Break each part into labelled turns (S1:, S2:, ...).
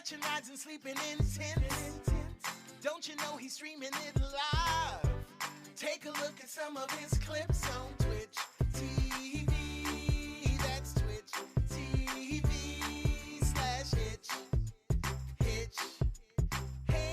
S1: catching rides and sleeping in tents. Don't you know he's streaming it live? Take a look at some of his clips on Twitch TV. That's Twitch TV/Hitch. Hitch. Hitch.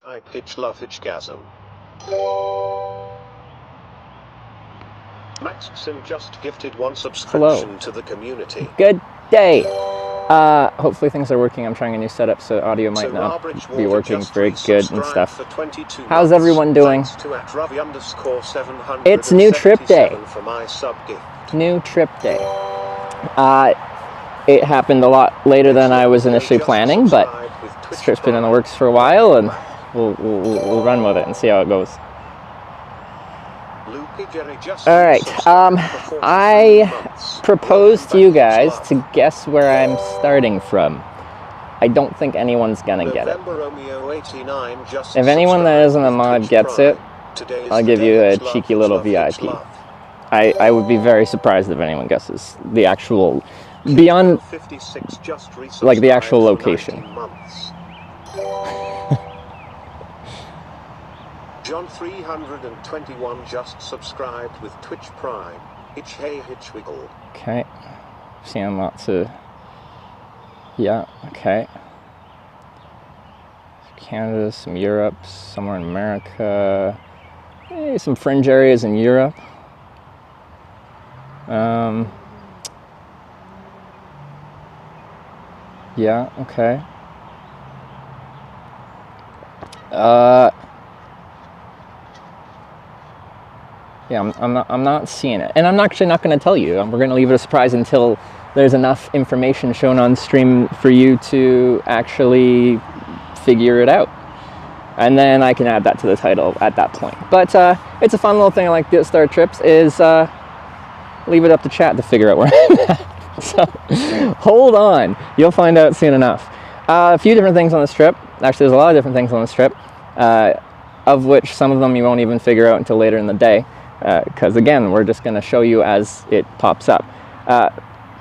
S2: I Hitch love Hitchgasm. Maxson just gifted 1 subscription to the community.
S3: Good day. Hopefully things are working. I'm trying a new setup, so audio might not be working very good and stuff. How's everyone doing? It's new trip day. New trip day. It happened a lot later than I was initially planning, but this trip's been in the works for a while, and we'll run with it and see how it goes. Alright, I proposed to you guys to guess where I'm starting from. I don't think anyone's gonna get it. If anyone that isn't a mod gets it, I'll give you a cheeky little VIP. I would be very surprised if anyone guesses the actual, beyond, like the actual location.
S2: John 321 just subscribed with Twitch Prime. Hitch wiggle.
S3: Okay. Seeing lots of... Yeah, okay. Canada, some Europe, somewhere in America. Maybe some fringe areas in Europe. Yeah, okay. Yeah, I'm not seeing it, and I'm actually not going to tell you. We're going to leave it a surprise until there's enough information shown on stream for you to actually figure it out, and then I can add that to the title at that point. But it's a fun little thing I like to start trips, is leave it up to chat to figure out where I'm at. So hold on, you'll find out soon enough. A few different things on this trip. Actually, there's a lot of different things on this trip, of which some of them you won't even figure out until later in the day. Because again, we're just going to show you as it pops up.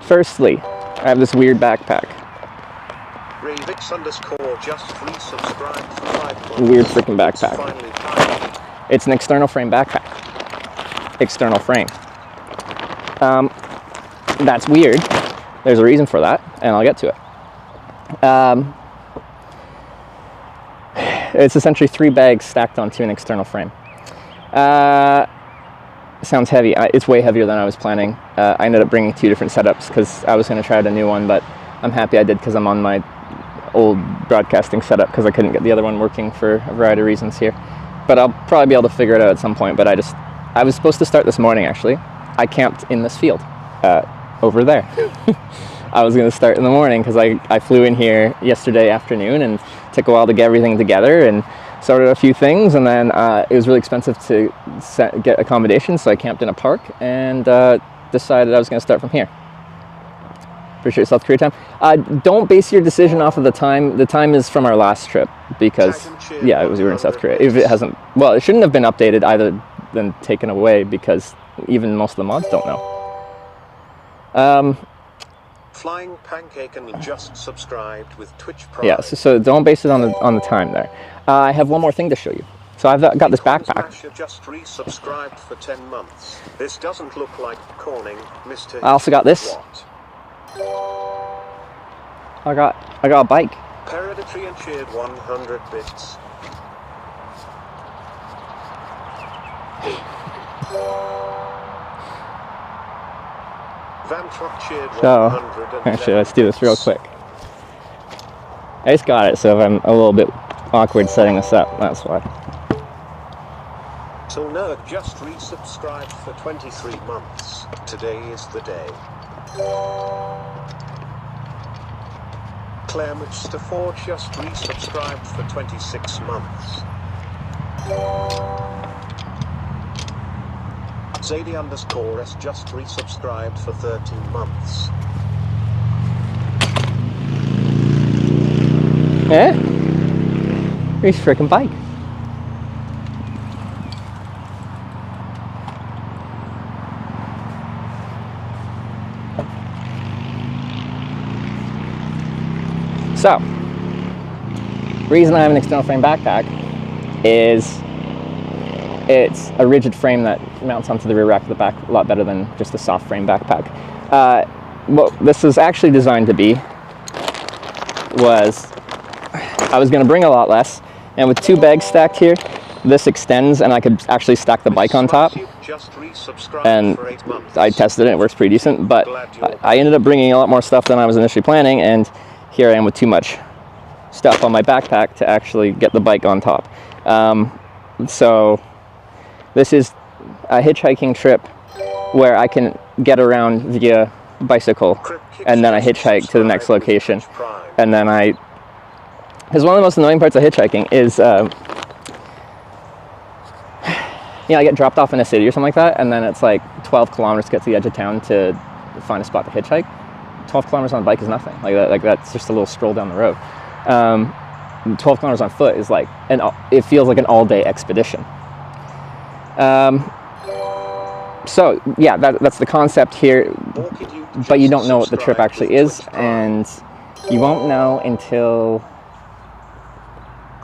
S3: Firstly, I have this weird backpack. Weird freaking backpack. It's an external frame backpack. External frame. That's weird. There's a reason for that, and I'll get to it. It's essentially 3 bags stacked onto an external frame. Sounds heavy. It's way heavier than I was planning. I ended up bringing 2 different setups because I was going to try out a new one, but I'm happy I did because I'm on my old broadcasting setup because I couldn't get the other one working for a variety of reasons here. But I'll probably be able to figure it out at some point. But I was supposed to start this morning, actually. I camped in this field over there. I was going to start in the morning because I flew in here yesterday afternoon and took a while to get everything together and sorted a few things, and then it was really expensive to get accommodations, so I camped in a park and decided I was going to start from here. Appreciate South Korea time. Don't base your decision off of the time. The time is from our last trip because, yeah, we were in South Korea. If it hasn't, well, it shouldn't have been updated either than taken away because even most of the mods don't know.
S2: Flying Pancake and just subscribed with Twitch Prime.
S3: Yeah, so don't base it on the time there. I have one more thing to show you. So I've got this backpack.
S2: Just resubscribed for 10 months. This doesn't look like Corning, Mr.
S3: I also got this. I got a bike.
S2: Hereditary and cheered 100 bits. Van Truck cheered 100.
S3: Actually, let's do this real quick. I just got it, so if I'm a little bit awkward setting this up, that's why.
S2: So Nerd just resubscribed for 23 months. Today is the day. Claire Mitch4 just resubscribed for 26 months. Zadie_S just resubscribed for 13 months.
S3: Yeah? He's frickin' bike. So, reason I have an external frame backpack is it's a rigid frame that mounts onto the rear rack of the back a lot better than just a soft frame backpack. What this is actually designed to be was, I was going to bring a lot less, And with 2 bags stacked here, this extends and I could actually stack the bike on top. And I tested it, it works pretty decent, but I ended up bringing a lot more stuff than I was initially planning, and here I am with too much stuff on my backpack to actually get the bike on top. So this is a hitchhiking trip where I can get around via bicycle, and then I hitchhike to the next location. And then because one of the most annoying parts of hitchhiking is, I get dropped off in a city or something like that, and then it's like 12 kilometers to get to the edge of town to find a spot to hitchhike. 12 kilometers on a bike is nothing. Like that's just a little stroll down the road. 12 kilometers on foot is like, it feels like an all-day expedition. So yeah, that's the concept here, but you don't know what the trip actually is, and you won't know until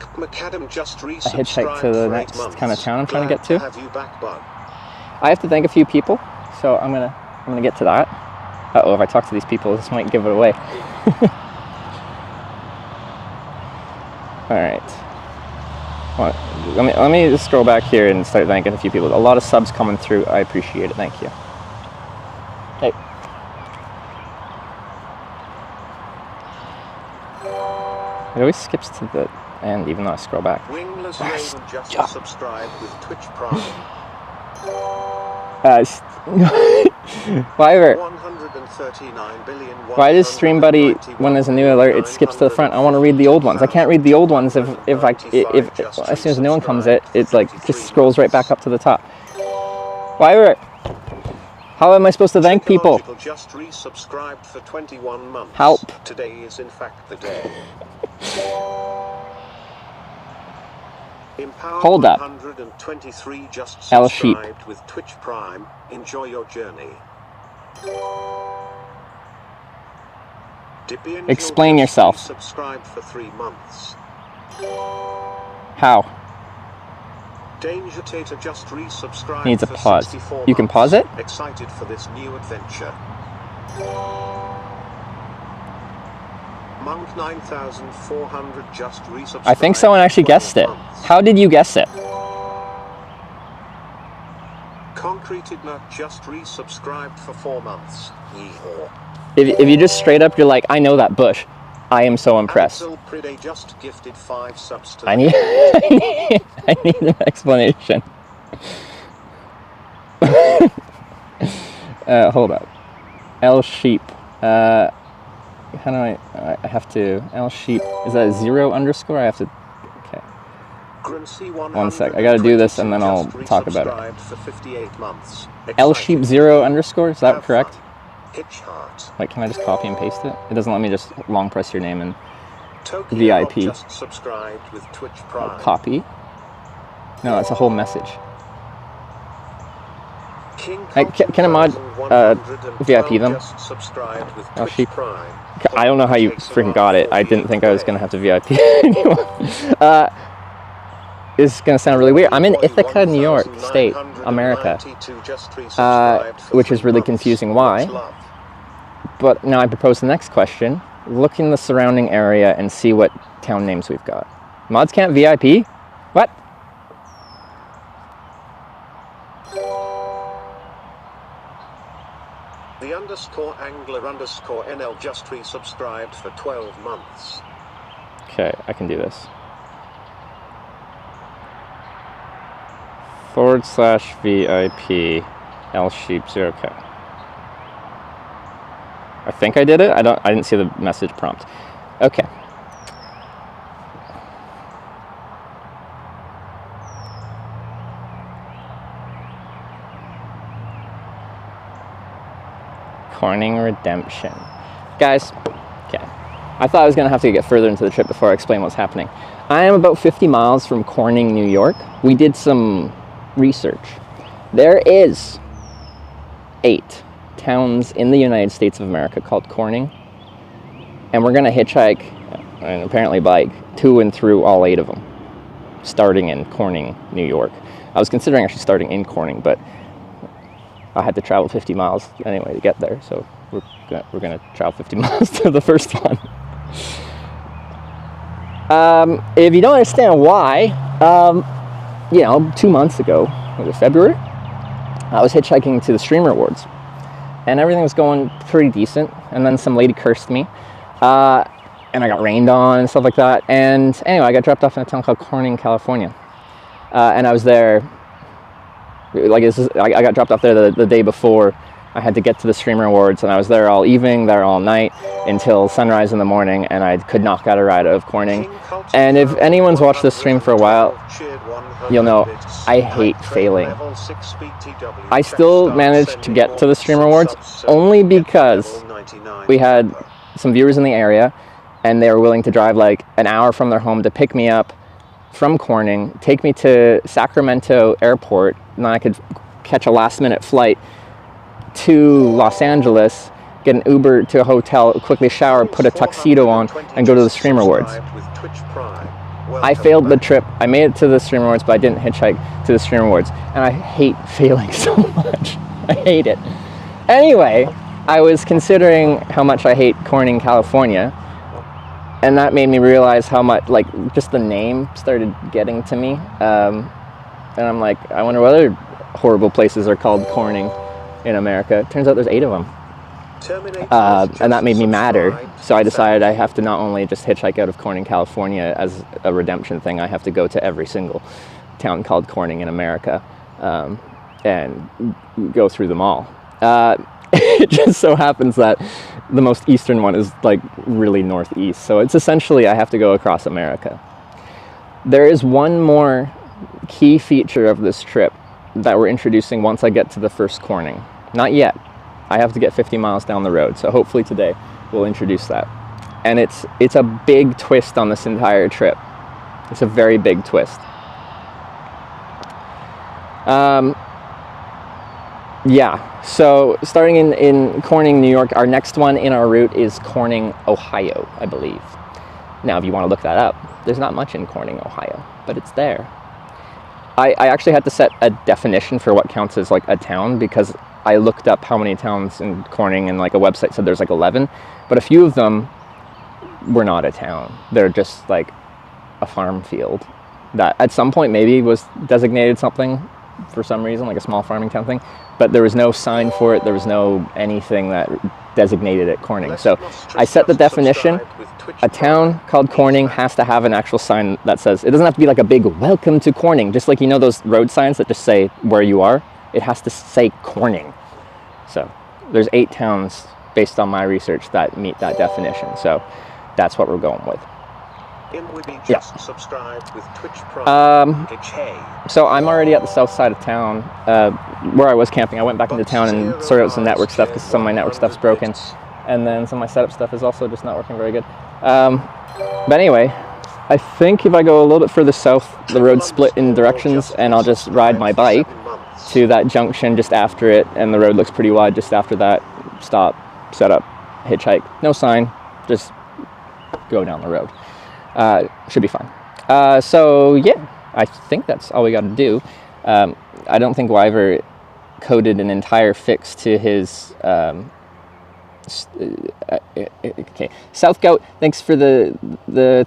S3: I hitchhike to the next kind of town I'm trying to get to. I have to thank a few people, so I'm gonna get to that. Uh-oh, if I talk to these people, this might give it away. All right. Well, let me just scroll back here and start thanking a few people. A lot of subs coming through. I appreciate it. Thank you. Hey. It always skips to the end, even though I scroll back.
S2: Wingless Raven just subscribed with Twitch Prime.
S3: Why does Stream Buddy, when there's a new alert, it skips to the front? I want to read the old ones. I can't read the old ones if as soon as a new one comes, it like just scrolls right back up to the top. How am I supposed to thank people?
S2: Just resubscribed for 21 months.
S3: Help.
S2: Today is in fact the day.
S3: Hold up.
S2: 123 just
S3: L Sheep.
S2: subscribed with Twitch Prime. Enjoy your journey.
S3: Explain yourself.
S2: Subscribed for 3 months.
S3: How?
S2: Danger Tater just resubscribed.
S3: Needs a
S2: for
S3: pause.
S2: 64
S3: You can
S2: months.
S3: pause it?
S2: Excited for this new adventure. Monk 9400 just resubscribed.
S3: I think someone actually guessed it. How did you guess it?
S2: Concreted Nut just resubscribed for 4 months. Yeehaw.
S3: If you just straight up, you're like, I know that bush. I am so impressed.
S2: Axel Pride just gifted 5 subs to
S3: I need an explanation. Hold up. L Sheep. How do I have to, L Sheep, is that a 0 underscore? I have to, okay. 1 sec, I gotta do this and then I'll talk about it.
S2: For 58 months.
S3: L Sheep 0 underscore, is that correct?
S2: Hitch Heart.
S3: Wait, can I just copy and paste it? It doesn't let me just long press your name and
S2: Tokyo
S3: VIP.
S2: just subscribed with Twitch Prime.
S3: Copy. No, that's a whole message. Hey, can I mod VIP them? L Sheep. I don't know how you freaking got it. I didn't think I was gonna have to VIP anyone. This is gonna sound really weird. I'm in Ithaca, New York State, America, which is really confusing. Why? But now I propose the next question. Look in the surrounding area and see what town names we've got. Mods can't VIP? What?
S2: The _angler_NL just resubscribed for 12 months.
S3: Okay, I can do this. /VIP L Sheep 0K. I think I did it. I didn't see the message prompt. Okay. Corning Redemption. Guys, okay. I thought I was gonna have to get further into the trip before I explain what's happening. I am about 50 miles from Corning, New York. We did some research. There is 8 towns in the United States of America called Corning, and we're gonna hitchhike and apparently bike to and through all 8 of them, starting in Corning, New York. I was considering actually starting in Corning, but I had to travel 50 miles anyway to get there, so we're gonna travel 50 miles to the first one. If you don't understand why, 2 months ago, was it February? I was hitchhiking to the Streamer Awards, and everything was going pretty decent, and then some lady cursed me, and I got rained on and stuff like that, and anyway, I got dropped off in a town called Corning, California, and I was there, I got dropped off there the day before I had to get to the Streamer Awards, and I was there all evening, there all night, until sunrise in the morning, and I could not get a ride out of Corning. And if anyone's watched this stream for a while, you'll know I hate failing. I still managed to get to the Streamer Awards only because we had some viewers in the area, and they were willing to drive like an hour from their home to pick me up from Corning, take me to Sacramento Airport, and then I could catch a last-minute flight to Los Angeles, get an Uber to a hotel, quickly shower, put a tuxedo on, and go to the Streamer Awards. I failed the trip. I made it to the Streamer Awards, but I didn't hitchhike to the Streamer Awards. And I hate failing so much. I hate it. Anyway, I was considering how much I hate Corning, California. And that made me realize how much, just the name started getting to me. And I'm like, I wonder what other horrible places are called Corning in America. Turns out there's 8 of them. And that made me madder. So I decided I have to not only just hitchhike out of Corning, California as a redemption thing, I have to go to every single town called Corning in America and go through them all. It just so happens that the most eastern one is really northeast. So it's essentially I have to go across America. There is one more key feature of this trip that we're introducing once I get to the first Corning. Not yet. I have to get 50 miles down the road, so hopefully today we'll introduce that. And it's a big twist on this entire trip. It's a very big twist. So starting in Corning, New York, our next one in our route is Corning, Ohio, I believe. Now, if you want to look that up, there's not much in Corning, Ohio, but it's there. I actually had to set a definition for what counts as a town, because I looked up how many towns in Corning, and a website said there's 11, but a few of them were not a town. They're just a farm field that at some point maybe was designated something for some reason, like a small farming town thing, but there was no sign for it. There was no anything that designated it Corning. So I set the definition. A town called Corning has to have an actual sign that says, it doesn't have to be a big welcome to Corning, just like those road signs that just say where you are. It has to say Corning. So there's 8 towns based on my research that meet that definition. So that's what we're going with. Yeah. So I'm already at the south side of town where I was camping. I went back into town and sorted out some network stuff because some of my network stuff's broken. And then some of my setup stuff is also just not working very good. But anyway, I think if I go a little bit further south, the road's split in directions, and I'll just ride my bike to that junction just after it, and the road looks pretty wide just after that. Stop, set up, hitchhike. No sign, just go down the road. Should be fine. So yeah, I think that's all we got to do. I don't think Wyver coded an entire fix to his okay. South Goat, thanks for the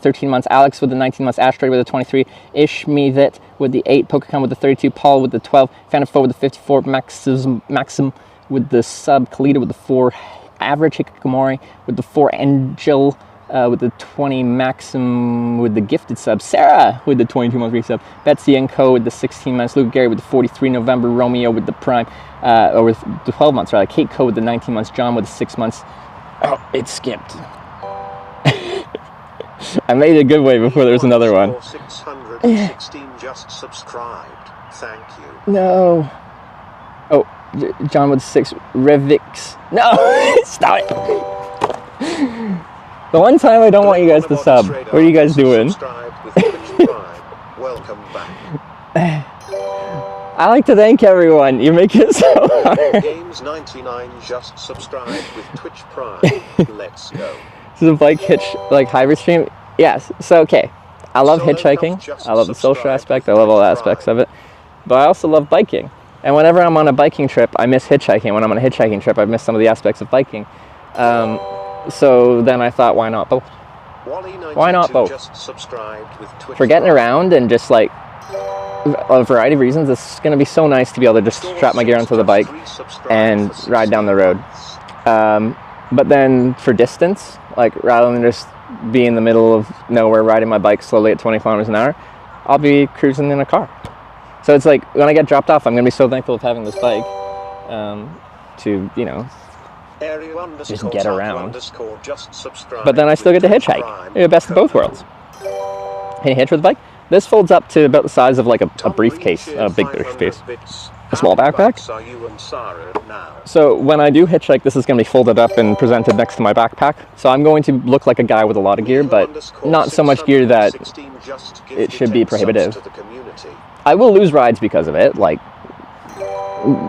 S3: 13 months. Alex with the 19 months. Asteroid with the 23. Ishmevet with the 8. Pokecon with the 32. Paul with the 12. Phantom 4 with the 54. Maxim with the sub. Kalita with the 4. Average Hikikomori with the 4. Angel with the 20. Maxim with the gifted sub. Sarah with the 22 months resub. Betsy and Co with the 16 months. Luke Gary with the 43. November. Romeo with the prime. Or with the 12 months, rather. Kate Co with the 19 months. John with the 6 months. Oh, it skipped. I made a good way before there was another one.
S2: 616 just subscribed. Thank you.
S3: No. Oh, John with 6. Revix. No! Stop it! The one time I don't want you guys to sub. What are you guys doing?
S2: Welcome back.
S3: I like to thank everyone. You make it so hard.
S2: Games 99 just subscribed with Twitch Prime. Let's go.
S3: This is a bike hitch hybrid stream. Yes. So okay. I love hitchhiking. I love the social aspect. I love all aspects of it. But I also love biking. And whenever I'm on a biking trip, I miss hitchhiking. When I'm on a hitchhiking trip, I miss some of the aspects of biking. So then I thought, why not both? Why not both?
S2: Just subscribed with Twitch
S3: For getting
S2: Prime.
S3: around and just like a variety of reasons, it's going to be so nice to be able to just strap my gear onto the bike and ride down the road. But then for distance, like rather than just be in the middle of nowhere riding my bike slowly at 20 kilometers an hour, I'll be cruising in a car. So it's like when I get dropped off, I'm going to be so thankful of having this bike to, you know, just get around. But then I still get to hitchhike. The best of both worlds. Can you hitch with a bike? This folds up to about the size of like a briefcase, a big briefcase. A small backpack. So when I do hitchhike, this is going to be folded up and presented next to my backpack. So I'm going to look like a guy with a lot of gear, but not so much gear that it should be prohibitive. I will lose rides because of it. Like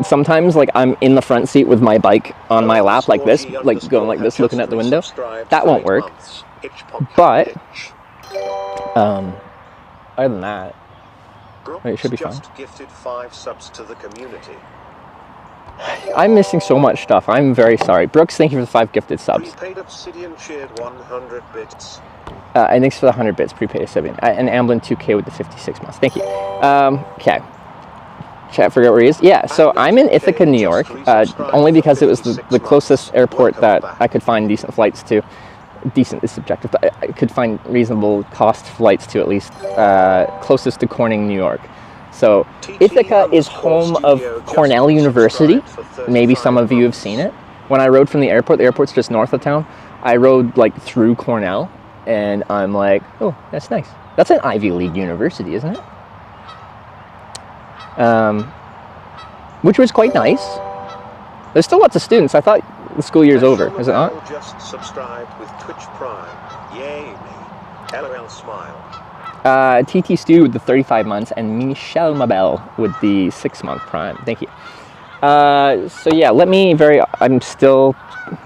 S3: sometimes, like I'm in the front seat with my bike on my lap like this, like going like this, looking at the window. That won't work. But other than that, it should be fine.
S2: Gifted 5 subs to the community.
S3: I'm missing so much stuff. I'm very sorry. Brooks, thank you for the 5 gifted subs.
S2: Prepaid Obsidian cheered 100 bits.
S3: And thanks for the 100 bits, prepaid Obsidian. And Amblin 2K with the 56 months. Thank you. Okay. Chat, forget where he is. Yeah, so I'm in Ithaca, New York, only because it was the closest airport that I could find decent flights to. Decent is subjective, but I could find reasonable cost flights to, at least closest to Corning, New York. So Ithaca is home of Cornell University. Maybe some of you have seen it. When I rode from the airport's just north of town, I rode like through Cornell, and I'm like, oh, that's nice. That's an Ivy League university, isn't it? Which was quite nice. There's still lots of students. I thought the school year's over, is it not?
S2: Just subscribed with Twitch Prime. Yay me. LOL smile.
S3: TT Stu with the 35 months and Michelle Mabel with the 6-month Prime. Thank you. So yeah,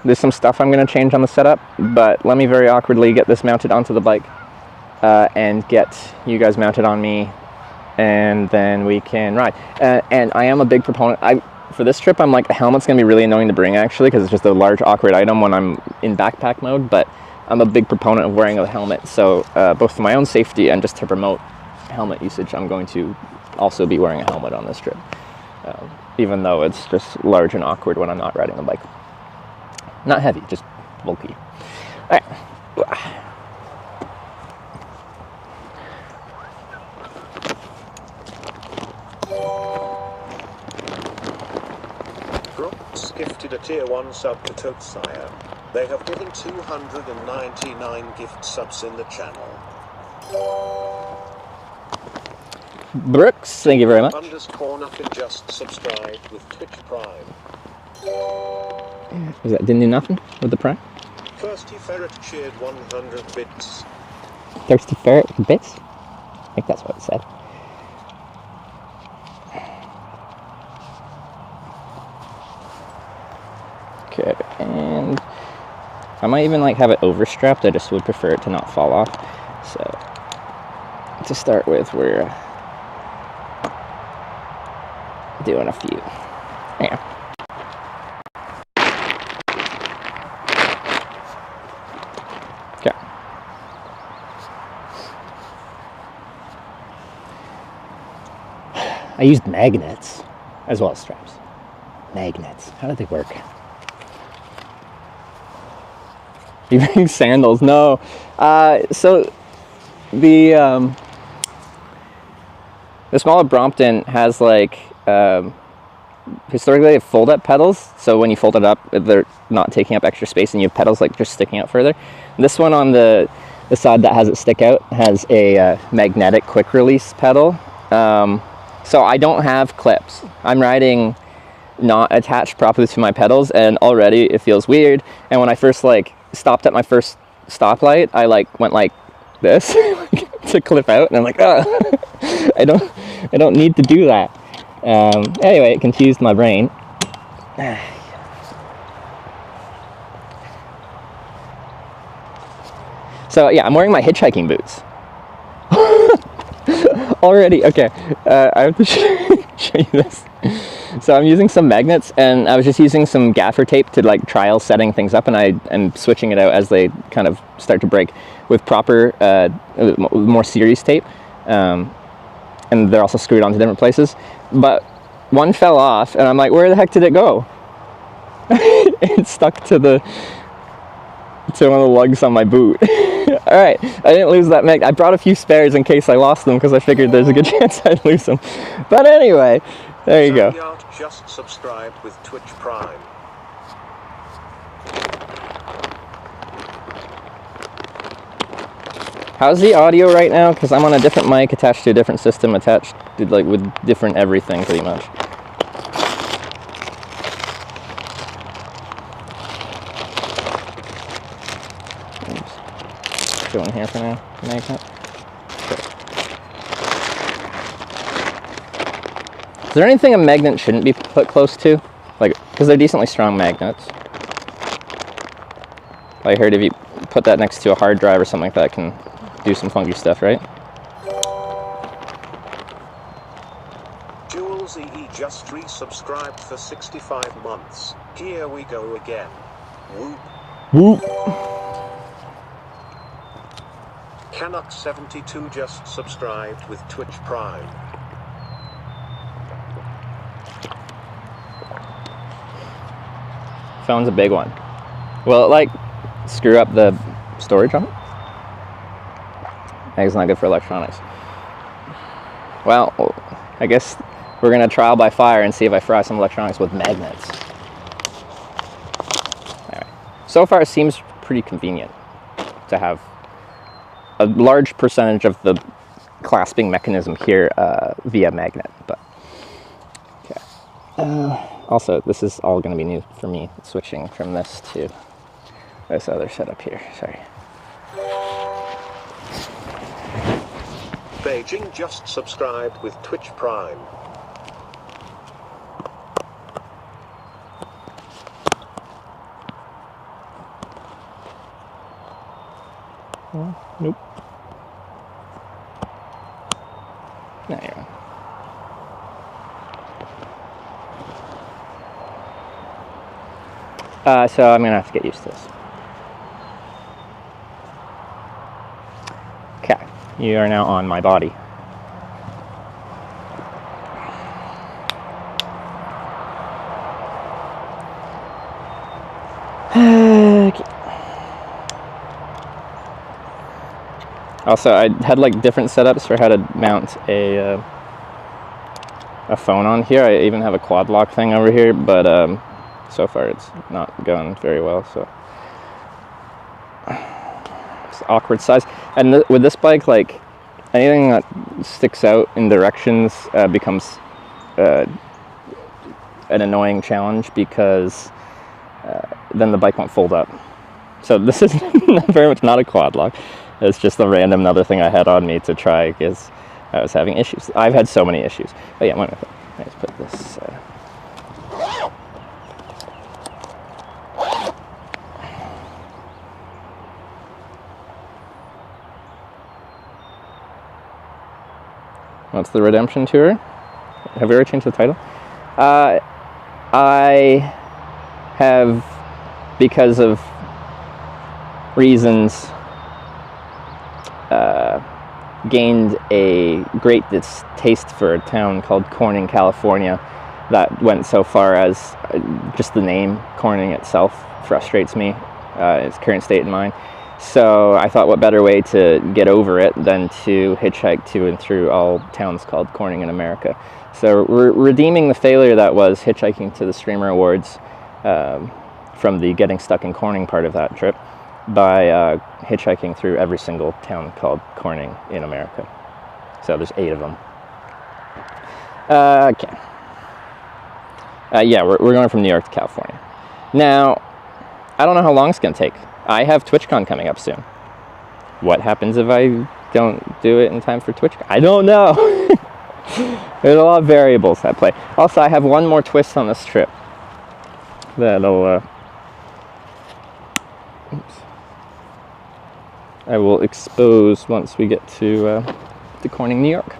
S3: there's some stuff I'm going to change on the setup, but let me very awkwardly get this mounted onto the bike and get you guys mounted on me, and then we can ride. And I am a big proponent. For this trip, I'm like, the helmet's going to be really annoying to bring, actually, because it's just a large, awkward item when I'm in backpack mode, but I'm a big proponent of wearing a helmet, so both for my own safety and just to promote helmet usage, I'm going to also be wearing a helmet on this trip, even though it's just large and awkward when I'm not riding the bike. Not heavy, just bulky. All right.
S2: Gifted a tier 1 sub to Totsire. They have given 299 gift subs in the channel.
S3: Brooks, thank you very much.
S2: _ nothing just subscribed with Twitch Prime.
S3: Didn't do nothing with the Prime?
S2: Thirsty Ferret cheered 100 bits.
S3: Thirsty Ferret with bits? I think that's what it said. Okay, and I might even like have it overstrapped. I just would prefer it to not fall off. So to start with, we're doing a few. Yeah. Okay. I used magnets as well as straps. Magnets. How did they work? You bring sandals? No. So the Small of Brompton has like historically they have fold-up pedals. So when you fold it up, they're not taking up extra space, and you have pedals like just sticking out further. This one on the side that has it stick out has a magnetic quick release pedal. So I don't have clips. I'm riding not attached properly to my pedals, and already it feels weird. And when I first like stopped at my first stoplight, I like went like this to clip out, and I'm like, oh, I don't need to do that. Anyway, it confused my brain. So yeah, I'm wearing my hitchhiking boots. Already, okay. I have to show you this. So I'm using some magnets, and I was just using some gaffer tape to like trial setting things up, and I am switching it out as they kind of start to break with proper, more series tape. And they're also screwed onto different places. But one fell off, and I'm like, where the heck did it go? It stuck to one of the lugs on my boot. All right, I didn't lose that mag. I brought a few spares in case I lost them because I figured there's a good chance I'd lose them. But anyway, there you go.
S2: Yard just subscribed with Twitch Prime.
S3: How's the audio right now? Because I'm on a different mic attached to a different system attached to, like, with different everything pretty much. Go in here for now. Magnet. Okay. Is there anything a magnet shouldn't be put close to? Like, because they're decently strong magnets. I heard if you put that next to a hard drive or something like that, it can do some funky stuff, right?
S2: Jules EE just resubscribed for 65 months. Here we go again. Whoop.
S3: Whoop.
S2: Canuck72 just subscribed with Twitch Prime.
S3: Phone's a big one. Will it like screw up the storage on it? It's not good for electronics. Well, I guess we're gonna trial by fire and see if I fry some electronics with magnets. Alright. So far it seems pretty convenient to have a large percentage of the clasping mechanism here via magnet, but okay. Also, this is all going to be new for me, switching from this to this other setup here. Sorry.
S2: Beijing just subscribed with Twitch Prime.
S3: Nope. There you go. So I'm gonna have to get used to this. Okay, you are now on my body. Okay. Also, I had like different setups for how to mount a phone on here. I even have a quad lock thing over here, but so far it's not going very well. So it's awkward size. And with this bike, like anything that sticks out in directions becomes an annoying challenge because then the bike won't fold up. So this is very much not a quad lock. It's just a random other thing I had on me to try because I was having issues. I've had so many issues. Oh yeah, let's put this. What's the Redemption Tour? Have we already changed the title? I have, because of reasons, gained a great distaste for a town called Corning, California, that went so far as just the name Corning itself frustrates me, its current state in mind. So I thought what better way to get over it than to hitchhike to and through all towns called Corning in America. So we're redeeming the failure that was hitchhiking to the Streamer Awards from the getting stuck in Corning part of that trip by hitchhiking through every single town called Corning in America. So there's 8 of them. Okay. Yeah, we're going from New York to California. Now, I don't know how long it's going to take. I have TwitchCon coming up soon. What happens if I don't do it in time for TwitchCon? I don't know. There's a lot of variables at play. Also, I have one more twist on this trip that'll I will expose once we get to Corning, New York.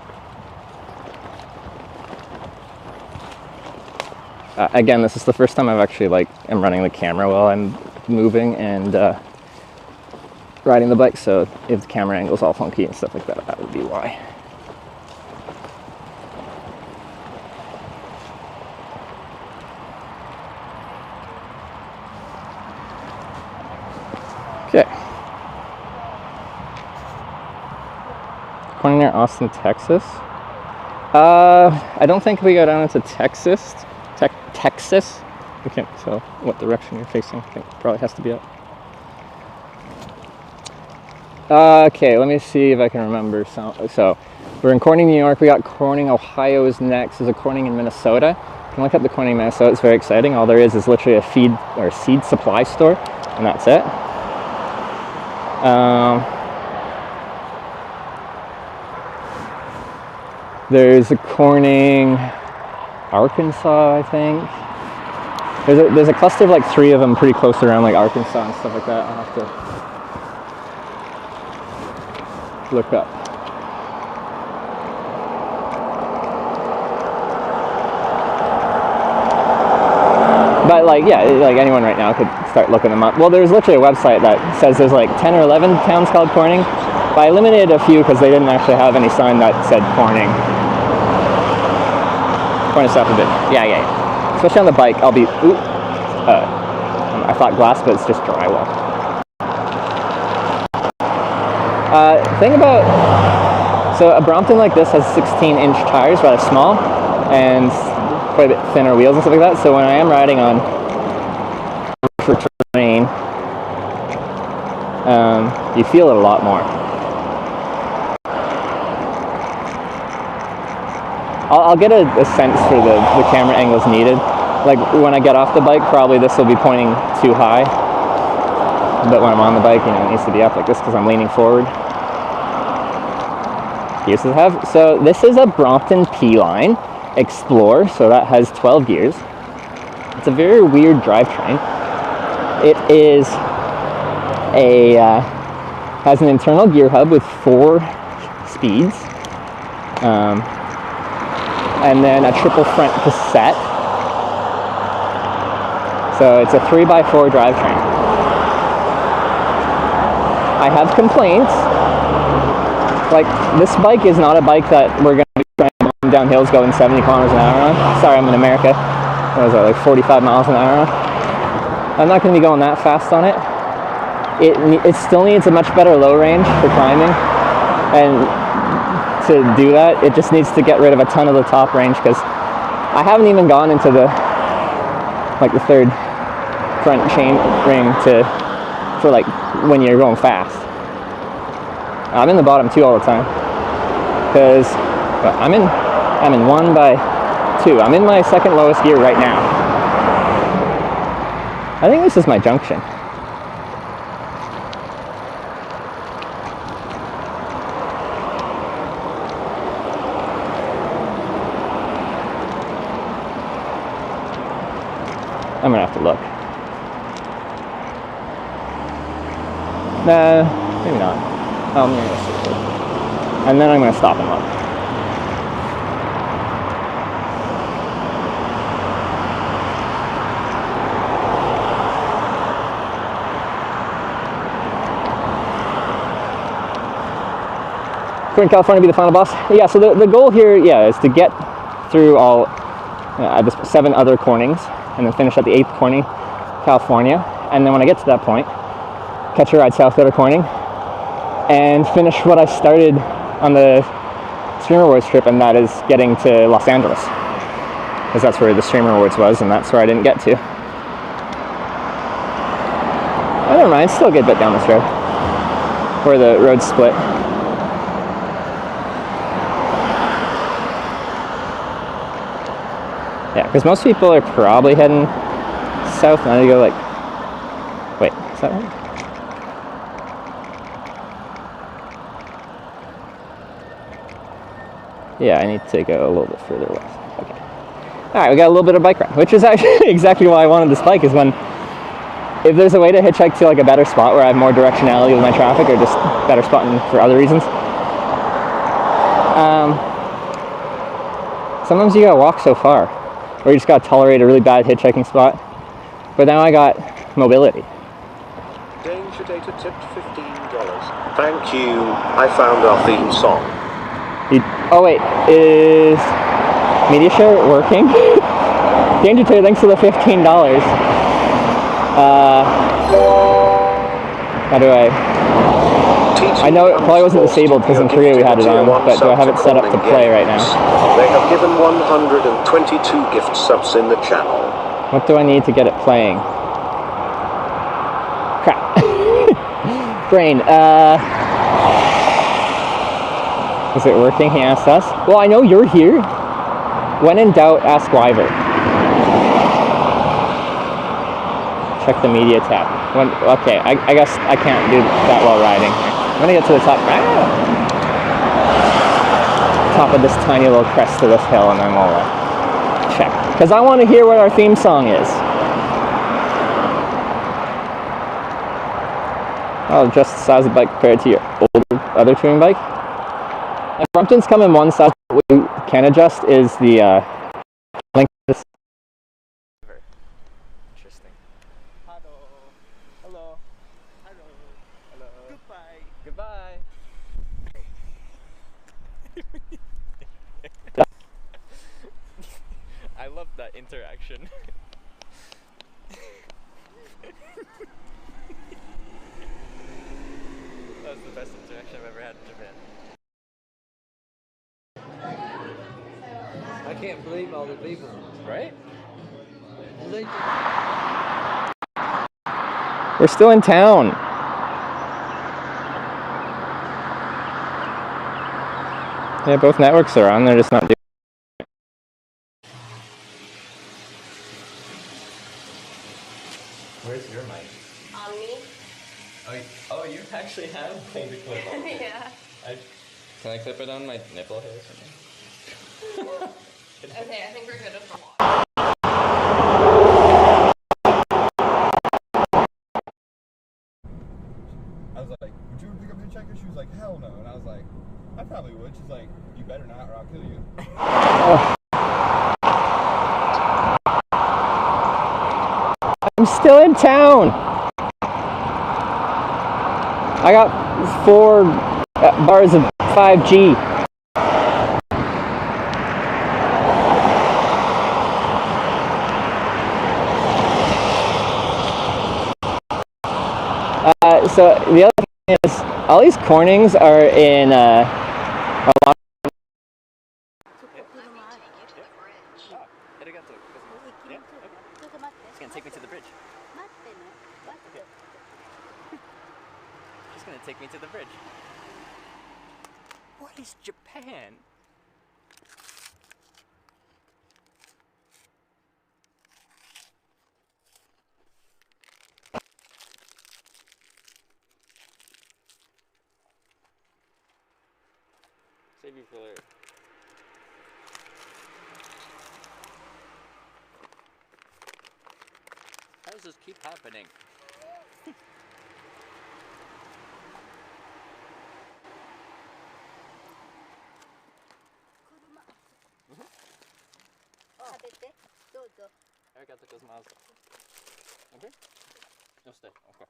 S3: Again, this is the first time I've actually like am running the camera while I'm moving and riding the bike, so if the camera angle's all funky and stuff like that, that would be why. Okay. Corning near Austin, Texas. I don't think we go down into Texas. Texas? I can't tell what direction you're facing. I think it probably has to be up. Okay, let me see if I can remember. So we're in Corning, New York. We got Corning, Ohio is next. There's a Corning in Minnesota. You can look up the Corning in Minnesota. It's very exciting. All there is literally a feed or seed supply store, and that's it. There's a Corning, Arkansas, I think. There's a cluster of like 3 of them pretty close around like Arkansas and stuff like that. I'll have to look up. But like, yeah, like anyone right now could start looking them up. Well, there's literally a website that says there's like 10 or 11 towns called Corning. But I eliminated a few because they didn't actually have any sign that said Corning. Point us up a bit. Yeah. Especially on the bike, I'll be, I thought glass, but it's just drywall. Thing about, so a Brompton like this has 16-inch tires, rather small, and quite a bit thinner wheels and stuff like that. So when I am riding on terrain, you feel it a lot more. I'll get a sense for the camera angles needed. Like when I get off the bike, probably this will be pointing too high. But when I'm on the bike, you know, it needs to be up like this because I'm leaning forward. Gears to have. So this is a Brompton P-Line Explorer, so that has 12 gears. It's a very weird drivetrain. It is has an internal gear hub with 4 speeds. And then a triple front cassette. So it's a 3x4 drivetrain. I have complaints. Like, this bike is not a bike that we're going to be trying to down hills going 70 kilometers an hour on. Sorry, I'm in America. What was that, like 45 miles an hour on? I'm not going to be going that fast on it. It still needs a much better low range for climbing. And to do that, it just needs to get rid of a ton of the top range, because I haven't even gone into the third front chain ring for like when you're going fast. I'm in the bottom 2 all the time because I'm in 1x2. I'm in my second lowest gear right now. I think this is my junction. I'm gonna have to look. Nah, maybe not. I'm gonna go straight. And then I'm gonna stop and look. Corning, California, be the final boss. Yeah, so the goal here, is to get through all the 7 other Cornings, and then finish at the 8th Corning, California. And then when I get to that point, catch a ride south to Corning, and finish what I started on the Streamer Awards trip, and that is getting to Los Angeles, because that's where the Streamer Awards was, and that's where I didn't get to. Oh, never mind, still a good bit down this road, where the roads split. Yeah, because most people are probably heading south, and they go like, wait, is that right? Yeah, I need to go a little bit further west. Okay. Alright, we got a little bit of bike ride, which is actually exactly why I wanted this bike, is if there's a way to hitchhike to like a better spot where I have more directionality with my traffic, or just better spotting for other reasons. Sometimes you gotta walk so far. or you just gotta tolerate a really bad hitchhiking spot. But now I got mobility.
S2: Danger Data tipped $15. Thank you. I found our theme song.
S3: Oh wait, is media share working? Danger Data, thanks for the $15. How do I know it probably wasn't disabled because in Korea we had it on, but do I have it set up to play right now?
S2: They have given 122 gift subs in the channel.
S3: What do I need to get it playing? Crap. Brain, is it working, he asked us? Well, I know you're here. When in doubt, ask Wyver. Check the media tab. Okay, I guess I can't do that while riding here. I'm gonna get to the top. Top of this tiny little crest of this hill, and then we'll check. Because I want to hear what our theme song is. Oh, just the size of the bike compared to your other touring bike. If Brompton's come in one size, what you can adjust is the length of this. Interesting. Hello. Hello. Hello. Hello. Goodbye. Goodbye. I love that interaction. That was the best interaction I've ever had in Japan.
S4: I can't believe all the people.
S3: Right?
S4: They
S3: We're still in town. Yeah, both networks are on. They're just not doing. Where's your mic?
S5: On me?
S3: Oh, you actually have thing to clip on.
S5: Yeah.
S3: Can I clip it on my nipple hair or something?
S5: Okay, I think we're good with
S6: I was like, would you pick up Hitchhiker? She was like, hell no. And I was like, I probably would. She's like, you better not or I'll kill you.
S3: I'm still in town. I got 4 bars of 5G. So the other thing is, all these cornings are in a lot. It's gonna take me to the bridge. She's gonna take me to the bridge. What is Japan? Save you for later. How does this keep happening? Arigato gozaimasu. Okay? No, stay. Okay.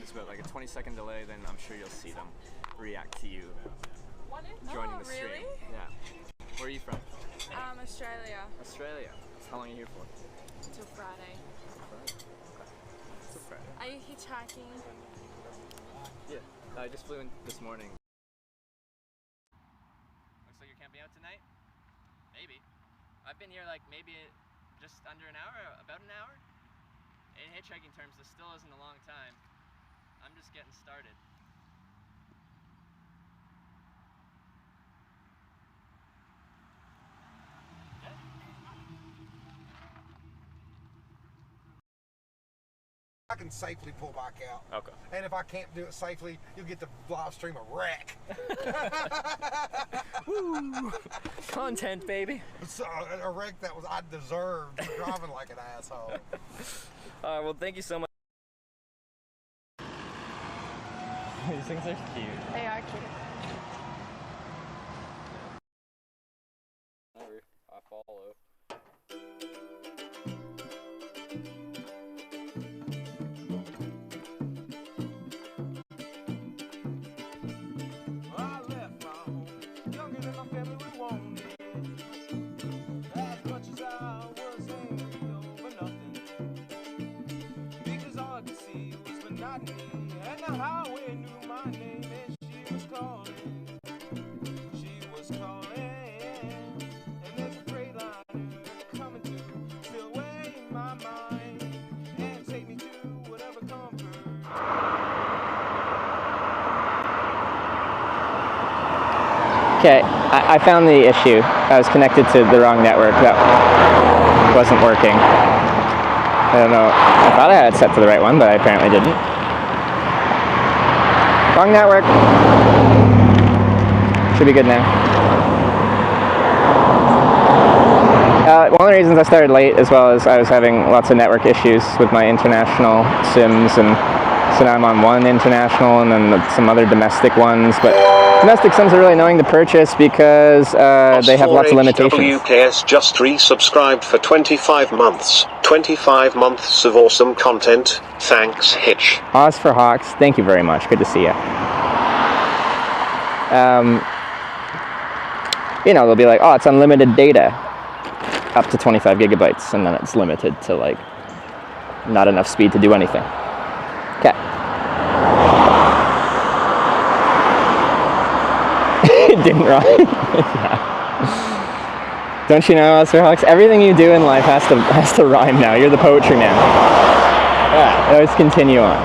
S3: It's about like a 20-second delay, then I'm sure you'll see them react to you joining the stream.
S7: Really?
S3: Yeah. Where are you from?
S7: Australia.
S3: Australia. How long are you here for?
S7: Till Friday.
S3: Till Friday.
S7: Are you hitchhiking?
S3: Yeah. I just flew in this morning. Looks like you're camping out tonight? Maybe. I've been here like maybe just under an hour, about an hour. In hitchhiking terms, this still isn't a long time. I'm just getting started.
S8: I can safely pull back out.
S3: Okay.
S8: And if I can't do it safely, you'll get to live stream a wreck.
S3: Woo! Content, baby.
S8: So, a wreck that was I deserved for driving like an asshole.
S3: Well, thank you so much. These things are cute.
S7: They are cute.
S3: I follow.
S1: I left my home, younger than my family would want it. As much as I was angry over nothing, because all I could see was monotony, and the highway knew my name, and she was calling. She was calling, and there's a freight liner coming to fill away my mind and take me to whatever comfort.
S3: Okay, I found the issue. I was connected to the wrong network. That wasn't working. I don't know. I thought I had it set to the right one, but I apparently didn't. Wrong network. Should be good now. One of the reasons I started late as well is I was having lots of network issues with my international SIMs, and so now I'm on one international and then some other domestic ones, but domestic SIMs are really annoying to purchase because they have lots of limitations.
S2: WKS just resubscribed for 25 months. 25 months of awesome content. Thanks, Hitch.
S3: Oz for Hawks, thank you very much. Good to see you. You know, they'll be like, oh, it's unlimited data, up to 25 gigabytes, and then it's limited to like not enough speed to do anything. Okay. It didn't rhyme. Yeah. Don't you know, Sir Hawks? Everything you do in life has to rhyme now. You're the poetry man. Yeah, always continue on.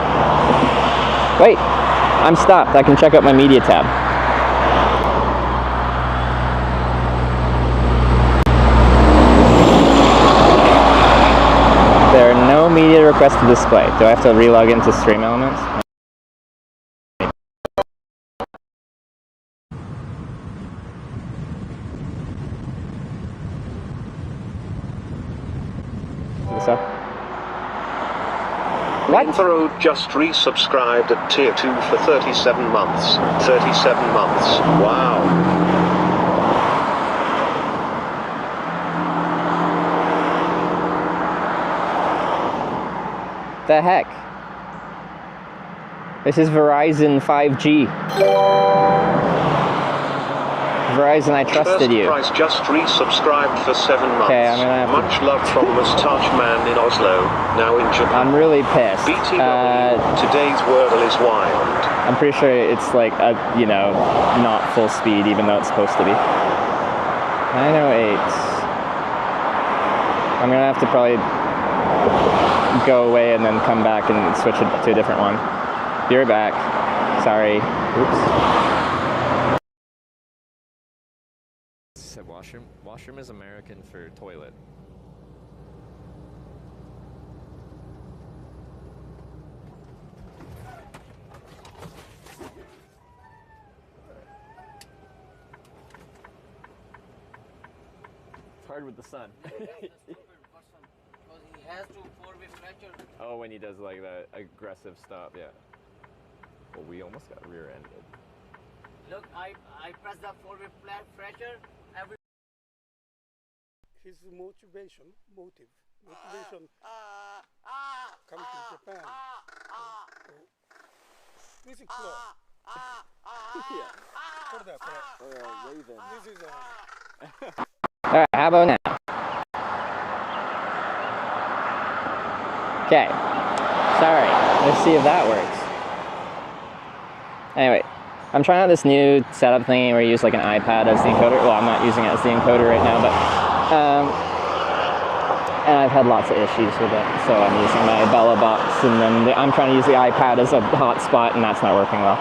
S3: Wait, I'm stopped. I can check out my media tab. There are no media requests to display. Do I have to relog into Stream Elements? So, what?
S2: Thorough just resubscribed at tier 2 for 37 months. 37 months. Wow.
S3: The heck? This is Verizon 5G. Verizon, I trusted you.
S2: Price just resubscribed for 7 months.
S3: Okay, I'm gonna have to...
S2: Much love from Moustache Man in Oslo, now in Japan.
S3: I'm really pissed.
S2: BTW, today's Wordle is wild.
S3: I'm pretty sure it's like a, you know, not full speed, even though it's supposed to be. 908. I'm gonna have to probably go away and then come back and switch it to a different one. Be right back. Sorry. Oops. Said washroom. Washroom is American for toilet. It's hard with the sun.
S4: He has to four-way fracture.
S3: Oh, when he does like that aggressive stop, yeah. Well, we almost got rear-ended.
S4: Look, I pressed the four-way fracture.
S9: His motive come to Japan. Music floor.
S3: Yeah.
S9: For that.
S3: Raven.
S9: This is
S3: Alright, how about now? Okay. Sorry. Let's see if that works. Anyway, I'm trying out this new setup thingy where you use like an iPad as the encoder. Well, I'm not using it as the encoder right now, but And I've had lots of issues with it, so I'm using my Bella box, and then I'm trying to use the iPad as a hotspot, and that's not working well.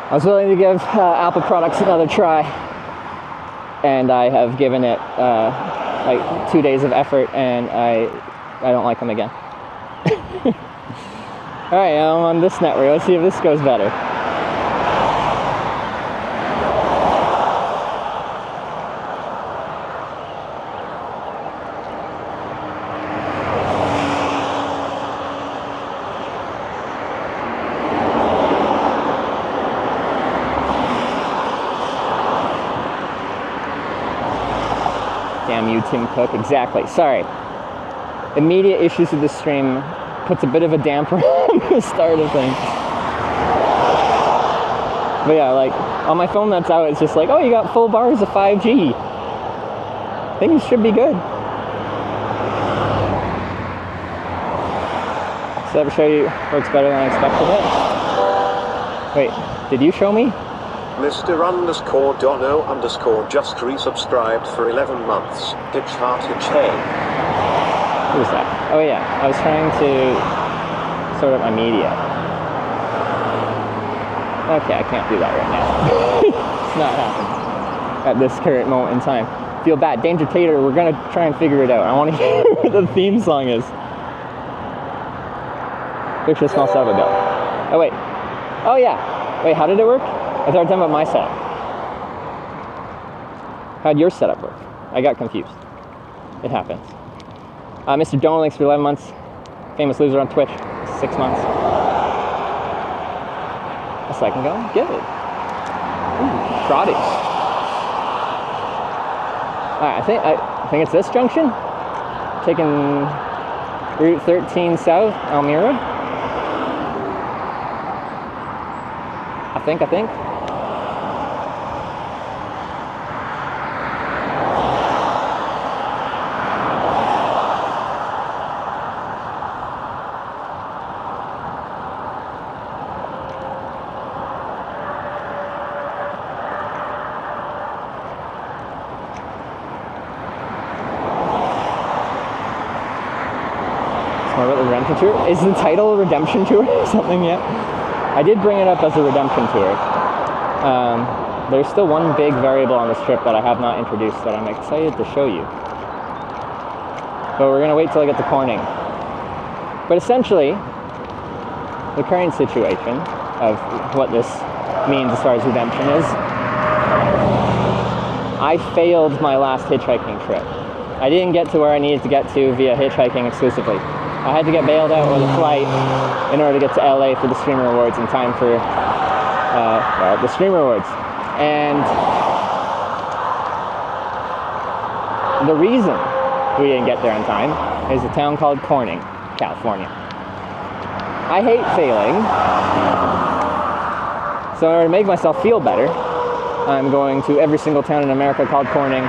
S3: I was willing to give Apple products another try, and I have given it like 2 days of effort, and I don't like them again. All right, I'm on this network. Let's see if this goes better. Damn you, Tim Cook. Exactly. Sorry. Immediate issues with the stream puts a bit of a damper on the start of things. But yeah, like, on my phone that's out, it's just like, oh, you got full bars of 5G. Things should be good. Does that ever show you works better than I expected it? Wait, did you show me?
S2: Mr. just resubscribed for 11 months. Hitch hey.
S3: Who was that? Oh yeah, I was trying to sort out my media. Okay, I can't do that right now. It's not happening at this current moment in time. Feel bad. Danger Tater, we're gonna try and figure it out. I want to hear what the theme song is. Picture a small setup ago. Oh wait. Oh yeah. Wait, how did it work? I thought I was talking about my setup. How'd your setup work? I got confused. It happens. Mr. Donalix for 11 months. Famous loser on Twitch. 6 months. A second go. Good. Ooh, Trotty. Alright, I think it's this junction. Taking Route 13 South, Elmira. I think. Tour? Is the title Redemption Tour or something yet? I did bring it up as a Redemption Tour. There's still one big variable on this trip that I have not introduced that I'm excited to show you. But we're going to wait till I get to Corning. But essentially, the current situation of what this means as far as redemption is, I failed my last hitchhiking trip. I didn't get to where I needed to get to via hitchhiking exclusively. I had to get bailed out with a flight in order to get to LA for the Streamer Awards in time for the Streamer Awards. And the reason we didn't get there on time is a town called Corning, California. I hate failing. So in order to make myself feel better, I'm going to every single town in America called Corning.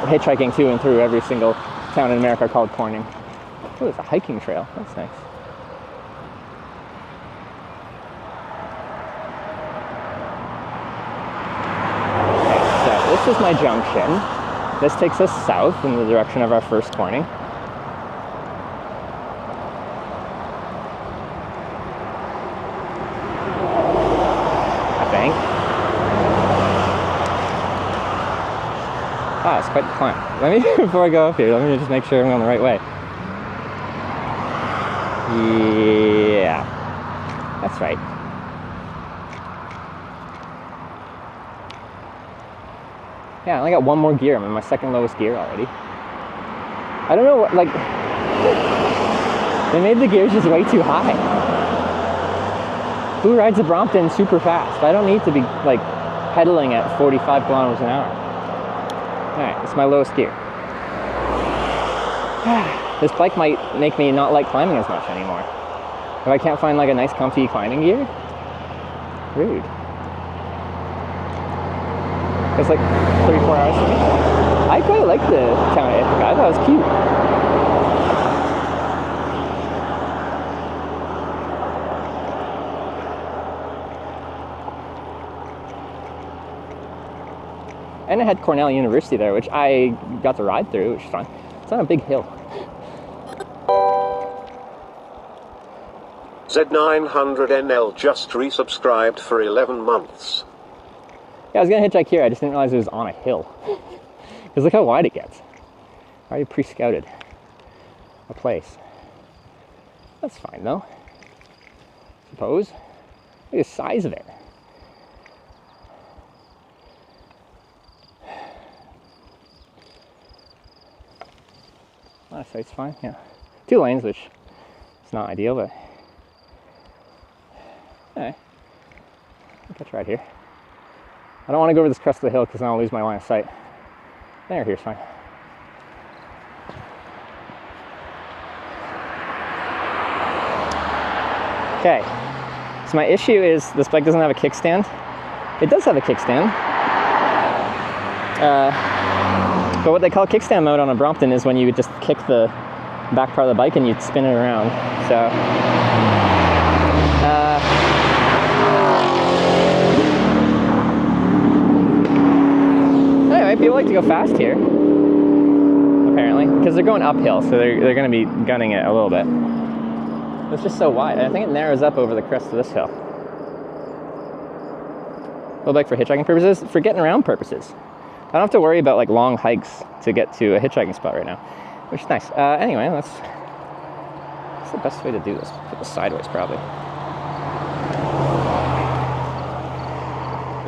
S3: Hitchhiking to and through every single town in America called Corning. Oh, there's a hiking trail. That's nice. Okay, so this is my junction. This takes us south in the direction of our first Corning. I think. Ah, it's quite the climb. Let me, before I go up here, let me just make sure I'm going the right way. Yeah, that's right. Yeah, I only got one more gear. I'm in my second lowest gear already. I don't know what, like, they made the gears just way too high. Who rides a Brompton super fast? I don't need to be, like, pedaling at 45 kilometers an hour. Alright, it's my lowest gear. This bike might make me not like climbing as much anymore. If I can't find like a nice comfy climbing gear, rude. It's like 3-4 hours for me. I quite like the town of Ithaca. I thought it was cute. And it had Cornell University there, which I got to ride through, which is fun. It's on a big hill.
S2: Z900NL just resubscribed for 11 months.
S3: Yeah, I was gonna hitchhike here, I just didn't realize it was on a hill. Because look how wide it gets. I already pre-scouted a place. That's fine though. Suppose. Look at the size of it. That sight's fine, yeah. 2 lanes, which is not ideal, but hey, I think I tried here. I don't want to go over this crest of the hill because then I'll lose my line of sight. Here's fine. Okay, so my issue is this bike doesn't have a kickstand. It does have a kickstand. But what they call kickstand mode on a Brompton is when you just kick the back part of the bike and you spin it around. So, anyway, people like to go fast here, apparently, because they're going uphill, so they're going to be gunning it a little bit. It's just so wide. I think it narrows up over the crest of this hill. Little bike for hitchhiking purposes, for getting around purposes. I don't have to worry about like long hikes to get to a hitchhiking spot right now, which is nice. Anyway, what's the best way to do this? Put this sideways, probably.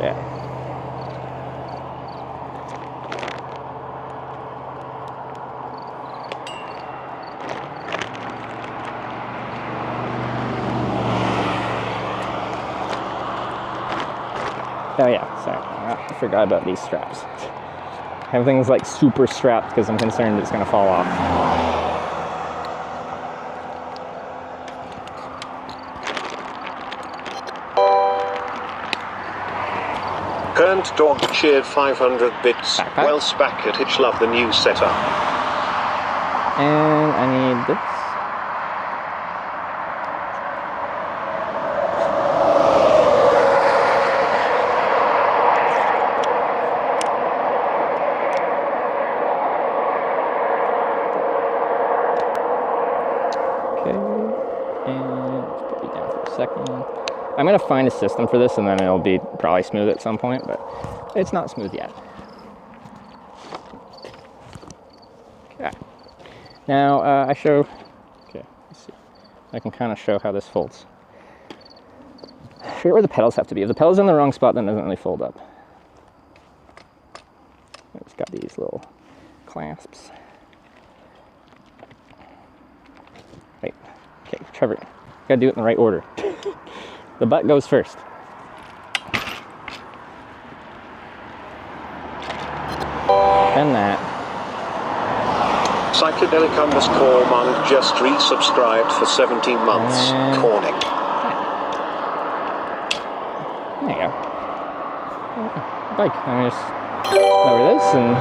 S3: Yeah. Oh yeah, sorry, I forgot about these straps. Everything's like super strapped because I'm concerned it's going to fall off.
S2: Current dog cheered 500 bits.
S3: Backpack.
S2: Well back at Hitch love the new setup.
S3: And I need this. I'm going to find a system for this and then it'll be probably smooth at some point, but it's not smooth yet. Okay. Now okay, let's see. I can kind of show how this folds. I forget where the pedals have to be. If the pedal's in the wrong spot, then it doesn't really fold up. It's got these little clasps. Right. Okay, Trevor, you gotta do it in the right order. The butt goes first. Then that.
S2: Psychedelic _ monk just resubscribed for 17 months. Corning.
S3: There you go. Bike. I just lower this and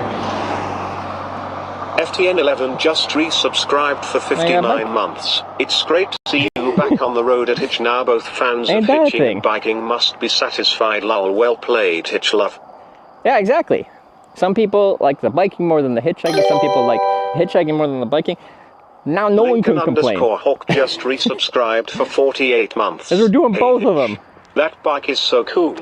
S2: FTN11 just resubscribed for 59 months. It's great to see you back on the road at Hitch now. Both fans of hitching and biking must be satisfied. Lol, well played, Hitch love.
S3: Yeah, exactly. Some people like the biking more than the hitchhiking. Some people like hitchhiking more than the biking. Now no one can complain.
S2: Hawk just resubscribed for 48 months.
S3: Because we're doing both of them.
S2: That bike is so cool.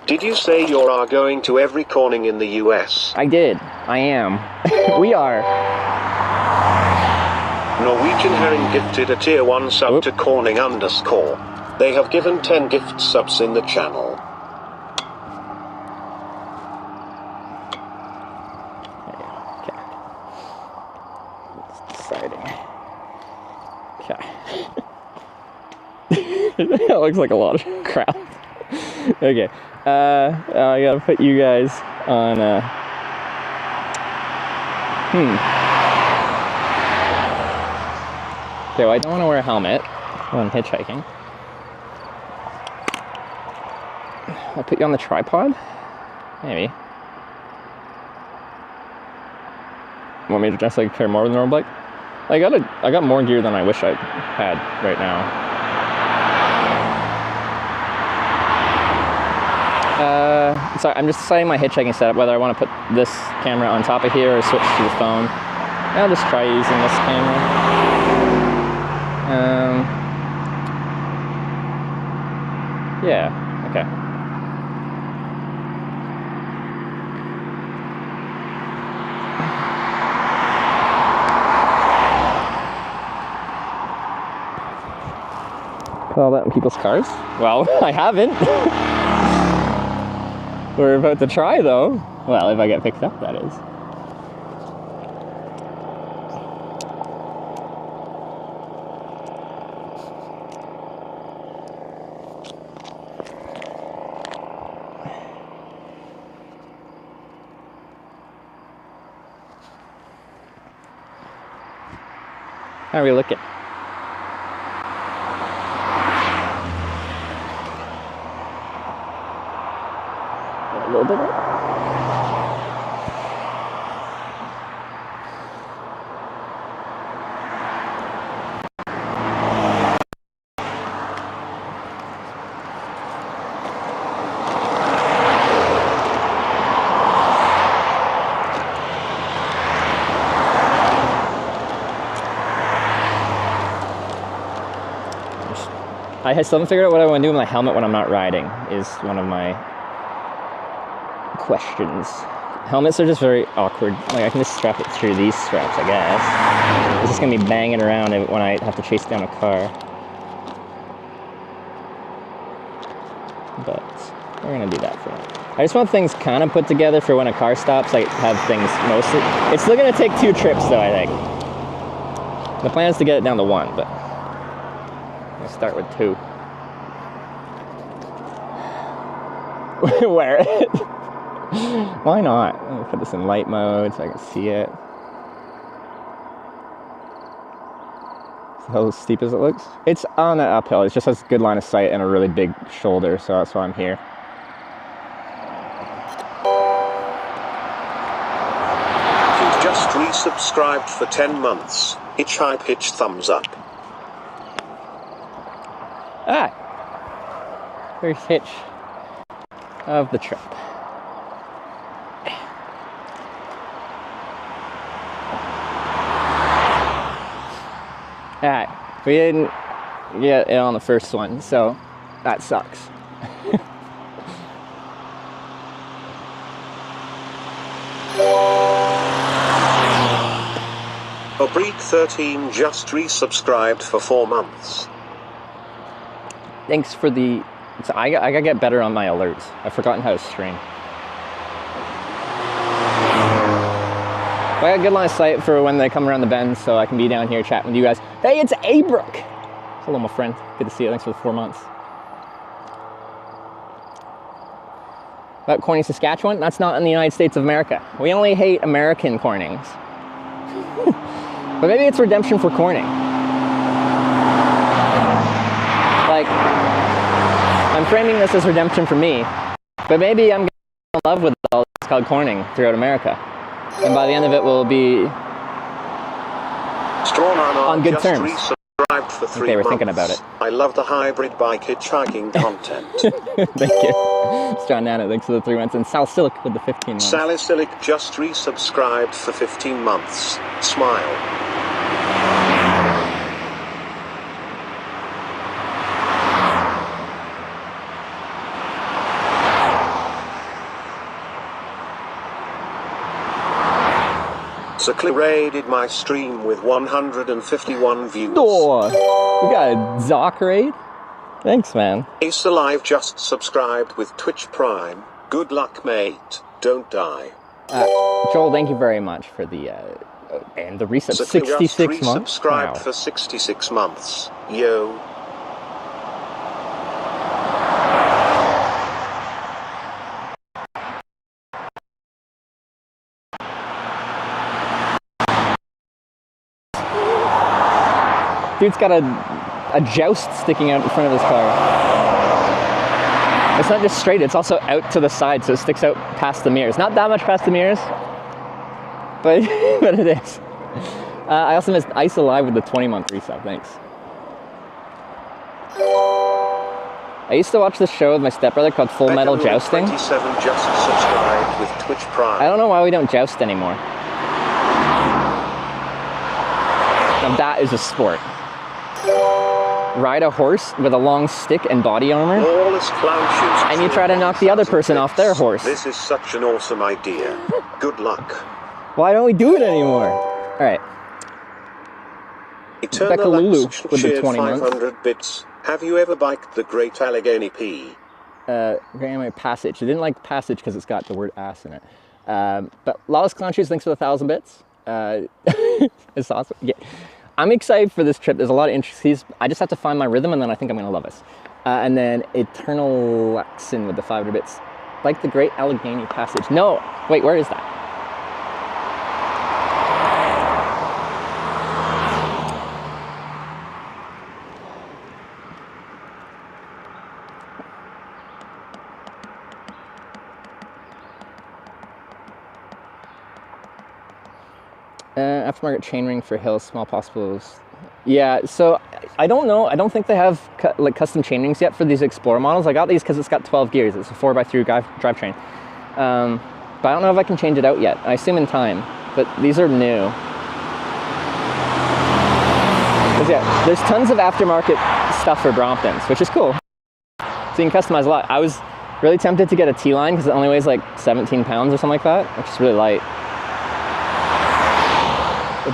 S2: Did you say you are going to every corning in the US?
S3: I did. I am. We are.
S2: Norwegian Herring gifted a tier 1 sub to Corning _. They have given 10 gift subs in the channel.
S3: Okay. It's deciding. Okay. That looks like a lot of crap. Okay. I gotta put you guys on Okay, well, I don't want to wear a helmet when I'm hitchhiking. I'll put you on the tripod? Maybe. Want me to dress like carry more than a normal bike? I got more gear than I wish I had right now. sorry, I'm just deciding my hitchhiking setup, whether I want to put this camera on top of here or switch to the phone. I'll just try using this camera. Yeah, okay. Put all that in people's cars? Well, I haven't. We're about to try though. Well, if I get picked up, that is. How are we looking? A little bit. I still haven't figured out what I want to do with my helmet when I'm not riding, is one of my questions. Helmets are just very awkward. Like, I can just strap it through these straps, I guess. It's just going to be banging around when I have to chase down a car. But we're going to do that for now. I just want things kind of put together for when a car stops, like have things mostly. It's still going to take 2 trips, though, I think. The plan is to get it down to 1, but I'll start with 2. Wear it. Why not? Let me put this in light mode so I can see it. How steep as it looks? It's on an uphill. It just has good line of sight and a really big shoulder, so that's why I'm here.
S2: You've just resubscribed for 10 months. Hitch thumbs up.
S3: Ah! There's Hitch of the trip. Alright, we didn't get it on the first one, so that sucks.
S2: Obreak13 just resubscribed for 4 months.
S3: Thanks for the... So I gotta get better on my alerts. I've forgotten how to stream. I got a good line of sight for when they come around the bend, so I can be down here chatting with you guys. Hey, it's Abrook! Hello, my friend. Good to see you. Thanks for the 4 months. About Corning, Saskatchewan? That's not in the United States of America. We only hate American Cornings. But maybe it's redemption for Corning. Like, I'm framing this as redemption for me, but maybe I'm getting in love with all that's called Corning throughout America. And by the end of it, we'll be on good terms.
S2: For 3
S3: okay, we're
S2: months.
S3: Thinking about it.
S2: I love the hybrid bike hitchhiking content.
S3: Thank you. It's John Nana, thanks for the 3 months. And Salicylic with the 15 months.
S2: Salicylic just resubscribed for 15 months. Smile. Sakli raided my stream with 151 views.
S3: Oh, we got a Zoc raid? Thanks, man.
S2: Ace Alive just subscribed with Twitch Prime. Good luck, mate. Don't die.
S3: Joel, thank you very much for the, and the resub.
S2: Sakli
S3: 66 months?
S2: Subscribed
S3: Wow.
S2: for 66 months. Yo.
S3: Dude's got a joust sticking out in front of his car. It's not just straight, it's also out to the side, so it sticks out past the mirrors. Not that much past the mirrors, but, but it is. I also missed Ice Alive with the 20-month resub, thanks. I used to watch this show with my stepbrother called Full Metal Jousting.
S2: 27 just subscribed with Twitch Prime.
S3: I don't know why we don't joust anymore. Now that is a sport. Ride a horse with a long stick and body armor.
S2: Lawless clown shoes.
S3: And you try to knock the other person off their horse.
S2: This is such an awesome idea. Good luck.
S3: Why don't we do it anymore? All right. Becca Lulu with the 20 months.
S2: 500 bits. Have you ever biked the Great Allegheny P?
S3: Great Allegheny Passage. I didn't like Passage because it's got the word ass in it. But Lawless Clown Shoes, thanks for the 1,000 bits. It's awesome. Yeah. I'm excited for this trip. There's a lot of interest. I just have to find my rhythm, and then I think I'm going to love this. And then Eternal Lexin with the 500 bits. Like the Great Allegheny Passage. No, wait, where is that? Aftermarket chainring for hills, small possibles. Yeah, so I don't know. I don't think they have like custom chainrings yet for these Explorer models. I got these because it's got 12 gears. It's a 4x3 drivetrain. But I don't know if I can change it out yet. I assume in time. But these are new. Because yeah, there's tons of aftermarket stuff for Bromptons, which is cool. So you can customize a lot. I was really tempted to get a T-line because it only weighs like 17 pounds or something like that, which is really light.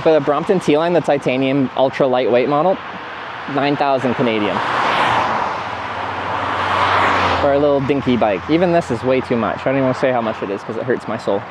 S3: But a Brompton T-line, the titanium ultra lightweight model, 9,000 Canadian. For a little dinky bike. Even this is way too much. I don't even want to say how much it is because it hurts my soul.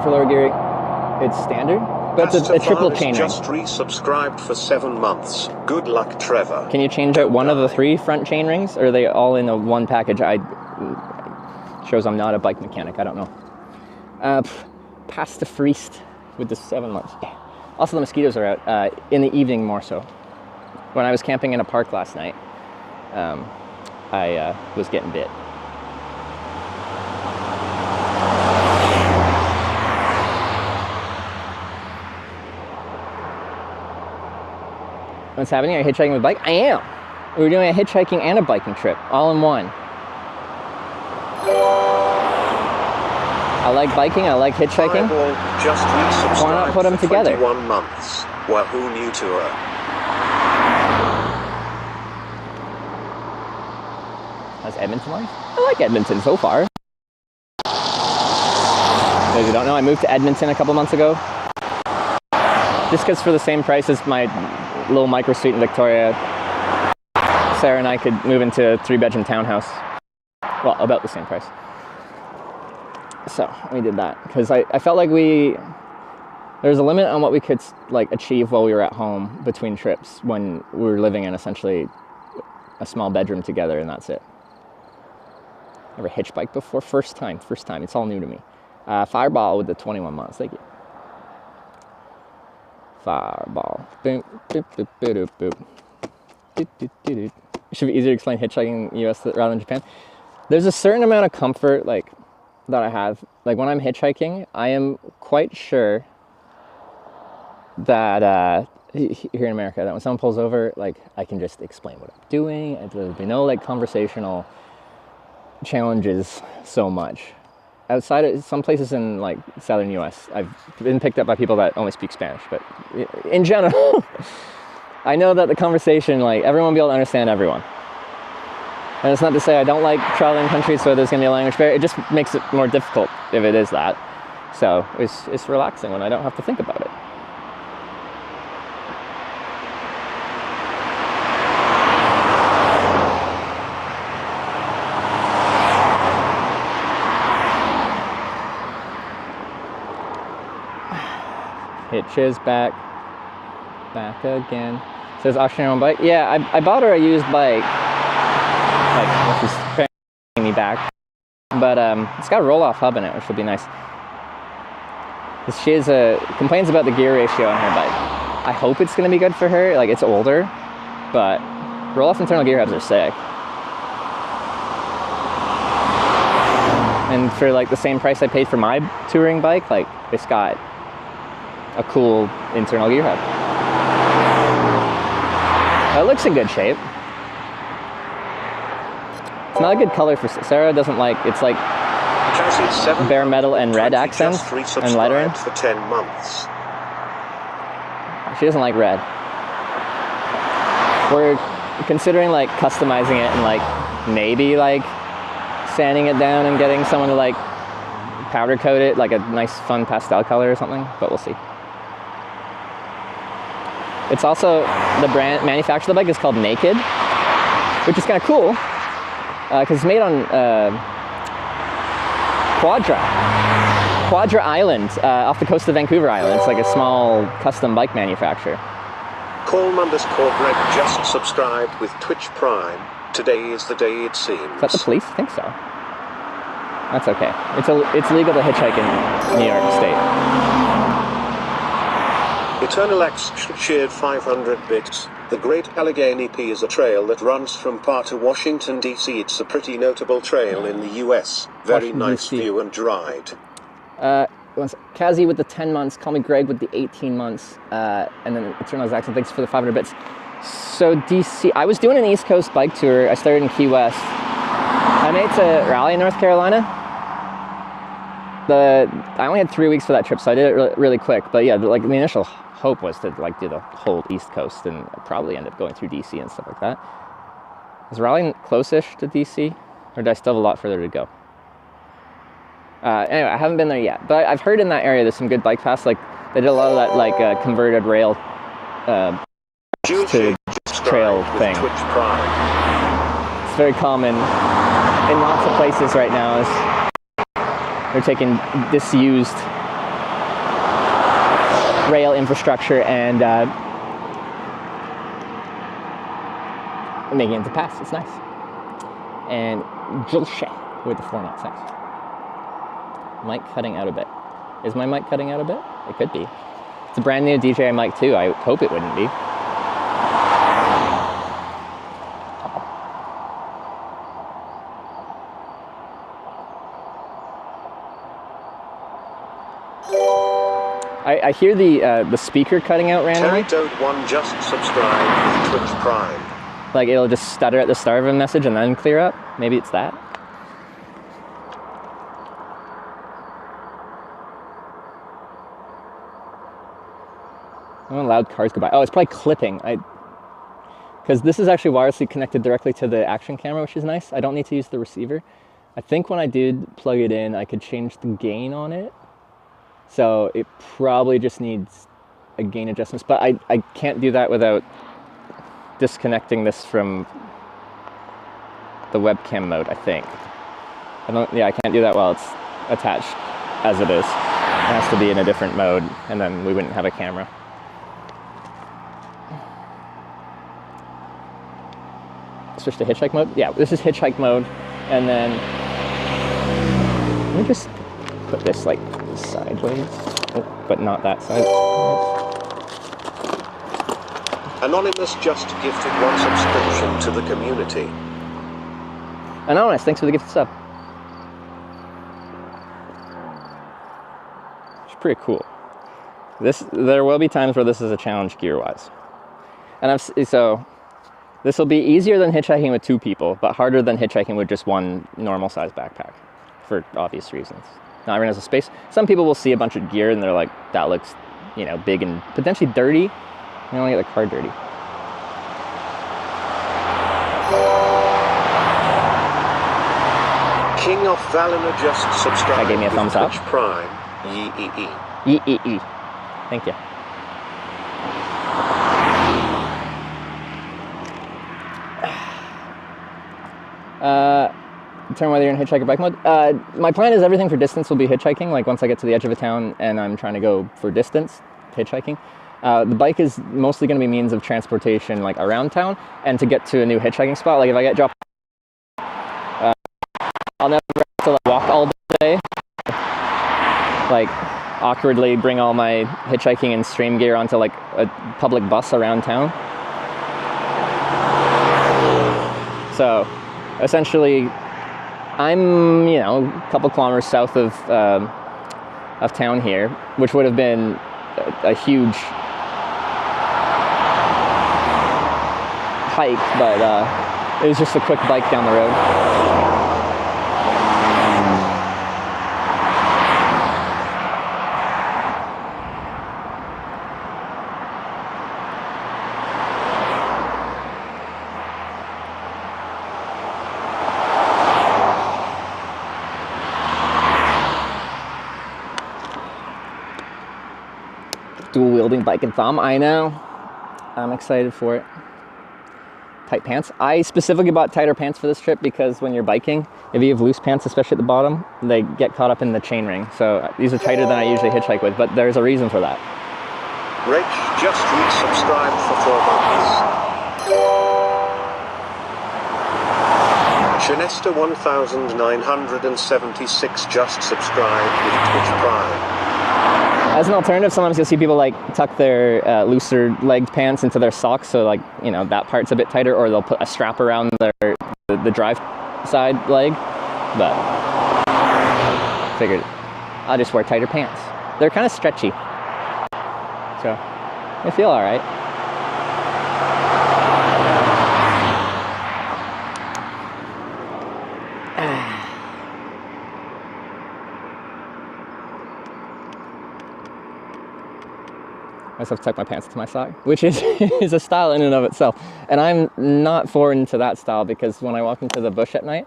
S3: For lower gear, it's standard, but it's a triple chainring.
S2: Just resubscribed for 7 months. Good luck, Trevor.
S3: Can you change out one of the 3 front chainrings, or are they all in a one package? Shows I'm not a bike mechanic. I don't know. Pasta Friest with the 7 months. Yeah. Also, the mosquitoes are out in the evening more so. When I was camping in a park last night, I was getting bit. What's happening? Are you hitchhiking with a bike? I am. We're doing a hitchhiking and a biking trip, all in one. I like biking, I like hitchhiking.
S2: Just
S3: why not put them together?
S2: 21 months. Wahoo new tour.
S3: How's Edmonton like? I like Edmonton so far. If you don't know, I moved to Edmonton a couple months ago. Just because for the same price as my little micro suite in Victoria, Sarah and I could move into a 3-bedroom townhouse. Well, about the same price. So we did that because I felt like there's a limit on what we could like achieve while we were at home between trips when we were living in essentially a small bedroom together, and that's it. Never hitch bike before? First time. It's all new to me. Fireball with the 21 months. Thank you. Fireball. Boom, boop, boop, boop, boop. Doot, doot, doot, doot. It should be easier to explain hitchhiking in the US rather than Japan. There's a certain amount of comfort that I have. Like when I'm hitchhiking, I am quite sure that here in America, that when someone pulls over, like I can just explain what I'm doing, and there'll be no like conversational challenges so much. Outside of some places in like southern US, I've been picked up by people that only speak Spanish, but in general, I know that the conversation, like everyone will be able to understand everyone. And it's not to say I don't like traveling countries where there's gonna be a language barrier. It just makes it more difficult if it is that. So it's relaxing when I don't have to think about it. Hitch is back again. Says auction your own bike. Yeah, I bought her a used bike. Like, she's paying me back. But it's got a roll-off hub in it, which will be nice. She complains about the gear ratio on her bike. I hope it's going to be good for her. Like, it's older, but roll-off internal gear hubs are sick. And for like the same price I paid for my touring bike, like, it's got a cool internal gear hub. It looks in good shape. It's not a good color for Sarah. Doesn't like, it's like bare metal and red accents and lettering.
S2: For 10 months.
S3: She doesn't like red. We're considering like customizing it and like maybe like sanding it down and getting someone to like powder coat it like a nice fun pastel color or something, but we'll see. It's also, the brand manufacturer of the bike is called Naked, which is kind of cool because it's made on Quadra Island off the coast of Vancouver Island. It's like a small custom bike manufacturer.
S2: Colm_Greg just subscribed with Twitch Prime. Today is the day it seems.
S3: Is that the police? I think so. That's okay. It's legal to hitchhike in New York State.
S2: Eternal X cheered 500 bits. The Great Allegheny P is a trail that runs from Parr to Washington, D.C. It's a pretty notable trail in the U.S. Very
S3: Washington,
S2: nice
S3: DC.
S2: view and ride.
S3: Kazi with the 10 months, call me Greg with the 18 months, and then Eternal Jackson, thanks for the 500 bits. So DC, I was doing an East Coast bike tour. I started in Key West. I made it to Raleigh, North Carolina. I only had 3 weeks for that trip, so I did it really quick. But yeah, like the initial hope was to like do the whole East Coast and probably end up going through DC and stuff like that. Is Raleigh close-ish to DC, or do I still have a lot further to go? Anyway, I haven't been there yet, but I've heard in that area there's some good bike paths. Like they did a lot of that like converted rail to trail thing. It's very common in lots of places right now. They're taking disused rail infrastructure and making it to pass. It's nice. And Julshe with the 4-knot, thanks. Mic cutting out a bit. Is my mic cutting out a bit? It could be. It's a brand new DJI mic too. I hope it wouldn't be. I hear the speaker cutting out randomly.
S2: Terry1 just subscribed with Twitch Prime.
S3: Like it'll just stutter at the start of a message and then clear up. Maybe it's that. Oh, loud cars go by. Oh, it's probably clipping. Because this is actually wirelessly connected directly to the action camera, which is nice. I don't need to use the receiver. I think when I did plug it in, I could change the gain on it. So it probably just needs a gain adjustment. But I can't do that without disconnecting this from the webcam mode, I think. I can't do that while it's attached as it is. It has to be in a different mode, and then we wouldn't have a camera. Switch to hitchhike mode? Yeah, this is hitchhike mode. And then, let me just put this like sideways, but not that side.
S2: Anonymous just gifted 1 subscription to the community.
S3: Anonymous, thanks for the gift sub. It's pretty cool. There will be times where this is a challenge gear-wise. And so this will be easier than hitchhiking with 2 people, but harder than hitchhiking with just 1 normal size backpack for obvious reasons. Not everyone has a space. Some people will see a bunch of gear and they're like, that looks, big and potentially dirty. You don't want to get the car dirty.
S2: King of Valina just subscribed.
S3: That gave me a thumbs up.
S2: Twitch Prime. Yee.
S3: Yee. Thank you. Determine whether you're in hitchhike or bike mode. My plan is everything for distance will be hitchhiking. Like once I get to the edge of a town and I'm trying to go for distance, hitchhiking. The bike is mostly going to be means of transportation, like around town, and to get to a new hitchhiking spot. Like if I get dropped, I'll never have to walk all day. Like awkwardly bring all my hitchhiking and stream gear onto like a public bus around town. So essentially, I'm, you know, a couple kilometers south of town here, which would have been a huge hike, but it was just a quick bike down the road. Dual wielding bike and thumb, I know. I'm excited for it. Tight pants. I specifically bought tighter pants for this trip because when you're biking, if you have loose pants, especially at the bottom, they get caught up in the chainring. So these are tighter than I usually hitchhike with, but there's a reason for that.
S2: Rich just resubscribed for 4 months. Shanesta 1976 just subscribed with Twitch Prime.
S3: As an alternative, sometimes you'll see people like tuck their looser legged pants into their socks, so like, you know, that part's a bit tighter, or they'll put a strap around the drive side leg. But figured I'll just wear tighter pants. They're kind of stretchy, so they feel all right. I just have to tuck my pants into my sock, which is a style in and of itself. And I'm not foreign to that style because when I walk into the bush at night,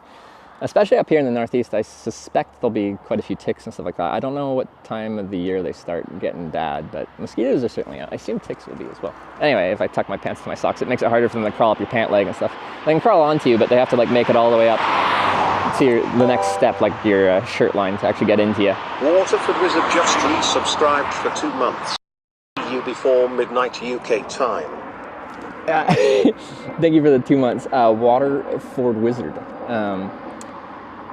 S3: especially up here in the Northeast, I suspect there'll be quite a few ticks and stuff like that. I don't know what time of the year they start getting bad, but mosquitoes are certainly out. I assume ticks will be as well. Anyway, if I tuck my pants to my socks, it makes it harder for them to crawl up your pant leg and stuff. They can crawl onto you, but they have to like make it all the way up to the next step, like your shirt line, to actually get into you.
S2: Waterford Wizard just resubscribed for 2 months. You before midnight UK time.
S3: Thank you for the 2 months. Waterford Wizard.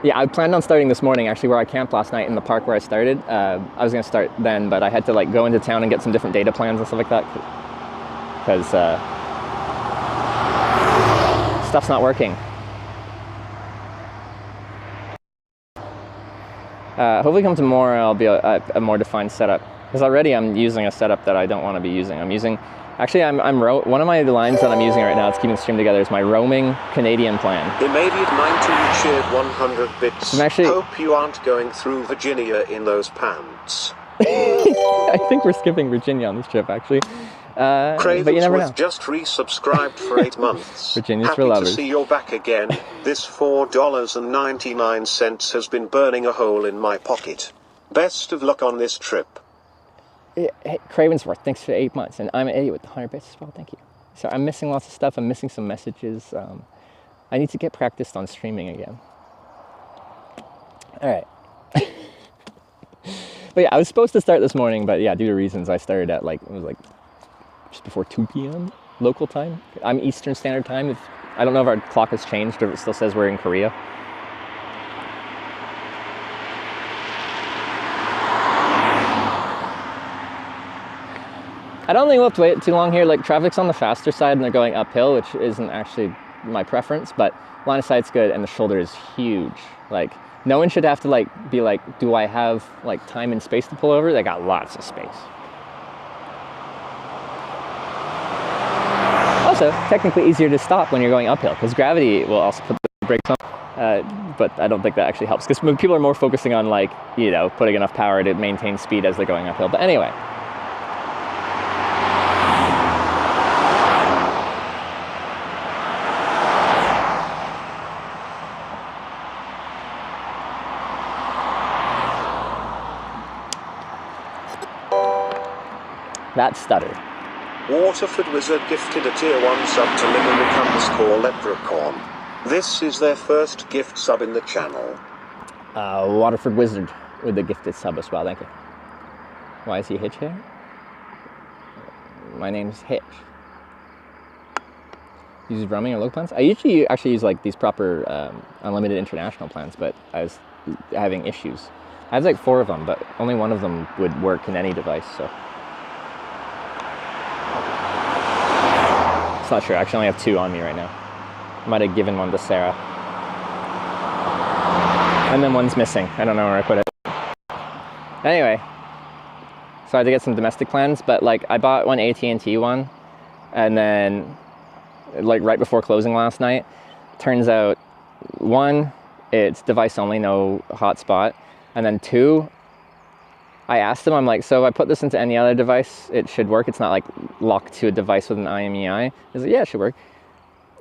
S3: Yeah, I planned on starting this morning, actually, where I camped last night in the park where I started. I was going to start then, but I had to like go into town and get some different data plans and stuff like that because stuff's not working. Hopefully come tomorrow I'll be a more defined setup. Because already I'm using a setup that I don't want to be using. I'm one of my lines that I'm using right now that's keeping the stream together is my roaming Canadian plan.
S2: Immediate 19 cheered 100 bits. Hope you aren't going through Virginia in those pants.
S3: I think we're skipping Virginia on this trip, actually. But you never know.
S2: Just resubscribed for 8 months.
S3: Virginia's
S2: Happy
S3: for lovers.
S2: to see you're back again. This $4.99 has been burning a hole in my pocket. Best of luck on this trip.
S3: Hey, Cravensworth, thanks for 8 months, and I'm an idiot with 100 bits as well, thank you. So I'm missing lots of stuff, I'm missing some messages. I need to get practiced on streaming again. All right. But yeah, I was supposed to start this morning, but yeah, due to reasons, I started at it was like just before 2 p.m. local time. I'm Eastern Standard Time. I don't know if our clock has changed or if it still says we're in Korea. I don't think we'll have to wait too long here. Like, traffic's on the faster side and they're going uphill, which isn't actually my preference, but line of sight's good and the shoulder is huge. Like, no one should have to be like, do I have like time and space to pull over? They got lots of space. Also, technically easier to stop when you're going uphill because gravity will also put the brakes on. But I don't think that actually helps because people are more focusing on putting enough power to maintain speed as they're going uphill. But anyway. That stutter.
S2: Waterford Wizard gifted a tier 1 sub to Limerick _ Leprechaun. This is their first gift sub in the channel.
S3: Waterford Wizard with the gifted sub as well, thank you. Why is he Hitch here? My name's Hitch. Uses roaming or local plans? I usually actually use like these proper unlimited international plans, but I was having issues. I have like 4 of them, but only one of them would work in any device, so. It's not true, I actually only have 2 on me right now. I might have given one to Sarah. And then one's missing. I don't know where I put it. Anyway, so I had to get some domestic plans, but like I bought one AT&T one, and then like right before closing last night, turns out 1, it's device only, no hotspot, and then 2, I asked them, I'm like, so if I put this into any other device, it should work. It's not like locked to a device with an IMEI. He's like, yeah, it should work.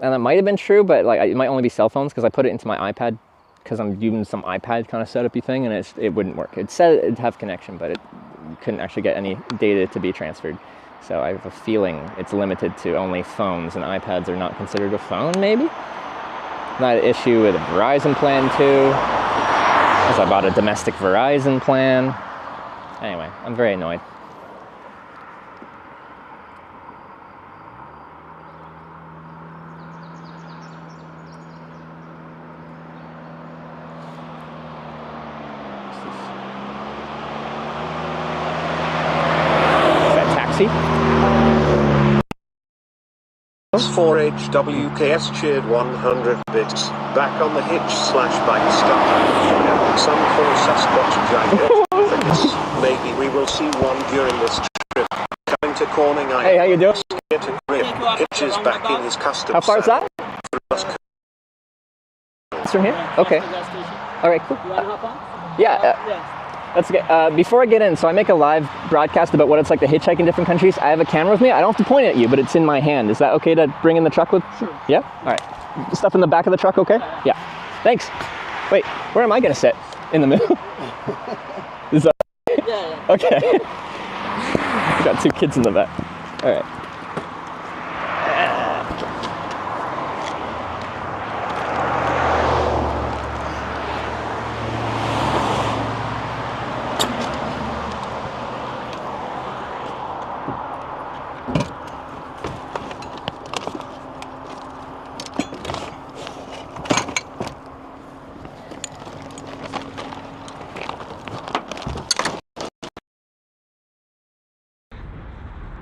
S3: And that might have been true, but like it might only be cell phones because I put it into my iPad because I'm using some iPad kind of setup-y thing, and it wouldn't work. It said it'd have connection, but it couldn't actually get any data to be transferred. So I have a feeling it's limited to only phones, and iPads are not considered a phone, maybe? Not an issue with a Verizon plan too, because I bought a domestic Verizon plan. Anyway, I'm very annoyed.
S2: For HWKS cheered 100 bits. Back on the hitch/bike start. Some call Sasquatch giant. Maybe we will see one during this trip. Coming to Corning.
S3: Hey, how you doing?
S2: Hitch is back in his custom.
S3: How far is that? It's from here? Okay. All right, cool. Yeah. That's okay. Before I get in, so I make a live broadcast about what it's like to hitchhike in different countries. I have a camera with me. I don't have to point it at you, but it's in my hand. Is that okay to bring in the truck with? Sure. Yeah? All right. Stuff in the back of the truck, okay? Yeah. Thanks. Wait, where am I going to sit? In the middle? Is that... Yeah. Okay. Got 2 kids in the back. All right.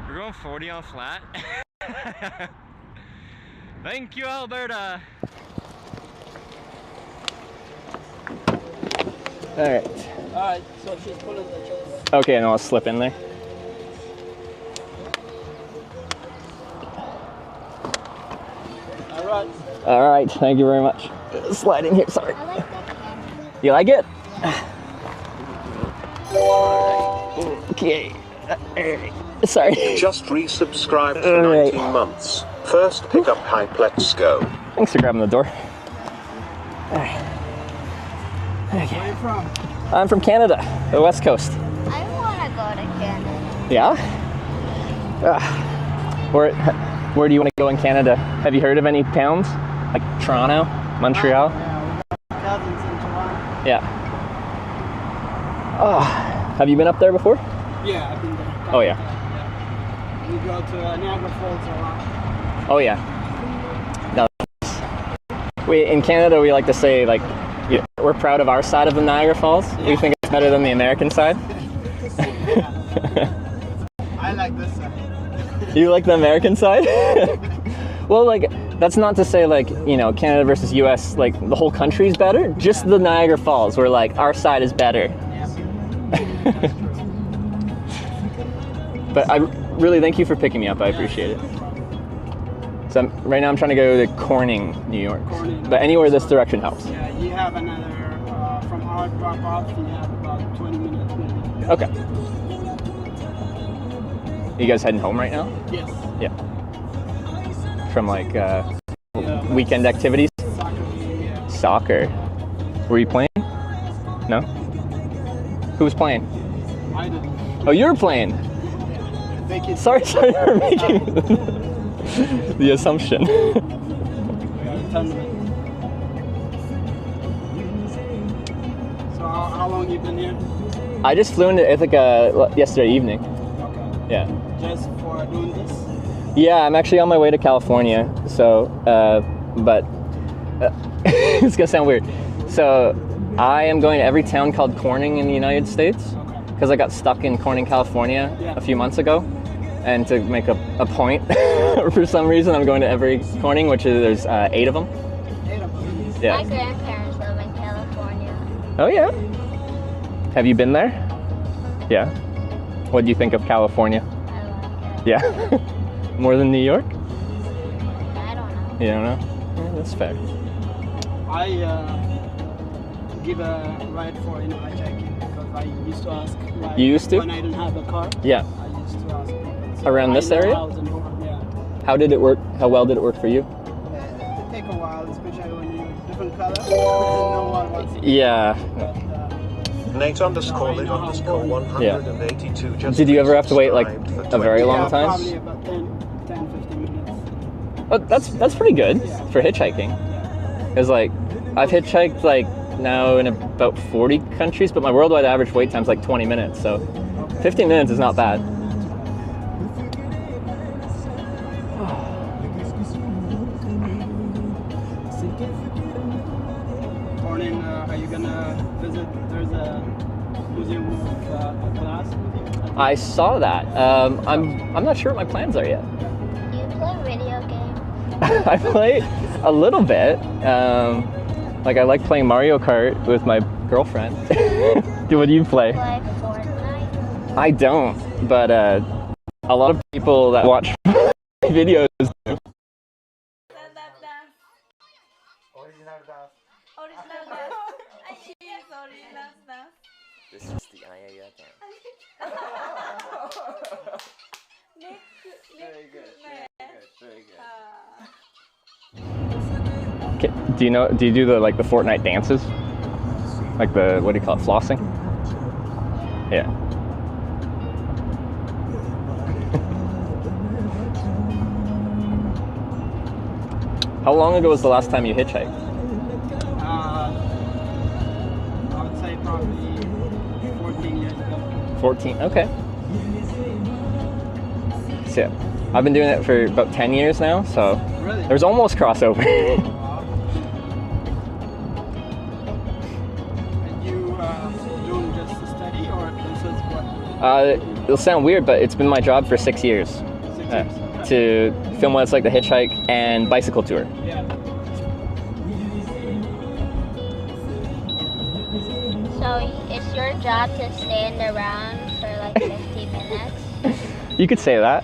S10: We're going 40 on flat. Thank you, Alberta.
S3: Alright,
S4: so she's pulling the chase.
S3: okay, and I'll slip in there. Alright, thank you very much. Slide in here, sorry.
S7: I like that camera.
S3: You like it? Okay. Sorry.
S2: Just resubscribed for 19 months. First pick up hype, let's go.
S3: Thanks for grabbing the door.
S9: Where are you from?
S3: I'm from Canada, the West Coast.
S7: I want to go to Canada.
S3: Yeah? Where do you want to go in Canada? Have you heard of any towns? Like Toronto, Montreal?
S9: Yeah, cousins in Toronto.
S3: Yeah. Oh, have you been up there before?
S9: Yeah, I've been there.
S3: Oh, yeah.
S9: We go to Niagara Falls a lot.
S3: Oh, yeah. No. In Canada, we like to say, like, we're proud of our side of the Niagara Falls. Yeah. We think it's better than the American side.
S9: I like this side.
S3: You like the American side? Well, like, that's not to say, like, you know, Canada versus US, like, the whole country's better. Just the Niagara Falls, we're like, our side is better.
S9: Yeah.
S3: But I really thank you for picking me up. I appreciate it. So right now I'm trying to go to Corning, New York. But anywhere this direction helps.
S9: Yeah, you have another, from our drop off, you have about 20 minutes maybe.
S3: Okay. You guys heading home right now?
S9: Yes.
S3: Yeah. From like weekend activities?
S9: Soccer game, yeah.
S3: Soccer. Were you playing? No? Who was playing?
S9: I did.
S3: Oh, you were playing?
S9: Thank you.
S3: Sorry for making the assumption.
S9: We have 10 minutes. So how long you been here?
S3: I just flew into Ithaca yesterday evening.
S9: Okay.
S3: Yeah.
S9: Just for doing this?
S3: Yeah, I'm actually on my way to California. So, but it's gonna sound weird. So, I am going to every town called Corning in the United States
S9: Okay.
S3: because I got stuck in Corning, California a few months ago. And to make a point, for some reason, I'm going to every Corning, which is there's 8 of them.
S9: 8 of them.
S3: Yeah.
S7: My grandparents live in California.
S3: Oh yeah. Have you been there? Yeah. What do you think of California?
S7: I like it.
S3: Yeah. More than New York?
S7: I don't know.
S3: You don't know? Yeah, that's fair.
S9: I give a ride for hitchhiking because I used to ask. Like,
S3: You used to?
S9: When I didn't have a car.
S3: Yeah.
S9: I used to ask people. So
S3: Around this
S9: I know
S3: area?
S9: how to know, yeah.
S3: How did it work? How well did it work for you?
S9: It take a while, especially when you're different color. No one wants to.
S3: Yeah.
S2: Nate underscore live underscore 182 just
S3: Did you ever have to wait like
S2: subscribed for
S3: a very long time?
S9: Probably about 10-15 minutes.
S3: Oh, that's pretty good for hitchhiking. Because like I've hitchhiked like now in about 40 countries, but my worldwide average wait time's like 20 minutes. So 15 minutes is not bad.
S9: Morning, are you gonna visit? There's a museum with a glass museum.
S3: I saw that. I'm not sure what my plans are yet.
S7: Do you play video games?
S3: I play a little bit. Like I like playing Mario Kart with my girlfriend. What do you play?
S7: Play Fortnite?
S3: I don't, but a lot of people that watch videos do.
S11: This is the Aya dance. Very good. Very good.
S3: Do you do the like the Fortnite dances? Like the, what do you call it, flossing? Yeah. How long ago was the last time you hitchhiked?
S9: I would say probably 14 years ago.
S3: 14, okay. So yeah, I've been doing it for about 10 years now, so
S9: Really?
S3: there's almost crossover.
S9: And you doing just a study or this is what?
S3: It'll sound weird, but it's been my job for 6 years.
S9: 6 years.
S3: To film what it's like to hitchhike and bicycle tour.
S9: Yeah.
S7: So it's your job to stand around for like 50 minutes?
S3: You could say that.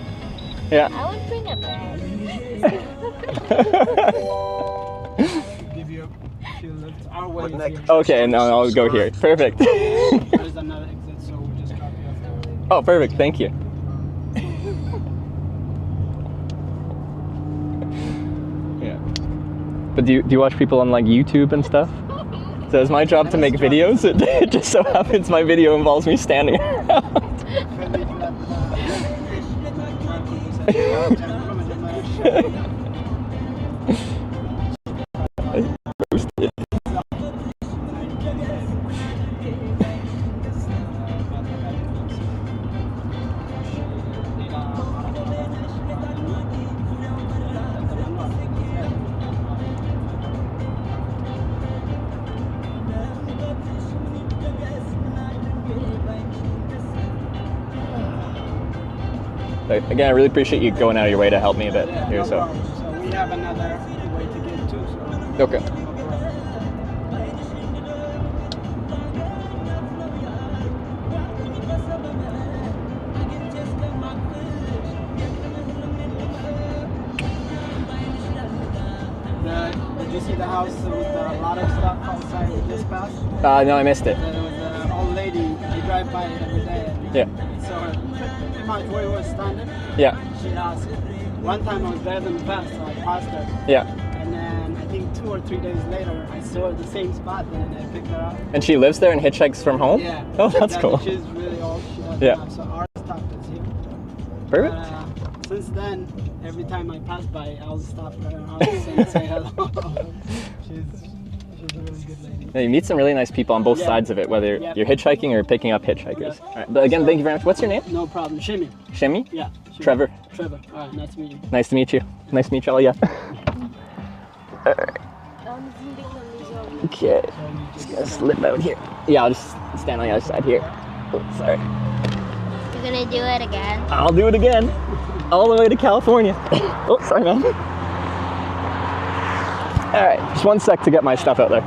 S3: Yeah.
S7: I would bring a bed.
S9: Give you a few lifts. Our way is here.
S3: Okay, and I'll go here. Perfect.
S9: There's another exit, so we'll just drop you off there.
S3: Oh, perfect. Thank you. Yeah. But do you watch people on like YouTube and stuff? So it's my job to make videos. It just so happens my video involves me standing around. Again, I really appreciate you going out of your way to help me a bit here. So.
S9: So we have another way to get too. So.
S3: Okay.
S9: Did you see the house with a lot of stuff outside we just passed?
S3: No, I missed it.
S9: There was an old lady. I drive by it every day. And
S3: Yeah.
S9: So her, pretty much where we were standing.
S3: Yeah.
S9: She asked. One time I was driving past, so I passed her.
S3: Yeah.
S9: And then I think 2 or 3 days later, I saw her at the same spot, and I picked her up.
S3: And she lives there and hitchhikes from home?
S9: Yeah.
S3: Oh, that's cool.
S9: She's really old. She doesn't
S3: Yeah.
S9: have, so our stop is here.
S3: Perfect.
S9: But, since then, every time I pass by, I'll stop her and say hello. she's a really good lady.
S3: Yeah, you meet some really nice people on both sides of it, whether you're hitchhiking or picking up hitchhikers. All right, but again, thank you very much. What's your name?
S9: No problem. Shimmy.
S3: Shimmy?
S9: Yeah. Shimmy.
S3: Trevor.
S9: Trevor. All right, nice to meet you.
S3: Nice to meet you. Nice to meet you all, yeah. All right. Okay, just gonna slip out here. Yeah, I'll just stand on the other side here. Oh, sorry.
S7: You're gonna do it again?
S3: I'll do it again. All the way to California. Oh, sorry, man. All right, just 1 sec to get my stuff out there.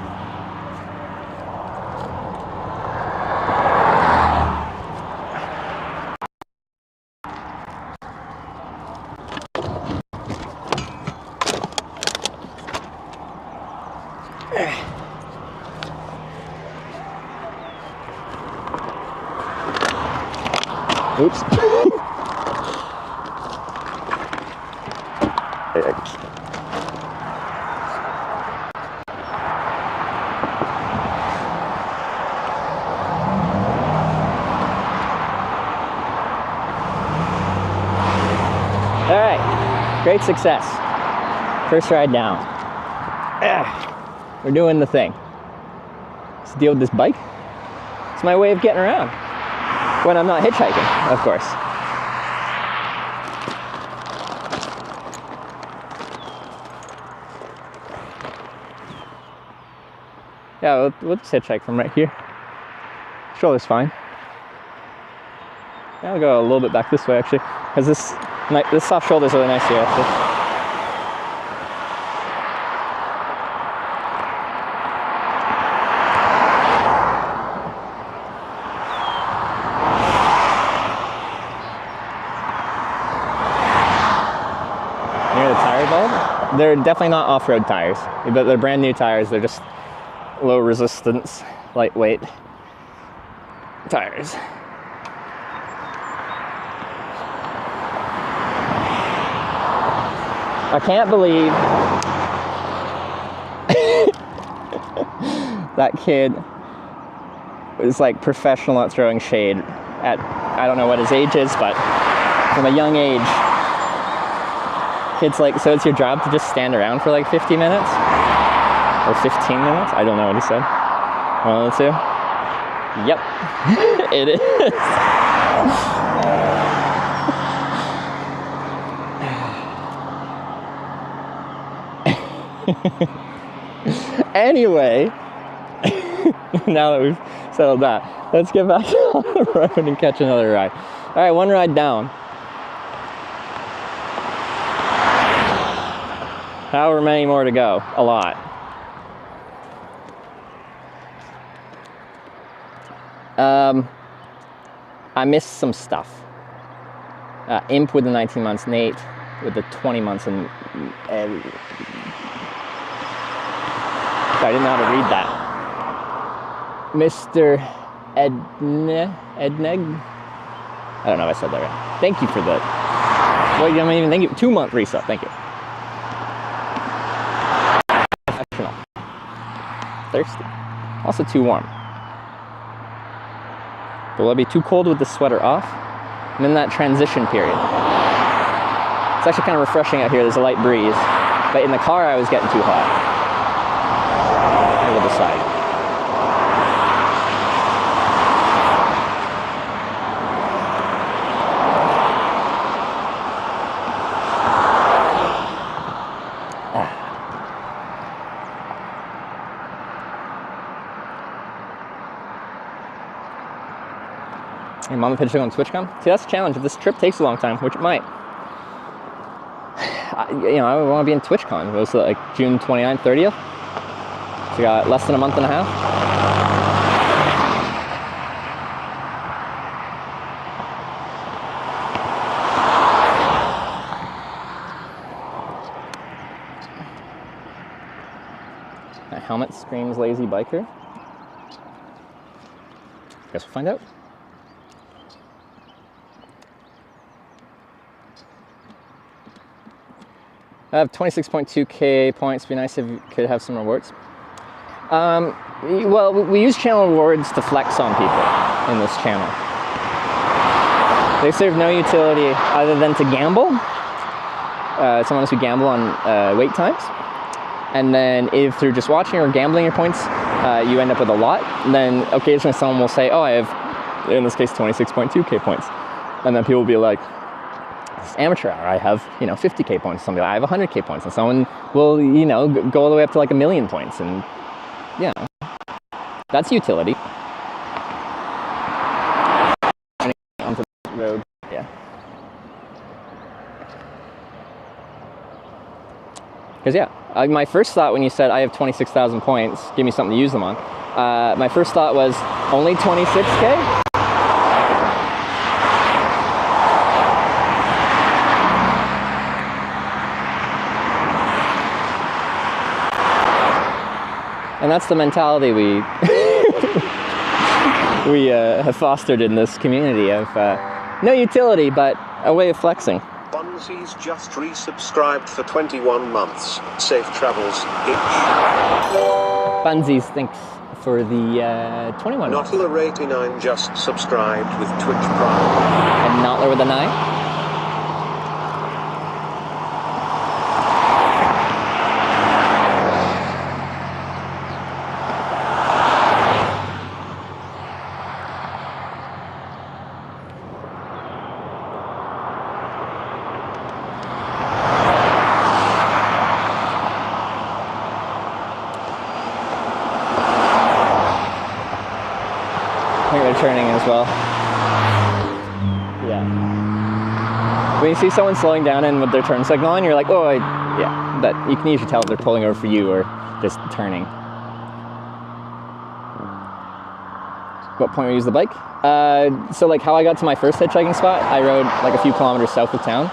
S3: Oops. All right, great success. First ride down. We're doing the thing. Let's deal with this bike. It's my way of getting around. When I'm not hitchhiking, of course. Yeah, we'll just hitchhike from right here. Shoulder's fine. Yeah, I'll go a little bit back this way actually, because this soft shoulder's really nice here actually. They're definitely not off-road tires, but they're brand new tires. They're just low resistance, lightweight tires. I can't believe that kid was like professional at throwing shade at, I don't know what his age is, but from a young age. Kids like, so it's your job to just stand around for like 50 minutes? Or 15 minutes? I don't know what he said. One of the two? Yep, it is. Anyway, now that we've settled that, let's get back on the road and catch another ride. All right, one ride down. However many more to go, a lot. I missed some stuff. Imp with the 19 months, Nate with the 20 months, and I didn't know how to read that. Mr. Edneg? I don't know if I said that right. Thank you for the, well, you don't even thank you, 2-month resub, thank you. Thirsty. Also too warm. But will I be too cold with the sweater off? I'm in that transition period. It's actually kind of refreshing out here. There's a light breeze. But in the car, I was getting too hot. I will decide. Hey, Mama Pitching on TwitchCon? See, that's a challenge. If this trip takes a long time, which it might, I want to be in TwitchCon. It was like June 29th, 30th. So we got less than a month and a half. My helmet screams lazy biker. Guess we'll find out. I have 26.2k points. Be nice if you could have some rewards. Well, we use channel rewards to flex on people in this channel. They serve no utility other than to gamble. Sometimes we gamble on wait times. And then if through just watching or gambling your points, you end up with a lot, then occasionally someone will say, oh, I have, in this case, 26.2k points. And then people will be like, it's amateur hour, I have, 50k points. Somebody, I have 100k points. And someone will, go all the way up to like 1,000,000 points. And yeah, that's utility. Onto the road, yeah. Because yeah, my first thought when you said I have 26,000 points, give me something to use them on. My first thought was only 26K. And that's the mentality we have fostered in this community of no utility, but a way of flexing.
S2: Bunsy's just resubscribed for 21 months. Safe travels, Hitch.
S3: Bunsies, thanks for the 21 months.
S2: Nottler89 just subscribed with Twitch Prime.
S3: And Nottler with a 9? Turning as well. Yeah. When you see someone slowing down and with their turn signal on, you're like, oh, yeah. But you can usually tell if they're pulling over for you or just turning. What point we use the bike? So like how I got to my first hitchhiking spot, I rode like a few kilometers south of town.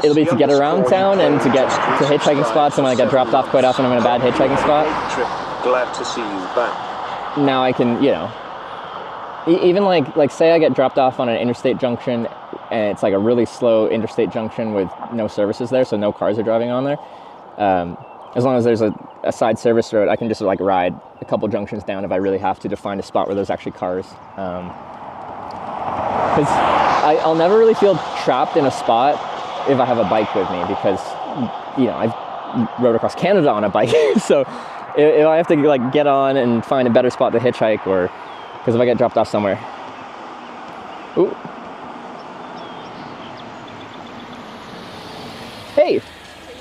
S3: It'll be to get around town and to get to hitchhiking spots, and when I get dropped off quite often, I'm in a bad hitchhiking spot.
S2: Glad to see you back.
S3: Now I can, you know, even like say I get dropped off on an interstate junction and it's like a really slow interstate junction with no services there, so no cars are driving on there. As long as there's a side service road, I can just like ride a couple junctions down if I really have to find a spot where there's actually cars. Because I'll never really feel trapped in a spot if I have a bike with me, because, you know, I've rode across Canada on a bike, so if I have to like get on and find a better spot to hitchhike, or because if I get dropped off somewhere. Ooh. Hey.
S11: Are you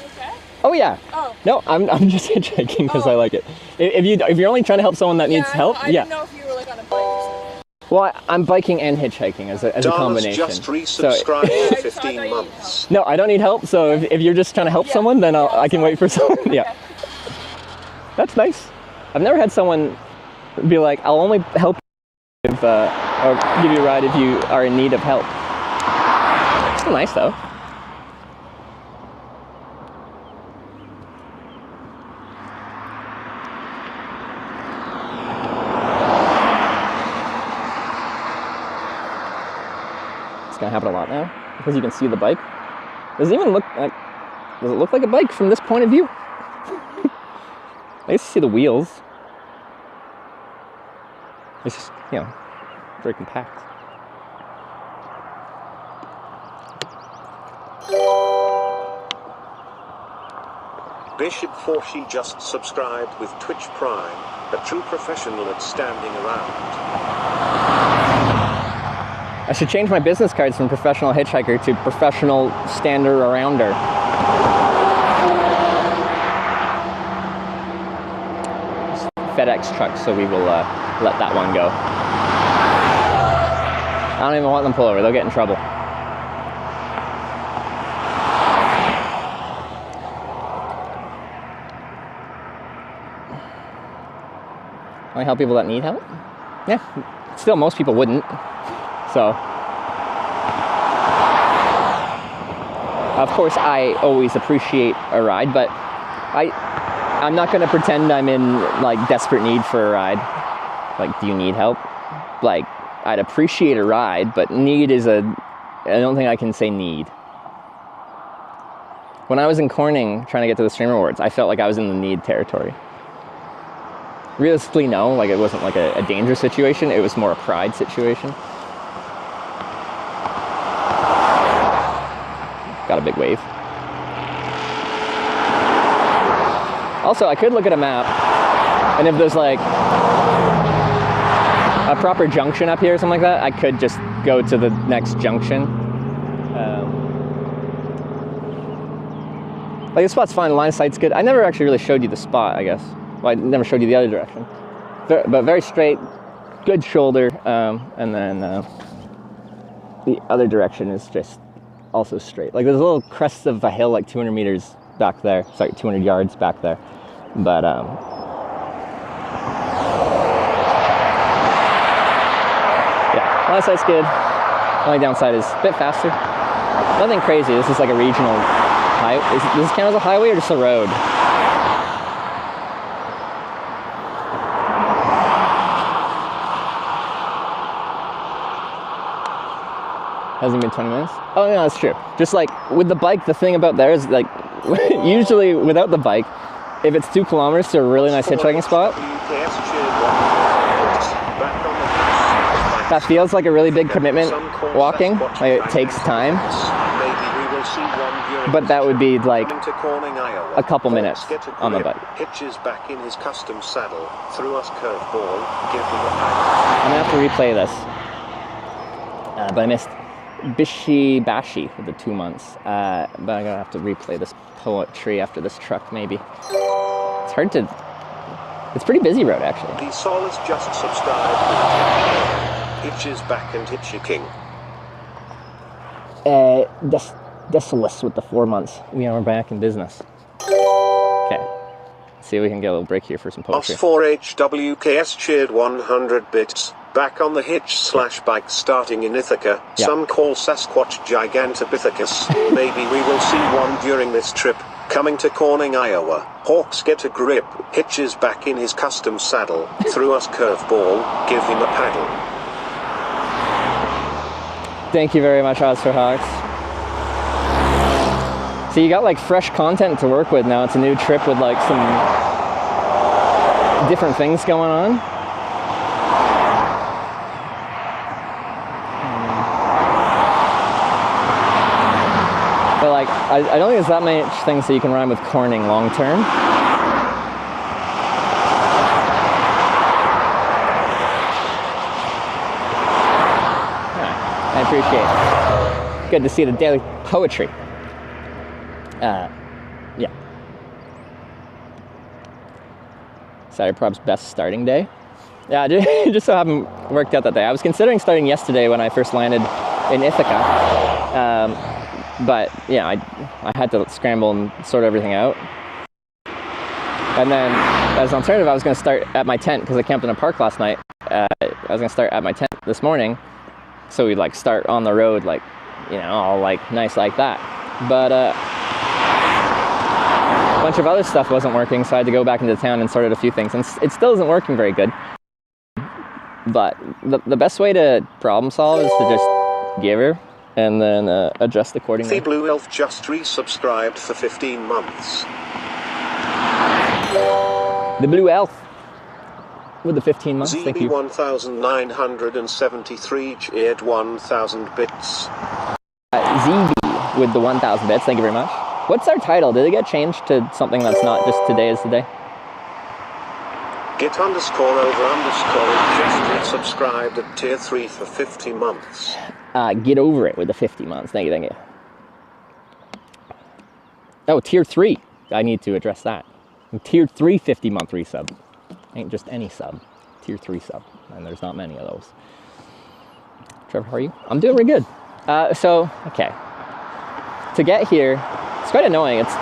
S11: okay?
S3: Oh yeah.
S11: Oh.
S3: No, I'm just hitchhiking because I like it. If you're only trying to help someone that needs help,
S11: I didn't know if you were like on a bike or something.
S3: Well, I'm biking and hitchhiking as a combination.
S2: Just resubscribed for 15 months.
S3: No, I don't need help. So if you're just trying to help someone, then I can wait for someone. Yeah. That's nice. I've never had someone be like, I'll only help you if, or give you a ride if you are in need of help. It's nice though. It's gonna happen a lot now because you can see the bike. Does it look like a bike from this point of view? I used to see the wheels. It's just, you know, very compact.
S2: Bishop Forshi just subscribed with Twitch Prime, a true professional at standing around.
S3: I should change my business cards from professional hitchhiker to professional stander-arounder. FedEx truck, so we will let that one go. I don't even want them to pull over, they'll get in trouble. Can I help people that need help? Yeah, still most people wouldn't. So, of course, I always appreciate a ride, but I'm not going to pretend I'm in, like, desperate need for a ride. Like, do you need help? Like, I'd appreciate a ride, but need is I don't think I can say need. When I was in Corning trying to get to the Streamer Awards, I felt like I was in the need territory. Realistically, no, like, it wasn't like a dangerous situation, it was more a pride situation. Got a big wave. Also, I could look at a map, and if there's like a proper junction up here or something like that, I could just go to the next junction. Like, the spot's fine, the line of sight's good. I never actually really showed you the spot, I guess. Well, I never showed you the other direction. But very straight, good shoulder, and then the other direction is just also straight. Like there's a little crest of a hill like 200 meters back there. Sorry, 200 yards back there. But yeah, last side's good. Only downside is a bit faster. Nothing crazy. This is like a regional highway. Does this count as a highway or just a road? Hasn't been 20 minutes? Oh, yeah, that's true. Just like with the bike, the thing about there is like, usually without the bike, if it's 2 kilometers to a really nice hitchhiking spot, that feels like a really big commitment walking. Like it takes time. But that would be like a couple minutes on the bike.
S2: Hitch is back in his custom saddle. Threw us curveball. Give him a
S3: I'm gonna have to replay this. But I missed Bishi Bashi for the 2 months. But I'm gonna have to replay this poetry after this truck, maybe. It's hard to. It's a pretty busy road, actually.
S2: The Sol is just subscribed. Hitch is back and hitchhiking.
S3: Desolus with the 4 months. We're back in business. Okay. See if we can get a little break here for some poetry.
S2: Os4HWKS cheered 100 bits. Back on the hitch/bike starting in Ithaca.
S3: Yeah.
S2: Some call Sasquatch Gigantopithecus. Maybe we will see one during this trip. Coming to Corning, Iowa. Hawks get a grip. Hitch is back in his custom saddle. Threw us curveball. Give him a paddle.
S3: Thank you very much, Oz for Hawks. So you got like fresh content to work with now. It's a new trip with like some different things going on. But like, I don't think there's that much things that you can rhyme with Corning long term. I appreciate it. Good to see the daily poetry. Yeah. Saturday Prob's best starting day. Yeah, just so haven't worked out that day. I was considering starting yesterday when I first landed in Ithaca. But yeah, I had to scramble and sort everything out. And then as an alternative, I was going to start at my tent because I camped in a park last night. I was going to start at my tent this morning. So we'd like start on the road, like, all like nice like that. But a bunch of other stuff wasn't working, so I had to go back into town and sort out a few things. And it still isn't working very good. But the best way to problem solve is to just give her and then adjust accordingly.
S2: The Blue Elf just resubscribed for 15 months.
S3: The Blue Elf with the 15 months, thank you.
S2: ZB1973 cheered 1,000 bits.
S3: ZB with the 1,000 bits, thank you very much. What's our title? Did it get changed to something that's not just today is the day?
S2: Get_over_ just resubscribed at tier 3 for 50 months.
S3: Get over it with the 50 months, thank you. Oh, tier 3, I need to address that. Tier 3 50-month resub. Ain't just any sub. Tier 3 sub. And there's not many of those. Trevor, how are you? I'm doing really good. Okay. To get here, it's quite annoying. It's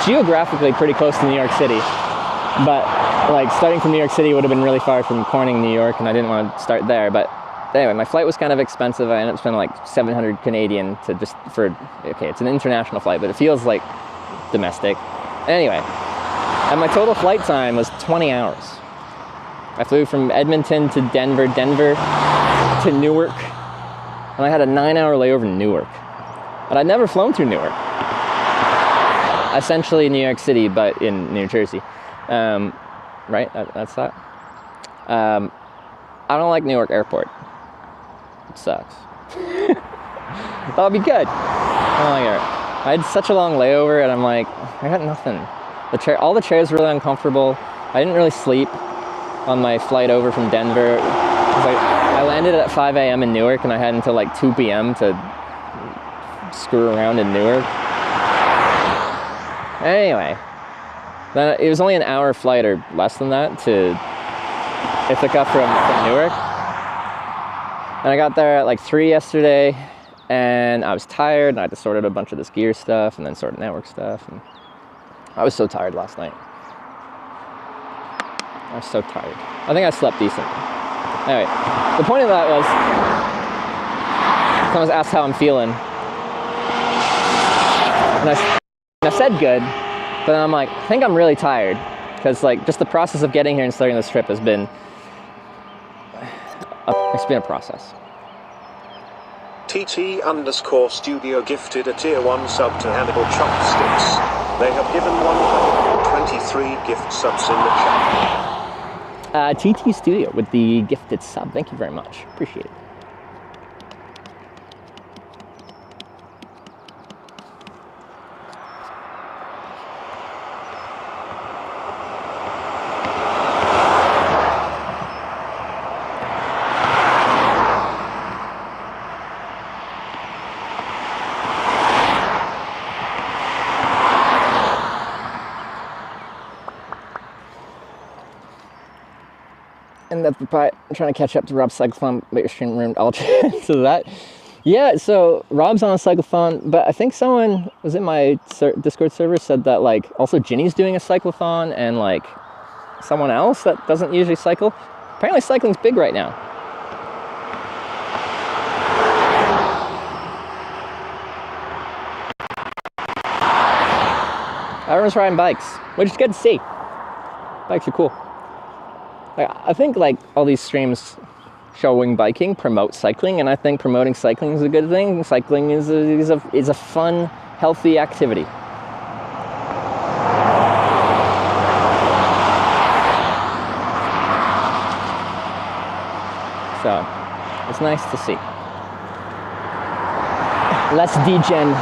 S3: geographically pretty close to New York City. But, like, starting from New York City would have been really far from Corning, New York, and I didn't want to start there. But anyway, my flight was kind of expensive. I ended up spending like 700 Canadian to just for, okay, it's an international flight, but it feels like domestic. Anyway. And my total flight time was 20 hours. I flew from Edmonton to Denver to Newark, and I had a 9-hour layover in Newark. And I'd never flown through Newark. Essentially New York City, but in New Jersey. Right? That's that. I don't like Newark Airport. It sucks. That'll be good. I don't like it. I had such a long layover, and I'm like, I got nothing. All the chairs were really uncomfortable. I didn't really sleep on my flight over from Denver. I landed at 5 a.m. in Newark, and I had until like 2 p.m. to screw around in Newark. Anyway, Then it was only an hour flight or less than that to Ithaca from Newark. And I got there at like 3 yesterday, and I was tired, and I had to sort out a bunch of this gear stuff and then sort of network stuff. And I was so tired last night. I was so tired. I think I slept decent. Anyway, the point of that was, someone was asked how I'm feeling. And I said good, but then I'm like, I think I'm really tired. Because like, just the process of getting here and starting this trip has been, it's been a process.
S2: TT_studio gifted a tier 1 sub to Hannibal Chopsticks. They have given 123 gift subs in the chat.
S3: TT Studio with the gifted sub. Thank you very much. Appreciate it. And I'm trying to catch up to Rob's cyclothon, but your stream ruined all chance of that. Yeah, so Rob's on a cyclothon, but I think someone was in my Discord server said that like also Ginny's doing a cyclothon and like someone else that doesn't usually cycle. Apparently cycling's big right now. Everyone's riding bikes, which is good to see. Bikes are cool. I think like all these streams showing biking promote cycling, and I think promoting cycling is a good thing. Cycling is a fun, healthy activity. So it's nice to see. Less degen,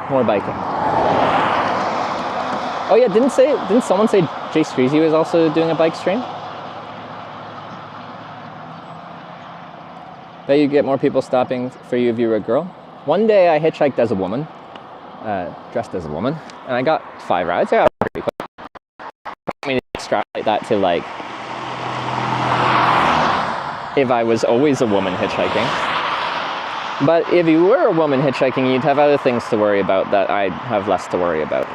S3: more biking. Oh yeah, didn't someone say Jay Streezy was also doing a bike stream? Bet you get more people stopping for you if you were a girl. One day I hitchhiked as a woman, dressed as a woman, and I got 5 rides. I got pretty quick. I mean, extrapolate that to like, if I was always a woman hitchhiking. But if you were a woman hitchhiking, you'd have other things to worry about that I'd have less to worry about.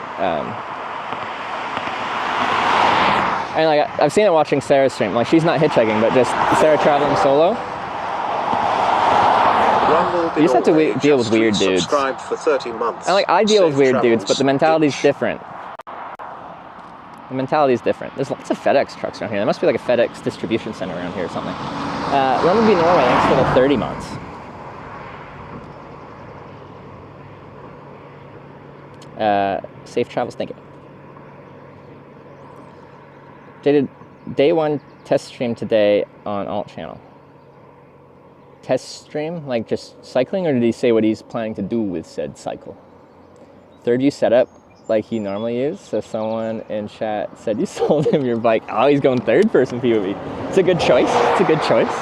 S3: And like, I've seen it watching Sarah's stream. Like, she's not hitchhiking, but just Sarah traveling solo. You just have to deal with weird dudes.
S2: Subscribed for 30 months.
S3: And like, I deal with weird
S2: travels.
S3: dudes, but the mentality's different. The mentality's different. There's lots of FedEx trucks around here. There must be like a FedEx distribution center around here or something. When would be Norway? Thanks for the 30 months. Safe travels, thank you. Did day 1 test stream today on alt channel. Test stream, like just cycling, or did he say what he's planning to do with said cycle? Third view setup like he normally is. So someone in chat said you sold him your bike. Oh, he's going third person POV. It's a good choice. It's a good choice.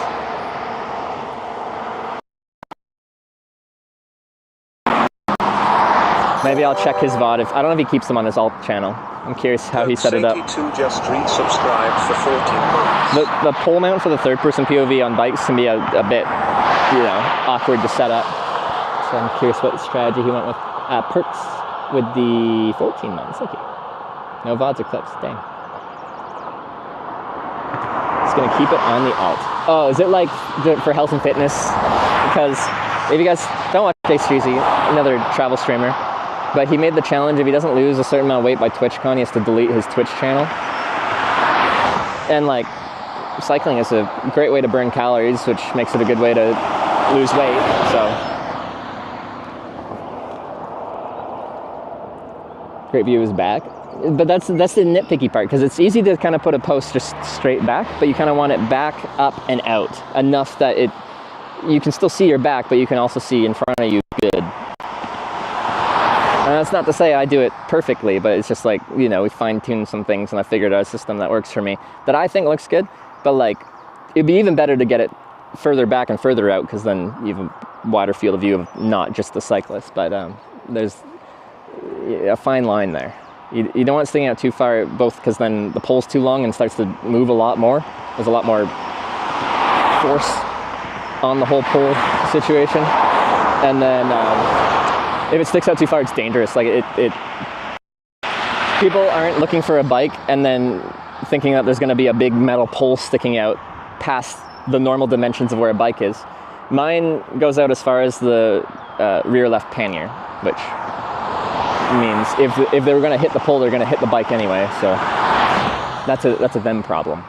S3: Maybe I'll check his VOD. I don't know if he keeps them on his alt channel. I'm curious how he set it up.
S2: Just resubscribed for 14 months.
S3: The pole mount for the third person POV on bikes can be a bit, you know, awkward to set up. So I'm curious what strategy he went with. Perks with the 14 months. Thank you. No VODs or clips. Dang. It's gonna keep it on the alt. Oh, is it like for health and fitness? Because if you guys don't watch Jay Streezy, another travel streamer, but he made the challenge, if he doesn't lose a certain amount of weight by TwitchCon, he has to delete his Twitch channel. And like, cycling is a great way to burn calories, which makes it a good way to lose weight, so. Great view is back. But that's the nitpicky part, because it's easy to kind of put a post just straight back, but you kind of want it back, up, and out, enough that you can still see your back, but you can also see in front of you good. And that's not to say I do it perfectly, but it's just like, you know, we fine-tuned some things and I figured out a system that works for me that I think looks good, but like, it'd be even better to get it further back and further out, because then you have a wider field of view of not just the cyclist, but a fine line there. You don't want it sticking out too far, both because then the pole's too long and starts to move a lot more. There's a lot more force on the whole pole situation. And then if it sticks out too far, it's dangerous. Like people aren't looking for a bike and then thinking that there's going to be a big metal pole sticking out past the normal dimensions of where a bike is. Mine goes out as far as the rear left pannier, which means if they were going to hit the pole, they're going to hit the bike anyway. So that's a them problem.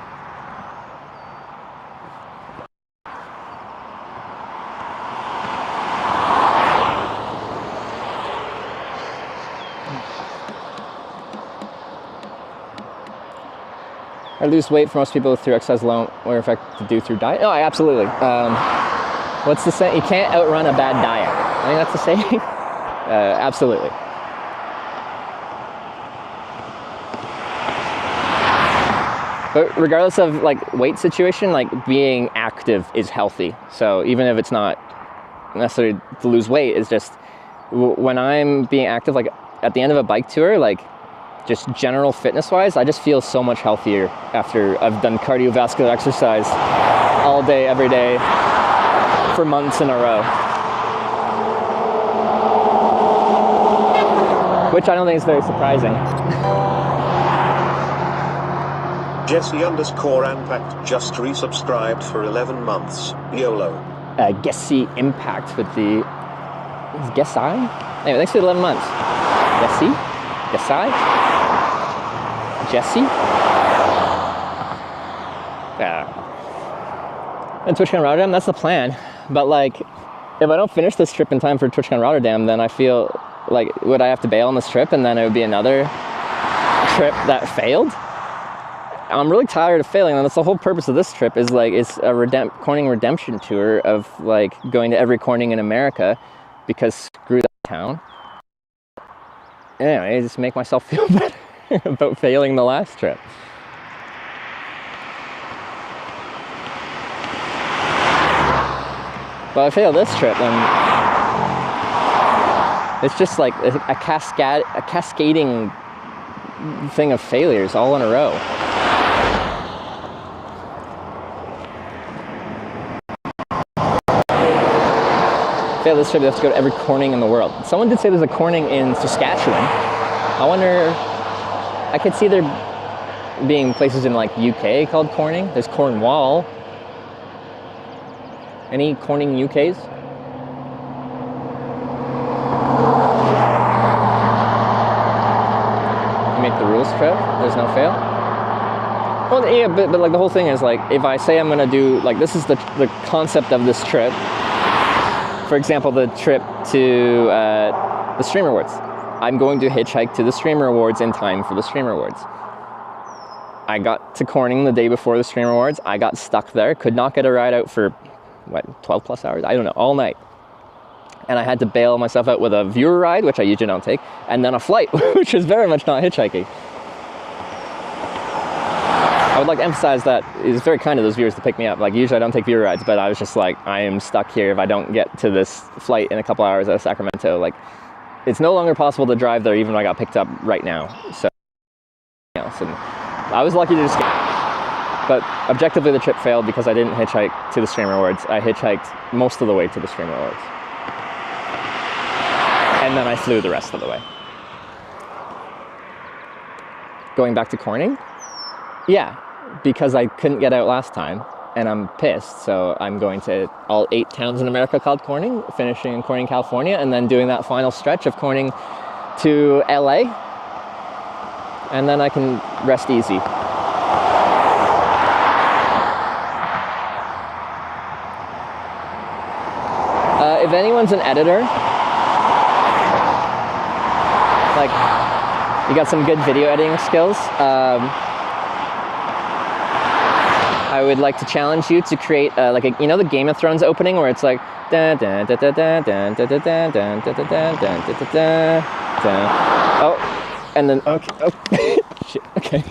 S3: I lose weight for most people through exercise alone, or if I could do through diet. Oh, absolutely. What's the saying? You can't outrun a bad diet. I think that's the saying. Absolutely. But regardless of like weight situation, like being active is healthy. So even if it's not necessarily to lose weight, it's just when I'm being active, like at the end of a bike tour, like just general fitness wise, I just feel so much healthier after I've done cardiovascular exercise all day, every day for months in a row. Which I don't think is very surprising.
S2: Jesse_Impact just resubscribed for 11 months. YOLO.
S3: Jesse Impact with the... Is Guess I? Anyway, thanks for the 11 months. Jesse? Guess I? Jesse? Yeah. And TwitchCon Rotterdam, that's the plan. But like, if I don't finish this trip in time for TwitchCon Rotterdam, then I feel like, would I have to bail on this trip and then it would be another trip that failed? I'm really tired of failing, and that's the whole purpose of this trip, is like, it's a Corning redemption tour of like going to every Corning in America, because screw that town. Anyway, just make myself feel better about failing the last trip. But if I fail this trip, then it's just like a cascading thing of failures all in a row. Fail this trip, you have to go to every Corning in the world. Someone did say there's a Corning in Saskatchewan. I wonder, I could see there being places in like UK called Corning. There's Cornwall. Any Corning UKs? You make the rules, Trev? There's no fail? Well, yeah, but like the whole thing is like, if I say I'm gonna do, like this is the concept of this trip. For example, the trip to the Streamer Awards. I'm going to hitchhike to the Streamer Awards in time for the Streamer Awards. I got to Corning the day before the Streamer Awards. I got stuck there, could not get a ride out for, what, 12 plus hours? I don't know, all night. And I had to bail myself out with a viewer ride, which I usually don't take, and then a flight, which is very much not hitchhiking. I would like to emphasize that it was very kind of those viewers to pick me up. Like, usually I don't take viewer rides, but I was just like, I am stuck here if I don't get to this flight in a couple hours out of Sacramento. Like, it's no longer possible to drive there even when I got picked up right now. So, and I was lucky to just get. But objectively, the trip failed because I didn't hitchhike to the Streamer Awards. I hitchhiked most of the way to the Streamer Awards. And then I flew the rest of the way. Going back to Corning? Yeah, because I couldn't get out last time, and I'm pissed, so I'm going to all 8 towns in America called Corning, finishing in Corning, California, and then doing that final stretch of Corning to LA, and then I can rest easy. If anyone's an editor, like, you got some good video editing skills, I would like to challenge you to create like a, you know, the Game of Thrones opening where it's like oh, and then okay, shit, okay.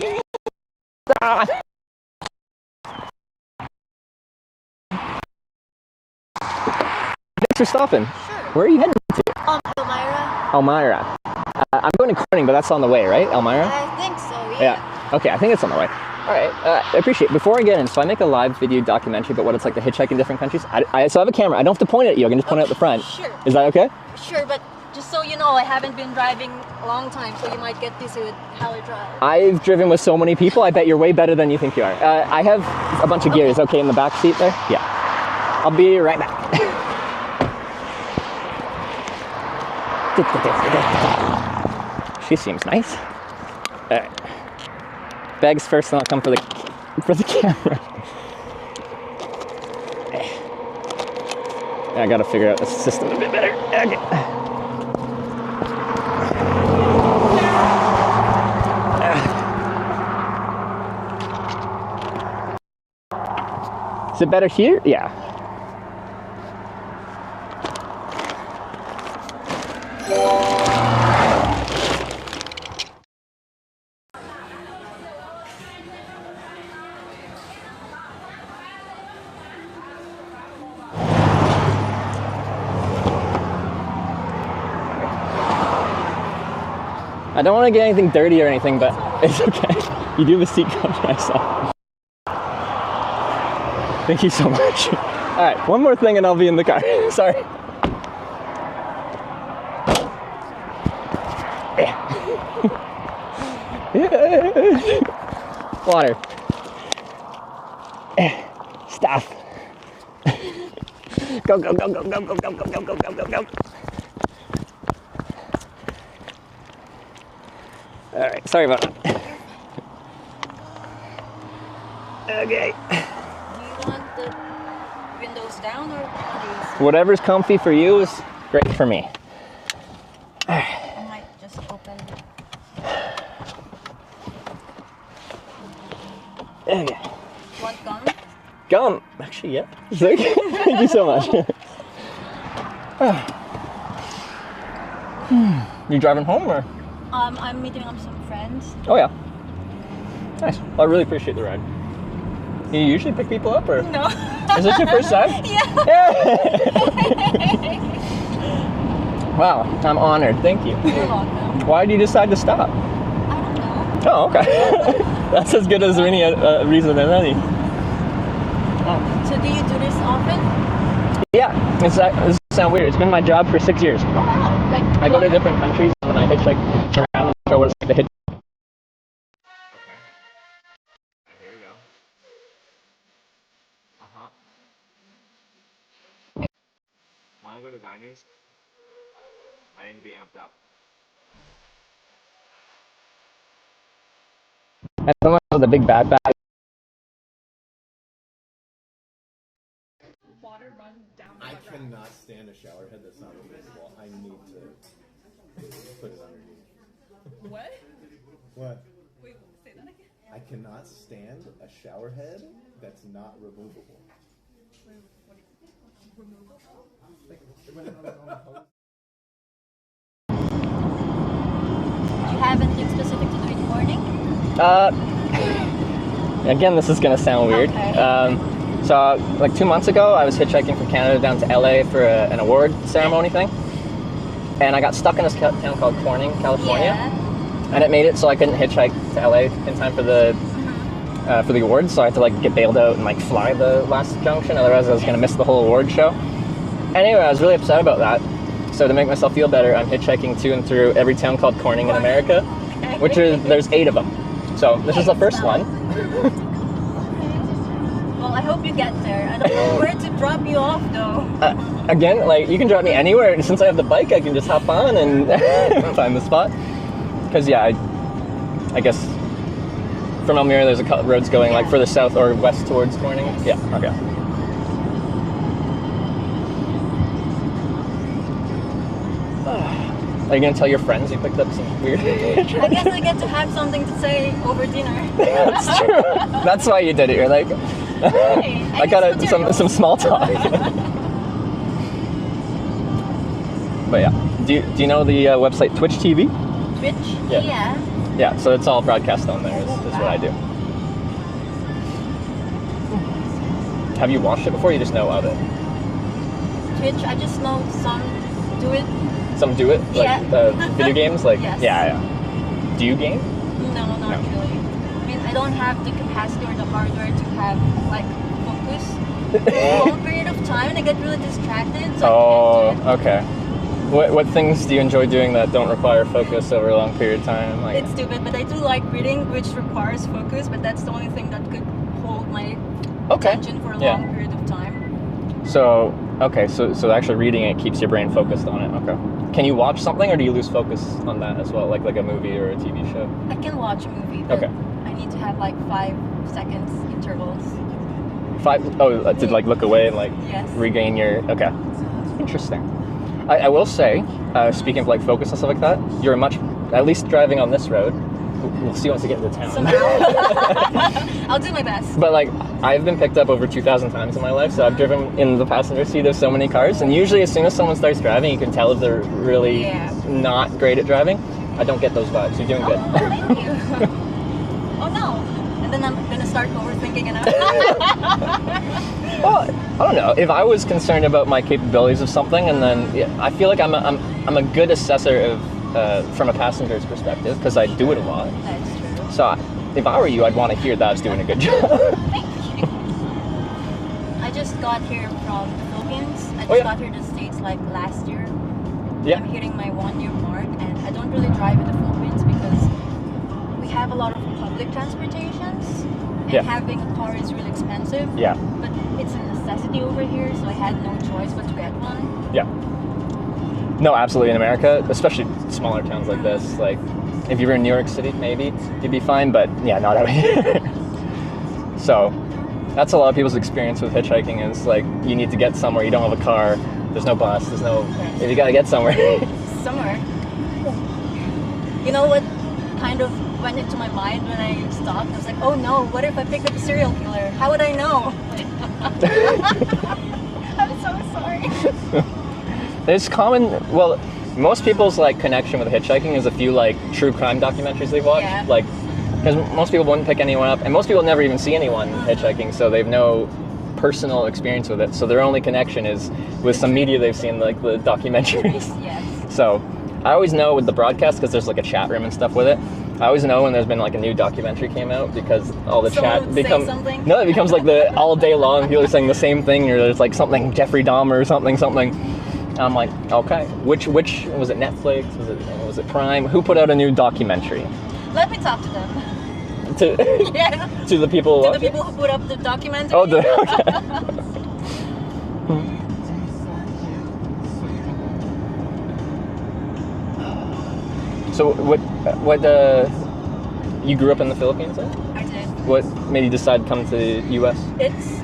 S3: Thanks for stopping.
S7: Sure.
S3: Where are you heading to?
S7: Elmira.
S3: Elmira. I'm going to Corning, but that's on the way, right, Elmira?
S12: I think so, yeah.
S3: Yeah. Okay, I think it's on the way. All right, I appreciate it. Before I get in, so I make a live video documentary about what it's like to hitchhike in different countries. So I have a camera. I don't have to point it at you. I can just point it at the front.
S12: Sure.
S3: Is that okay?
S12: Sure, but just so you know, I haven't been driving a long time, so you might get dizzy with how I drive.
S3: I've driven with so many people. I bet you're way better than you think you are. I have a bunch of gears, okay, in the back seat there? Yeah. I'll be right back. She seems nice. All right. Bags first, then I'll come for the camera. I gotta figure out the system a bit better. Okay. Is it better here? Yeah. I don't want to get anything dirty or anything, but it's okay. You do have a seat cover, I saw. Thank you so much. All right, one more thing and I'll be in the car. Sorry. Water. Stuff. Go, go, go, go, go, go, go, go, go, go, go, go, go. All right, sorry about that. Okay.
S12: Do you want the windows down or these?
S3: Whatever's comfy for you is great for me.
S12: I might just open.
S3: Okay.
S12: Want gum?
S3: Gum? Actually, yeah. Thank you so much. You driving home or?
S12: I'm meeting up some friends.
S3: Oh yeah. Nice. Well, I really appreciate the ride. You usually pick people up or?
S12: No.
S3: Is this your first time?
S12: Yeah.
S3: Wow, I'm honored. Thank you.
S12: You're welcome.
S3: Why did you decide to stop?
S12: I don't know.
S3: Oh, okay. That's as good as any reason as any.
S12: So do you do this often?
S3: Yeah. This sounds weird. It's been my job for 6 years.
S12: Like
S3: I go to different countries and I hitchhike around and show what it's like to hitch. Okay. Here we go. Want to go to diners? I need to be amped up. And someone with a big bad bag.
S6: I cannot stand a shower head that's not removable. I need to put it underneath.
S11: What?
S6: What?
S11: Wait, say that again.
S6: I cannot stand a shower head that's not removable.
S11: Wait, what? Removable?
S12: Do you have anything specific to do in the morning?
S3: Again, this is gonna sound weird.
S12: Okay.
S3: So, like 2 months ago, I was hitchhiking from Canada down to LA for an award ceremony thing, and I got stuck in this town called Corning, California, and it made it so I couldn't hitchhike to LA in time for the awards. So I had to like get bailed out and like fly the last junction. Otherwise, I was gonna miss the whole award show. Anyway, I was really upset about that. So to make myself feel better, I'm hitchhiking to and through every town called Corning in America, there's 8 of them. So this is the first one.
S12: Well, I hope you get there. I don't know where to drop you off though.
S3: Again, like you can drop me anywhere, and since I have the bike, I can just hop on and find the spot. Because yeah, I guess from Elmira, there's a couple roads going like further south or west towards Corning. Yeah. Okay. Are you gonna tell your friends you picked up some weird?
S12: I guess I get to have something to say over dinner.
S3: That's true. That's why you did it. You're like, I got some small talk. But yeah, do you know the website Twitch TV?
S12: Twitch?
S3: Yeah. Yeah. So it's all broadcast on there. Is what I do. Have you watched it before? You just know of it.
S12: Twitch, I just know some do it.
S3: Some do it? Like,
S12: Yeah.
S3: video games? Like,
S12: Yes.
S3: yeah. Do you game?
S12: No, not really. I mean, I don't have the capacity or the hardware to have like focus for a long period of time, and I get really distracted. So I can't do it.
S3: Okay. What things do you enjoy doing that don't require focus over a long period of time? Like,
S12: It's stupid, but I do like reading, which requires focus. But that's the only thing that could hold my attention for a long period of time.
S3: So actually reading it keeps your brain focused on it. Okay. Can you watch something, or do you lose focus on that as well, like a movie or a TV show?
S12: I can watch a movie, but I need to have like 5 seconds intervals.
S3: 5? Oh, to like look away and like
S12: Yes.
S3: regain your. Okay. Interesting. I will say, speaking of like focus and stuff like that, you're much, at least driving on this road. We'll see once we get into town.
S12: Somehow. I'll do my best.
S3: But like, I've been picked up over 2,000 times in my life, so I've driven in the passenger seat of so many cars, and usually as soon as someone starts driving, you can tell if they're really not great at driving. I don't get those vibes. You're doing good.
S12: Thank you. Oh no. And then I'm gonna start overthinking it.
S3: Well, I don't know. If I was concerned about my capabilities of something, and then I feel like I'm a good assessor of from a passenger's perspective, because I do it a lot.
S12: That's true.
S3: So if I were you, I'd want to hear that I was doing a good job.
S12: Thank you. I just got here from the Philippines. I just got here to the States like last year.
S3: Yeah.
S12: I'm hitting my 1-year mark, and I don't really drive in the Philippines because we have a lot of public transportations, and having a car is really expensive.
S3: Yeah.
S12: But it's a necessity over here, so I had no choice but to get one.
S3: Yeah. No, absolutely. In America, especially smaller towns like this, like if you were in New York City, maybe you'd be fine, but yeah, not out here. So that's a lot of people's experience with hitchhiking is like you need to get somewhere, you don't have a car, there's no bus, there's no, you gotta get somewhere.
S12: Somewhere. You know what kind of went into my mind when I stopped? I was like, oh no, what if I pick up a serial killer? How would I know? I'm so sorry.
S3: It's common, well, most people's like connection with hitchhiking is a few like true crime documentaries they've watched.
S12: Yeah.
S3: Like, because most people wouldn't pick anyone up, and most people never even see anyone hitchhiking, so they've no personal experience with it. So their only connection is with some media they've seen, like the documentaries.
S12: Yes.
S3: So I always know with the broadcast, because there's like a chat room and stuff with it, I always know when there's been like a new documentary came out, because all the
S12: Someone
S3: chat
S12: would say
S3: becomes
S12: something?
S3: no, it becomes like the all day long people are saying the same thing, or there's like something Jeffrey Dahmer or something. And I'm like, okay, which was it? Netflix? Was it Prime? Who put out a new documentary?
S12: Let me talk to them.
S3: To
S12: Yeah.
S3: to the people.
S12: To the people who put up the documentary.
S3: Oh, okay. So what you grew up in the Philippines then?
S12: I did.
S3: What made you decide to come to the U.S.?
S12: It's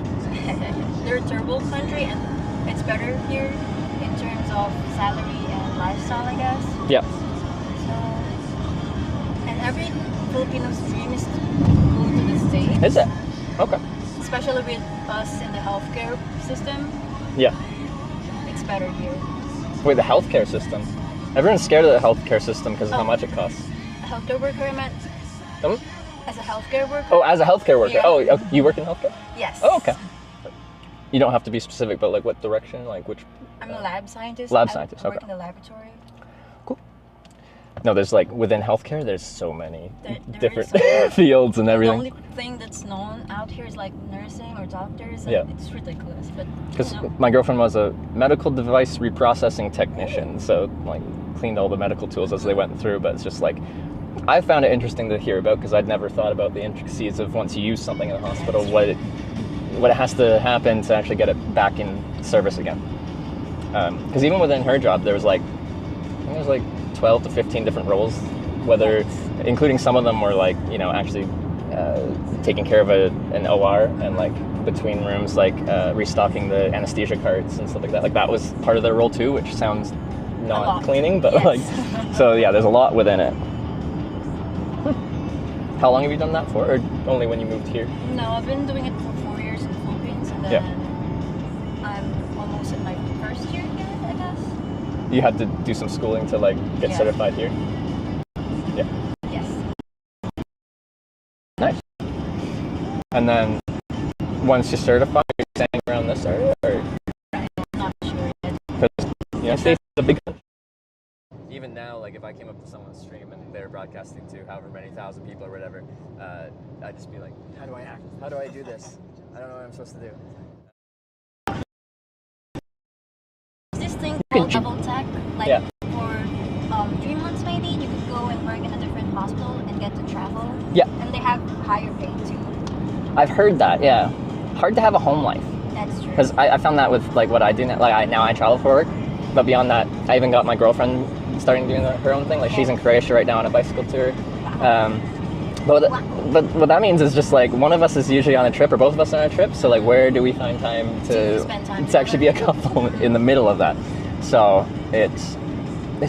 S12: they're a third world country, and it's better here in terms of salary and lifestyle, I guess.
S3: Yeah.
S12: So, and every Filipino's dream is to go to the States.
S3: Is it? Okay.
S12: Especially with us in the healthcare system.
S3: Yeah.
S12: It's better here.
S3: Wait, the healthcare system? Everyone's scared of the healthcare system because of how much it costs.
S12: A healthcare worker, I meant. As a healthcare worker.
S3: Oh, as a healthcare worker.
S12: Yeah.
S3: Oh, okay. You work in healthcare?
S12: Yes.
S3: Oh, okay. You don't have to be specific, but like what direction, like which?
S12: I'm a lab scientist.
S3: Lab scientist.
S12: I work
S3: Okay.
S12: in the laboratory.
S3: No, there's like within healthcare, there's so many
S12: There
S3: different
S12: is
S3: fields and
S12: The
S3: everything.
S12: only thing that's known out here is like nursing or doctors. And
S3: Yeah.
S12: It's ridiculous, but
S3: Because
S12: you know,
S3: my girlfriend was a medical device reprocessing technician, so like cleaned all the medical tools as they went through. But it's just like I found it interesting to hear about because I'd never thought about the intricacies of once you use something in the hospital, what it has to happen to actually get it back in service again. Because even within her job, there was like 12 to 15 different roles, whether including some of them were like actually taking care of an OR and like between rooms like restocking the anesthesia carts and stuff like that. Like that was part of their role too, which sounds not cleaning, but
S12: Yes.
S3: like so yeah, there's a lot within it. How long have you done that for, or only when you moved here?
S12: no, I've been doing it for 4 years in the Philippines, and then I'm almost in my first year here, I guess.
S3: You had to do some schooling to like get
S12: Yeah.
S3: certified here. Yeah.
S12: Yes.
S3: Nice. And then once you're certified, you're staying around this area, or
S12: I'm not sure yet.
S3: because States is a big country. even now, like if I came up to someone's stream and they're broadcasting to however many thousand people or whatever, I'd just be like, how do I act? How do I do this? I don't know what I'm supposed to do.
S12: This thing called travel tech, like
S3: Yeah.
S12: for 3 months maybe, you could go and work in a different hospital and get to travel.
S3: Yeah.
S12: And they have higher pay too.
S3: I've heard that, yeah. Hard to have a home life.
S12: That's true.
S3: Because I found that with like what I do now. Like now I travel for work, but beyond that, I even got my girlfriend starting doing her own thing. Like she's in Croatia right now on a bicycle tour. But what that means is just like one of us is usually on a trip, or both of us are on a trip. So like, where do we find time to
S12: spend time
S3: to actually be a couple in the middle of that? So it's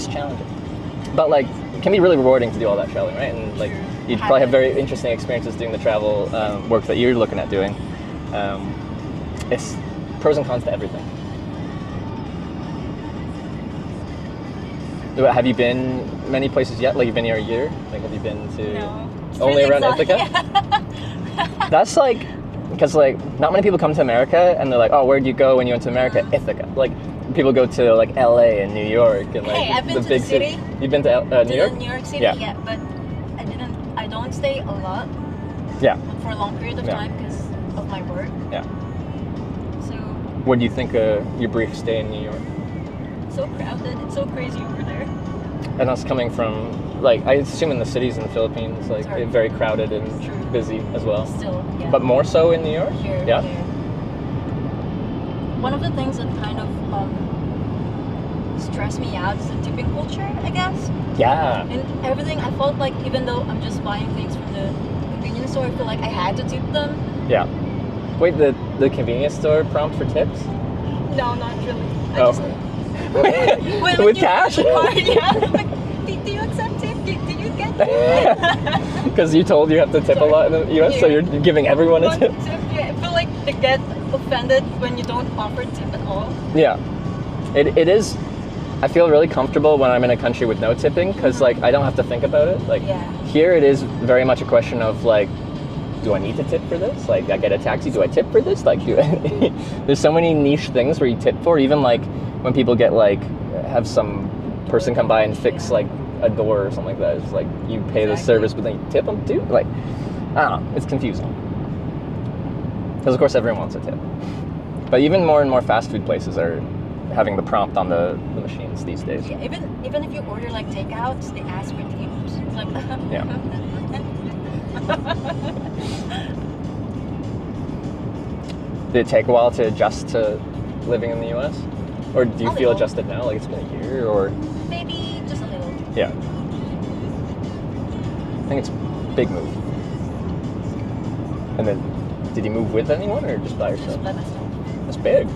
S3: challenging, but like it can be really rewarding to do all that traveling, right? And like you'd probably have very interesting experiences doing the travel work that you're looking at doing. It's pros and cons to everything. Have you been many places yet? Like you've been here a year? Like have you been to?
S12: No.
S3: Only
S12: Really
S3: around Ithaca?
S12: Yeah.
S3: That's like, because like not many people come to America and they're like, oh, where'd you go when you went to America? Ithaca. Like people go to like LA and New York and like
S12: Hey, I've been
S3: the
S12: to
S3: big
S12: the city.
S3: You've been to New York?
S12: New York City,
S3: Yeah.
S12: yeah, but I don't stay a lot.
S3: Yeah.
S12: For a long period of
S3: Yeah.
S12: time because of my work.
S3: Yeah.
S12: So
S3: What do you think of your brief stay in New York?
S12: so crowded. It's so crazy over there.
S3: And that's coming from, like, I assume in the cities in the Philippines, like,
S12: Sorry.
S3: very crowded and busy as well.
S12: Still, yeah.
S3: But more so in New York?
S12: Here,
S3: Yeah?
S12: here. One of the things that kind of stressed me out is the tipping culture, I guess.
S3: Yeah.
S12: And everything, I felt like even though I'm just buying things from the convenience store, I feel like I had to tip them.
S3: Yeah. Wait, the convenience store prompt for tips?
S12: No, not really.
S3: With cash?
S12: Card, yeah. Like, do you accept tip? Do you get tip?
S3: Because you told you have to tip a lot in the US, so you're giving everyone a tip?
S12: Yeah, I feel like they get offended when you don't offer tip at all.
S3: Yeah. It is, I feel really comfortable when I'm in a country with no tipping, because like I don't have to think about it. Like here it is very much a question of like, do I need to tip for this? Like I get a taxi, do I tip for this? Like there's so many niche things where you tip for, even like when people get like, have some person come by and fix like a door or something like that. It's like you pay the service, but then you tip them too? Like, I don't know, it's confusing. Because of course everyone wants a tip. But even more and more fast food places are having the prompt on the machines these days.
S12: Yeah, even if you order like takeouts, they ask for tips. It's like
S3: Yeah. Did it take a while to adjust to living in the US? Or do you feel adjusted now? Like it's been a year or?
S12: Maybe just a little.
S3: Yeah. I think it's a big move. And then, did you move with anyone or just by yourself?
S12: Just by myself.
S3: That's big.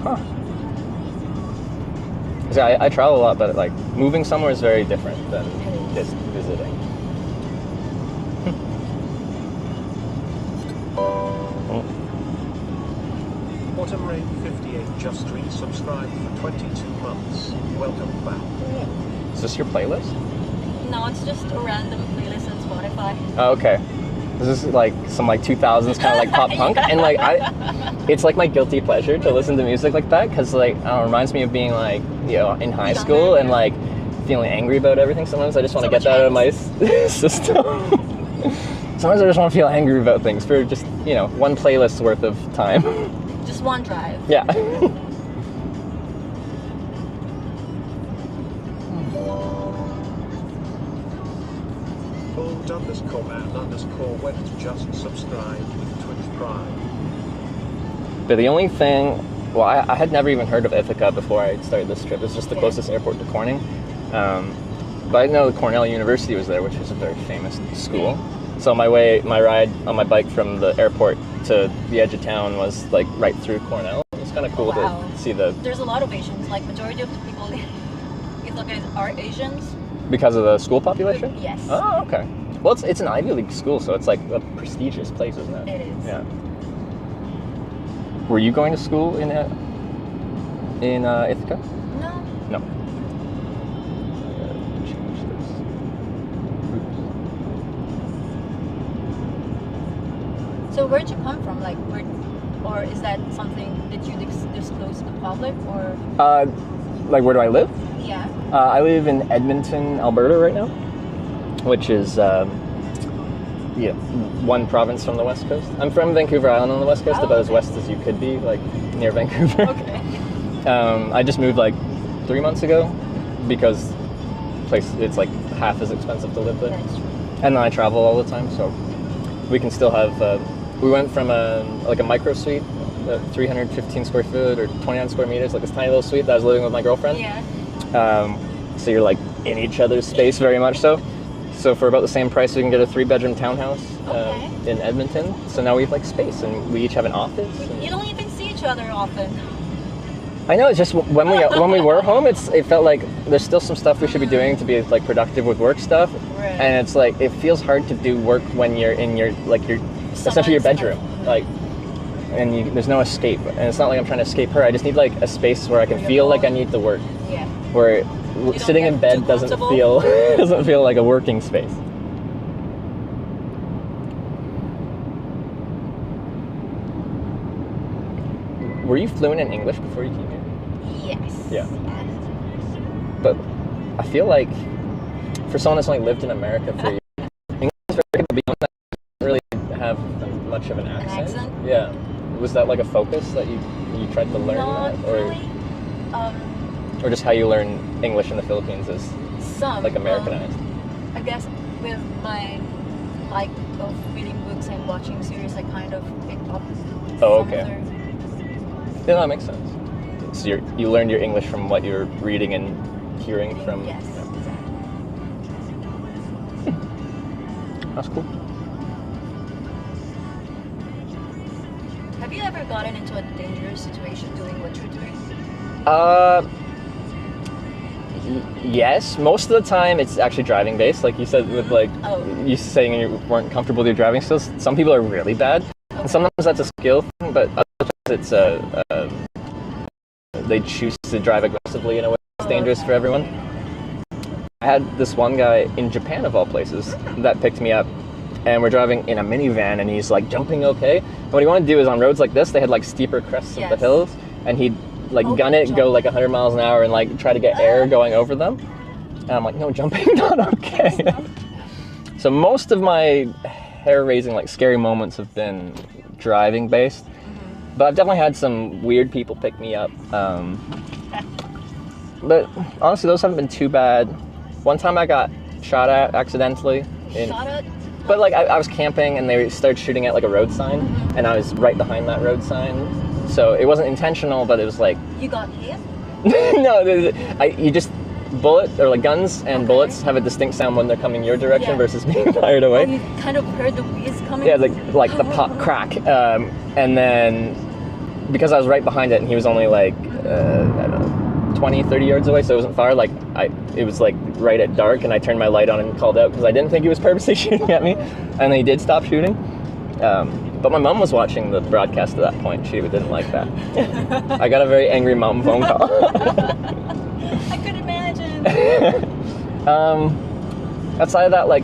S3: Huh. So I travel a lot, but like moving somewhere is very different than just visiting.
S2: Bottom Rain 58 just resubscribed for 22 months. Welcome back.
S3: Is this your playlist?
S12: No, it's just a random playlist on Spotify.
S3: Oh, okay. This is like some like 2000s kind of like pop punk, and like it's like my guilty pleasure to listen to music like that, because like it reminds me of being like, you know, in high school and like feeling angry about everything. Sometimes I just want to get that out of my system. Sometimes I just want to feel angry about things for just, you know, one playlist worth of time.
S12: Just one drive.
S3: Yeah.
S2: Old_man_went just subscribed with Twitch Prime.
S3: But the only thing, well, I had never even heard of Ithaca before I started this trip. It's just the closest airport to Corning. But I know Cornell University was there, which is a very famous school. So my ride on my bike from the airport to the edge of town was like right through Cornell. It's kind of cool to see the...
S12: There's a lot of Asians, like majority of the people in Ithaca are Asians.
S3: Because of the school population?
S12: Yes.
S3: Oh, okay. Well, it's an Ivy League school, so it's like a prestigious place, isn't it?
S12: It is.
S3: Yeah. Were you going to school in Ithaca?
S12: No.
S3: No.
S12: So where'd you come from? Like, or is that something that you disclose to the public, or?
S3: Like, where do I live?
S12: Yeah.
S3: I live in Edmonton, Alberta right now, which is one province from the west coast. I'm from Vancouver Island on the west coast, about as west as you could be, like near Vancouver.
S12: Okay.
S3: I just moved like 3 months ago because it's like half as expensive to live there.
S12: That's true.
S3: And then I travel all the time, so we can still have. We went from a micro suite, 315 square foot or 29 square meters, like this tiny little suite that I was living with my girlfriend.
S12: Yeah.
S3: So you're like in each other's space very much so. So for about the same price, we can get a 3-bedroom townhouse in Edmonton. So now we have like space, and we each have an office.
S12: You don't even see each other often.
S3: I know, it's just when we were home, it felt like there's still some stuff we should be doing to be like productive with work stuff.
S12: Right.
S3: And it's like it feels hard to do work when you're in your essentially your bedroom, like, and there's no escape. And it's not like I'm trying to escape her. I just need like a space where I can feel like I need to work.
S12: Yeah.
S3: Where sitting in bed doesn't feel like a working space. Were you fluent in English before you came here?
S12: Yes.
S3: Yeah. But I feel like for someone that's only lived in America for years, English is very good, but beyond that, doesn't really have much of an accent. Yeah. Was that like a focus that you tried to learn
S12: Not
S3: that, or
S12: really.
S3: or just how you learn English in the Philippines is like Americanized?
S12: I guess with my like of reading books and watching series, I kind of picked up.
S3: Oh, okay. Yeah, that makes sense. So you learned your English from what you're reading and hearing from.
S12: Yes, exactly.
S3: That's cool.
S12: Have you ever gotten into a dangerous situation doing what you're doing?
S3: Yes. Most of the time, it's actually driving based, like you said, with like you saying you weren't comfortable with your driving skills. Some people are really bad, and sometimes that's a skill thing, but other times it's they choose to drive aggressively in a way that's dangerous for everyone. I had this one guy in Japan, of all places, that picked me up, and we're driving in a minivan, and he's like jumping okay. And what he wanted to do is on roads like this, they had like steeper crests of the hills, and he'd like gun it, go like 100 miles an hour, and like try to get air going over them. And I'm like, no, jumping not okay. So most of my hair-raising, like scary moments have been driving based. But I've definitely had some weird people pick me up. But honestly, those haven't been too bad. One time I got shot at accidentally.
S12: Shot at?
S3: But like I was camping and they started shooting at like a road sign, and I was right behind that road sign. So it wasn't intentional, but it was like...
S12: You got hit?
S3: No, you just... guns and bullets have a distinct sound when they're coming your direction versus being fired away.
S12: Oh, you kind of heard the whiz coming?
S3: Yeah, like the pop crack. And then, because I was right behind it and he was only like, I don't know, 20, 30 yards away, so it wasn't far, it was like right at dark, and I turned my light on and called out because I didn't think he was purposely shooting at me. And then he did stop shooting. But my mom was watching the broadcast at that point. She didn't like that. I got a very angry mom phone call.
S12: I could imagine.
S3: Outside of that, like,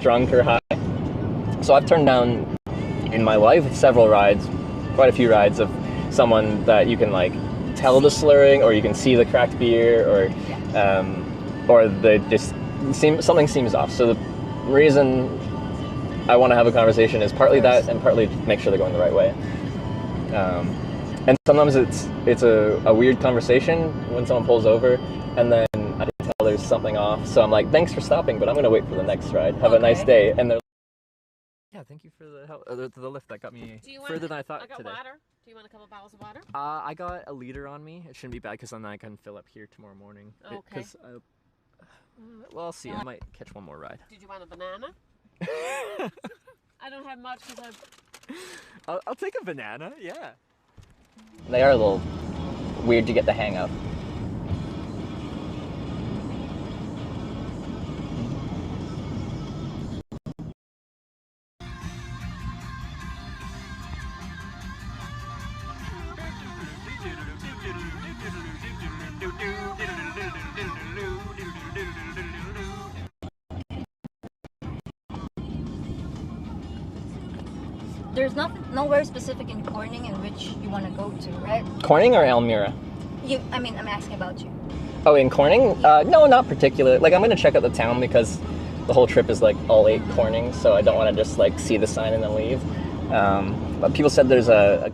S3: drunk or high. So I've turned down in my life several rides, quite a few rides of someone that you can like tell the slurring, or you can see the cracked beer, or they just something seems off. So the reason I want to have a conversation is partly that, and partly make sure they're going the right way. And sometimes it's a weird conversation when someone pulls over, and then I can tell there's something off. So I'm like, thanks for stopping, but I'm going to wait for the next ride. Have a nice day. And they're yeah, thank you for the help, the lift that got me further than I thought today.
S11: Water? Do you want a couple bottles of water?
S3: I got a liter on me. It shouldn't be bad because then I can fill up here tomorrow morning.
S11: Okay.
S3: Well, I'll see. I might catch one more ride.
S11: Did you want a banana? I don't have much because
S3: I'll take a banana, yeah. They are a little weird to get the hang of.
S12: there's nowhere specific in Corning in which you want to go to, right?
S3: Corning or Elmira?
S12: I mean, I'm asking about you.
S3: Oh, in Corning? No, not particular. Like, I'm gonna check out the town because the whole trip is like all 8 Corning, so I don't want to just like see the sign and then leave. But people said there's a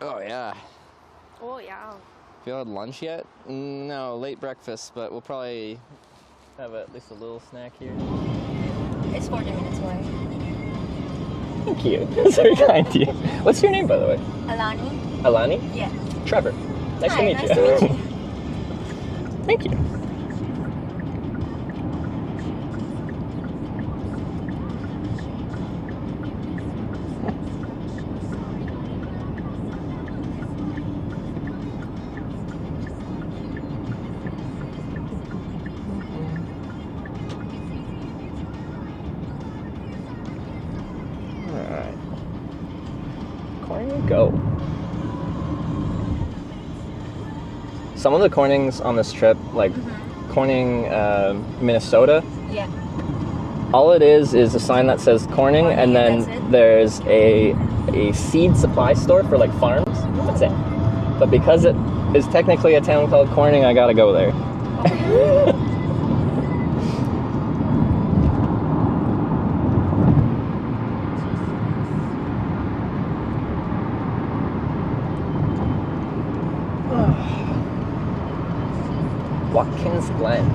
S3: Oh yeah.
S11: Oh yeah.
S3: Have you had lunch yet? No, late breakfast, but we'll probably have at least a little snack here.
S12: It's 40 minutes away.
S3: Thank you. That's very kind of you. What's your name, by the way?
S12: Alani?
S3: Alani?
S12: Yeah.
S3: Trevor. Nice
S12: Hi,
S3: to meet
S12: nice
S3: you.
S12: to meet you.
S3: Thank you. Alright. Corning go. Some of the Cornings on this trip, like Corning, Minnesota.
S12: Yeah.
S3: All it is a sign that says Corning, and then there's a seed supply store for like farms. That's it. But because it is technically a town called Corning, I gotta go there. Watkins Glen.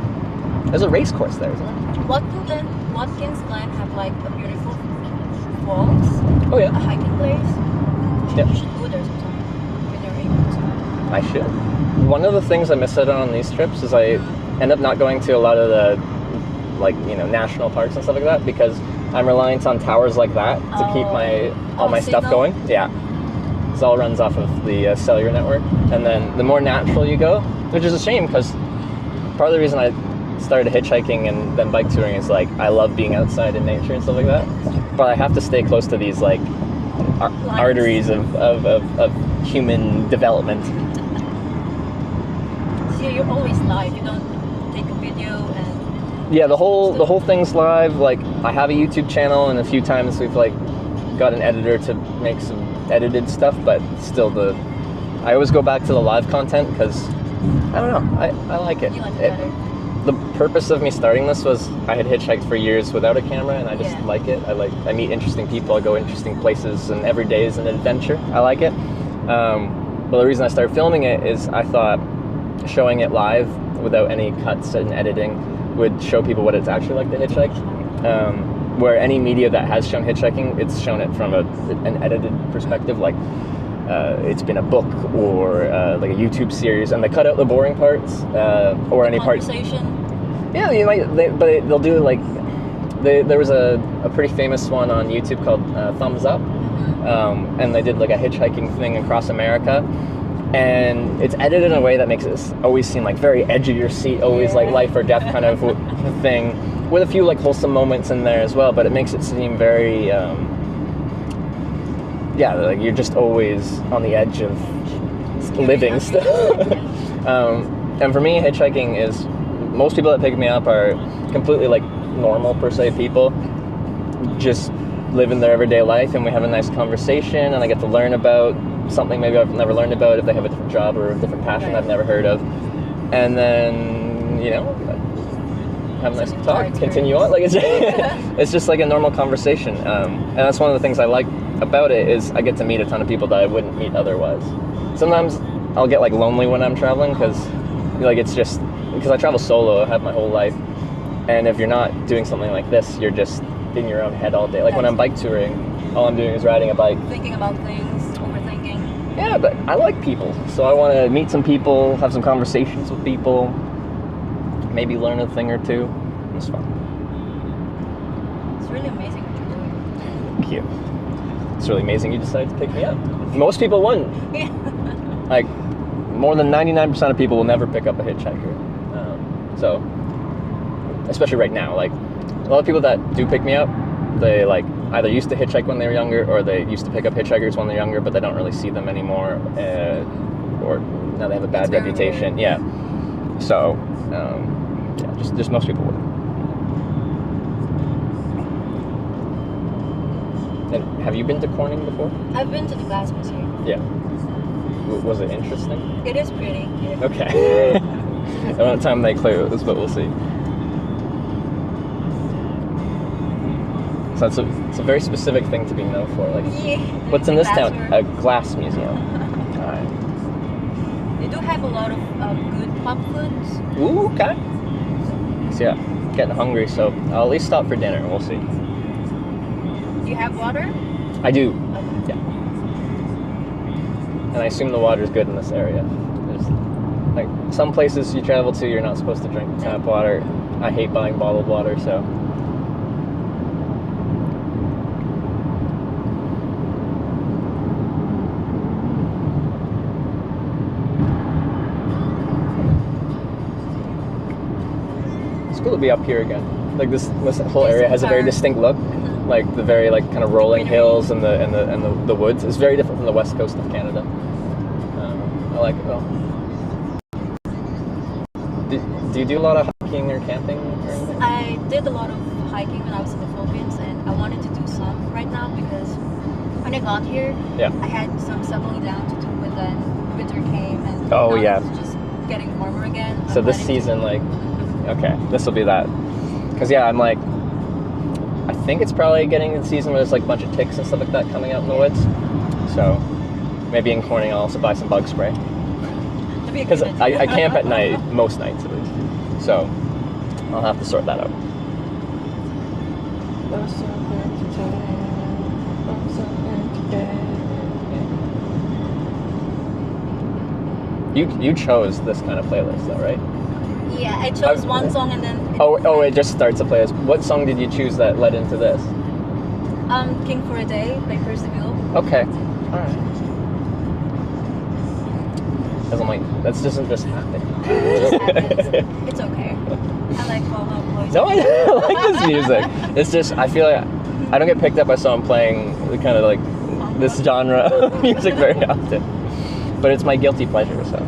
S3: There's a race course there, isn't there?
S12: Watkins Glen have like a beautiful falls.
S3: Oh yeah.
S12: A hiking place.
S3: Yep.
S12: You should go there sometime when you're able to.
S3: I should. One of the things I miss out on these trips is I end up not going to a lot of the, like, you know, national parks and stuff like that because I'm reliant on towers like that to keep all my stuff going. Yeah. It all runs off of the cellular network. And then the more natural you go, which is a shame because part of the reason I started hitchhiking and then bike touring is like I love being outside in nature and stuff like that. But I have to stay close to these like arteries of human development.
S12: So you're always live. You don't take a video and.
S3: Yeah, the whole thing's live. Like I have a YouTube channel, and a few times we've like got an editor to make some edited stuff, but still I always go back to the live content because I don't know, I like it.
S12: You like it better.
S3: The purpose of me starting this was I had hitchhiked for years without a camera, and I just like it. I meet interesting people, I go interesting places, and every day is an adventure. I like it. But the reason I started filming it is I thought showing it live without any cuts and editing would show people what it's actually like to hitchhike. Where any media that has shown hitchhiking, it's shown it from an edited perspective, like it's been a book or like a YouTube series, and they cut out the boring parts or any parts. Yeah, but they'll do like there was a pretty famous one on YouTube called Thumbs Up, and they did like a hitchhiking thing across America, and it's edited in a way that makes it always seem like very edge of your seat, always like life or death kind of thing, with a few like wholesome moments in there as well, but it makes it seem very like you're just always on the edge of living stuff. And for me, hitchhiking is, most people that pick me up are completely like normal per se people, just living their everyday life, and we have a nice conversation, and I get to learn about something maybe I've never learned about if they have a different job or a different passion I've never heard of, and then, you know, have a nice talk, continue on. Like it's just like a normal conversation, and that's one of the things I like about it is I get to meet a ton of people that I wouldn't meet otherwise. Sometimes I'll get like lonely when I'm traveling because like it's just because I travel solo, I have my whole life, and if you're not doing something like this, you're just in your own head all day. Like when I'm bike touring, all I'm doing is riding a bike,
S12: thinking about things, overthinking.
S3: Yeah, but I like people, so I want to meet some people, have some conversations with people, maybe learn a thing or two. It's fun.
S12: It's really amazing what you're doing.
S3: Thank you. It's really amazing you decided to pick me up. Most people wouldn't.
S12: Yeah.
S3: Like, more than 99% of people will never pick up a hitchhiker. So, especially right now, like, a lot of people that do pick me up, they, like, either used to hitchhike when they were younger, or they used to pick up hitchhikers when they're younger, but they don't really see them anymore, or now they have a bad reputation. Yeah. So, Yeah, just most people wouldn't. And have you been to Corning before?
S12: I've been to the Glass Museum.
S3: Yeah. Was it interesting?
S12: It is pretty. Yeah.
S3: Okay. I don't have time to clear this, but we'll see. So it's a very specific thing to be known for. Like,
S12: Yeah.
S3: what's in this town? A glass museum. All right.
S12: They do have a lot of good pub foods.
S3: Ooh, okay. So yeah, getting hungry, so I'll at least stop for dinner. We'll see.
S12: Do you have water?
S3: I do.
S12: Okay.
S3: Yeah. And I assume the water's good in this area. There's, like, some places you travel to, you're not supposed to drink tap water. I hate buying bottled water, so. It's cool to be up here again. Like this whole area has a very distinct look. Like the very kind of rolling hills and the woods. It's very different from the west coast of Canada. I like it though. Do you do a lot of hiking or camping or anything?
S12: I did a lot of hiking when I was in the Philippines, and I wanted to do some right now because when I got here, I had some settling down to do, but then winter came and now it's just getting warmer again.
S3: So this season, okay, this will be that. Because I'm I think it's probably getting the season where there's a bunch of ticks and stuff like that coming out in the woods. So maybe in Corning I'll also buy some bug spray. Because I camp at night, most nights at least. So I'll have to sort that out. You chose this kind of playlist though, right?
S12: Yeah, I chose one song and then...
S3: it just starts a playlist. What song did you choose that led into this?
S12: King for a Day by Percival.
S3: Okay. Alright. Because I'm that doesn't just happen.
S12: It just happens. It's okay. I like Fall Out Boy.
S3: No, I like this music. It's just, I feel like I don't get picked up by someone playing kind of this genre of music very often. But it's my guilty pleasure, so.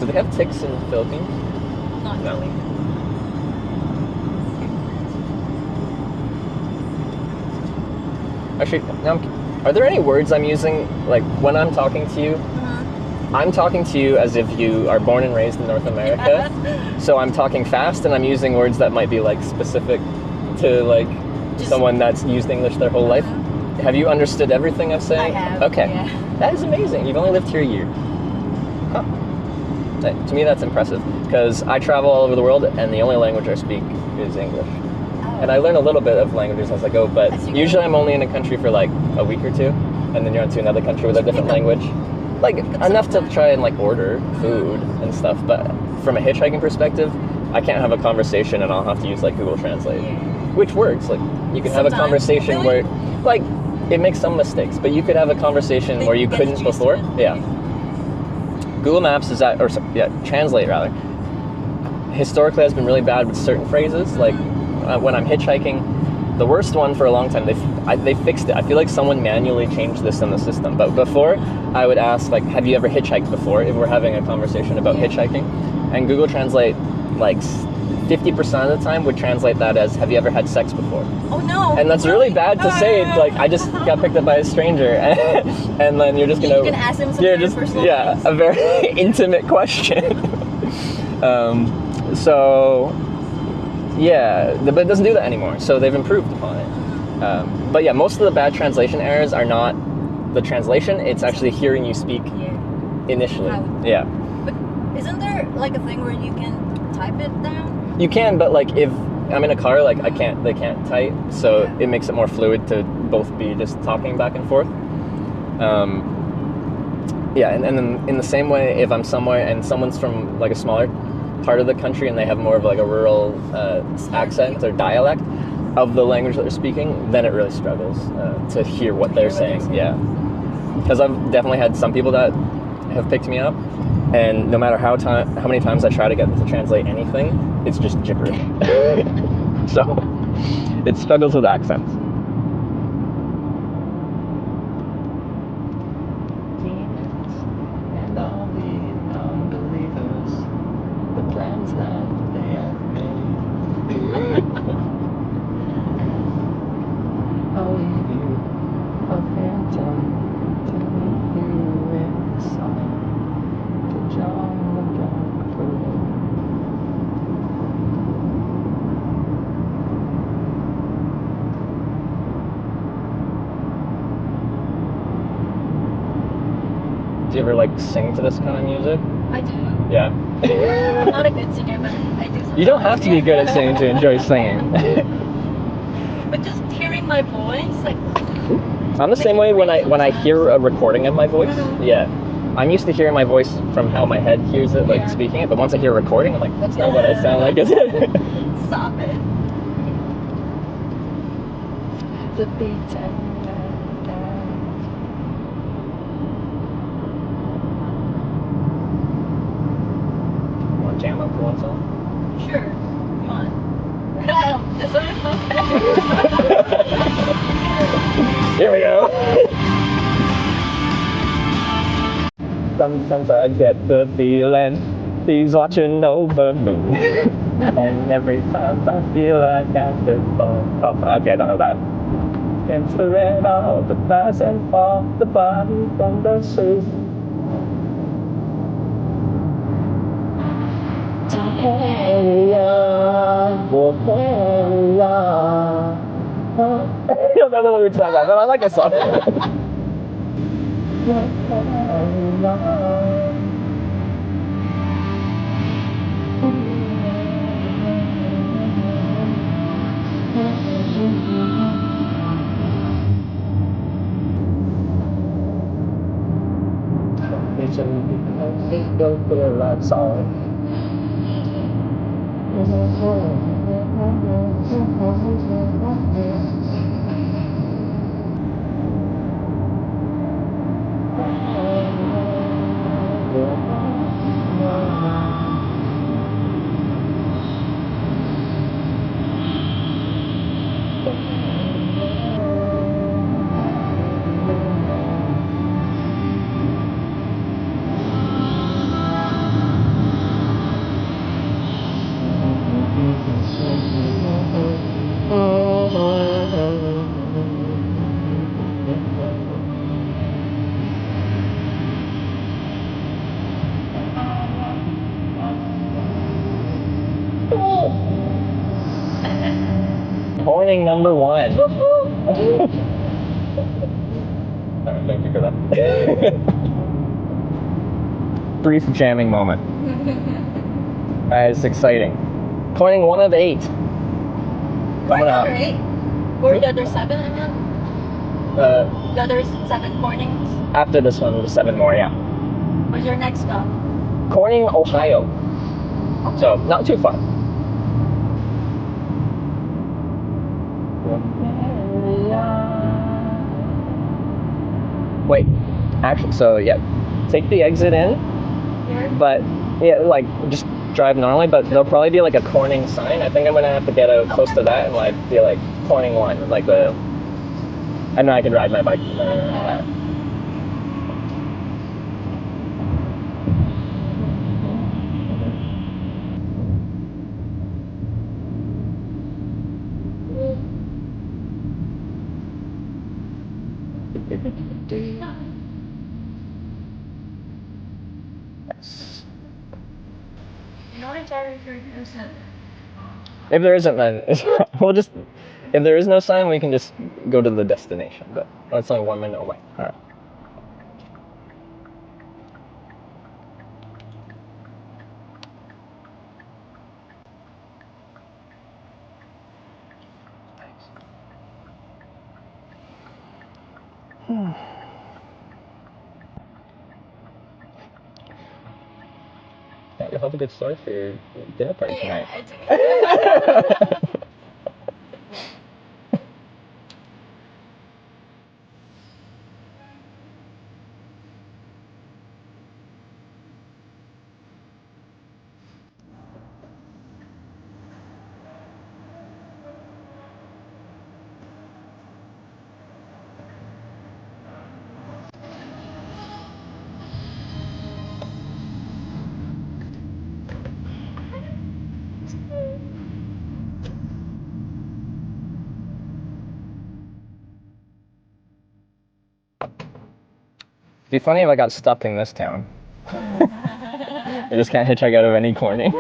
S3: Do they have ticks in the Philippines?
S12: Not really.
S3: Actually, are there any words I'm using, when I'm talking to you? I'm talking to you as if you are born and raised in North America. So I'm talking fast and I'm using words that might be specific to someone that's used English their whole life. Have you understood everything I'm saying?
S12: I have.
S3: Okay.
S12: Yeah.
S3: That is amazing. You've only lived here a year. Huh. To me, that's impressive because I travel all over the world and the only language I speak is English. And I learn a little bit of languages as I go, but usually I'm only in a country for a week or two, and then you're on to another country with a different language. Enough to try and order food and stuff, but from a hitchhiking perspective, I can't have a conversation and I'll have to use Google Translate, which works. You can have a conversation where, it makes some mistakes, but you could have a conversation where you couldn't before. Yeah. Google Maps is Translate rather. Historically has been really bad with certain phrases, when I'm hitchhiking, the worst one for a long time, they fixed it. I feel like someone manually changed this in the system. But before, I would ask, have you ever hitchhiked before, if we're having a conversation about hitchhiking? And Google Translate, 50% of the time would translate that as, have you ever had sex before?
S12: Oh no!
S3: And that's really bad to say. I just got picked up by a stranger, and then you're just gonna...
S12: You can ask them some very personal things.
S3: A very intimate question. Yeah, but it doesn't do that anymore, so they've improved upon it. But yeah, most of the bad translation errors are not the translation, it's actually hearing you speak initially. Yeah.
S12: But isn't there a thing where you can type it down?
S3: You can, but if I'm in a car, they can't type, so it makes it more fluid to both be just talking back and forth. Yeah, and then in the same way, if I'm somewhere and someone's from a smaller part of the country and they have more of a rural accent or dialect of the language that they're speaking, then it really struggles to hear what they're saying. Yeah, because I've definitely had some people that have picked me up, and no matter how many times I try to get them to translate anything, it's just gibberish. So it struggles with accents. you a phantom to meet you in the sun to John the Dark. Do you ever like sing to this kind of music?
S12: I do.
S3: Yeah.
S12: I'm not a good singer, but I do.
S3: You don't have to be good at singing to enjoy singing.
S12: But just hearing my voice, like.
S3: I'm the same way when I hear a recording of my voice. Yeah. I'm used to hearing my voice from how my head hears it, like speaking it, but once I hear a recording, I'm like, that's not what I sound like, is it?
S12: Stop it.
S3: The beats and want to jam up for one song?
S12: Sure. Come on. This one is
S3: Here we go. Sometimes I get the feeling he's watching over me. And every time I feel like I could fall. Oh, okay, I don't know that. It's the red of the past and fall the body from the sea. Carry on, we'll carry on. I don't know the lyrics like that, but I like that song. Don't feel like sorry. Morning number one. Alright, thank you for that. Brief jamming moment. It's exciting. Coining 1 of 8. Coming up.
S12: 8? Or the other 7, I mean? The other 7 coinings?
S3: After this one, there's 7 more, yeah.
S12: Where's your next stop?
S3: Corning, Ohio. So, not too far. Wait, actually, so yeah, take the exit in, but yeah, like just drive normally, but there'll probably be like a Corning sign. I think I'm gonna have to get out close to that and like be like Corning 1, like the. I know I can ride my bike. If there isn't, then we'll just. If there is no sign, we can just go to the destination. But that's only 1 minute away. All right. Yeah, you'll have a good story for your dinner party tonight. It'd be funny if I got stuck in this town. I just can't hitchhike out of any corner.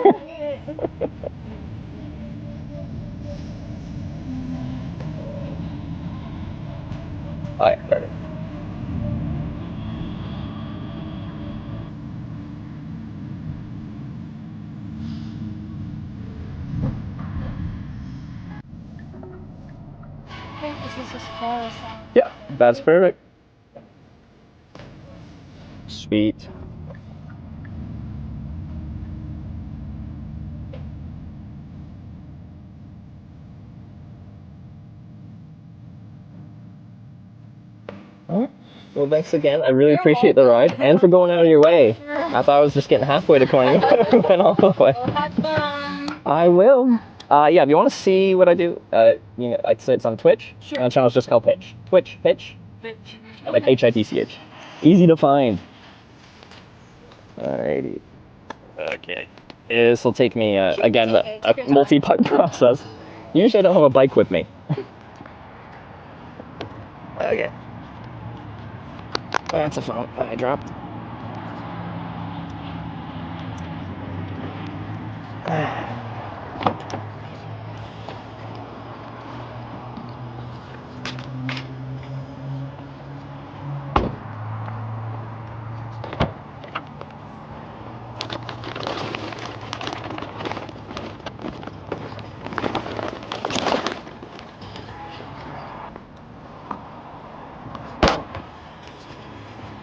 S3: Oh yeah, perfect.
S7: This is close.
S3: Yeah, that's perfect. Sweet. Well, thanks again. I really appreciate the ride and for going out of your way. I thought I was just getting halfway to Corning. Went all the way.
S7: Have fun.
S3: I will. Yeah, if you want to see what I do, you know, I'd say it's on Twitch.
S11: Sure.
S3: My channel's just called Hitch. Hitch.
S11: Bitch.
S3: Like HITCH. Easy to find. Alrighty. Okay. This will take me, again, a multi-bike process. Usually I don't have a bike with me. Okay. That's a phone I dropped.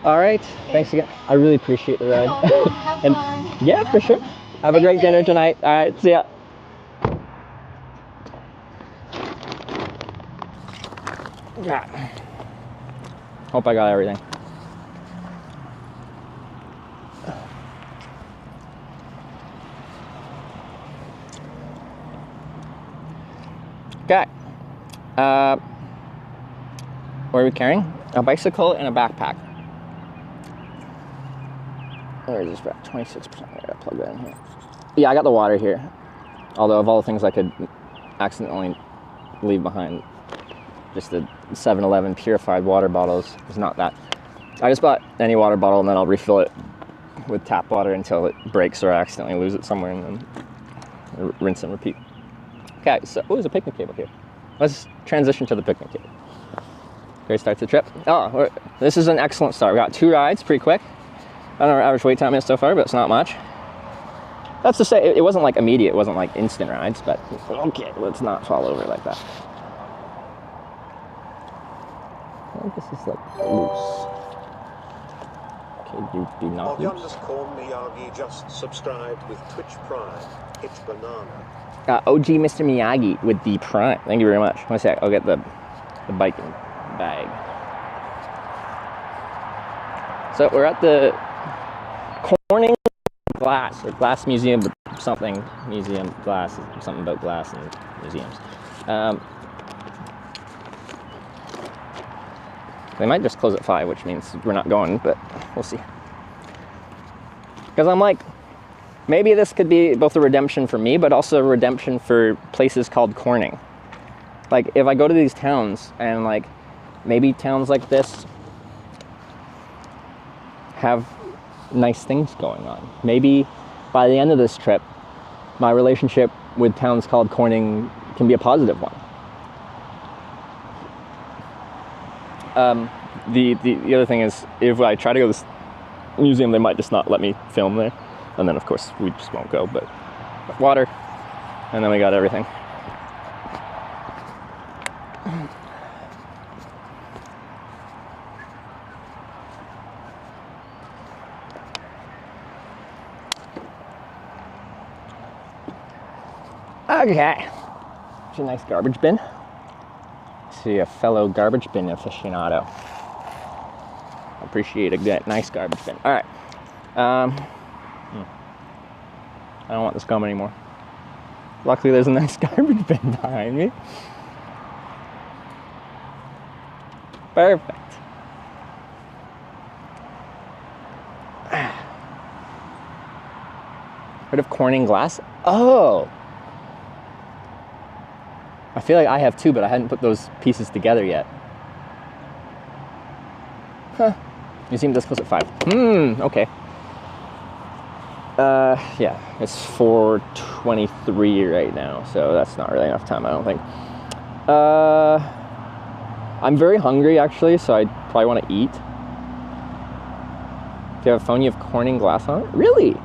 S3: All right, thanks again. I really appreciate the ride.
S7: Have
S3: And
S7: fun.
S3: yeah, for sure. Have a great dinner tonight. All right, see ya. Yeah. Hope I got everything. Okay. What are we carrying? A bicycle and a backpack. Where is this back? 26%. I gotta plug that in here. Yeah, I got the water here. Although of all the things I could accidentally leave behind, just the 7-Eleven purified water bottles is not that. I just bought any water bottle and then I'll refill it with tap water until it breaks or I accidentally lose it somewhere and then rinse and repeat. Okay, so, oh, there's a picnic table here. Let's transition to the picnic table. Great start to the trip. Oh, this is an excellent start. We got 2 rides, pretty quick. I don't know our average wait time is so far, but it's not much. That's to say, it wasn't like immediate, it wasn't like instant rides, but okay, let's not fall over like that. I think this is like loose. Okay, do not loose.
S2: Miyagi just subscribed with Twitch Prime. Hitch banana.
S3: OG Mr. Miyagi with the Prime. Thank you very much. One sec, I'll get the biking bag. So we're at the Corning Glass Museum, something museum glass, something about glass and museums. They might just close at 5, which means we're not going, but we'll see. Because I'm like, maybe this could be both a redemption for me, but also a redemption for places called Corning. Like, if I go to these towns, and like, maybe towns like this have nice things going on. Maybe by the end of this trip, my relationship with towns called Corning can be a positive one. The other thing is, if I try to go to this museum, they might just not let me film there. And then, of course, we just won't go, but water, and then we got everything. Okay, it's a nice garbage bin. See a fellow garbage bin aficionado. Appreciate a good, nice garbage bin. All right. I don't want this gum anymore. Luckily, there's a nice garbage bin behind me. Perfect. Heard of Corning glass? Oh! I feel like I have too, but I hadn't put those pieces together yet. Huh. Museum does close at 5. Okay. Yeah, it's 4:23 right now, so that's not really enough time, I don't think. I'm very hungry, actually, so I probably want to eat. Do you have a phone? You have Corning glass on it? Really?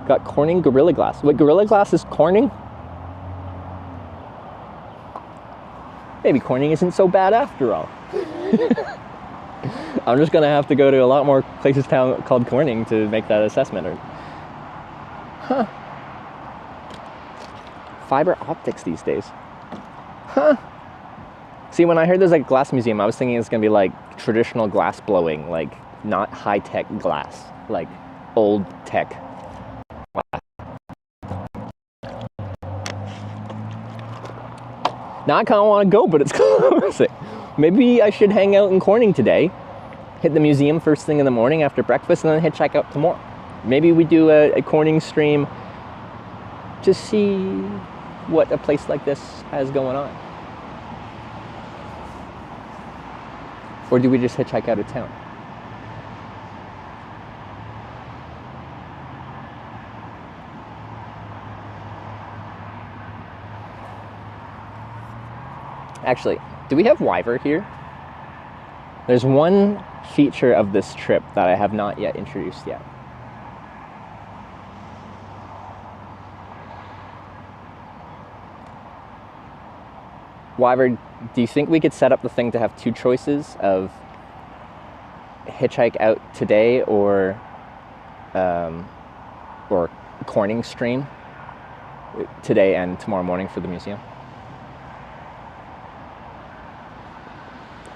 S3: Got Corning Gorilla Glass. Wait, Gorilla Glass is Corning? Maybe Corning isn't so bad after all. I'm just gonna have to go to a lot more places called Corning to make that assessment. Huh. Fiber optics these days. Huh. See, when I heard there's like a glass museum, I was thinking it's gonna be like traditional glass blowing, like not high-tech glass, like old tech glass. Now I kind of want to go, but it's closing. Maybe I should hang out in Corning today, hit the museum first thing in the morning after breakfast, and then hitchhike out tomorrow. Maybe we do a Corning stream to see what a place like this has going on. Or do we just hitchhike out of town? Actually, do we have Wyver here? There's one feature of this trip that I have not yet introduced yet. Wyver, do you think we could set up the thing to have two choices of hitchhike out today or Corning stream today and tomorrow morning for the museum?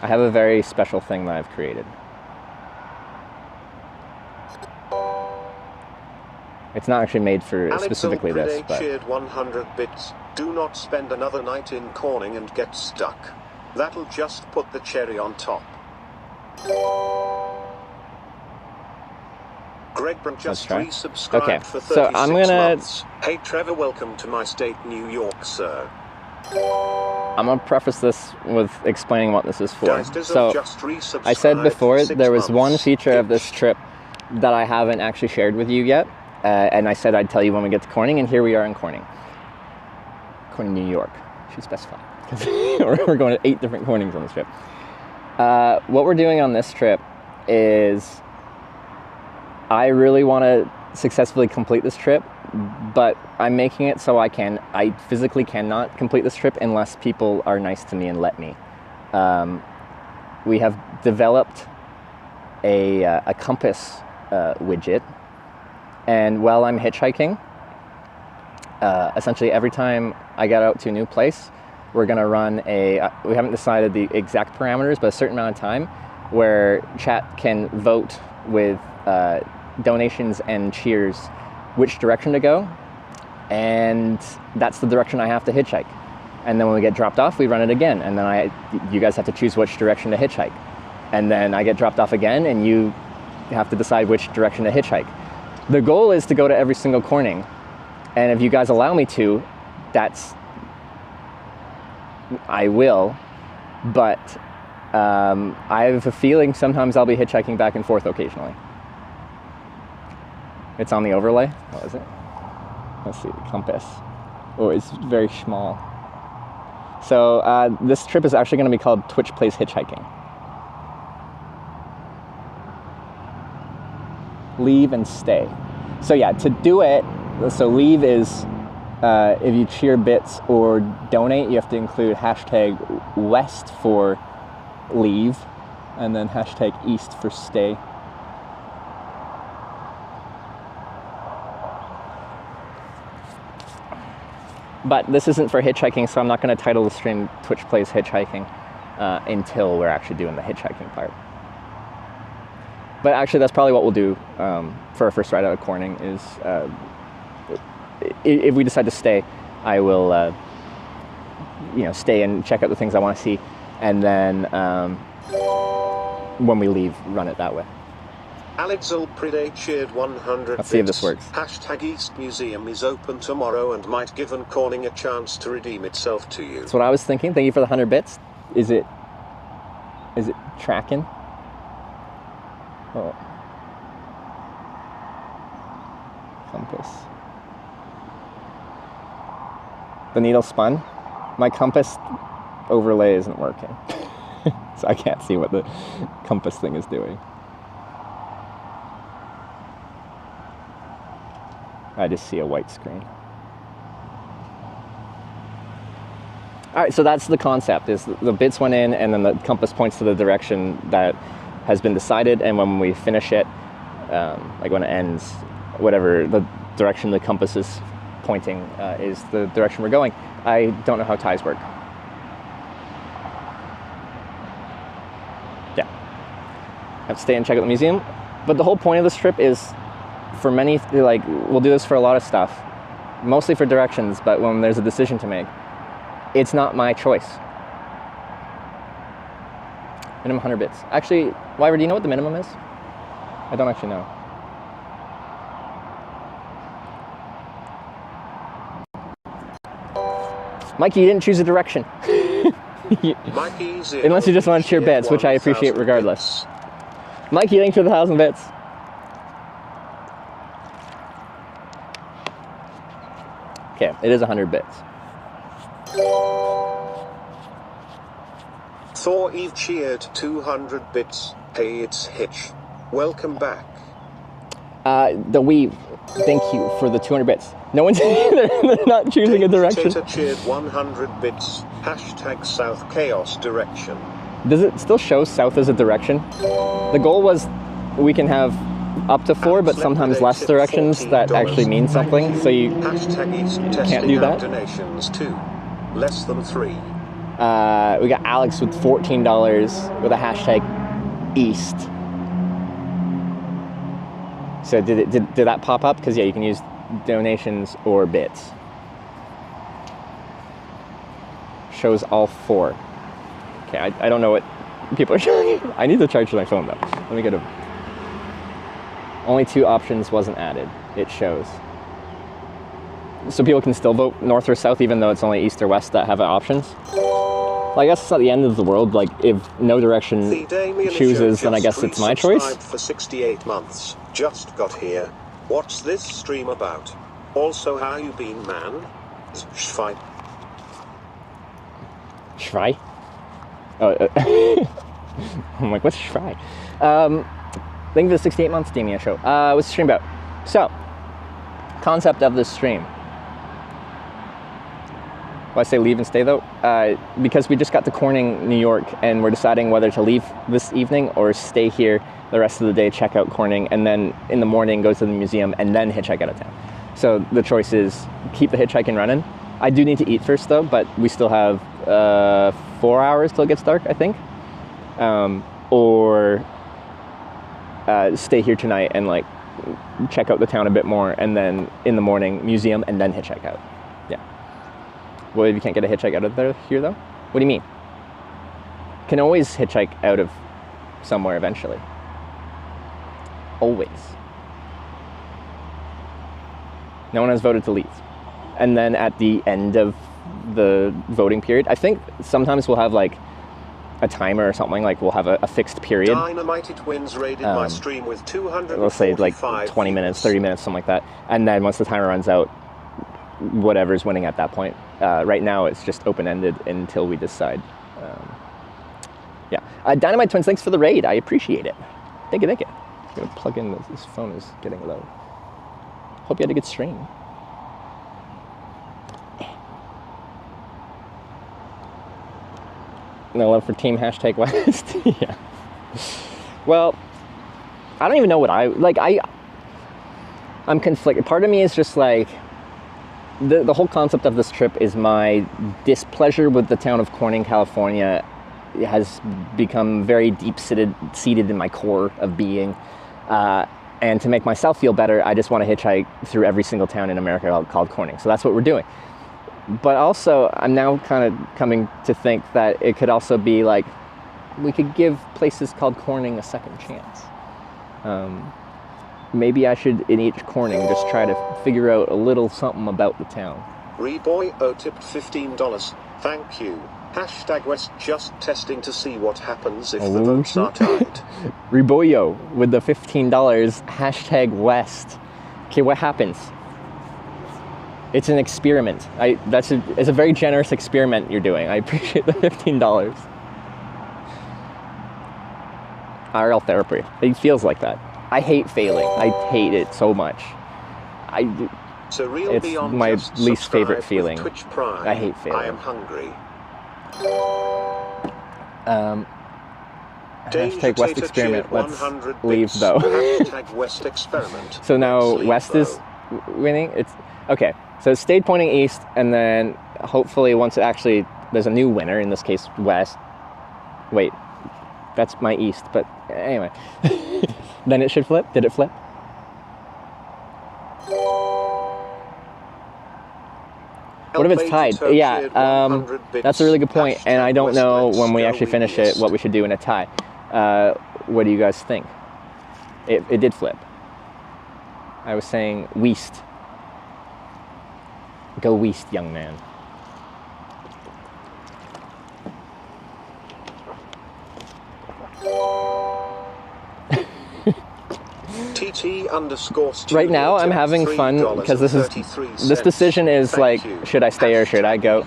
S3: I have a very special thing that I've created. It's not actually made for specifically this, but...
S2: cheered 100 bits. Do not spend another night in Corning and get stuck. That'll just put the cherry on top. Greg just resubscribed for 36
S3: so I'm gonna...
S2: months. Hey Trevor, welcome to my state, New York, sir.
S3: I'm going to preface this with explaining what this is for.
S2: Guys,
S3: so, I said before, there was one feature of this trip that I haven't actually shared with you yet, and I said I'd tell you when we get to Corning, and here we are in Corning. Corning, New York. Should specify, because we're going to 8 different Cornings on this trip. What we're doing on this trip is I really want to successfully complete this trip, but I'm making it so I physically cannot complete this trip unless people are nice to me and let me. We have developed a compass widget, and while I'm hitchhiking, essentially every time I get out to a new place, we're gonna run we haven't decided the exact parameters, but a certain amount of time where chat can vote with donations and cheers which direction to go, and that's the direction I have to hitchhike. And then when we get dropped off, we run it again, and then you guys have to choose which direction to hitchhike. And then I get dropped off again, and you have to decide which direction to hitchhike. The goal is to go to every single Corning, and if you guys allow me to, I will, but I have a feeling sometimes I'll be hitchhiking back and forth occasionally. It's on the overlay. Oh, is it? Let's see, the compass. Oh, it's very small. So this trip is actually going to be called Twitch Plays Hitchhiking. Leave and stay. So yeah, to do it, so leave is if you cheer bits or donate, you have to include hashtag west for leave and then hashtag east for stay. But this isn't for hitchhiking, so I'm not going to title the stream Twitch Plays Hitchhiking until we're actually doing the hitchhiking part. But actually, that's probably what we'll do for our first ride out of Corning is, if we decide to stay, I will stay and check out the things I want to see, and then when we leave, run it that way.
S2: Alexel Pride cheered 100
S3: Let's see if this works.
S2: Hashtag East Museum is open tomorrow and might give Corning a chance to redeem itself to you.
S3: That's what I was thinking. Thank you for the 100 bits. Is it tracking? Oh. Compass. The needle spun. My compass overlay isn't working. So I can't see what the compass thing is doing. I just see a white screen. All right, so that's the concept, is the bits went in and then the compass points to the direction that has been decided, and when we finish it, like when it ends, whatever the direction the compass is pointing is the direction we're going. I don't know how ties work. Yeah. Have to stay and check out the museum. But the whole point of this trip is, for many, like, we'll do this for a lot of stuff, mostly for directions, but when there's a decision to make, it's not my choice. Minimum 100 bits. Actually, Wyver, do you know what the minimum is? I don't actually know. Mikey, you didn't choose a direction. Unless you just want to cheer bits, which I appreciate regardless. Mikey, thanks for the 1,000 bits. Okay, it is 100 bits.
S2: Thor Eve cheered 200 bits. Hey, it's Hitch. Welcome back.
S3: The Weave, thank you for the 200 bits. No one's they're not choosing a direction.
S2: Tater cheered 100 bits. Hashtag South Chaos direction.
S3: Does it still show south as a direction? The goal was we can have up to 4, but sometimes less directions that actually mean something, so you can't do that.
S2: Donations too. Less than 3.
S3: We got Alex with $14 with a hashtag East. So did that pop up? Because yeah, you can use donations or bits. Shows all 4. Okay, I don't know what people are showing. I need to charge my phone though. Let me get a... Only 2 options wasn't added. It shows. So people can still vote north or south even though it's only east or west that have options. Well, I guess it's not the end of the world. Like, if no direction chooses, then I guess it's my choice.
S2: For 68 months. Just got here. What's this stream about? Also, how you been, man? Shvai.
S3: Shvai? Oh, I'm like, what's Shvai? Thank you for the 68 months, Damien show. What's the stream about? So, concept of this stream. Why I say leave and stay though? Because we just got to Corning, New York, and we're deciding whether to leave this evening or stay here the rest of the day, check out Corning, and then in the morning go to the museum and then hitchhike out of town. So the choice is keep the hitchhiking running. I do need to eat first though, but we still have 4 hours till it gets dark, I think. Or stay here tonight and like check out the town a bit more, and then in the morning museum and then hitchhike out. Yeah. Well, if you can't get a hitchhike out of here though? What do you mean? Can always hitchhike out of somewhere eventually. Always. No one has voted to leave. And then at the end of the voting period, I think sometimes we'll have like a timer or something, like we'll have a fixed period.
S2: Dynamited Twins raided my stream with 200.
S3: Let's say like 20 minutes, 30 minutes, something like that. And then once the timer runs out, whatever's winning at that point. Right now it's just open-ended until we decide. Yeah. Dynamite Twins, thanks for the raid. I appreciate it. Thank you, thank you. I'm gonna plug in, this phone is getting low. Hope you had a good stream. No love for Team Hashtag West. Yeah. Well, I don't even know what I'm conflicted. Part of me is just like, the whole concept of this trip is my displeasure with the town of Corning, California. It has become very deep-seated in my core of being. And to make myself feel better, I just want to hitchhike through every single town in America called Corning. So that's what we're doing. But also, I'm now kind of coming to think that it could also be like, we could give places called Corning a second chance. Maybe I should, in each Corning, just try to figure out a little something about the town.
S2: Reboy O tipped $15. Thank you. Hashtag West just testing to see what happens if the votes are tied.
S3: Reboyo with the $15. Hashtag West. Okay, what happens? It's an experiment. It's a very generous experiment you're doing. I appreciate the $15. IRL therapy. It feels like that. I hate failing. I hate it so much. It's my least favorite feeling. I hate failing.
S2: I am hungry.
S3: Hashtag West experiment. Let's leave though.
S2: Hashtag West experiment.
S3: So now West is winning. It's okay. So it stayed pointing east, and then hopefully once it actually there's a new winner. In this case, West. Wait, that's my east. But anyway, then it should flip. Did it flip? What if it's tied? Yeah, that's a really good point, and I don't know when we actually finish it what we should do in a tie. What do you guys think? It did flip. I was saying West. Go West, young man. Right now, I'm having fun because this decision is like, should I stay or should I go?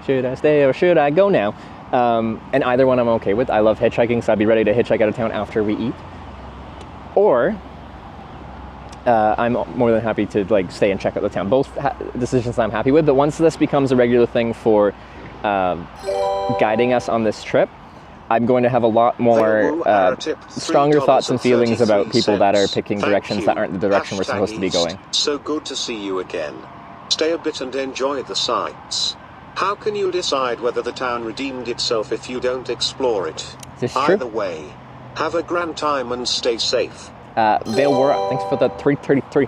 S3: Should I stay or should I go now? And either one I'm okay with. I love hitchhiking, so I'd be ready to hitchhike out of town after we eat. Or I'm more than happy to like stay and check out the town. Both decisions I'm happy with. But once this becomes a regular thing for guiding us on this trip, I'm going to have a lot more stronger thoughts and feelings about people that are picking directions that aren't the direction we're supposed to be going.
S2: So good to see you again. Stay a bit and enjoy the sights. How can you decide whether the town redeemed itself if you don't explore it?
S3: Is this true?
S2: Either way, have a grand time and stay safe.
S3: Vale Wara, thanks for the $3.33.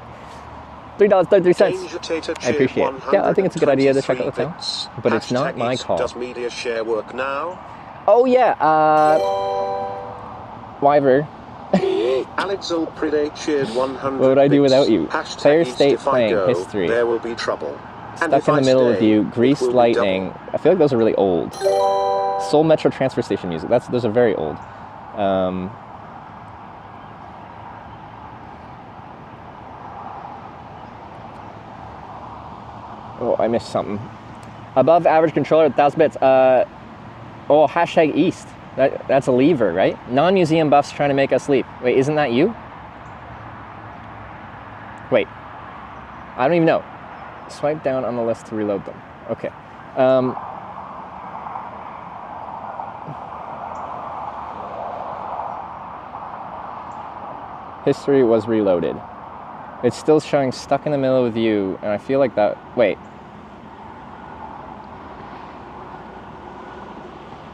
S3: $3.33. I appreciate it. Yeah, I think it's a good idea to check out the town. But it's not my call.
S2: Does media share work now?
S3: Oh yeah, Wyver.
S2: Alexel Pride cheered 100.
S3: What would I do without you? Player
S2: Hashtag
S3: state
S2: if I
S3: playing
S2: go,
S3: history.
S2: There will be trouble. And
S3: Stuck
S2: if
S3: in the
S2: I
S3: middle
S2: stay,
S3: with you. Greased
S2: it will be
S3: Lightning.
S2: double.
S3: I feel like those are really old. Seoul Metro transfer station music. Those are very old. Oh, I missed something. Above average controller, 1,000 bits. Hashtag East. That's a lever, right? Non-museum buffs trying to make us leave. Wait, isn't that you? Wait. I don't even know. Swipe down on the list to reload them. Okay. History was reloaded. It's still showing stuck in the middle with you, and I feel like that... Wait.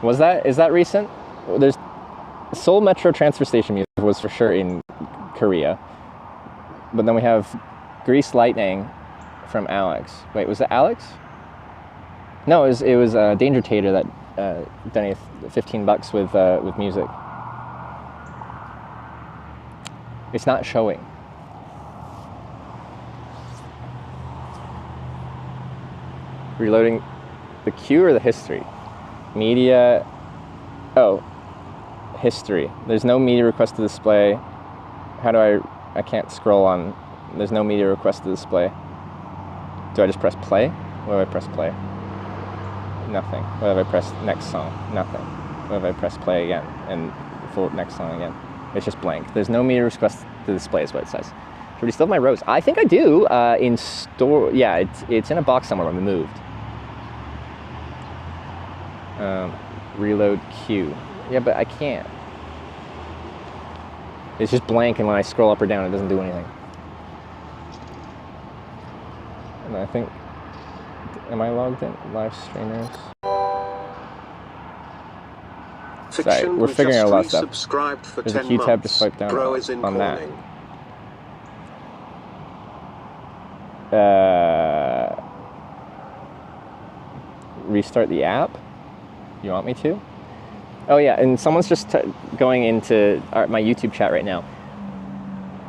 S3: Is that recent? There's Seoul Metro transfer station music was for sure in Korea. But then we have Greased Lightning from Alex. Wait, was it Alex? No, it was Danger Tater that donated $15 with music. It's not showing. Reloading the queue or the history? Media, history. There's no media request to display. How do I can't scroll on, there's no media request to display. Do I just press play? What do I press play? Nothing. What if I press next song? Nothing. What if I press play again and for next song again? It's just blank. There's no media request to display is what it says. Should we still have my rose? I think I do in store. Yeah, it's in a box somewhere when we moved. Reload queue. Yeah, but I can't. It's just blank, and when I scroll up or down, it doesn't do anything. And I think, am I logged in? Live streamers. Sorry, we're figuring out a lot of stuff. There's a key tab to swipe down on that. Restart the app? You want me to? Oh yeah, and someone's just going into my YouTube chat right now.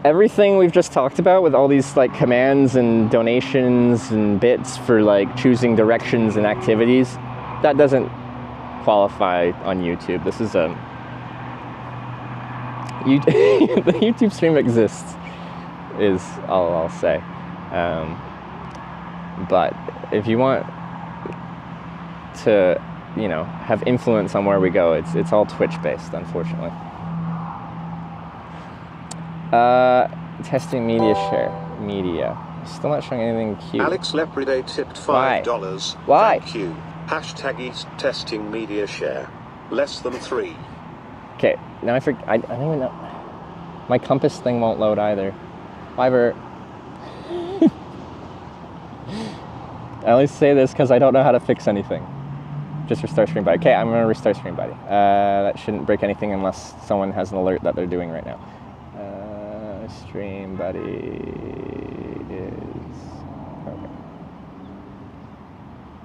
S3: everything we've just talked about with all these like commands and donations and bits for like choosing directions and activities, that doesn't qualify on YouTube. This is a the YouTube stream exists, is all I'll say. But if you want to, you know, have influence on where we go, it's all Twitch based, unfortunately. Testing media share. Media. Still not showing anything cute.
S2: Alex Lepride tipped $5.
S3: Why?
S2: Thank you. Hashtag East testing media share. Less than 3.
S3: Okay, now I don't even know. My compass thing won't load either. Fiverr. I only say this because I don't know how to fix anything. Just restart Stream Buddy. Okay, I'm going to restart Stream Buddy. That shouldn't break anything unless someone has an alert that they're doing right now. Stream Buddy is... Okay.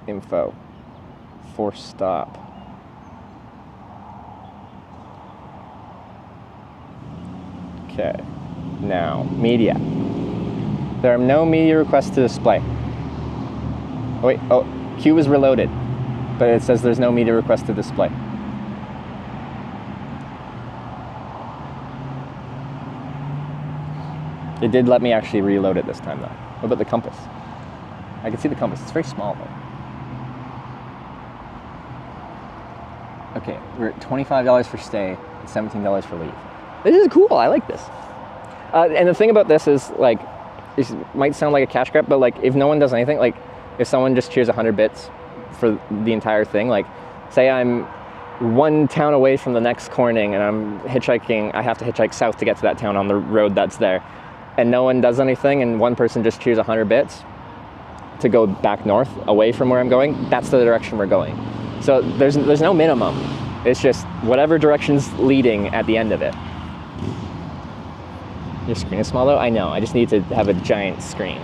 S3: Info. Force stop. Okay. Now, media. There are no media requests to display. Oh, wait, oh, queue is reloaded, but it says there's no media request to display. It did let me actually reload it this time though. What about the compass? I can see the compass, it's very small though. Okay, we're at $25 for stay and $17 for leave. This is cool, I like this. And the thing about this is like, it might sound like a cash grab, but like if no one does anything, like if someone just cheers 100 bits for the entire thing, like say I'm one town away from the next Corning and I'm hitchhiking, I have to hitchhike south to get to that town on the road that's there, and no one does anything and one person just cheers 100 bits to go back north away from where I'm going, that's the direction we're going. So there's no minimum. It's just whatever direction's leading at the end of it. Your screen is small though? I know, I just need to have a giant screen.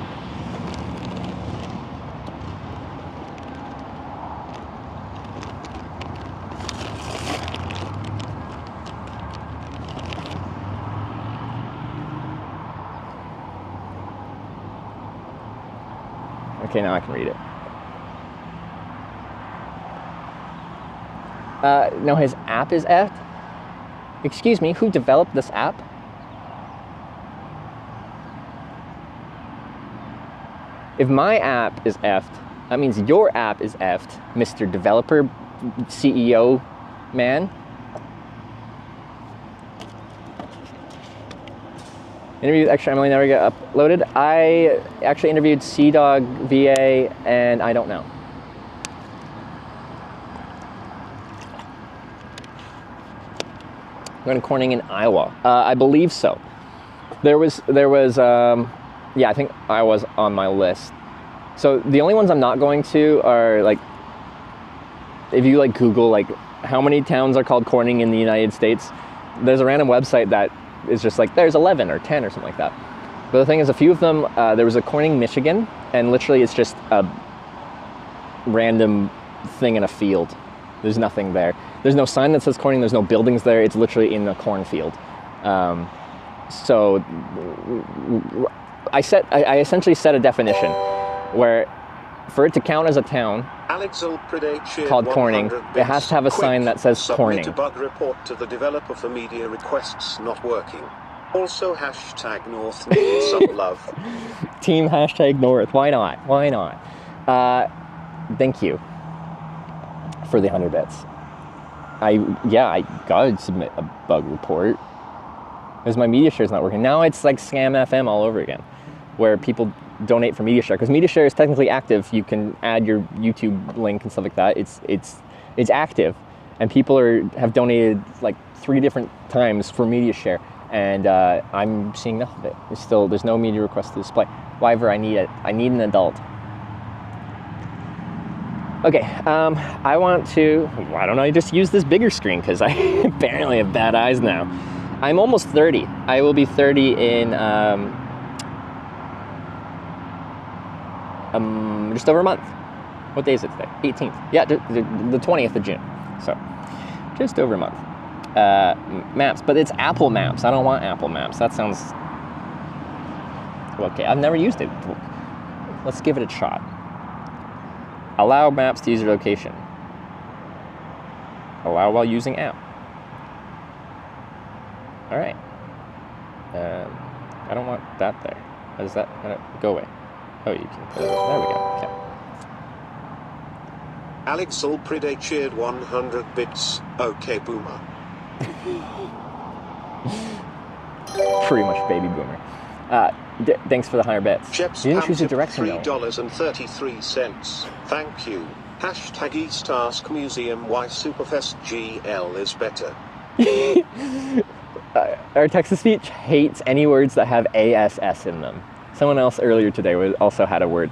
S3: Okay, now I can read it. No, his app is effed? Excuse me, who developed this app? If my app is effed, that means your app is effed, Mr. Developer CEO man. Interviewed extra Emily never got uploaded. I actually interviewed CDog VA and I don't know. I'm going to Corning in Iowa. I believe so. There was yeah, I think Iowa's on my list. So the only ones I'm not going to are like, if you like Google like how many towns are called Corning in the United States, there's a random website that is just like there's 11 or 10 or something like that. But the thing is, a few of them, there was a Corning, Michigan, and literally it's just a random thing in a field. There's nothing there. There's no sign that says Corning, there's no buildings there, it's literally in a cornfield. So I essentially set a definition where for it to count as a town called Corning, it has to have a sign that says Corning.
S2: Submit a bug report to the developer for media requests not working. Also hashtag North needs some love.
S3: Team hashtag North. Why not? Why not? Thank you for the 100 bits. I gotta submit a bug report because my media share is not working. Now it's like Scam FM all over again, where people donate for media share because media share is technically active. You can add your YouTube link and stuff like that. It's active, and people have donated like 3 different times for media share, and I'm seeing nothing of it. There's no media request to display. However, I need an adult. Okay, I want to, why don't I just use this bigger screen because I apparently have bad eyes now. I'm almost 30. I will be 30 in just over a month. What day is it today? 18th. Yeah, the 20th of June. So, just over a month. Maps, but it's Apple Maps. I don't want Apple Maps. That sounds Okay, I've never used it. Let's give it a shot. Allow maps to use your location. Allow while using app. All right. I don't want that there. How does that go away? Oh, you can put it. There we go. Okay.
S2: Alex Alpride cheered 100 bits. Okay, boomer.
S3: Pretty much baby boomer. Thanks for the 100 bits.
S2: Jeps
S3: You didn't choose a direction though.
S2: $3.33. Thank you. Hashtag East Ask Museum why Superfest GL is better.
S3: Our text-to-speech hates any words that have ASS in them. Someone else earlier today also had a word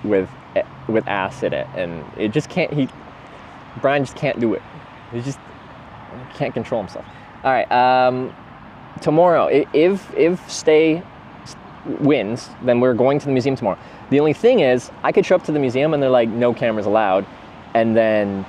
S3: with ass in it, and it just can't. Brian just can't do it. He just can't control himself. All right. Tomorrow, if Stay wins, then we're going to the museum tomorrow. The only thing is, I could show up to the museum and they're like, no cameras allowed, and then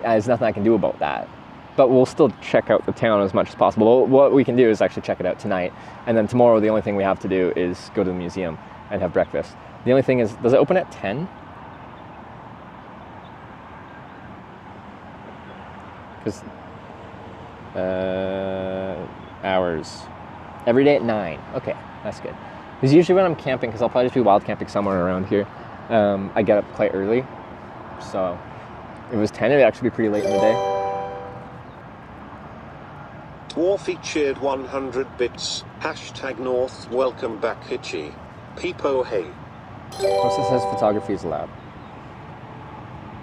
S3: there's nothing I can do about that. But we'll still check out the town as much as possible. What we can do is actually check it out tonight, and then tomorrow the only thing we have to do is go to the museum and have breakfast. The only thing is, does it open at 10? Because hours. Every day at 9. Okay, that's good. Because usually when I'm camping, because I'll probably just be wild camping somewhere around here, I get up quite early. So if it was 10, it would actually be pretty late in the day.
S2: Dwarfy cheered 100 bits. Hashtag North. Welcome back, Hitchy. Peepo hey.
S3: Plus it says photography is allowed.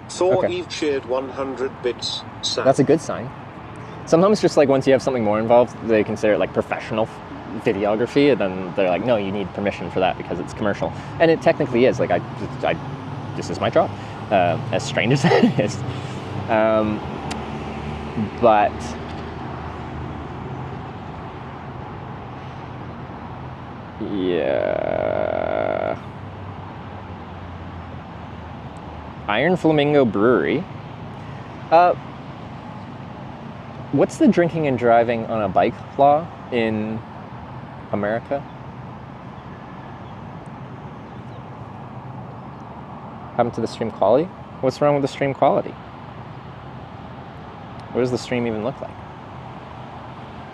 S2: Thor
S3: Okay.
S2: Eve cheered 100 bits. Sam.
S3: That's a good sign. Sometimes just like once you have something more involved, they consider it like professional videography, and then they're like, no, you need permission for that because it's commercial. And it technically is. Like, this is my job. As strange as that is. But yeah. Iron Flamingo Brewery. What's the drinking and driving on a bike law in America? Happened to the stream quality? What's wrong with the stream quality? What does the stream even look like?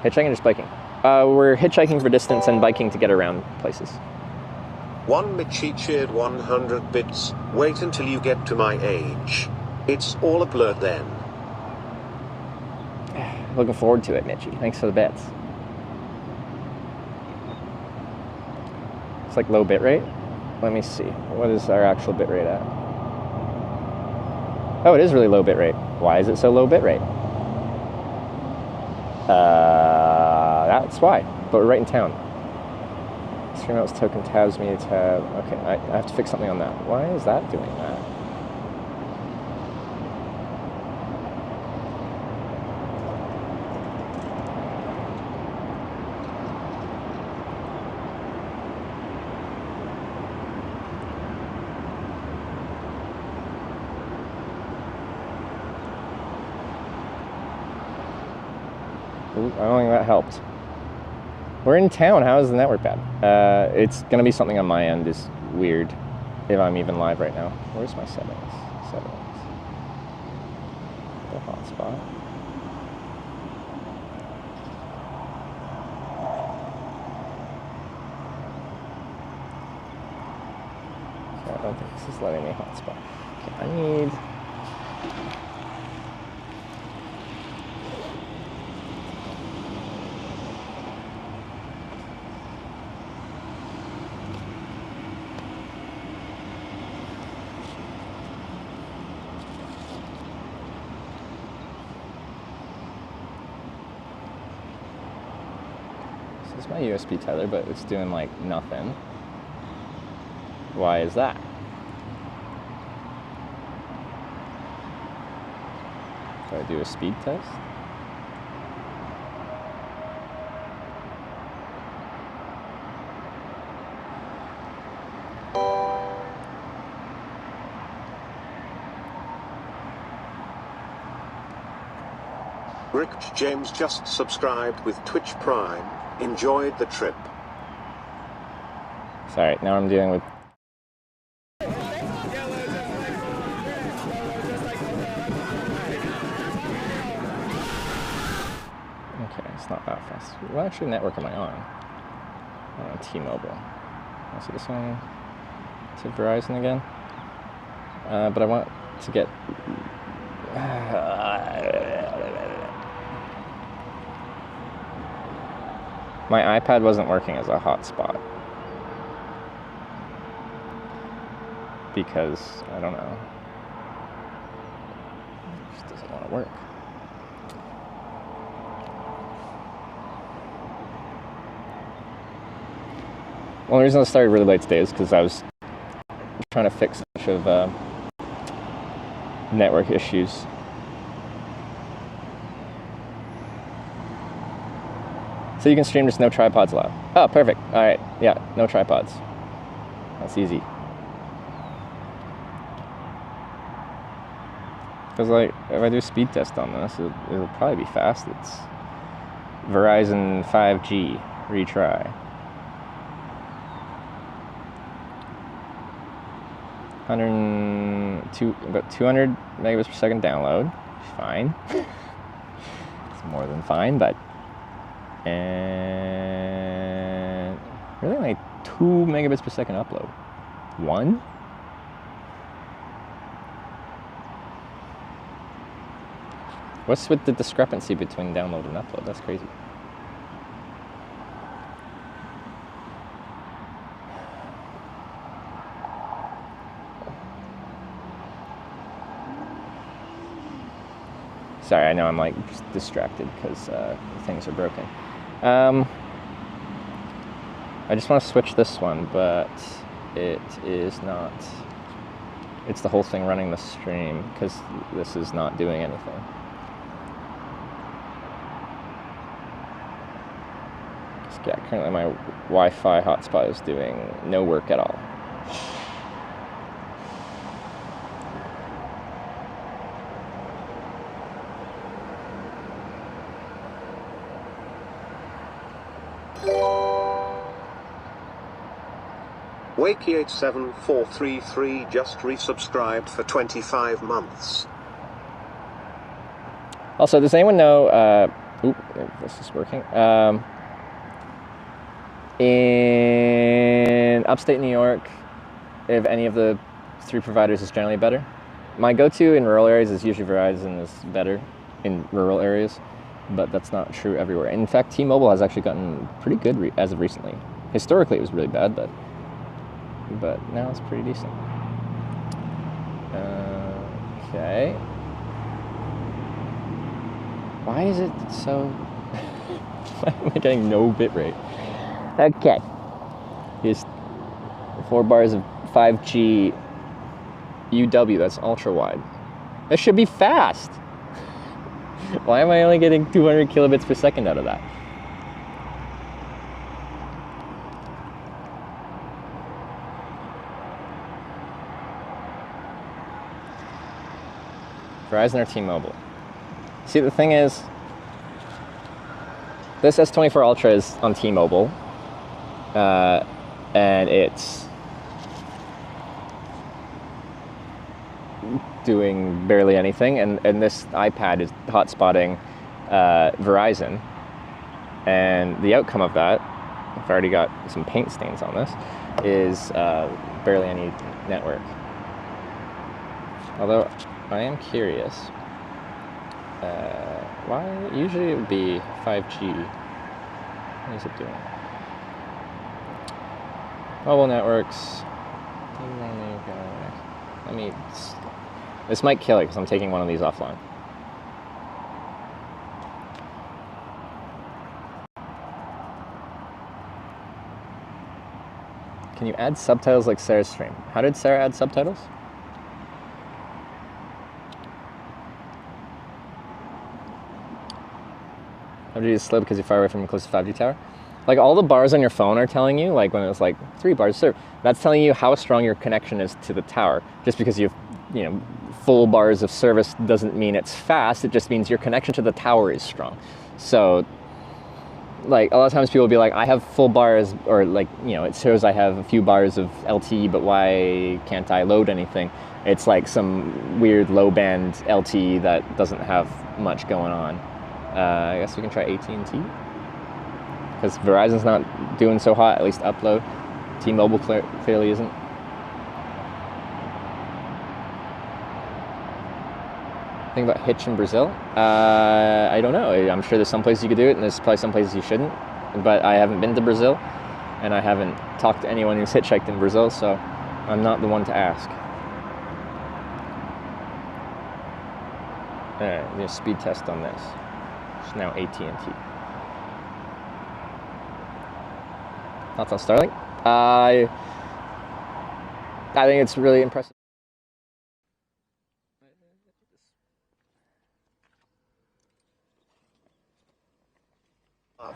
S3: Hitchhiking or just biking? We're hitchhiking for distance and biking to get around places.
S2: One Mitchie cheered 100 bits. Wait until you get to my age. It's all a blur then.
S3: Looking forward to it, Mitchie. Thanks for the bits. It's like low bit rate. Let me see. What is our actual bit rate at? Oh, it is really low bit rate. Why is it so low bit rate? That's why. But we're right in town. Stream outs token tabs me tab. Okay, I have to fix something on that. Why is that doing that? Ooh, I don't think that helped. We're in town. How is the network bad? It's going to be something on my end is weird if I'm even live right now. Where's my settings? Settings. The hotspot. Okay, I don't think this is letting me hotspot. Okay, I need... This is my USB tether, but it's doing like nothing. Why is that? Do I do a speed test?
S2: Rick James just subscribed with Twitch Prime. Enjoyed the trip.
S3: Sorry, now I'm dealing with... Okay, it's not that fast. What actually network am I on? I'm on T-Mobile. So this one to Verizon again. But I want to get... My iPad wasn't working as a hotspot. Because, I don't know. It just doesn't want to work. Well, the reason I started really late today is because I was trying to fix a bunch of network issues. So you can stream, just no tripods allowed. Oh, perfect. All right. Yeah, no tripods. That's easy. Because, like, if I do a speed test on this, it'll probably be fast. It's Verizon 5G. Retry. 102, about 200 megabits per second download. Fine. It's more than fine, but... And... really only 2 megabits per second upload. 1? What's with the discrepancy between download and upload? That's crazy. Sorry, I know I'm like just distracted because things are broken. I just want to switch this one, but it is not. It's the whole thing running the stream because this is not doing anything. Yeah, currently my Wi-Fi hotspot is doing no work at all.
S2: Wakey87433 just resubscribed for 25 months.
S3: Also, does anyone know, if this is working, in upstate New York, if any of the 3 providers is generally better? My go-to in rural areas is usually Verizon is better in rural areas, but that's not true everywhere. In fact, T-Mobile has actually gotten pretty good as of recently. Historically, it was really bad, but now it's pretty decent. Okay. Why is it so... Why am I getting no bitrate? Okay. Here's 4 bars of 5G UW, that's ultra wide. That should be fast. Why am I only getting 200 kilobits per second out of that? Verizon or T-Mobile? See, the thing is, this S24 Ultra is on T-Mobile, and it's doing barely anything, and this iPad is hotspotting Verizon, and the outcome of that, I've already got some paint stains on this, is barely any network. Although, I am curious, why usually it would be 5G. What is it doing? Mobile networks. Let me. This might kill it because I'm taking one of these offline. Can you add subtitles like Sarah's stream? How did Sarah add subtitles? How did you slow because you're far away from a close 5G tower? Like all the bars on your phone are telling you, like when it was like 3 bars, that's telling you how strong your connection is to the tower, just because you have you know, full bars of service doesn't mean it's fast. It just means your connection to the tower is strong. So, like, a lot of times people will be like, I have full bars, or like, you know, it shows I have a few bars of LTE, but why can't I load anything? It's like some weird low band LTE that doesn't have much going on. I guess we can try AT&T, because Verizon's not doing so hot, at least upload. T-Mobile clearly isn't. Think about Hitch in Brazil? I don't know. I'm sure there's some places you could do it, and there's probably some places you shouldn't. But I haven't been to Brazil, and I haven't talked to anyone who's hitchhiked in Brazil, so I'm not the one to ask. Alright, there's a speed test on this. It's now AT&T. Thoughts on Starlink? I think it's really impressive.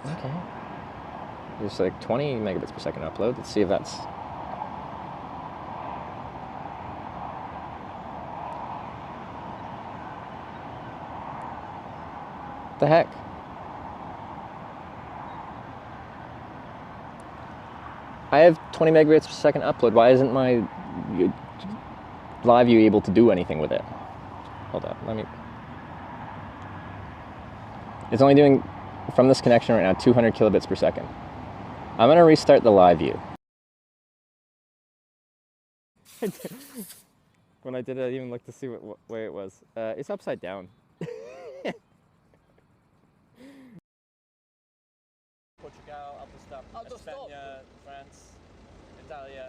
S3: Okay. There's like 20 megabits per second upload. Let's see if that's... What the heck? I have 20 megabits per second upload. Why isn't my live view able to do anything with it? Hold up, let me... It's only doing, from this connection right now, 200 kilobits per second. I'm gonna restart the live view. When I did it, I even looked to see what way it was. It's upside down. Portugal, autostop, España, France, Italia,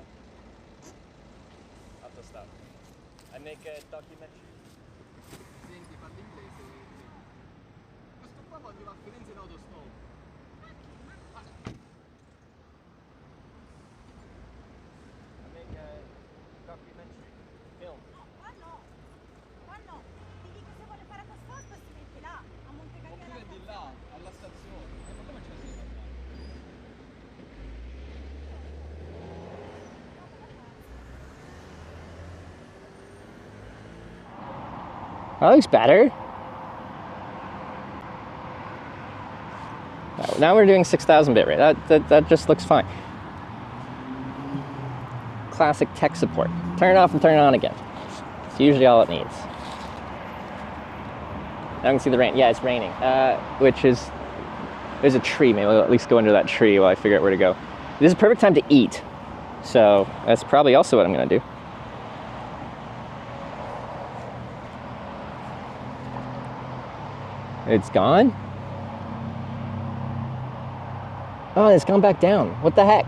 S3: autostop. I make a documentary.
S6: Senti, parli inglese. Questo qua quando va a Firenze in autostop.
S3: I make a documentary film.
S11: Qua no. Ti dico se vuole fare autostop si mette là, a Monte Cagliari.
S6: Oppure di là, alla stazione. Ma come ce la si fa?
S3: That looks better. Now we're doing 6,000 bit rate. That just looks fine. Classic tech support. Turn it off and turn it on again. It's usually all it needs. Now I can see the rain. Yeah, it's raining. Which is... There's a tree. Maybe I'll at least go under that tree while I figure out where to go. This is a perfect time to eat. So that's probably also what I'm going to do. It's gone? Oh, it's gone back down. What the heck?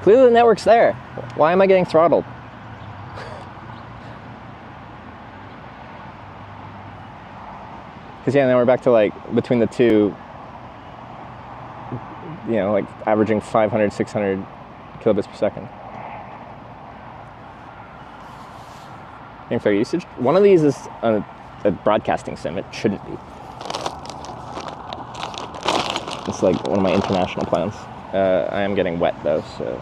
S3: Clearly the network's there. Why am I getting throttled? Because yeah, now we're back to like, between the two, you know, like averaging 500, 600 kilobits per second. Fair usage. One of these is a broadcasting sim. It shouldn't be. It's like one of my international plans. I am getting wet though, so.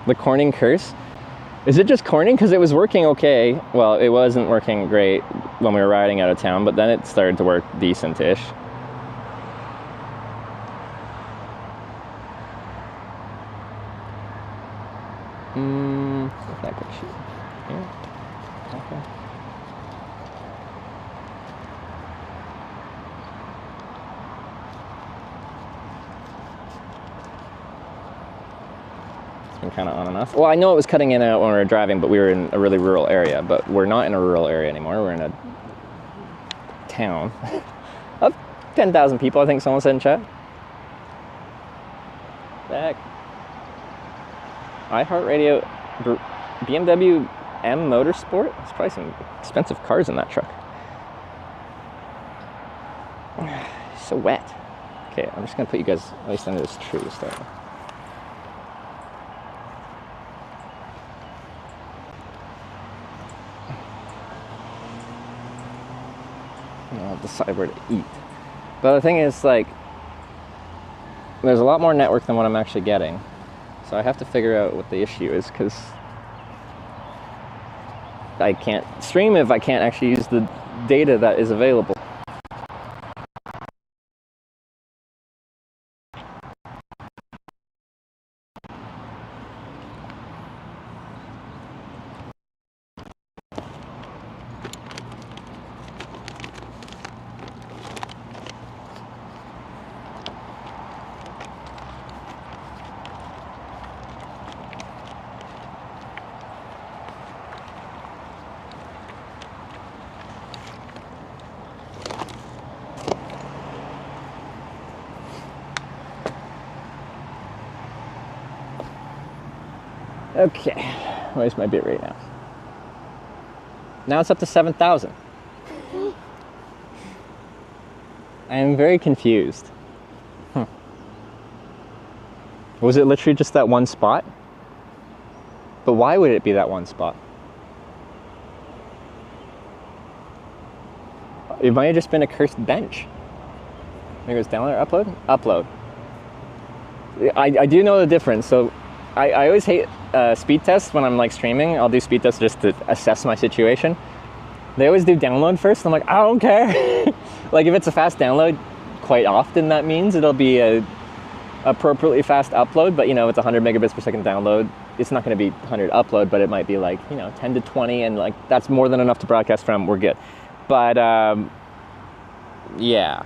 S3: The Corning curse? Is it just Corning? Because it was working okay. Well, it wasn't working great when we were riding out of town, but then it started to work decent-ish. That could shoot. Yeah. Okay. It's been kind of on and off. Well, I know it was cutting in and out when we were driving, but we were in a really rural area. But we're not in a rural area anymore. We're in a town of 10,000 people, I think someone said in chat. Back. iHeartRadio, BMW M Motorsport? There's probably some expensive cars in that truck. It's so wet. Okay, I'm just gonna put you guys at least under this tree to start with. And I'll decide where to eat. But the thing is, like, there's a lot more network than what I'm actually getting. So I have to figure out what the issue is, because I can't stream if I can't actually use the data that is available. Okay, where's my bit rate now? Now it's up to 7,000. I am very confused. Was it literally just that one spot? But why would it be that one spot? It might have just been a cursed bench. There goes download or upload? Upload. I do know the difference. So I always hate speed tests when I'm like streaming. I'll do speed tests just to assess my situation. They always do download first. I'm like, I don't care. Like if it's a fast download, quite often that means it'll be a appropriately fast upload. But you know, it's 100 megabits per second download. It's not going to be 100 upload, but it might be like, you know, 10 to 20, and like that's more than enough to broadcast from. We're good. But yeah.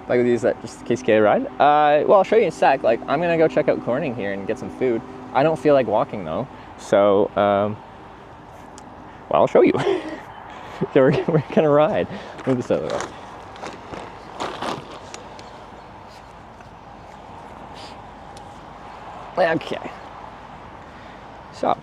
S3: Like with these, that just in case get a ride. Well, I'll show you in a sec. Like I'm gonna go check out Corning here and get some food. I don't feel like walking though, so well, I'll show you. So we're gonna ride. Move this other way. Okay. So.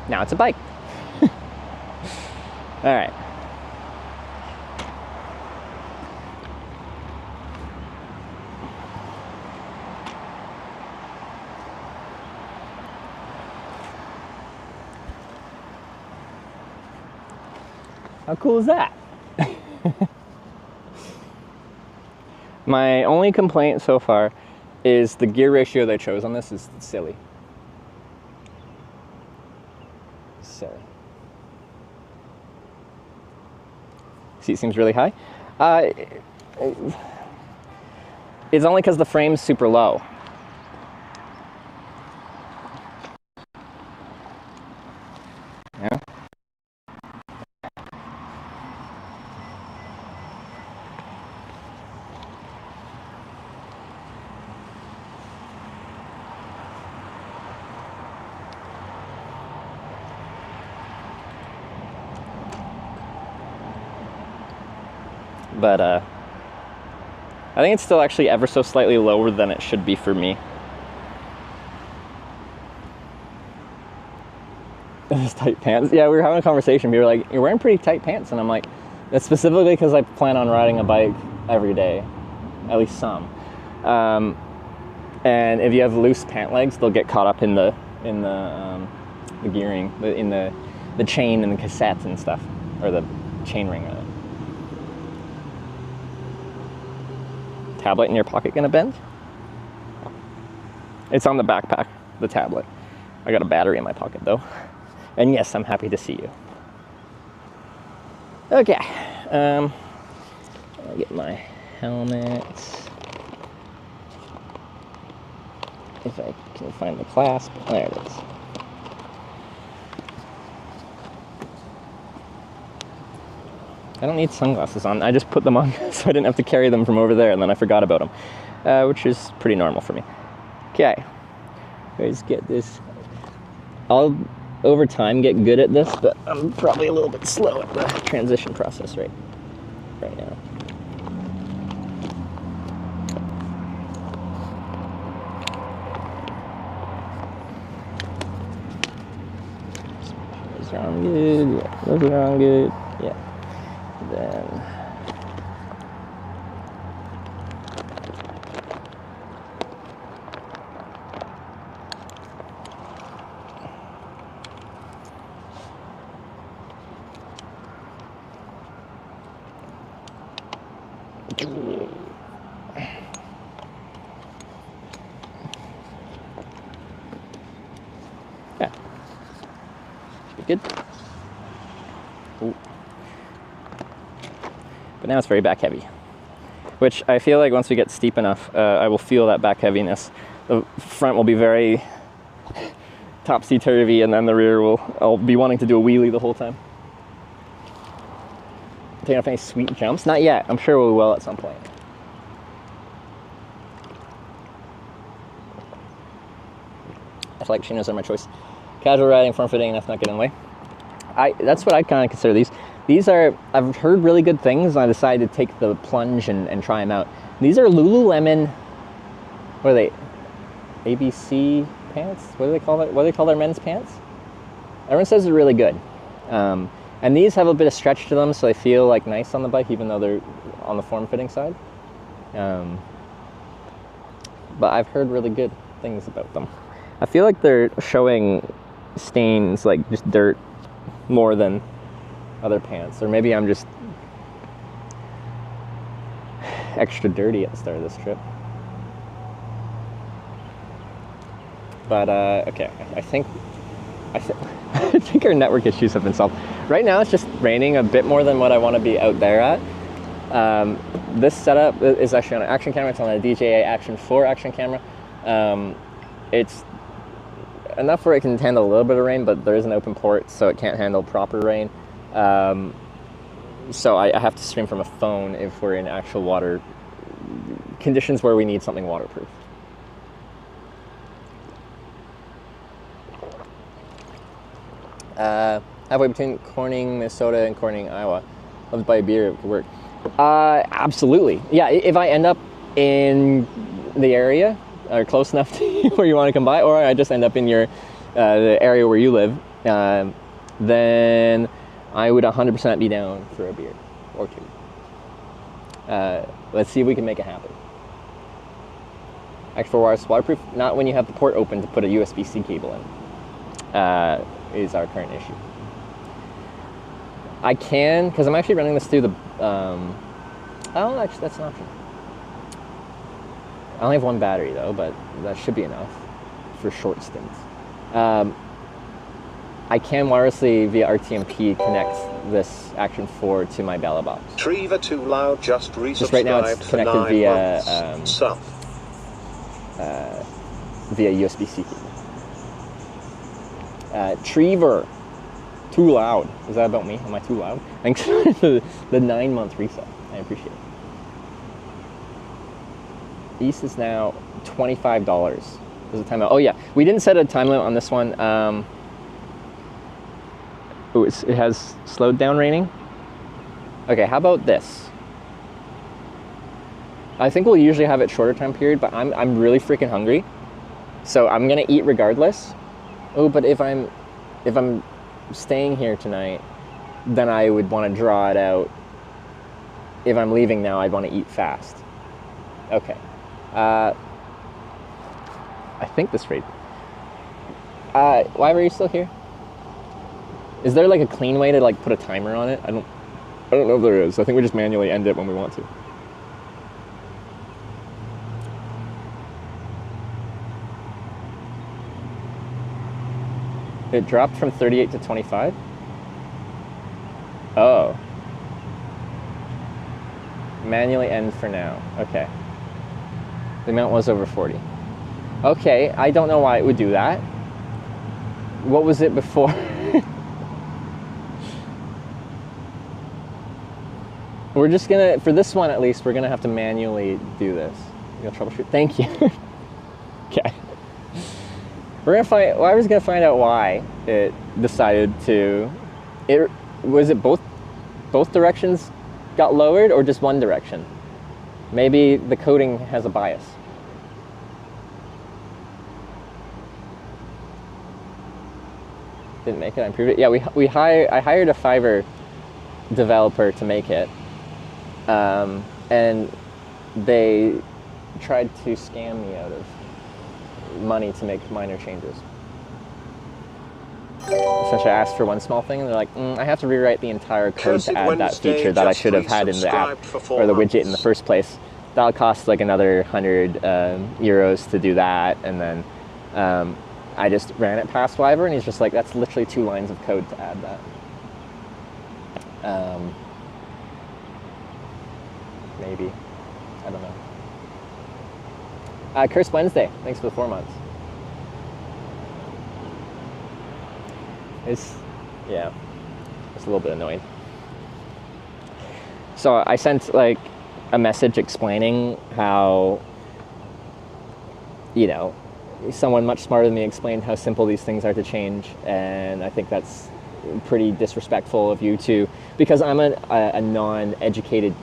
S3: Now it's a bike. All right. How cool is that? My only complaint so far is the gear ratio they chose on this is silly. See, it seems really high. It's only because the frame's super low. Yeah. But I think it's still actually ever so slightly lower than it should be for me. Those tight pants. Yeah, we were having a conversation. People were like, "You're wearing pretty tight pants," and I'm like, "That's specifically because I plan on riding a bike every day, at least some. And if you have loose pant legs, they'll get caught up in the gearing, in the chain and the cassettes and stuff, or the chain ring rather." Tablet in your pocket gonna bend? It's on the backpack, the tablet. I got a battery in my pocket though. And yes, I'm happy to see you. Okay, I'll get my helmet. If I can find the clasp, there it is. I don't need sunglasses on. I just put them on so I didn't have to carry them from over there, and then I forgot about them, which is pretty normal for me. Okay, let's get this. I'll, over time, get good at this, but I'm probably a little bit slow at the transition process right now. are on good. Yeah, those are on good. Yeah. Then. Yeah. Should be good. Ooh. But now it's very back heavy, which I feel like once we get steep enough, I will feel that back heaviness. The front will be very topsy-turvy, and then the rear I'll be wanting to do a wheelie the whole time. Taking off any sweet jumps? Not yet. I'm sure we will at some point. Athletic chinos are my choice. Casual riding, form fitting, enough not getting in the way. That's what I kind of consider these. These are, I've heard really good things, and I decided to take the plunge and try them out. These are Lululemon, what are they? ABC pants? What do they call it? What do they call their men's pants? Everyone says they're really good. And these have a bit of stretch to them, so they feel like nice on the bike, even though they're on the form-fitting side. But I've heard really good things about them. I feel like they're showing stains, like just dirt, more than other pants. Or maybe I'm just extra dirty at the start of this trip. But, okay, I think our network issues have been solved. Right now it's just raining a bit more than what I want to be out there at. This setup is actually on an action camera. It's on a DJI Action 4 action camera. It's enough where it can handle a little bit of rain, but there is an open port, so it can't handle proper rain. So I have to stream from a phone if we're in actual water conditions where we need something waterproof. Halfway between Corning, Minnesota and Corning, Iowa. Love to buy a beer at work. Absolutely. Yeah, if I end up in the area or close enough to where you want to come by, or I just end up in your the area where you live, then I would 100% be down for a beer or two. Let's see if we can make it happen. Extra wireless waterproof, not when you have the port open to put a USB-C cable in, is our current issue. I can, because I'm actually running this through the, oh, actually that's an option. I only have one battery though, but that should be enough for short stints. I can wirelessly via RTMP connect this Action 4 to my Bella box.
S2: Treva Too Loud just resubscribed
S3: right now it's
S2: for
S3: connected
S2: 9
S3: via
S2: months. Sub.
S3: Via USB-C cable. Treva Too Loud. Is that about me? Am I too loud? Thanks for the 9-month reset. I appreciate it. East is now $25. There's a timeout. Oh yeah, we didn't set a time limit on this one. It has slowed down raining. Okay, how about this? I think we'll usually have it shorter time period, but I'm really freaking hungry, so I'm gonna eat regardless. Oh, but if I'm staying here tonight, then I would want to draw it out. If I'm leaving now, I'd want to eat fast. Okay. I think this rate. Why were you still here? Is there like a clean way to like put a timer on it? I don't know if there is. I think we just manually end it when we want to. It dropped from 38 to 25? Oh. Manually end for now. Okay. The amount was over 40. Okay, I don't know why it would do that. What was it before? We're just gonna, for this one at least, we're gonna have to manually do this. You gonna troubleshoot? Thank you. Okay. We're gonna find, well, I was gonna find out why it decided to, was it both directions got lowered or just one direction? Maybe the coding has a bias. Didn't make it. I improved it. Yeah, I hired a Fiverr developer to make it, and they tried to scam me out of money to make minor changes. Essentially, I asked for one small thing, and they're like, I have to rewrite the entire code to add that feature that I should have had in the app or the widget in the first place. That'll cost like another 100 euros to do that, and then I just ran it past Fiverr, and he's just like, that's literally 2 lines of code to add that. Maybe. I don't know. Curse Wednesday, thanks for the 4 months. It's a little bit annoying. So I sent like a message explaining how, someone much smarter than me explained how simple these things are to change, and I think that's pretty disrespectful of you too, because I'm a non-educated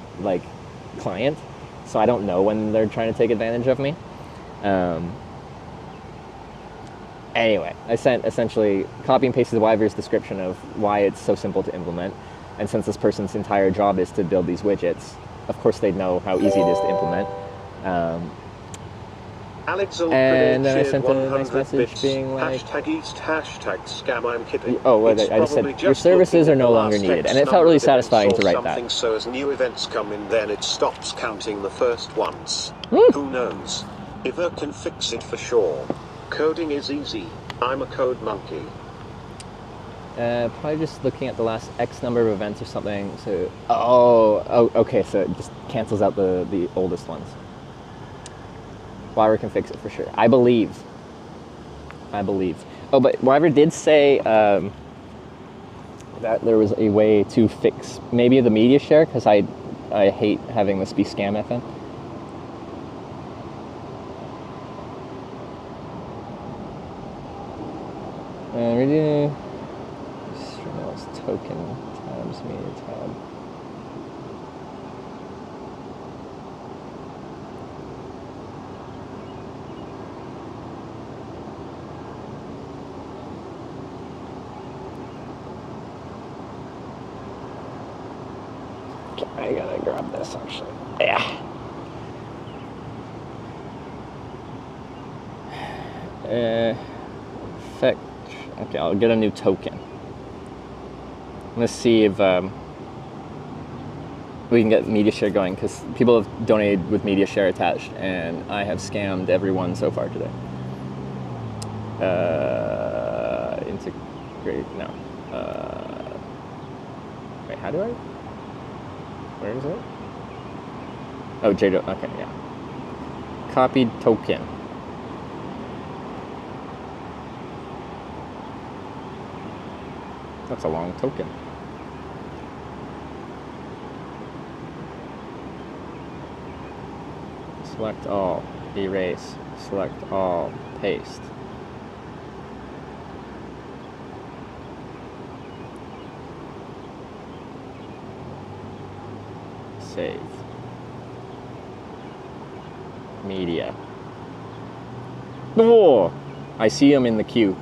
S3: client, so I don't know when they're trying to take advantage of me. Anyway, I sent essentially copy and pasted Wyver's description of why it's so simple to implement, and since this person's entire job is to build these widgets, of course they'd know how easy it is to implement. And then I sent a nice message being like,
S2: #East, #scam, I'm kidding.
S3: I just said, your services are no longer needed, and it felt really satisfying to write that.
S2: So as new events come in, then it stops counting the first ones. Who knows? Either can fix it for sure. Coding is easy. I'm a code monkey.
S3: Probably just looking at the last X number of events or something. So, okay. So it just cancels out the oldest ones. Wyver can fix it for sure. I believe. Oh, but Wyver did say that there was a way to fix maybe the media share, because I hate having this be Scam FM. Reading token tabs media tab. Okay, I gotta grab this actually. Yeah. Effect. Okay, I'll get a new token. Let's see if we can get media share going, because people have donated with media share attached, and I have scammed everyone so far today. Integrate, no. Wait, how do I? Where is it? Oh, JDO, okay, yeah. Copied token. That's a long token. Select all, erase, select all, paste. Save. Media. Oh! I see them in the queue.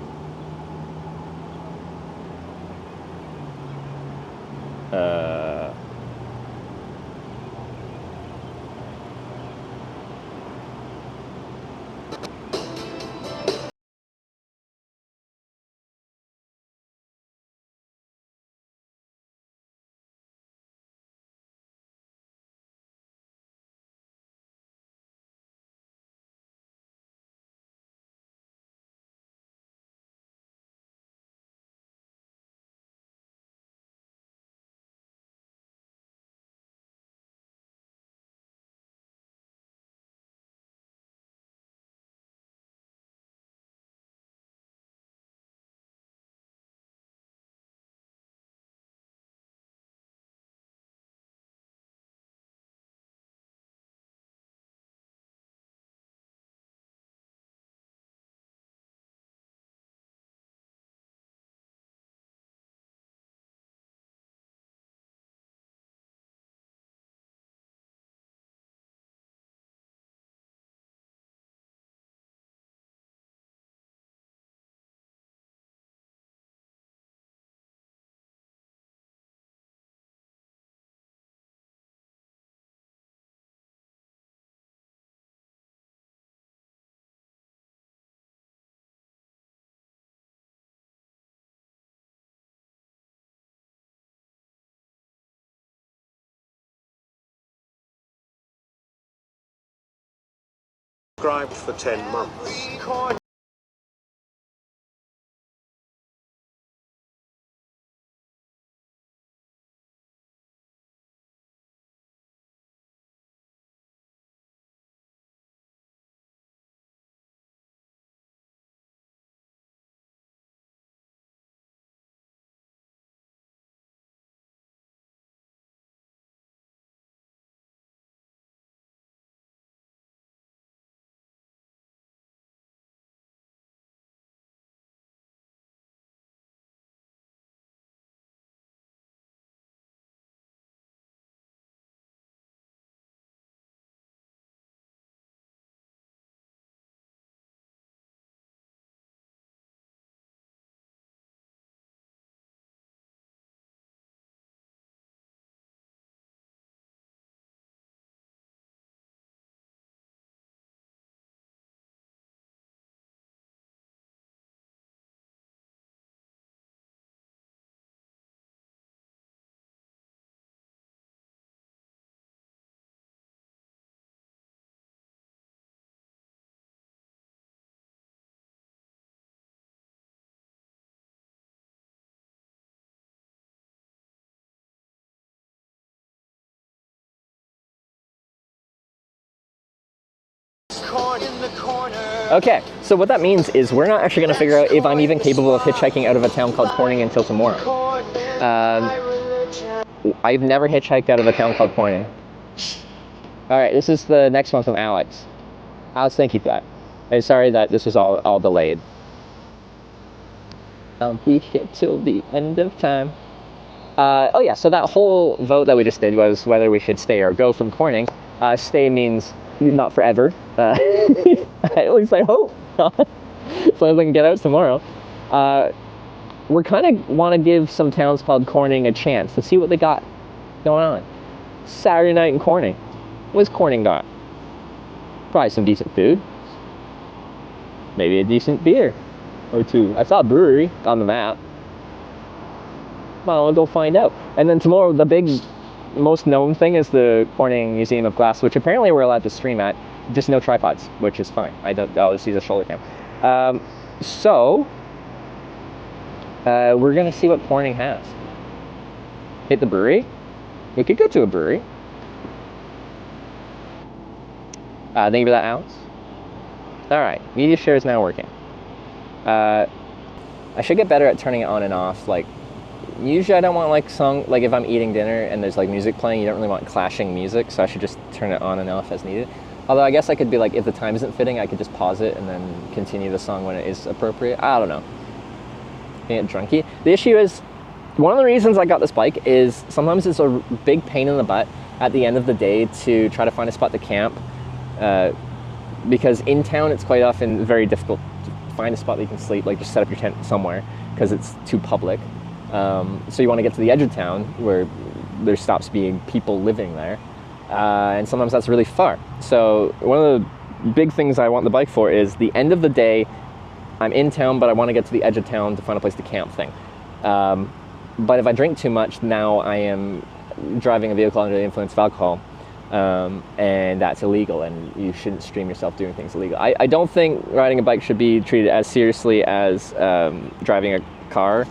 S2: subscribed for 10 months.
S3: Okay, so what that means is we're not actually going to figure out if I'm even capable of hitchhiking out of a town called Corning until tomorrow. I've never hitchhiked out of a town called Corning. Alright, this is the next one from Alex. Alex, thank you for that. I'm sorry that this was all delayed. I'll be here till the end of time. Oh yeah, so that whole vote that we just did was whether we should stay or go from Corning. Stay means not forever. At least I hope not. So I can get out tomorrow. We're kind of want to give some towns called Corning a chance to see what they got going on. Saturday night in Corning. What's Corning got? Probably some decent food. Maybe a decent beer or two. I saw a brewery on the map. Well, I'll go find out. And then tomorrow, the big, most known thing is the Corning Museum of Glass, which apparently we're allowed to stream at. Just no tripods, which is fine. I'll just use a shoulder cam. We're gonna see what Corning has. Hit the brewery. We could go to a brewery. Thank you for that, Alex. All right, media share is now working. I should get better at turning it on and off. Like, usually I don't want like if I'm eating dinner and there's like music playing, you don't really want clashing music, so I should just turn it on and off as needed. Although I guess I could be like, if the time isn't fitting, I could just pause it and then continue the song when it is appropriate. I don't know. Get drunky. The issue is, one of the reasons I got this bike is sometimes it's a big pain in the butt at the end of the day to try to find a spot to camp. Because in town it's quite often very difficult to find a spot that you can sleep, like just set up your tent somewhere because it's too public. So you want to get to the edge of town where there stops being people living there. And sometimes that's really far. So one of the big things I want the bike for is the end of the day, I'm in town, but I want to get to the edge of town to find a place to camp thing. But if I drink too much, now I am driving a vehicle under the influence of alcohol. And that's illegal, and you shouldn't stream yourself doing things illegal. I don't think riding a bike should be treated as seriously as driving a car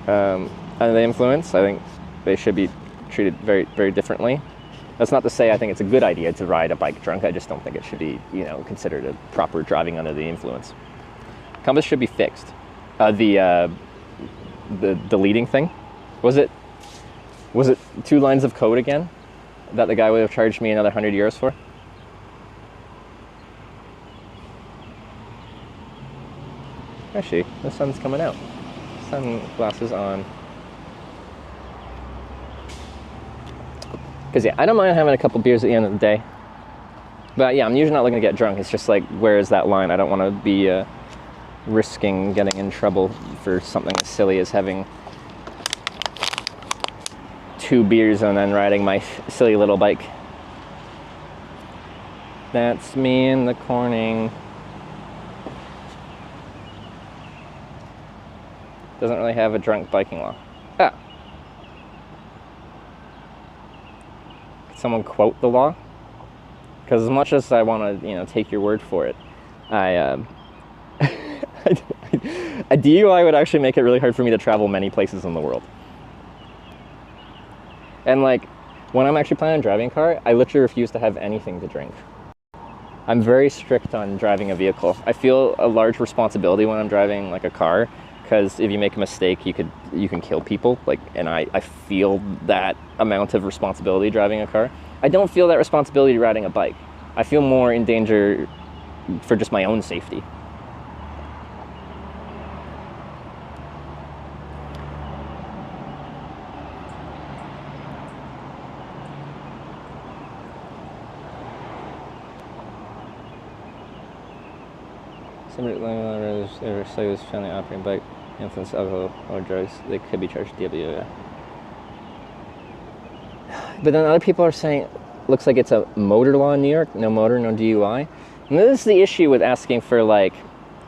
S3: under the influence. I think they should be treated very, very differently. That's not to say I think it's a good idea to ride a bike drunk. I just don't think it should be, considered a proper driving under the influence. Compass should be fixed. The deleting thing, was it 2 lines of code again that the guy would have charged me another €100 for? Actually, the sun's coming out. Sunglasses on. Because yeah, I don't mind having a couple beers at the end of the day. But yeah, I'm usually not looking to get drunk. It's just like, where is that line? I don't want to be risking getting in trouble for something as silly as having 2 beers and then riding my silly little bike. That's me in the Corning. Doesn't really have a drunk biking law. Ah. Could someone quote the law? Because as much as I want to, you know, take your word for it, a DUI would actually make it really hard for me to travel many places in the world. And like, when I'm actually planning on driving a car, I literally refuse to have anything to drink. I'm very strict on driving a vehicle. I feel a large responsibility when I'm driving like a car, because if you make a mistake, you can kill people. Like, and I feel that amount of responsibility driving a car. I don't feel that responsibility riding a bike. I feel more in danger for just my own safety. Somebody was trying to operate a bike, influence alcohol or drugs, they could be charged DWI. But then other people are saying, looks like it's a motor law in New York, no motor, no DUI. And this is the issue with asking for like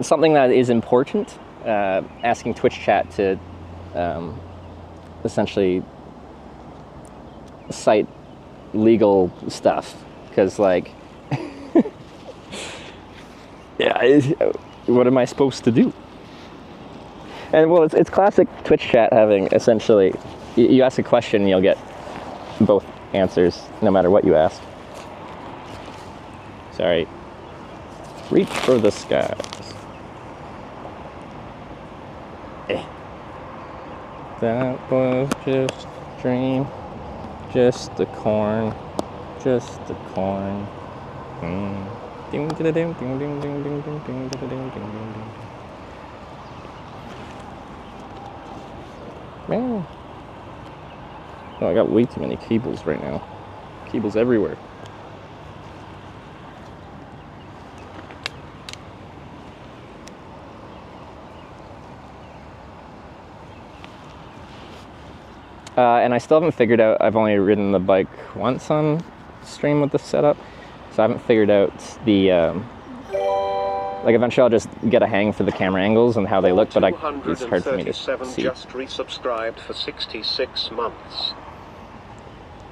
S3: something that is important, asking Twitch chat to essentially cite legal stuff, because like, yeah, what am I supposed to do? And well, it's classic Twitch chat having essentially, you ask a question and you'll get both answers no matter what you ask. Sorry. Reach for the skies. That was just a dream. Just the corn. Just the corn. Ding ding ding ding ding ding ding ding ding ding ding ding ding. Man. Oh, I got way too many cables right now. Cables everywhere. And I still haven't figured out, I've only ridden the bike once on stream with the setup, so I haven't figured out the, like eventually I'll just get a hang for the camera angles and how they look, but it's hard for me to see.
S2: Just resubscribed for 66 months.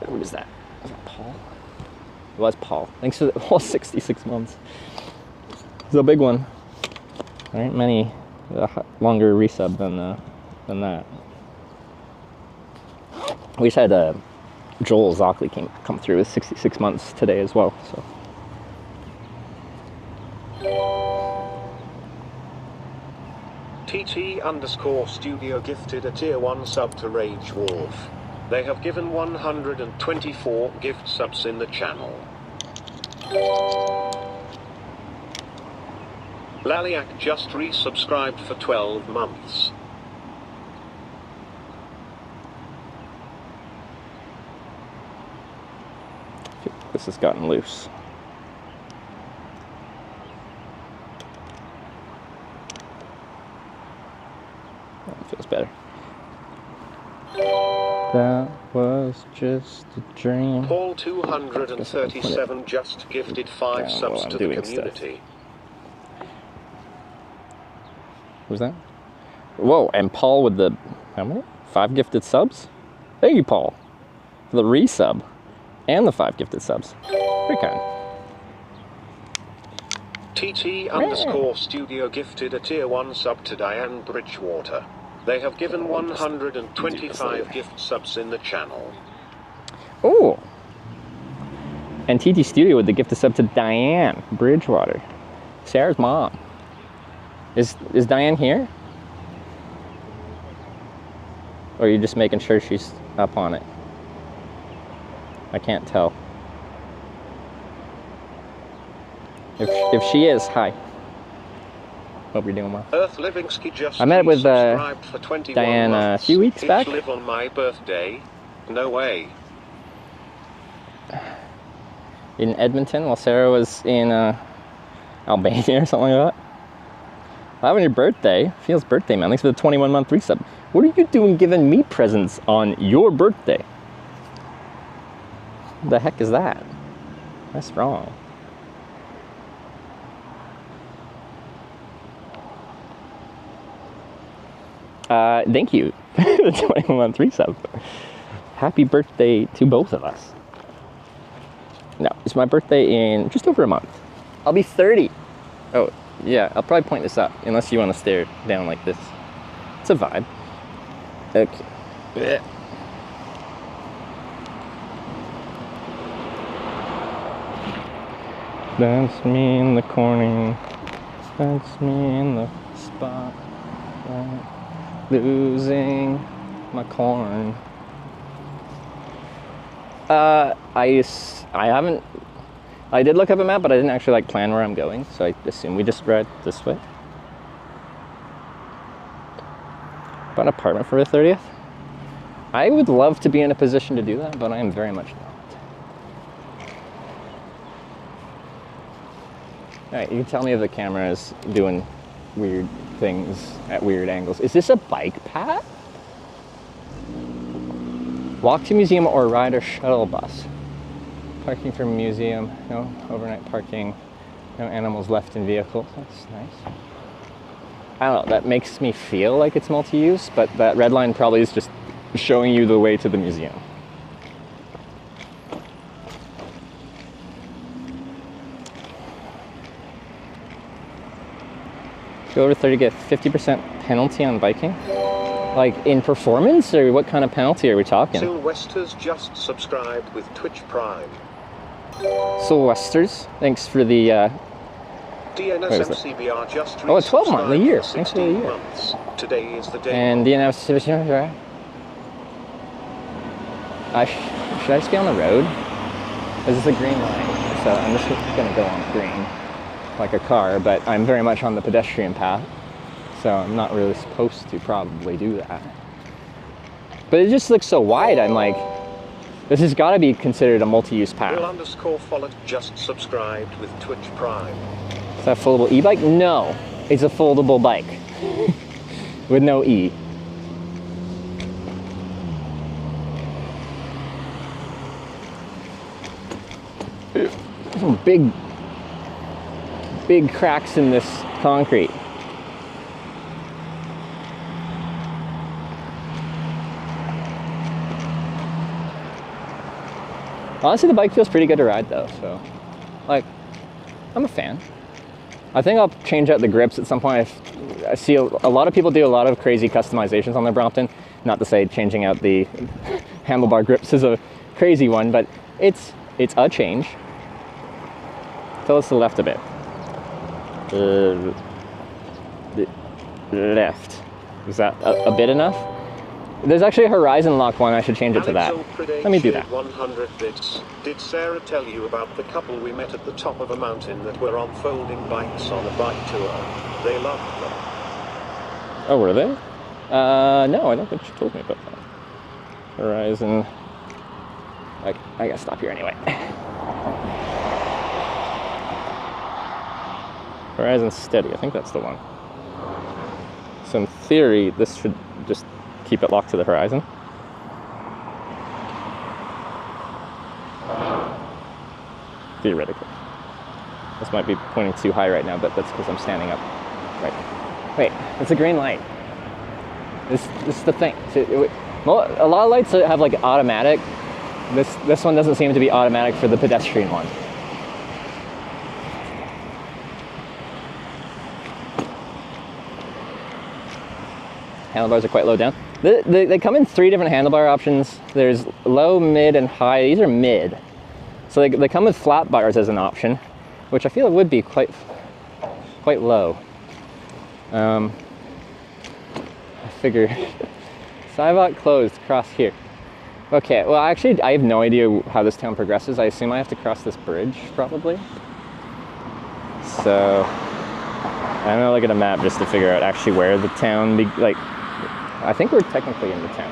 S3: Who is that? Was that Paul? It was Paul. Thanks for the whole 66 months. It's a big one. There aren't many longer resub than that. We just had Joel Zockley come through with 66 months today as well. So.
S2: TT_studio gifted a tier 1 sub to Rage Wolf. They have given 124 gift subs in the channel. Laliak just resubscribed for 12 months.
S3: This has gotten loose. That feels better. That was just a dream.
S2: Paul 237 just gifted 5 subs to the community.
S3: Who's that? Whoa, and Paul with the, how many? 5 gifted subs? Thank you, Paul. For the resub. And the 5 gifted subs. Very kind.
S2: TT_studio gifted a tier 1 sub to Diane Bridgewater. They have given 125 gift subs in the channel.
S3: Oh! And TT Studio with the gifted sub to Diane Bridgewater. Sarah's mom. Is Diane here? Or are you just making sure she's up on it? I can't tell. If she is, hi. Hope you're doing well.
S2: Just
S3: I met with
S2: for
S3: Diane a few weeks back.
S2: Live on my birthday? No way.
S3: In Edmonton, while Sarah was in Albania or something like that. Well, on your birthday, feels birthday, man. Thanks for the 21-month resub. What are you doing giving me presents on your birthday? What the heck is that? That's wrong. Thank you for the 21-month resub. Happy birthday to both of us. No, it's my birthday in just over a month. I'll be 30. Oh, yeah, I'll probably point this up, unless you want to stare down like this. It's a vibe. Okay. Yeah. That's me in the corner. That's me in the spot. Losing my corn. I did look up a map, but I didn't actually plan where I'm going, so I assume we just ride this way. Bought an apartment for the 30th. I would love to be in a position to do that, but I am very much not. Alright, you can tell me if the camera is doing weird things at weird angles. Is this a bike path? Walk to museum or ride a shuttle bus. Parking for museum, no overnight parking, no animals left in vehicles. That's nice. I don't know, that makes me feel like it's multi-use, but that red line probably is just showing you the way to the museum. Go over 30, get 50% penalty on biking? Like in performance, or what kind of penalty are we talking?
S2: Sylvester's just subscribed with Twitch Prime.
S3: Sylvester's, thanks for the
S2: DNSMCBR just
S3: 12 month, a year. Thanks for the year.
S2: Months. Today is the day.
S3: And DNSMCBR. Should I just be on the road? This is a green line, so I'm just gonna go on green like a car, but I'm very much on the pedestrian path, so I'm not really supposed to probably do that. But it just looks so wide, I'm like, this has got to be considered a multi-use path.
S2: Will_followed just subscribed with Twitch Prime.
S3: Is that a foldable e-bike? No, it's a foldable bike with no E. Some big cracks in this concrete. Honestly, the bike feels pretty good to ride though, so like, I'm a fan. I think I'll change out the grips at some point. I see a lot of people do a lot of crazy customizations on their Brompton. Not to say changing out the handlebar grips is a crazy one, but it's a change. Tell us to the left a bit. Left. Is that a bit enough? There's actually a horizon lock one. I should change it to that. Let me do that.
S2: 100 bits. Did Sarah tell you about the couple we met at the top of a mountain that were on folding bikes on a bike tour? They loved them.
S3: Oh, were they? No, I don't think she told me about that. Horizon. I gotta stop here anyway. Horizon steady. I think that's the one. So in theory, this should just keep it locked to the horizon. Theoretically. This might be pointing too high right now, but that's because I'm standing up. Right. Wait, it's a green light. This is the thing. A lot of lights have like automatic. This one doesn't seem to be automatic for the pedestrian one. Handlebars are quite low down. They come in 3 different handlebar options. There's low, mid, and high. These are mid. So they come with flat bars as an option, which I feel would be quite low. I figure sidewalk closed, cross here. Okay, well actually I have no idea how this town progresses. I assume I have to cross this bridge probably. So I'm gonna look at a map just to figure out actually where the town I think we're technically in the town.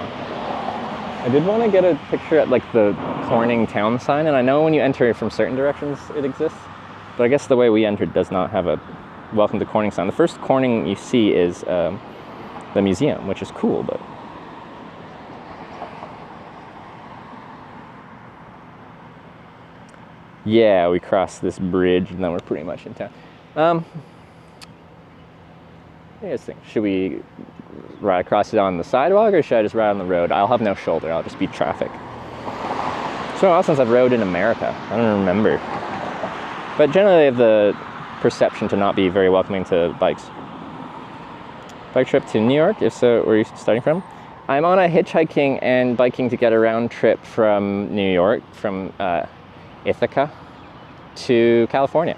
S3: I did want to get a picture at like the Corning town sign, and I know when you enter from certain directions it exists, but I guess the way we entered does not have a welcome to Corning sign. The first Corning you see is the museum, which is cool, but yeah, we crossed this bridge and then we're pretty much in town. Here's the thing. Should we ride across it on the sidewalk or should I just ride on the road? I'll have no shoulder. I'll just be traffic. It's been a while since I've rode in America. I don't remember. But generally, I have the perception to not be very welcoming to bikes. Bike trip to New York? If so, where are you starting from? I'm on a hitchhiking and biking to get around trip from New York, from Ithaca to California,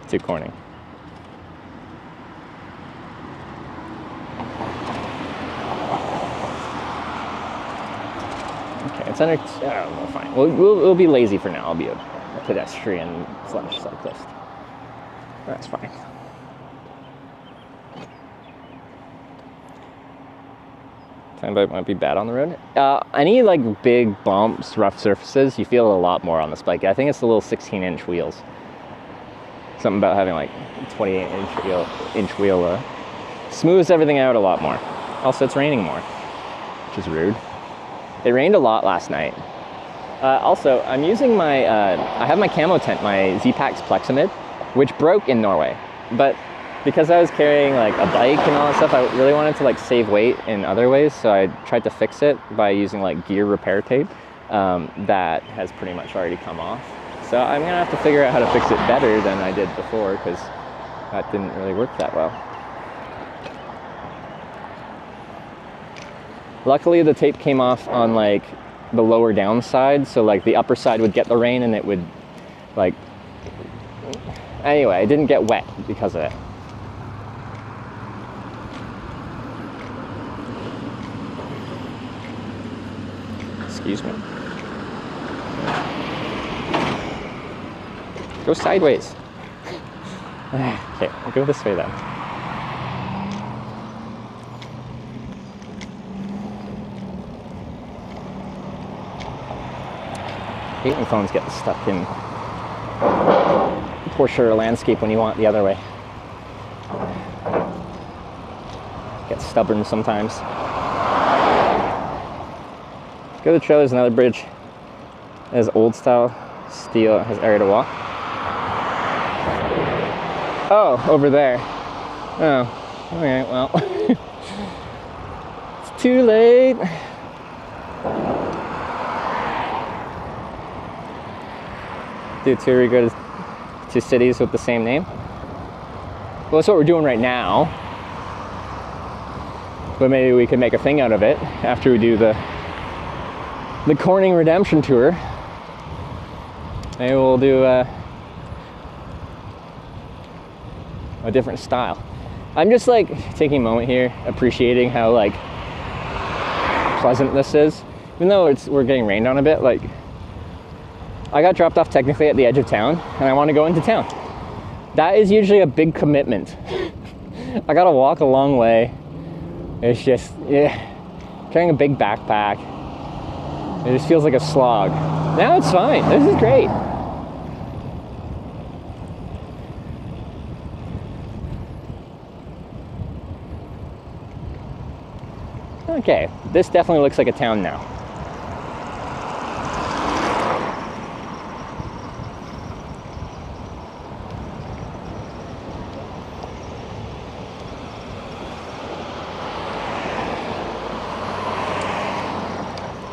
S3: to Corning. Okay, it's under, oh, fine. We'll be lazy for now. I'll be a pedestrian / cyclist. That's fine. Time bike might be bad on the road. Any like big bumps, rough surfaces, you feel a lot more on this bike. I think it's the little 16-inch wheels. Something about having like 28-inch wheel smooths everything out a lot more. Also, it's raining more, which is rude. It rained a lot last night. Also, I'm using my, I have my camo tent, my Z-Pax Plexamid, which broke in Norway. But because I was carrying like a bike and all that stuff, I really wanted to like save weight in other ways. So I tried to fix it by using like gear repair tape that has pretty much already come off. So I'm gonna have to figure out how to fix it better than I did before, because that didn't really work that well. Luckily, the tape came off on like the lower down side, so like the upper side would get the rain and it would like, anyway, it didn't get wet because of it. Excuse me. Go sideways. Okay, I'll go this way then. I hate when phones get stuck in Porsche or landscape when you want the other way. Gets stubborn sometimes. Go to the trail, there's another bridge. It has old style steel, it has area to walk. Oh, over there. Oh, okay, well. It's too late. Do a tour, we go to cities with the same name. Well, that's what we're doing right now. But maybe we could make a thing out of it after we do the Corning Redemption Tour. Maybe we'll do a different style. I'm just like taking a moment here, appreciating how like pleasant this is. Even though we're getting rained on a bit, like I got dropped off technically at the edge of town and I want to go into town. That is usually a big commitment. I gotta walk a long way. It's just, yeah, carrying a big backpack. It just feels like a slog. Now it's fine, this is great. Okay, this definitely looks like a town now.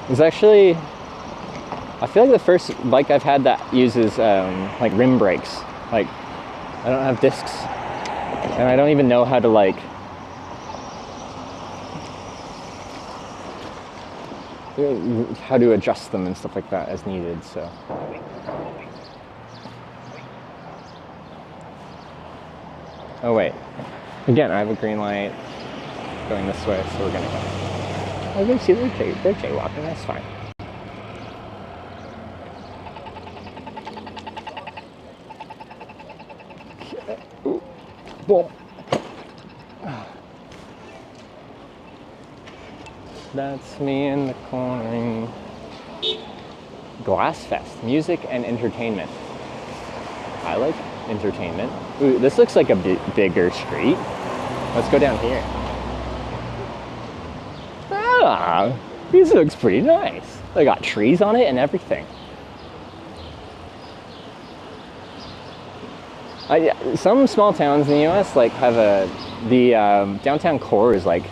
S3: It's actually, I feel like the first bike I've had that uses like rim brakes. Like, I don't have discs, and I don't even know how to like how to adjust them and stuff like that as needed. So oh wait, again I have a green light going this way, so we're gonna go. Oh, they see, they're jaywalking, that's fine. Ooh. Boom. That's me in the corner. Glass Fest, music and entertainment. I like entertainment. Ooh, this looks like a bigger street. Let's go down here. Ah, this looks pretty nice. They got trees on it and everything. Some small towns in the US like have the downtown core is like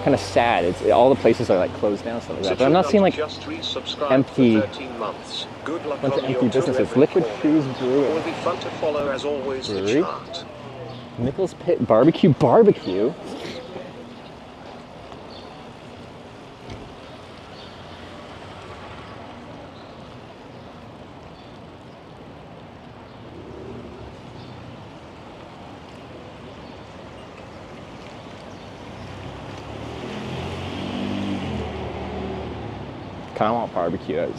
S3: kind of sad. All the places are like closed down, stuff like that. But I'm not seeing like
S2: just resubscribed
S3: empty,
S2: for 13 months. Good luck
S3: bunch of
S2: on
S3: empty
S2: your
S3: businesses.
S2: terrific
S3: Liquid
S2: corner.
S3: Cruise
S2: It
S3: Brewing.
S2: will be fun to follow as always. The
S3: Brewery.
S2: chart.
S3: Nichols Pit Barbecue. Kind of want barbecue.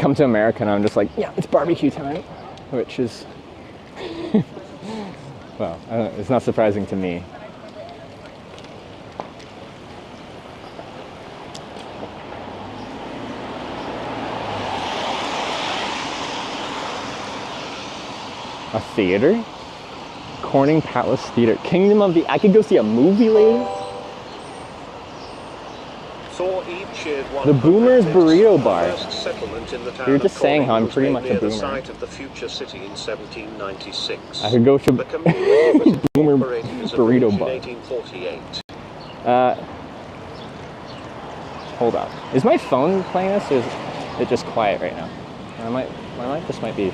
S3: Come to America and I'm just like, yeah, it's barbecue time, which is, well, it's not surprising to me. A theater? Corning Palace Theater. Kingdom of the... I could go see a movie later? The Boomers Burrito Bar. You're just saying how I'm pretty much a boomer.
S2: The site of the future city in 1796.
S3: I could go to
S2: the community
S3: Boomer
S2: was
S3: Burrito
S2: in
S3: Bar.
S2: 1848.
S3: Hold up. Is my phone playing this, or is it just quiet right now? My mic just might be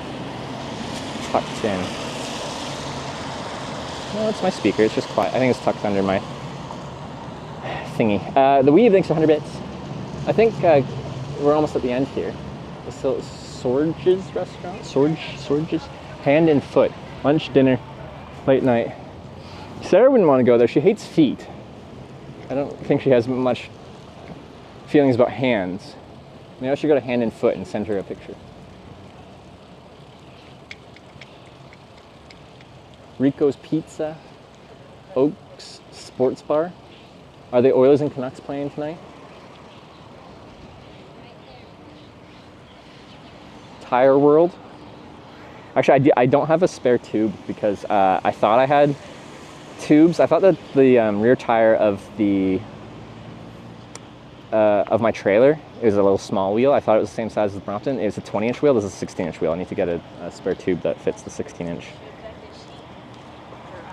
S3: tucked in. No, it's my speaker. It's just quiet. I think it's tucked under my thingy. The Weave, thanks for 100 bits. I think we're almost at the end here. The Sorge's restaurant? Sorge's? Hand and Foot. Lunch, dinner, late night. Sarah wouldn't want to go there. She hates feet. I don't think she has much feelings about hands. Maybe I should go to Hand and Foot and send her a picture. Rico's Pizza. Oaks Sports Bar. Are the Oilers and Canucks playing tonight? Tire World. Actually, I don't have a spare tube because I thought I had tubes. I thought that the rear tire of my trailer is a little small wheel. I thought it was the same size as the Brompton. It's a 20-inch wheel. This is a 16-inch wheel. I need to get a spare tube that fits the 16-inch.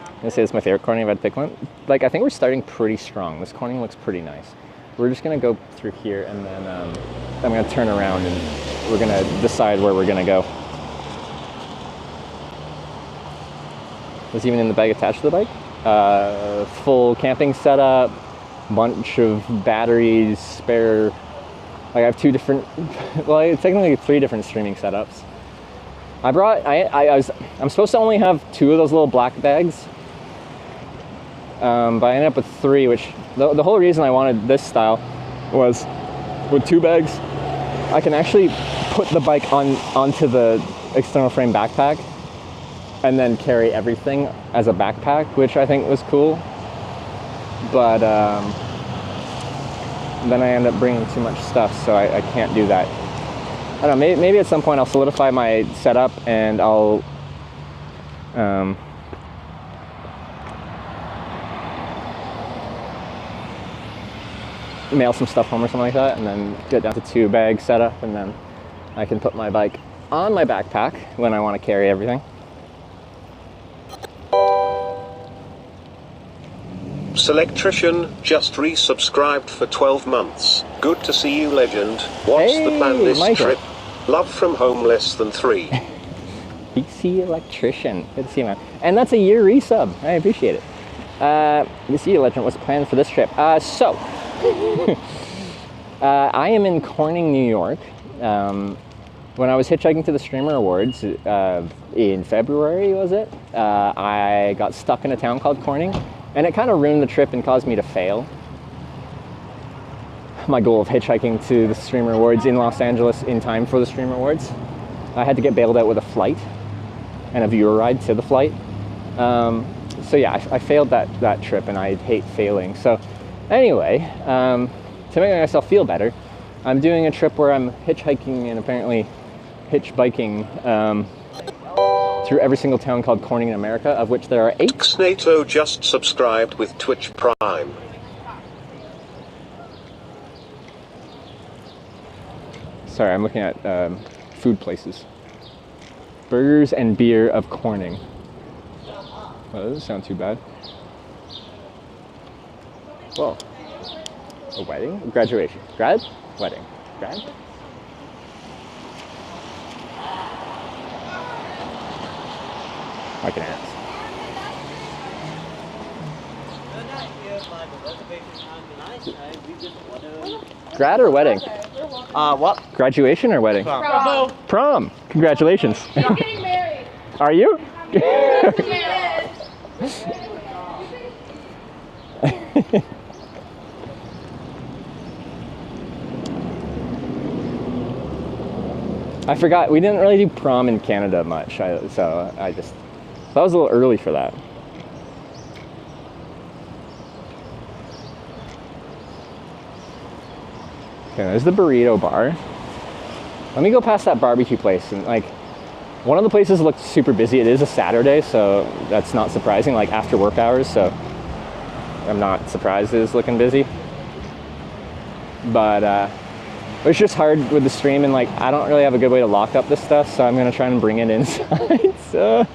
S3: I'm gonna say this is my favorite corning if I had to pick one. Like, I think we're starting pretty strong. This corning looks pretty nice. We're just gonna go through here and then I'm gonna turn around and we're gonna decide where we're gonna go. Was even in the bag attached to the bike. Full camping setup, bunch of batteries, spare. Like, I have two different, well, technically 3 different streaming setups. I'm supposed to only have 2 of those little black bags. But I ended up with 3, which the whole reason I wanted this style was with 2 bags, I can actually put the bike onto the external frame backpack and then carry everything as a backpack, which I think was cool. But then I end up bringing too much stuff, so I can't do that. I don't know, maybe at some point I'll solidify my setup and I'll mail some stuff home or something like that, and then get down to 2 bag setup, and then I can put my bike on my backpack when I want to carry everything.
S2: Selectrician just resubscribed for 12 months. Good to see you, legend. What's the plan this
S3: Michael.
S2: trip? Love from home less than 3.
S3: BC Electrician. Good to see you, man. And that's a year resub. I appreciate it. BC Legend, what's the plan for this trip? I am in Corning, New York. When I was hitchhiking to the Streamer Awards in February, was it? I got stuck in a town called Corning, and it kind of ruined the trip and caused me to fail my goal of hitchhiking to the Streamer Awards in Los Angeles in time for the Streamer Awards. I had to get bailed out with a flight and a viewer ride to the flight. So yeah, I failed that trip, and I hate failing. So anyway, to make myself feel better, I'm doing a trip where I'm hitchhiking and apparently hitch biking through every single town called Corning in America, of which there are 8.
S2: Xnato just subscribed with Twitch Prime.
S3: Sorry, I'm looking at food places. Burgers and Beer of Corning. Well, that doesn't sound too bad. Whoa. A wedding? Graduation. Grad? Wedding. Grad? Like an ass. Grad or wedding?
S13: What?
S3: Graduation or wedding?
S13: Prom.
S3: Prom. Congratulations.
S11: I'm getting married.
S3: Are you? I forgot, we didn't really do prom in Canada much, so that was a little early for that. Okay, there's the burrito bar. Let me go past that barbecue place, and like, one of the places looked super busy. It is a Saturday, so that's not surprising, like after work hours, so I'm not surprised it is looking busy. But it was just hard with the stream, and like, I don't really have a good way to lock up this stuff, so I'm gonna try and bring it inside, so.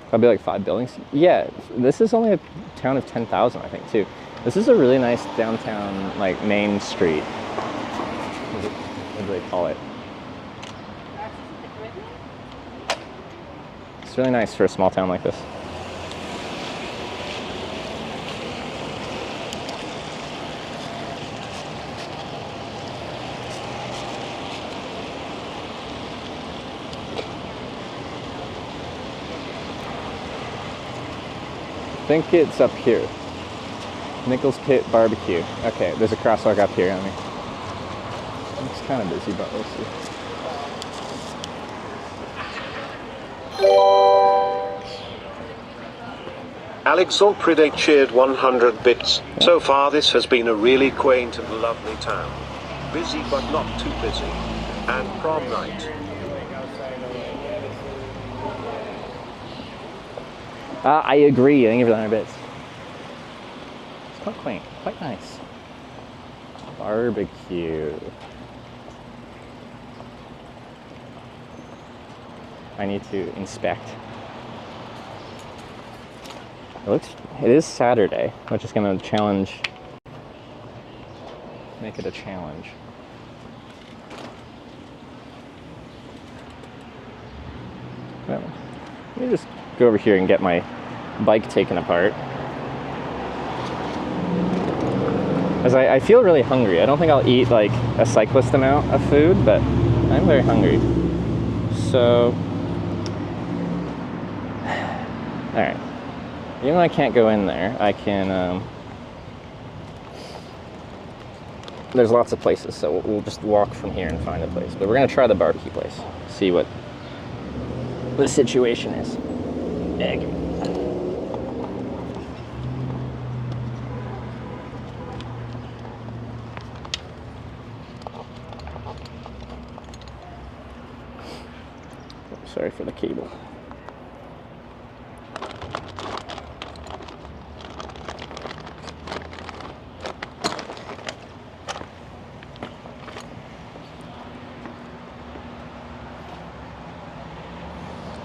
S3: That'd be like 5 buildings. Yeah, this is only a town of 10,000, I think, too. This is a really nice downtown, like, main street. What do they call it? It's really nice for a small town like this. I think it's up here. Nichols Pit Barbecue. Okay, there's a crosswalk up here. I mean, it's kind of busy, but we'll see.
S2: Alex Allpride cheered 100 bits. So far this has been a really quaint and lovely town. Busy but not too busy. And prom night.
S3: I agree. Thank you for the 100 bits. It's quite quaint. Quite nice. Barbecue. I need to inspect. It is Saturday, which is going to make it a challenge. Well, let me just go over here and get my bike taken apart. As I feel really hungry. I don't think I'll eat like a cyclist amount of food, but I'm very hungry. So, alright. Even though I can't go in there, I can, there's lots of places, so we'll just walk from here and find a place. But we're gonna try the barbecue place, see what the situation is. Egg. Sorry for the cable.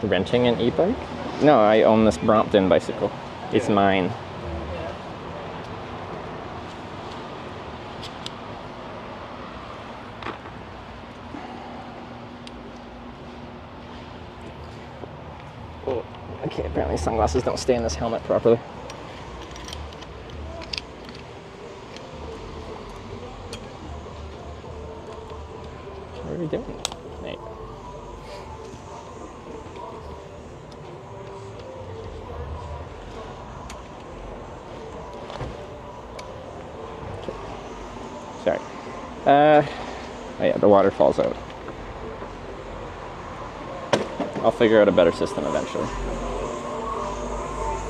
S3: Renting an e-bike? No, I own this Brompton bicycle. It's mine. Oh, okay, apparently sunglasses don't stay in this helmet properly. What are we doing, Nate? Sorry. Oh yeah, the water falls out. I'll figure out a better system eventually.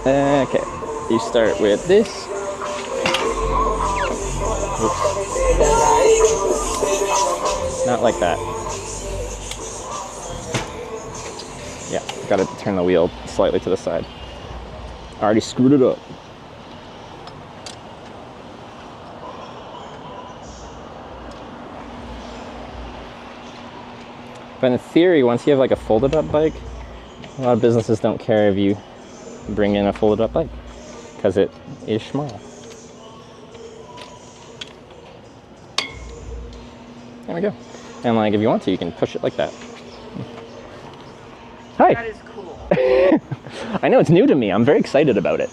S3: Okay, you start with this. Oops. Not like that. Yeah, gotta turn the wheel slightly to the side. I already screwed it up. But in theory, once you have like a folded up bike, a lot of businesses don't care if you bring in a folded up bike because it is small. There we go. And like if you want to, you can push it like that. Hi.
S13: That is cool.
S3: I know, it's new to me. I'm very excited about it.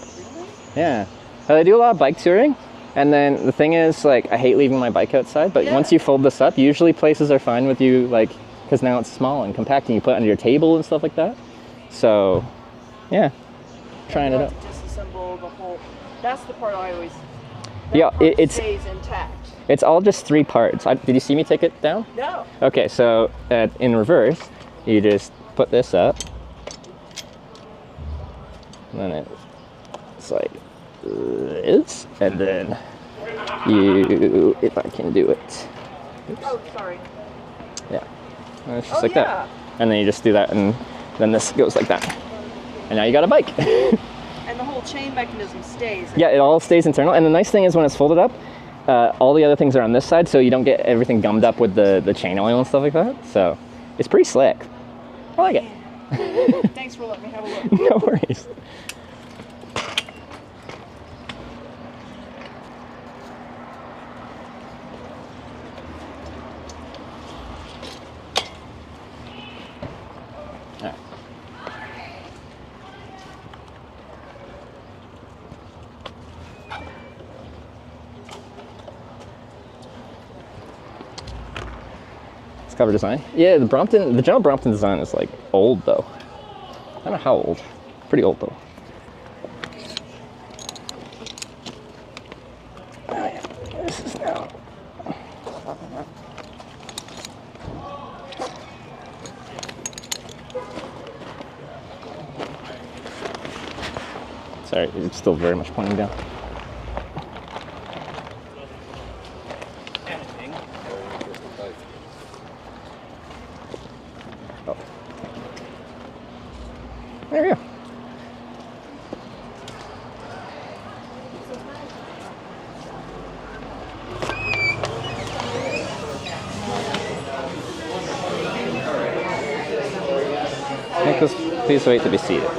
S3: Yeah. I do a lot of bike touring. And then the thing is, like, I hate leaving my bike outside, but once you fold this up, usually places are fine with you, like, because now it's small and compact and you put it under your table and stuff like that. So, yeah, trying it out.
S13: Disassemble the whole. That's the part I always.
S3: Yeah, it
S13: stays intact.
S3: It's all just 3 parts. Did you see me take it down?
S13: No.
S3: Okay, so in reverse, you just put this up, and then it's like this, and then you, if I can do it. Oops.
S13: Oh, sorry.
S3: Yeah, and it's just like that. And then you just do that, and then this goes like that. And now you got a bike.
S13: And the whole chain mechanism stays.
S3: Yeah, it all stays internal. And the nice thing is when it's folded up, all the other things are on this side, so you don't get everything gummed up with the chain oil and stuff like that. So it's pretty slick. I like it.
S13: Thanks for letting me have a look.
S3: No worries. Cover design. Yeah, the general Brompton design is like old though. I don't know how old. Pretty old though. Oh yeah, this is now. Sorry, it's still very much pointing down. There we go. Nicholas, please wait to be seated.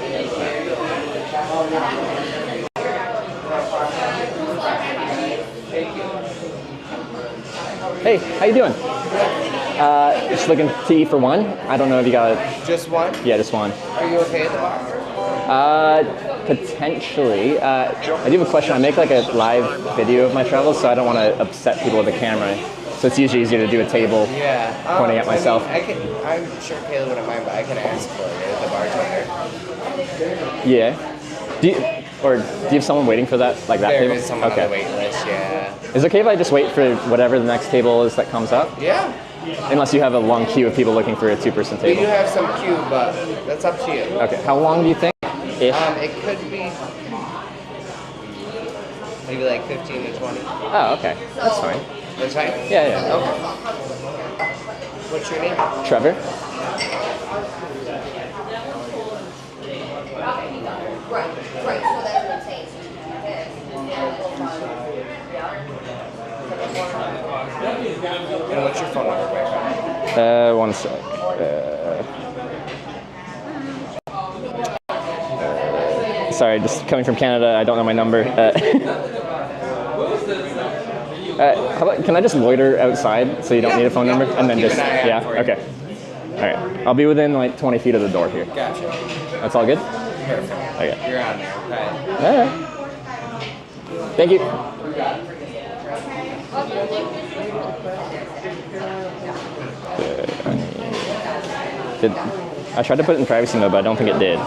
S3: Hey, how you doing? Just looking to eat for one. I don't know if you got it.
S14: Just one?
S3: Yeah, just one.
S14: Are you okay at the bar?
S3: Potentially. I do have a question. I make like a live video of my travels, so I don't want to upset people with the camera. So it's usually easier to do a table pointing at myself.
S14: I mean, I'm sure Kayla wouldn't mind, but I can ask for you, the bartender.
S3: Yeah. Do you have someone waiting for that, like that
S14: there
S3: table?
S14: There is someone on the wait list, yeah.
S3: Is it okay if I just wait for whatever the next table is that comes up?
S14: Yeah.
S3: Unless you have a long queue of people looking for a 2-person table.
S14: We do have some queue, but that's up to you.
S3: Okay. How long do you think?
S14: It could be maybe like 15 to 20.
S3: Oh, okay. That's fine.
S14: That's fine?
S3: Yeah.
S14: Okay. What's your name?
S3: Trevor.
S14: Right. So that's what I'm saying. And what's your phone number, boyfriend?
S3: One sec. Sorry, just coming from Canada, I don't know my number. How about, can I just loiter outside so you don't need a phone number? And then just, okay. All right, I'll be within like 20 feet of the door here.
S14: Gotcha.
S3: That's all good?
S14: Perfect.
S3: Okay.
S14: You're on there, okay.
S3: All right. Thank you. I tried to put it in privacy mode, but I don't think it did.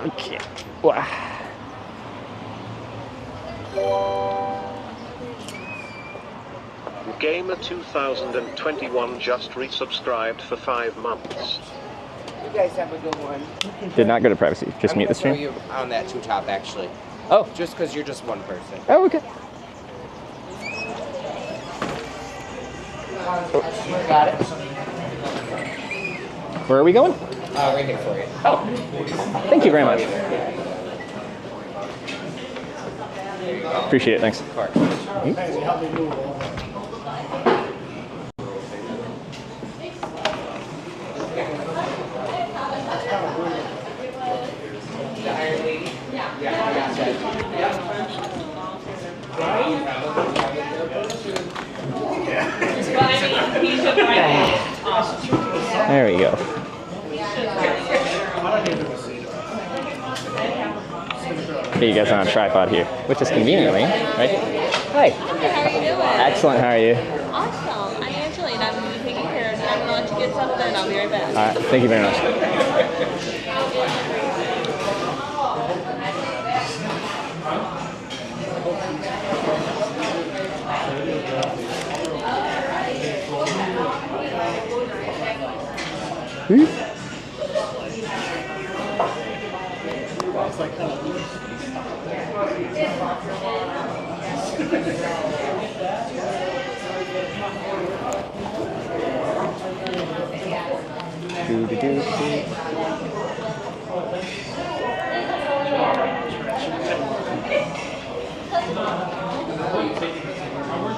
S3: Okay. Wow.
S2: Gamer 2021 just resubscribed for 5 months.
S14: You guys have a good one.
S3: Did not go to privacy. Just mute the stream.
S14: I'm going to throw you on that 2-top, actually.
S3: Oh.
S14: Just because you're just one person.
S3: Oh, okay.
S14: Got it.
S3: Where are we going?
S14: Right here for you.
S3: Oh, thank you very much. Appreciate it, thanks. There we go. Okay, you guys are on a tripod here, which is conveniently, right? Hi.
S15: How are you doing?
S3: Excellent, how are you?
S15: Awesome. I'm Angeline. I'm taking care of you. I'm going to let you get settled in. I'll be right back.
S3: All right, thank you very much.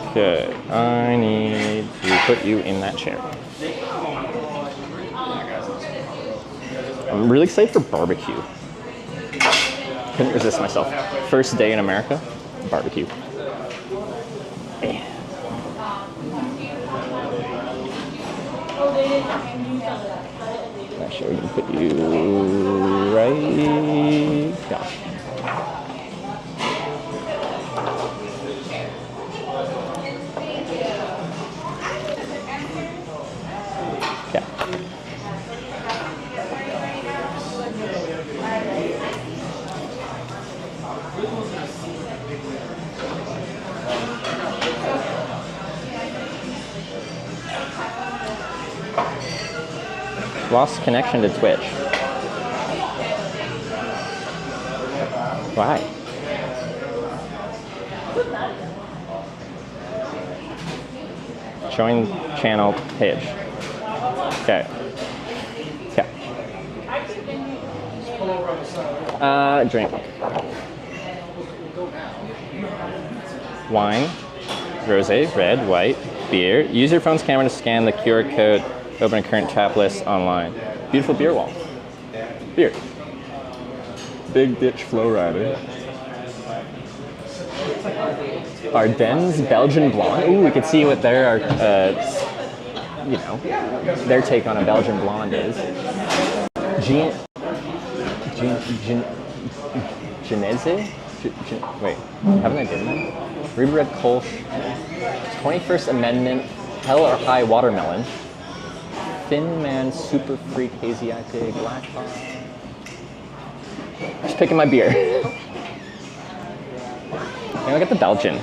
S3: Okay, I need to put you in that chair. I'm really excited for barbecue. Couldn't resist myself. First day in America, barbecue. Actually, we can put you right down. Lost connection to Twitch. Why? Join channel Hitch. Okay. Yeah. Drink. Wine, rosé, red, white, beer. Use your phone's camera to scan the QR code. Open a current tap list online. Beautiful beer wall. Beer. Big Ditch Flow Rider. Ardennes Belgian Blonde. Ooh, we could see what their, you know, their take on a Belgian blonde is. Genese? Wait, haven't I been there? Ruby Red Kolsch. 21st Amendment. Hell or High Watermelon. Thin Man Super Freak Hazy IPA Black Hop. Just picking my beer. And look at the Belgian.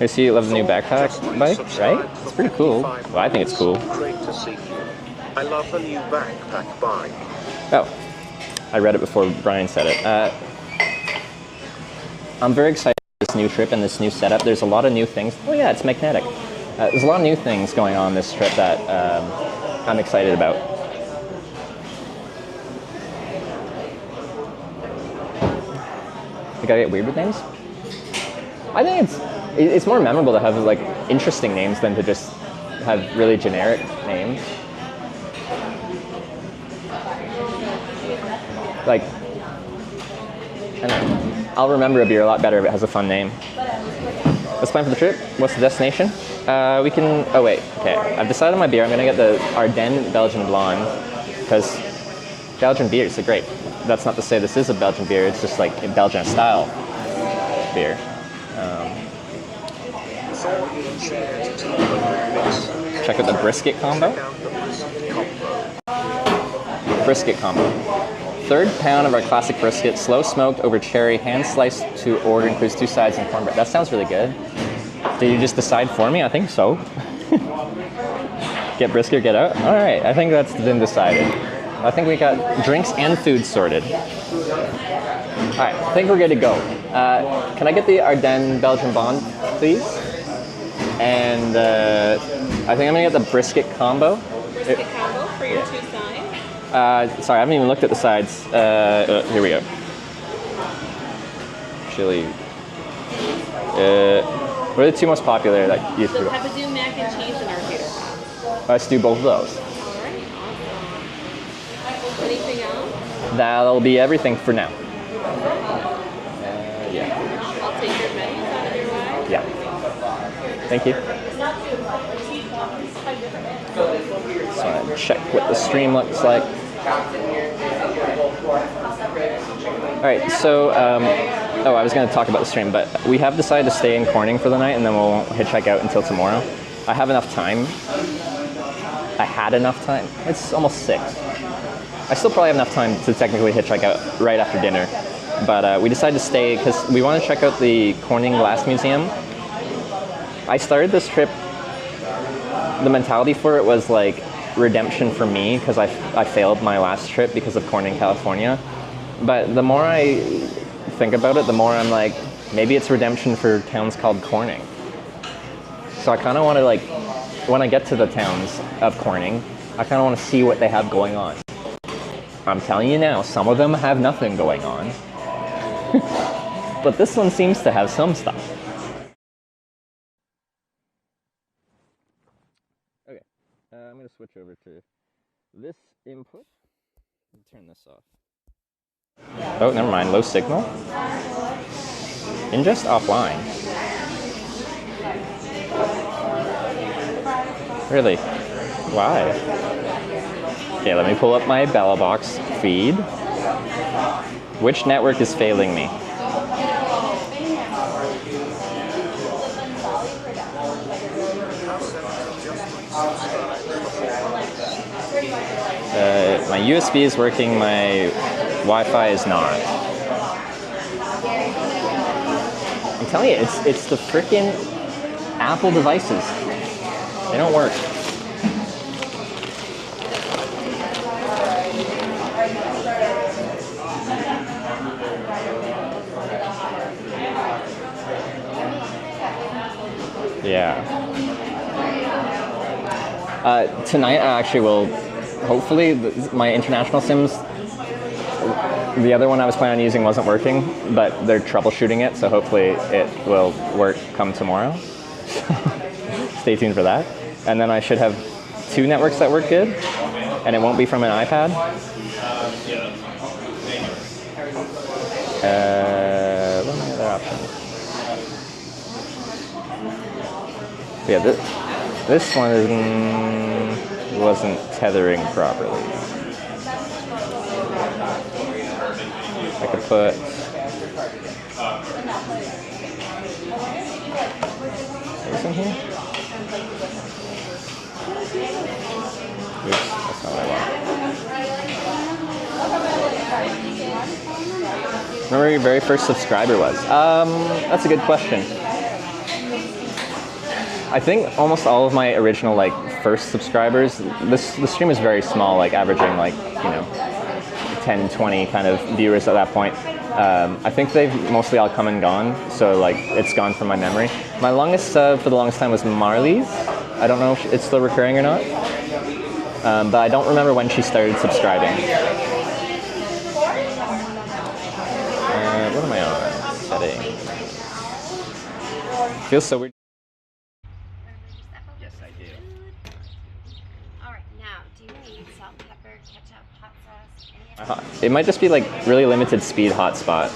S3: I see you love the new backpack bike, right? It's pretty cool. Well, I think it's cool.
S2: Great to see you. I love the new backpack bike.
S3: Oh, I read it before Brian said it. I'm very excited for this new trip and this new setup. There's a lot of new things. Oh yeah, it's magnetic. There's a lot of new things going on this trip that I'm excited about. You gotta get weird with names? I think it's more memorable to have like interesting names than to just have really generic names. Like, I don't know. I'll remember a beer a lot better if it has a fun name. Let's plan for the trip. What's the destination? We can, oh wait, okay. I've decided on my beer. I'm gonna get the Ardennes Belgian Blonde because Belgian beers are great. That's not to say this is a Belgian beer, it's just like a Belgian style beer. Check out the brisket combo. Brisket combo. Third pound of our classic brisket, slow smoked over cherry, hand sliced to order, includes 2 sides and cornbread. That sounds really good. Did you just decide for me? I think so. Get brisket or get out? All right, I think that's been decided. I think we got drinks and food sorted. All right, I think we're good to go. Can I get the Ardennes Belgian Blonde, please? And I think I'm gonna get the brisket combo.
S15: Brisket combo for your 2 sides.
S3: Sorry, I haven't even looked at the sides. Here we go. Chili. What are the 2 most popular that you
S15: The pepperdew mac and cheese and our tater tots.
S3: Let's do both of those.
S15: Alright, awesome. Anything else?
S3: That'll be everything for now. Yeah.
S15: I'll take your menus out of your way.
S3: Yeah. Thank you. Just want to check what the stream looks like. Alright, so, I was going to talk about the stream, but we have decided to stay in Corning for the night, and then we'll hitchhike out until tomorrow. I have enough time. I had enough time. It's almost 6. I still probably have enough time to technically hitchhike out right after dinner. But we decided to stay because we want to check out the Corning Glass Museum. I started this trip, the mentality for it was like redemption for me because I failed my last trip because of Corning, California. But the more I think about it, the more I'm like, maybe it's redemption for towns called Corning. So I kind of want to, like, when I get to the towns of Corning, I kind of want to see what they have going on. I'm telling you now, some of them have nothing going on. But this one seems to have some stuff. Okay, I'm going to switch over to this input. Turn this off. Oh, never mind, low signal. Ingest offline. Really? Why? Okay, let me pull up my Bella Box feed. Which network is failing me? My USB is working, my Wi-Fi is not. I'm telling you, it's the frickin' Apple devices. They don't work. Yeah. Tonight I actually will, hopefully, my international sims, the other one I was planning on using wasn't working, but they're troubleshooting it, so hopefully it will work come tomorrow. Stay tuned for that. And then I should have 2 networks that work good, and it won't be from an iPad. What are my other options? Yeah, this one wasn't tethering properly. I could put this in here. Oops, that's not what I want. Remember who your very first subscriber was? That's a good question. I think almost all of my original, like, first subscribers, the stream is very small, like averaging, like, you know, 10, 20 kind of viewers at that point. I think they've mostly all come and gone, so, like, it's gone from my memory. My longest sub for the longest time was Marley's. I don't know if it's still recurring or not, but I don't remember when she started subscribing. What am I on? Setting. Feels so weird. Yes, I do.
S7: Alright, now, do you need salt, pepper, ketchup, hot sauce?
S3: It might just be like really limited speed hotspot.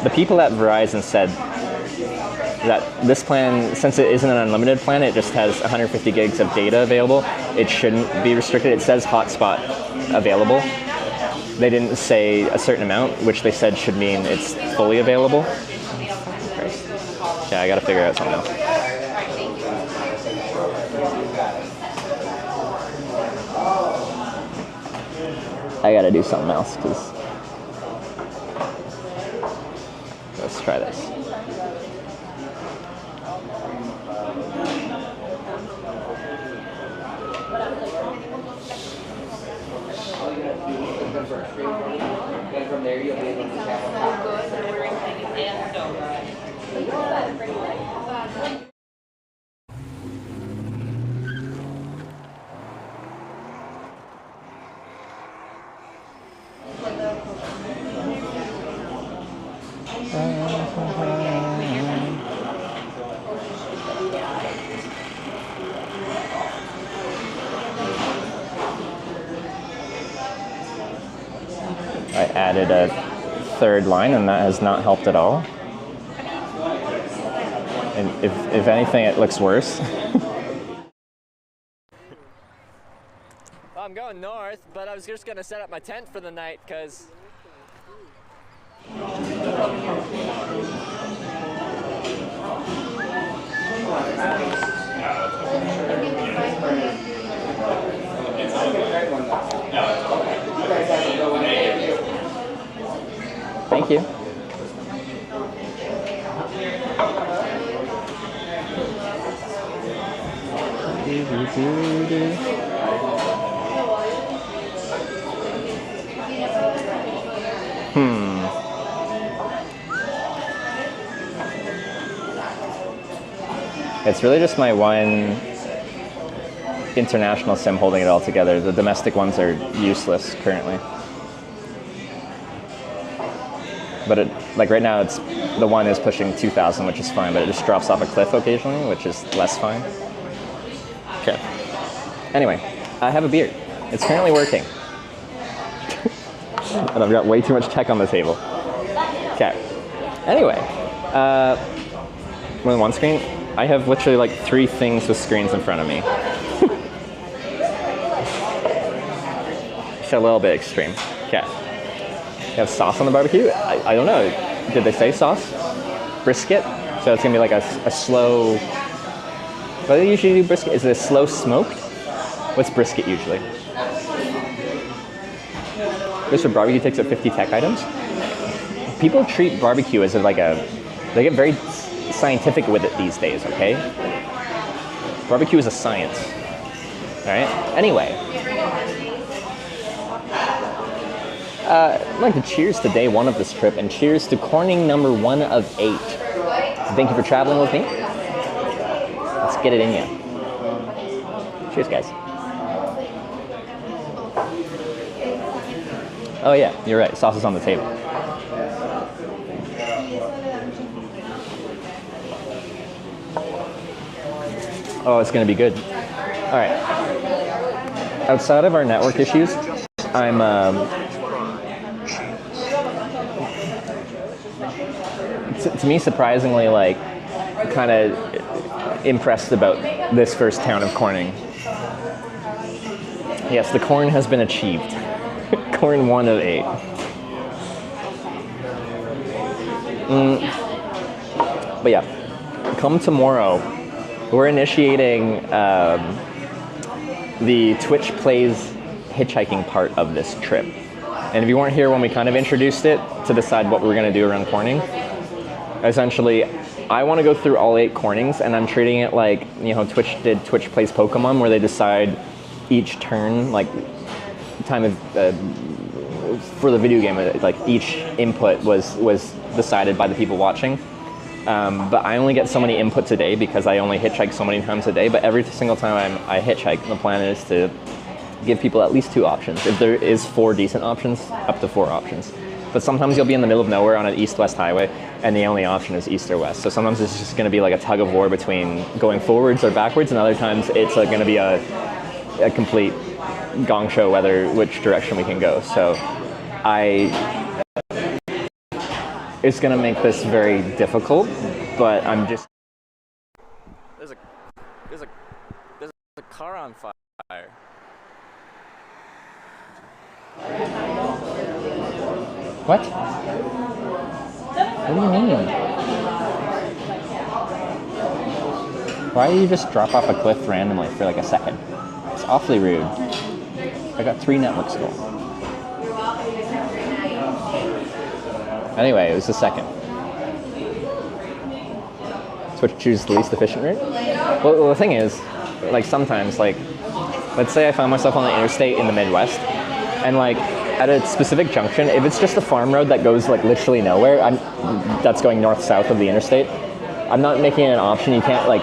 S3: The people at Verizon said that this plan, since it isn't an unlimited plan, it just has 150 gigs of data available. It shouldn't be restricted. It says hotspot available. They didn't say a certain amount, which they said should mean it's fully available. Yeah, I gotta figure out something else. I gotta do something else, because let's try this. I added a third line and that has not helped at all. And if anything, it looks worse.
S16: Well, I'm going north, but I was just gonna set up my tent for the night because
S3: Thank you. It's really just my one international SIM holding it all together. The domestic ones are useless currently. But like right now, it's the one is pushing 2,000, which is fine, but it just drops off a cliff occasionally, which is less fine. Okay. Anyway, I have a beard. It's currently working. And I've got way too much tech on the table. Okay. Anyway, with one screen, I have literally like 3 things with screens in front of me. It's a little bit extreme. Okay. You have sauce on the barbecue? I don't know. Did they say sauce? Brisket? So it's gonna be like a slow. What do they usually do brisket? Is it a slow smoked? What's brisket usually? This for barbecue takes up 50 tech items. People treat barbecue as like they get very scientific with it these days, okay? Barbecue is a science. Alright? Anyway. I'd like to cheers to day 1 of this trip and cheers to Corning number 1 of 8. Thank you for traveling with me. Let's get it in ya. Cheers, guys. Oh yeah, you're right. Sauce is on the table. Oh, it's gonna be good. All right. Outside of our network issues, I'm to me surprisingly like kind of impressed about this first town of Corning. Yes, the corn has been achieved. Corn 1 of 8. But yeah, come tomorrow, we're initiating the Twitch Plays hitchhiking part of this trip. And if you weren't here when we kind of introduced it to decide what we were going to do around Corning, essentially, I want to go through all 8 Cornings, and I'm treating it like, you know, Twitch did Twitch Plays Pokemon, where they decide each turn, like, time of, for the video game, like, each input was decided by the people watching. But I only get so many inputs a day because I only hitchhike so many times a day, but every single time I hitchhike, the plan is to give people at least 2 options. If there is 4 decent options, up to 4 options. But sometimes you'll be in the middle of nowhere on an east-west highway, and the only option is east or west. So sometimes it's just going to be like a tug of war between going forwards or backwards, and other times it's going to be a complete gong show whether which direction we can go. So it's going to make this very difficult, but I'm just...
S16: There's a car on fire.
S3: What? What do you mean? Why do you just drop off a cliff randomly for like a second? It's awfully rude. I got 3 networks going. Anyway, it was the second. Switch choose the least efficient route? Well, the thing is, like sometimes, like, let's say I find myself on the interstate in the Midwest, and like, at a specific junction, if it's just a farm road that goes like literally nowhere, that's going north-south of the interstate, I'm not making it an option. You can't like.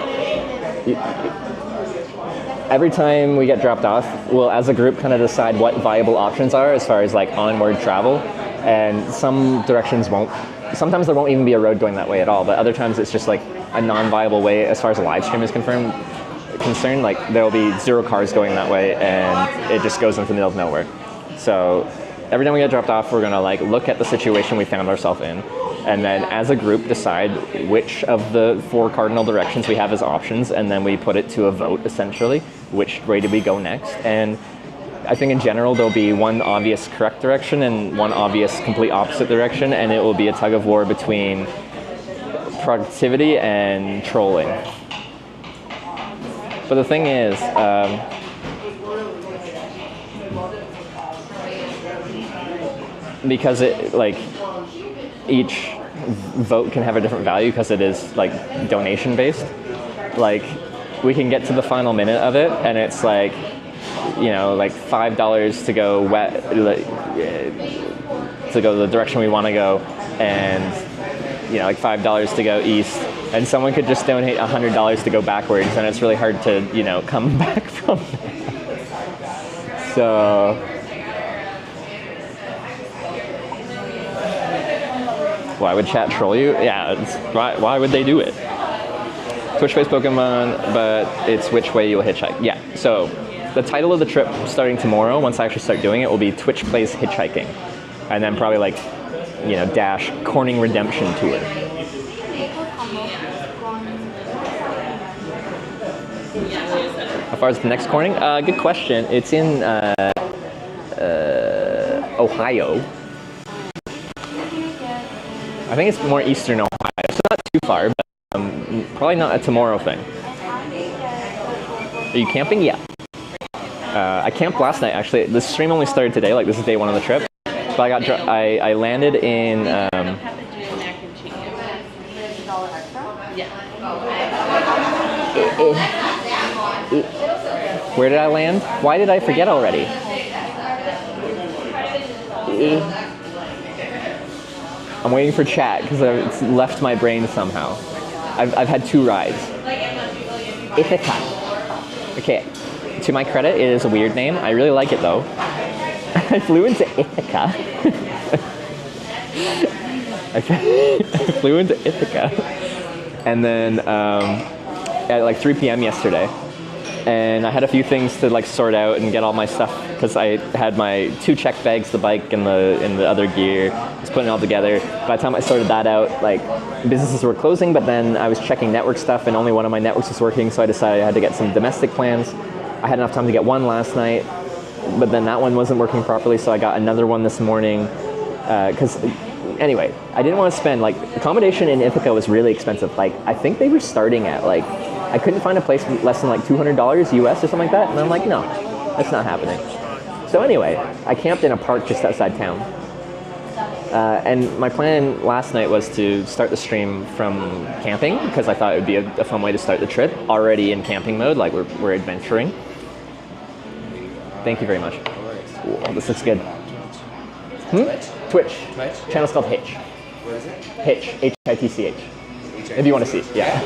S3: Every time we get dropped off, we'll as a group kind of decide what viable options are as far as like onward travel, and some directions won't. Sometimes there won't even be a road going that way at all, but other times it's just like a non-viable way as far as a live stream is concerned. Like there'll be 0 cars going that way, and it just goes into the middle of nowhere. So every time we get dropped off, we're gonna like look at the situation we found ourselves in, and then as a group decide which of the 4 cardinal directions we have as options, and then we put it to a vote essentially. Which way do we go next? And I think in general there'll be one obvious correct direction and one obvious complete opposite direction, and it will be a tug of war between productivity and trolling. But the thing is, because it like each vote can have a different value because it is like donation based, like we can get to the final minute of it and it's like, you know, like $5 to go to go the direction we want to go, and you know, like $5 to go east, and someone could just donate $100 to go backwards, and it's really hard to, you know, come back from that. So why would chat troll you? Yeah, why would they do it? Twitch-based Pokemon, but it's which way you'll hitchhike. Yeah, so the title of the trip starting tomorrow, once I actually start doing it, will be Twitch Plays Hitchhiking. And then probably like, you know, dash Corning Redemption Tour. How far is the next Corning? Good question. It's in Ohio. I think it's more eastern Ohio, so not too far, but probably not a tomorrow thing. Are you camping? Yeah. I camped last night, actually. The stream only started today, like this is day 1 of the trip. But I landed in... Where did I land? Why did I forget already? I'm waiting for chat because it's left my brain somehow. I've had 2 rides. Ithaca. Okay, to my credit, it is a weird name. I really like it though. I flew into Ithaca. I flew into Ithaca. And then at like 3 p.m. yesterday. And I had a few things to like sort out and get all my stuff, because I had my 2 check bags, the bike and the other gear. Just putting it all together. By the time I sorted that out, like businesses were closing, but then I was checking network stuff and only one of my networks was working, so I decided I had to get some domestic plans. I had enough time to get one last night, but then that one wasn't working properly, so I got another one this morning. Because anyway, I didn't want to spend, like, accommodation in Ithaca was really expensive. Like, I think they were starting at like, I couldn't find a place less than like $200 US or something like that, and I'm like, no, that's not happening. So anyway, I camped in a park just outside town. And my plan last night was to start the stream from camping, because I thought it would be a fun way to start the trip, already in camping mode, like we're adventuring. Thank you very much. Ooh, this looks good. Twitch. Channel's called Hitch.
S14: What is it?
S3: Hitch. H-I-T-C-H. If you want to see it, yeah.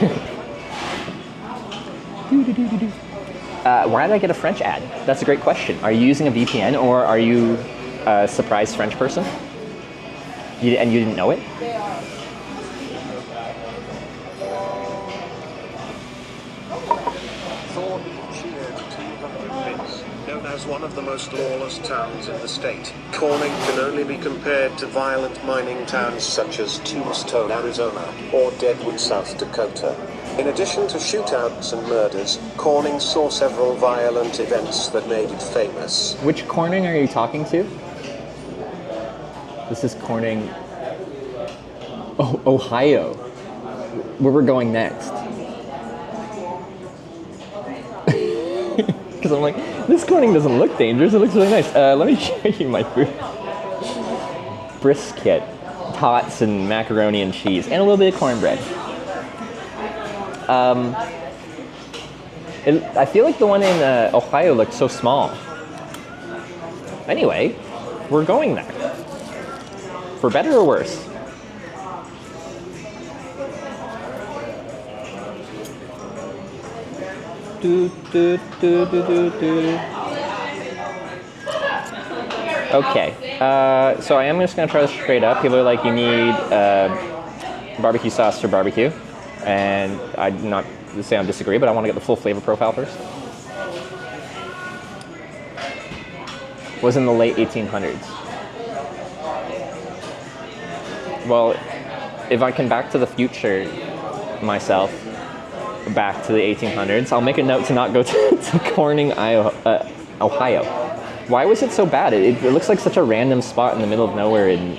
S3: Why did I get a French ad? That's a great question. Are you using a VPN, or are you a surprised French person? And you didn't know it?
S2: Known as one of the most lawless towns in the state, Corning can only be compared to violent mining towns such as Tombstone, Arizona, or Deadwood, South Dakota. In addition to shootouts and murders, Corning saw several violent events that made it famous.
S3: Which Corning are you talking to? This is Corning, Ohio, where we're going next. Because I'm like, this Corning doesn't look dangerous, it looks really nice. Let me show you my food. Brisket, tots and macaroni and cheese, and a little bit of cornbread. I feel like the one in Ohio looked so small. Anyway, we're going there. For better or worse? Okay, so I am just gonna try this straight up. People are like, you need barbecue sauce for barbecue, and I'm not saying I disagree, but I want to get the full flavor profile first. Was in the late 1800s. Well, if I can back to the future myself, back to the 1800s, I'll make a note to not go to Corning, Ohio. Why was it so bad? It looks like such a random spot in the middle of nowhere in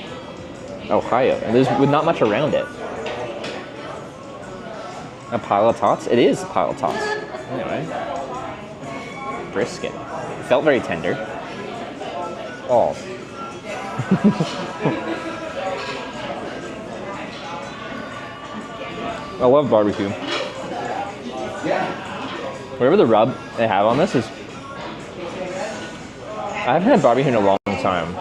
S3: Ohio, and there's not much around it. A pile of tots? It is a pile of tots. Anyway. Brisket. It felt very tender. Oh. I love barbecue. Whatever the rub they have on this is... I haven't had barbecue in a long time.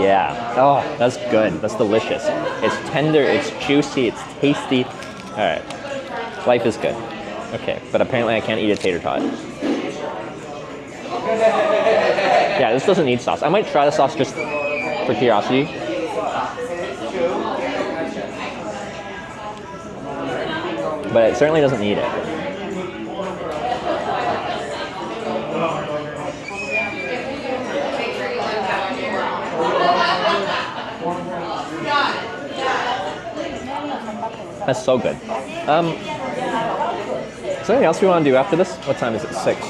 S3: Yeah. Oh, that's good. That's delicious. It's tender, it's juicy, it's tasty. Alright. Life is good. Okay, but apparently I can't eat a tater tot. Yeah, this doesn't need sauce. I might try the sauce just for curiosity. But it certainly doesn't need it. That's so good. Is there anything else we want to do after this? What time is it? 6.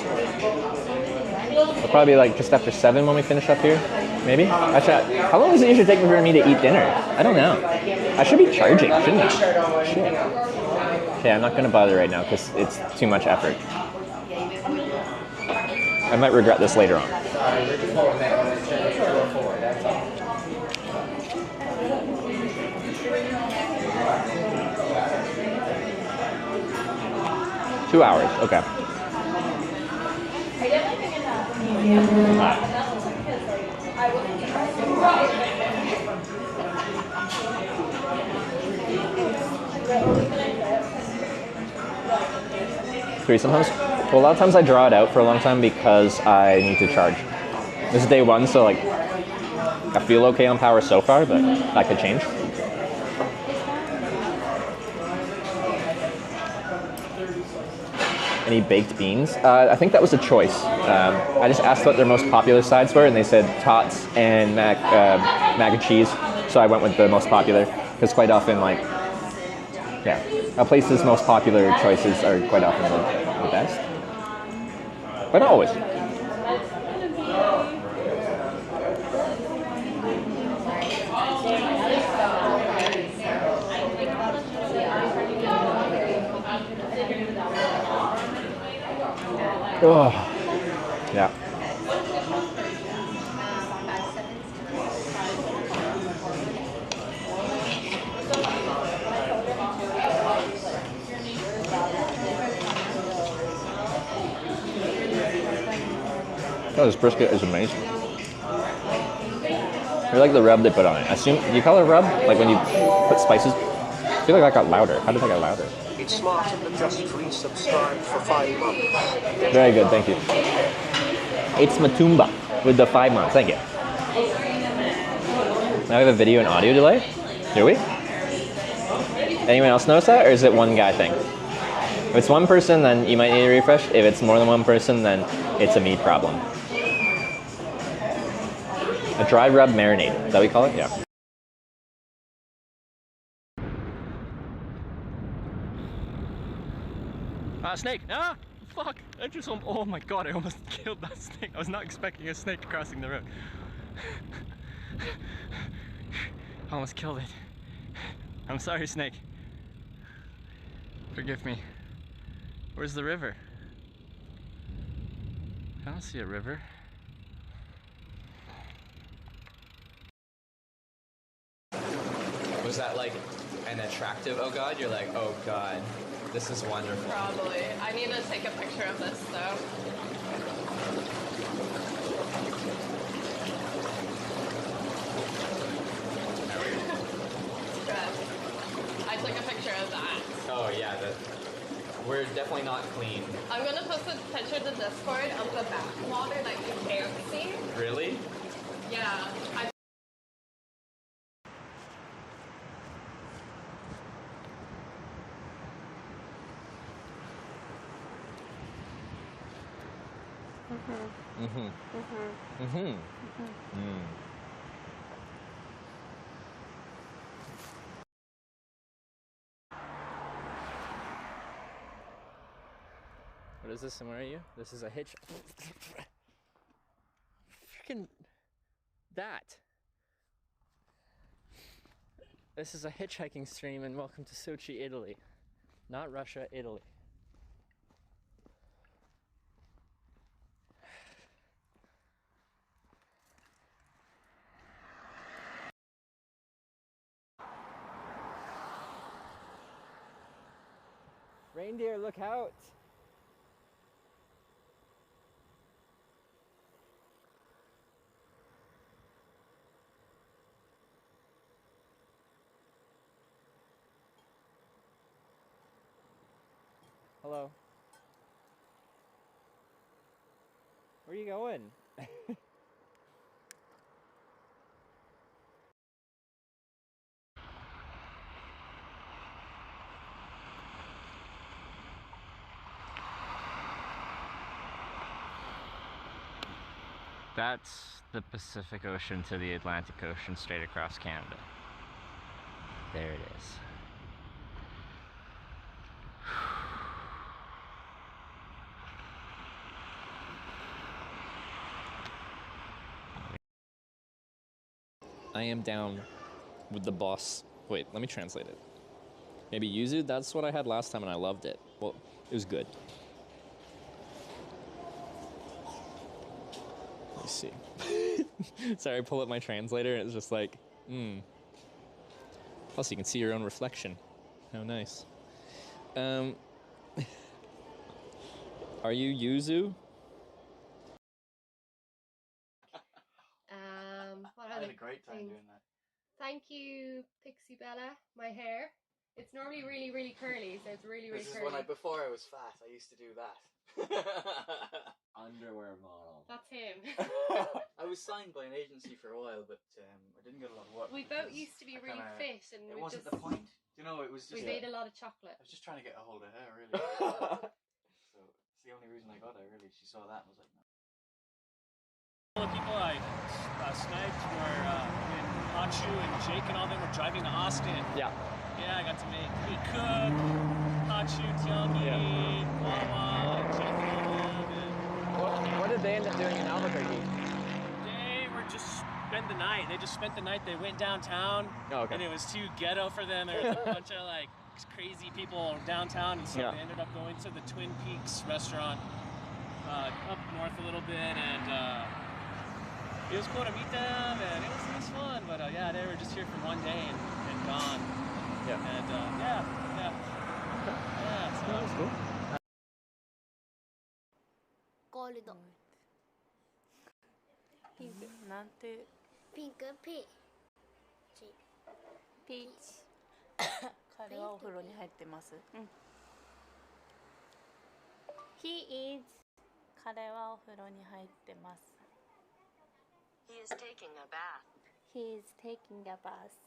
S3: It'll probably be like just after 7 when we finish up here. Maybe? Actually, how long does it usually take for me to eat dinner? I don't know. I should be charging, shouldn't I? Shit. Okay, I'm not going to bother right now because it's too much effort. I might regret this later on. Two hours, okay. Three sometimes? Well, a lot of times I draw it out for a long time because I need to charge. This is day 1, so like, I feel okay on power so far, but that could change. Any baked beans? I think that was a choice. I just asked what their most popular sides were, and they said tots and mac and cheese. So I went with the most popular, because quite often, like, yeah, a place's most popular choices are quite often the best, but not always. Oh, yeah. Oh, this brisket is amazing. I like the rub they put on it. Do you call it a rub? Like when you put spices? I feel like that got louder. How did that get louder?
S2: It's smarter than just resubscribe for 5 months.
S3: Very good, thank you. It's Matumba with the 5 months, thank you. Now we have a video and audio delay. Do we? Anyone else notice that, or is it one guy thing? If it's one person, then you might need a refresh. If it's more than one person, then it's a me problem. A dry rub marinade, is that what we call it? Yeah.
S10: Snake! Ah! Fuck! I just oh my god, I almost killed that snake. I was not expecting a snake crossing the road. I almost killed it. I'm sorry, snake. Forgive me. Where's the river? I don't see a river.
S16: Was that like an attractive oh god? You're like, oh god, this is wonderful.
S15: Probably. I need to take a picture of this though. Good. I took a picture of that.
S16: Oh yeah, We're definitely not clean.
S15: I'm gonna post a picture of the Discord of the bathwater that you can't see.
S16: Really?
S15: Yeah.
S3: What is this and where are you? This is a hitch. Freaking that. This is a hitchhiking stream and welcome to Sochi, Italy. Not Russia, Italy. Reindeer, look out! Hello. Where are you going? That's the Pacific Ocean to the Atlantic Ocean straight across Canada. There it is. I am down with the boss. Wait, let me translate it. Maybe yuzu? That's what I had last time and I loved it. Well, it was good. Let me see. Sorry, I pull up my translator and it's just like, Plus you can see your own reflection. How nice. Are you yuzu?
S17: What
S18: I
S17: other
S18: had a great time
S17: things?
S18: doing that.
S17: Thank you, Pixie Bella. My hair. It's normally really, really curly, so it's really, really
S18: This is
S17: curly.
S18: when before I was fat, I used to do that. Underwear model.
S17: That's him.
S18: I was signed by an agency for a while, but I didn't get a lot of work.
S17: We both used to be really fit, and
S18: it
S17: we
S18: wasn't
S17: just,
S18: the point. You know, it was just.
S17: We made a lot of chocolate.
S18: I was just trying to get a hold of her, really. So it's the only reason I got her. Really, she saw that and was like, no.
S19: All the people I sniped were in Hachu and Jake and all them were driving to Austin.
S3: Yeah.
S19: Yeah, I got to meet Cook, Hachu, Tiangi, Wawa, Jake and all them.
S3: What did they end up doing in Albuquerque?
S19: They were just spent the night. They just spent the night. They went downtown.
S3: Oh, okay.
S19: And it was too ghetto for them. There was a bunch of like crazy people downtown, and so they ended up going to the Twin Peaks restaurant up north a little bit, and it was cool to meet them, and it was fun. But yeah, they were just here for one day and gone.
S3: Yeah.
S19: And yeah, so
S3: that was cool.
S7: Gold.
S20: ピンクなんて
S7: ピンクピーチ
S20: ピーチ彼はお風呂に入ってます。He is 彼はお風呂に入ってます。
S21: He is taking a bath.
S20: He is taking a bath.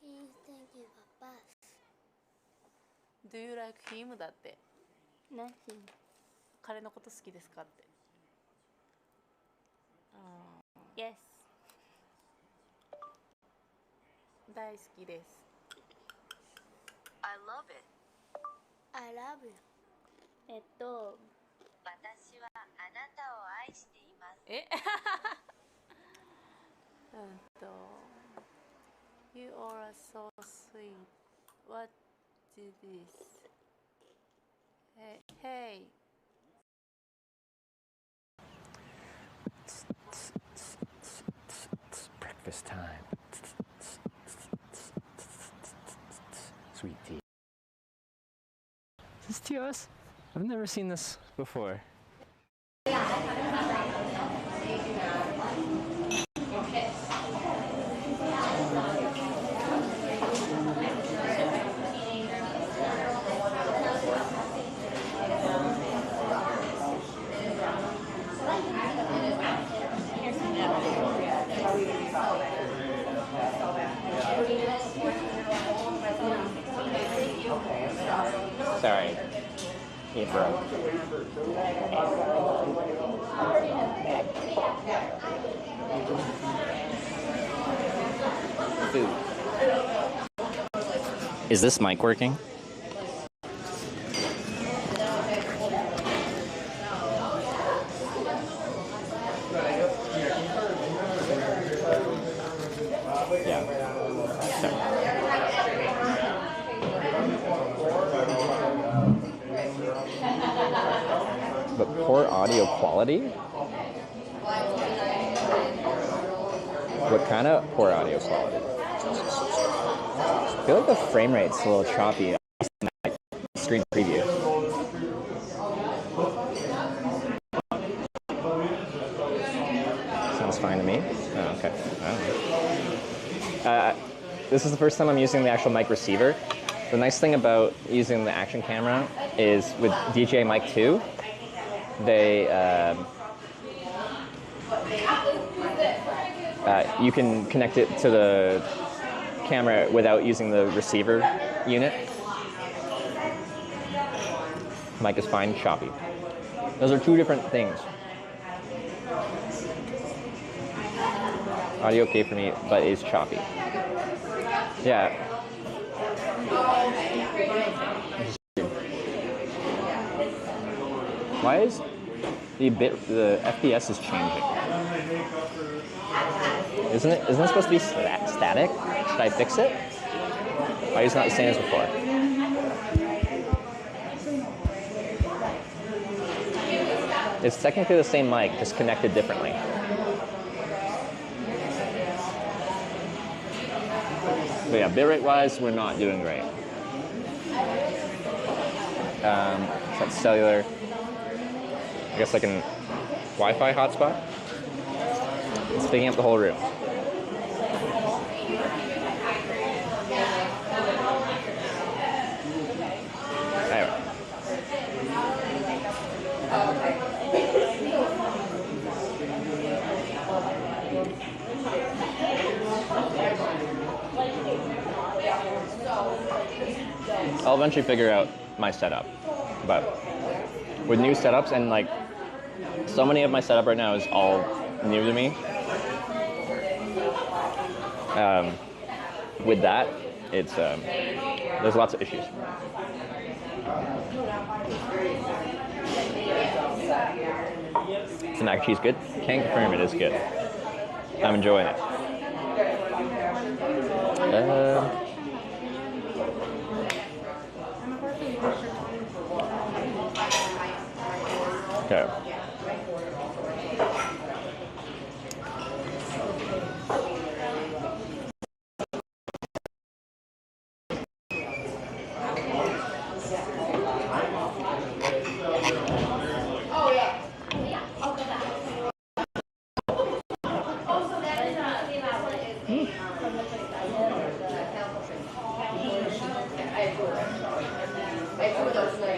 S7: He is taking a bath.
S20: Do you like him? だって。
S7: 何？
S20: 彼のこと好きですかって。
S7: Yes.
S20: 大好きです。
S21: I love it.
S7: I love you.
S21: 私はあなたを愛しています。
S20: えYou are so sweet. What is this? Hey.
S3: Breakfast time. Sweet tea. Is this Tios? I've never seen this before. Sorry. It broke. Food. Is this mic working? Yeah. Sorry. But poor audio quality? What kind of poor audio quality? I feel like the frame rate's a little choppy. Screen preview. Sounds fine to me. Oh, okay. This is the first time I'm using the actual mic receiver. The nice thing about using the action camera is with DJI Mic 2, you can connect it to the camera without using the receiver unit. Mic is fine, choppy. Those are two different things. Audio okay for me, but is choppy. Yeah. Why is the FPS is changing? Isn't it supposed to be static? Should I fix it? Why is it not the same as before? It's technically the same mic, just connected differently. But yeah, bitrate wise, we're not doing great. So that's cellular. I guess like a Wi-Fi hotspot. It's picking up the whole room. Anyway. I'll eventually figure out my setup, but with new setups and like so many of my setup right now is all new to me. With that, it's there's lots of issues. Is mac and cheese good? Can't confirm it is good. I'm enjoying it. Okay.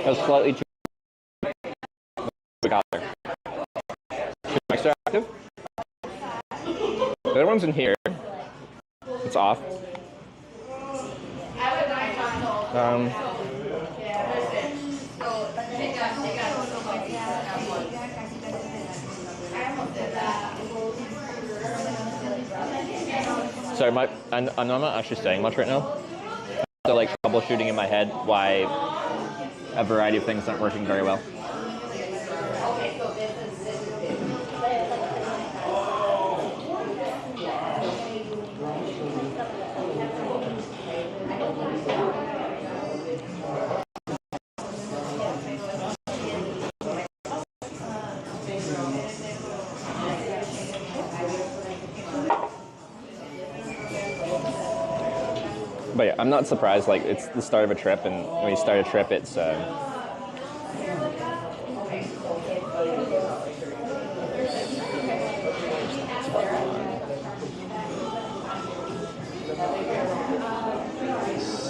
S3: That was slightly too we got there. Extra active. The other one's in here. It's off. Sorry, I'm not actually saying much right now. So like troubleshooting in my head why a variety of things aren't working very well. But yeah, I'm not surprised. Like, it's the start of a trip, and when you start a trip, it's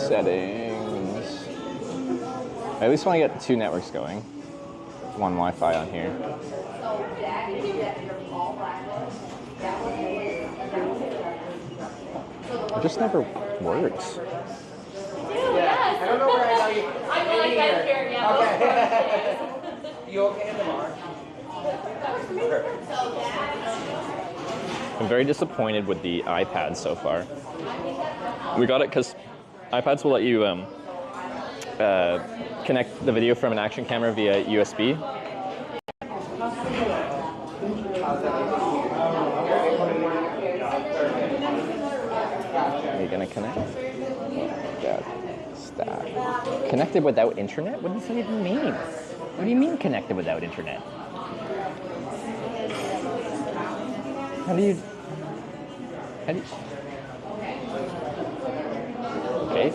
S3: settings. I at least want to get 2 networks going. 1 Wi-Fi on here. It just never works.
S16: Yes. I don't know where I know you.
S15: I'm like right here, yeah.
S16: Okay. You okay in the bar?
S3: I'm very disappointed with the iPad so far. We got it because iPads will let you connect the video from an action camera via USB. Are you gonna connect? Oh my god. Stop. Connected without internet? What does that even mean? What do you mean connected without internet? How do you... Okay.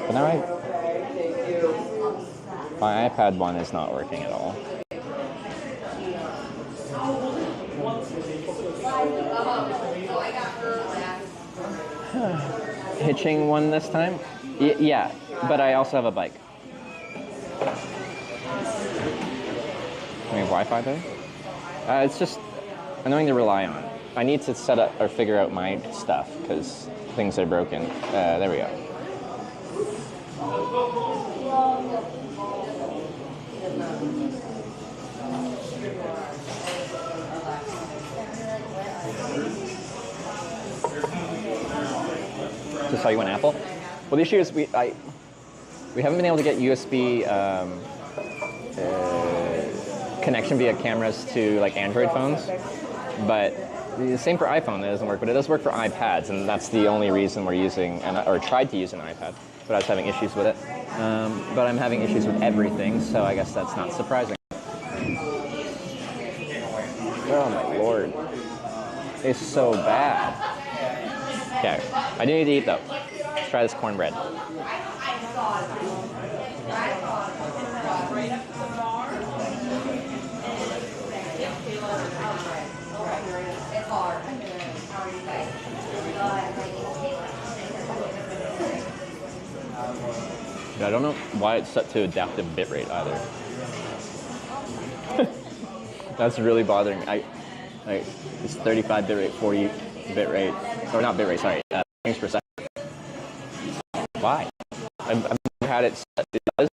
S3: But now my iPad one is not working at all. Hitching one this time? Yeah, but I also have a bike. I mean, Wi-Fi there? It's just annoying to rely on. I need to set up or figure out my stuff because things are broken. There we go. Is this how you went Apple? Well, the issue is we haven't been able to get USB connection via cameras to like Android phones, but the same for iPhone. That doesn't work, but it does work for iPads, and that's the only reason we're using or tried to use an iPad. But I was having issues with it. But I'm having issues with everything, so I guess that's not surprising. Oh my lord, it's so bad. Okay, I do need to eat though. Let's try this cornbread. I don't know why it's set to adaptive bitrate either. That's really bothering me. It's 35 bitrate, 40 bitrate, or not bitrate, sorry, frames per second. Why? I've never had it set to this.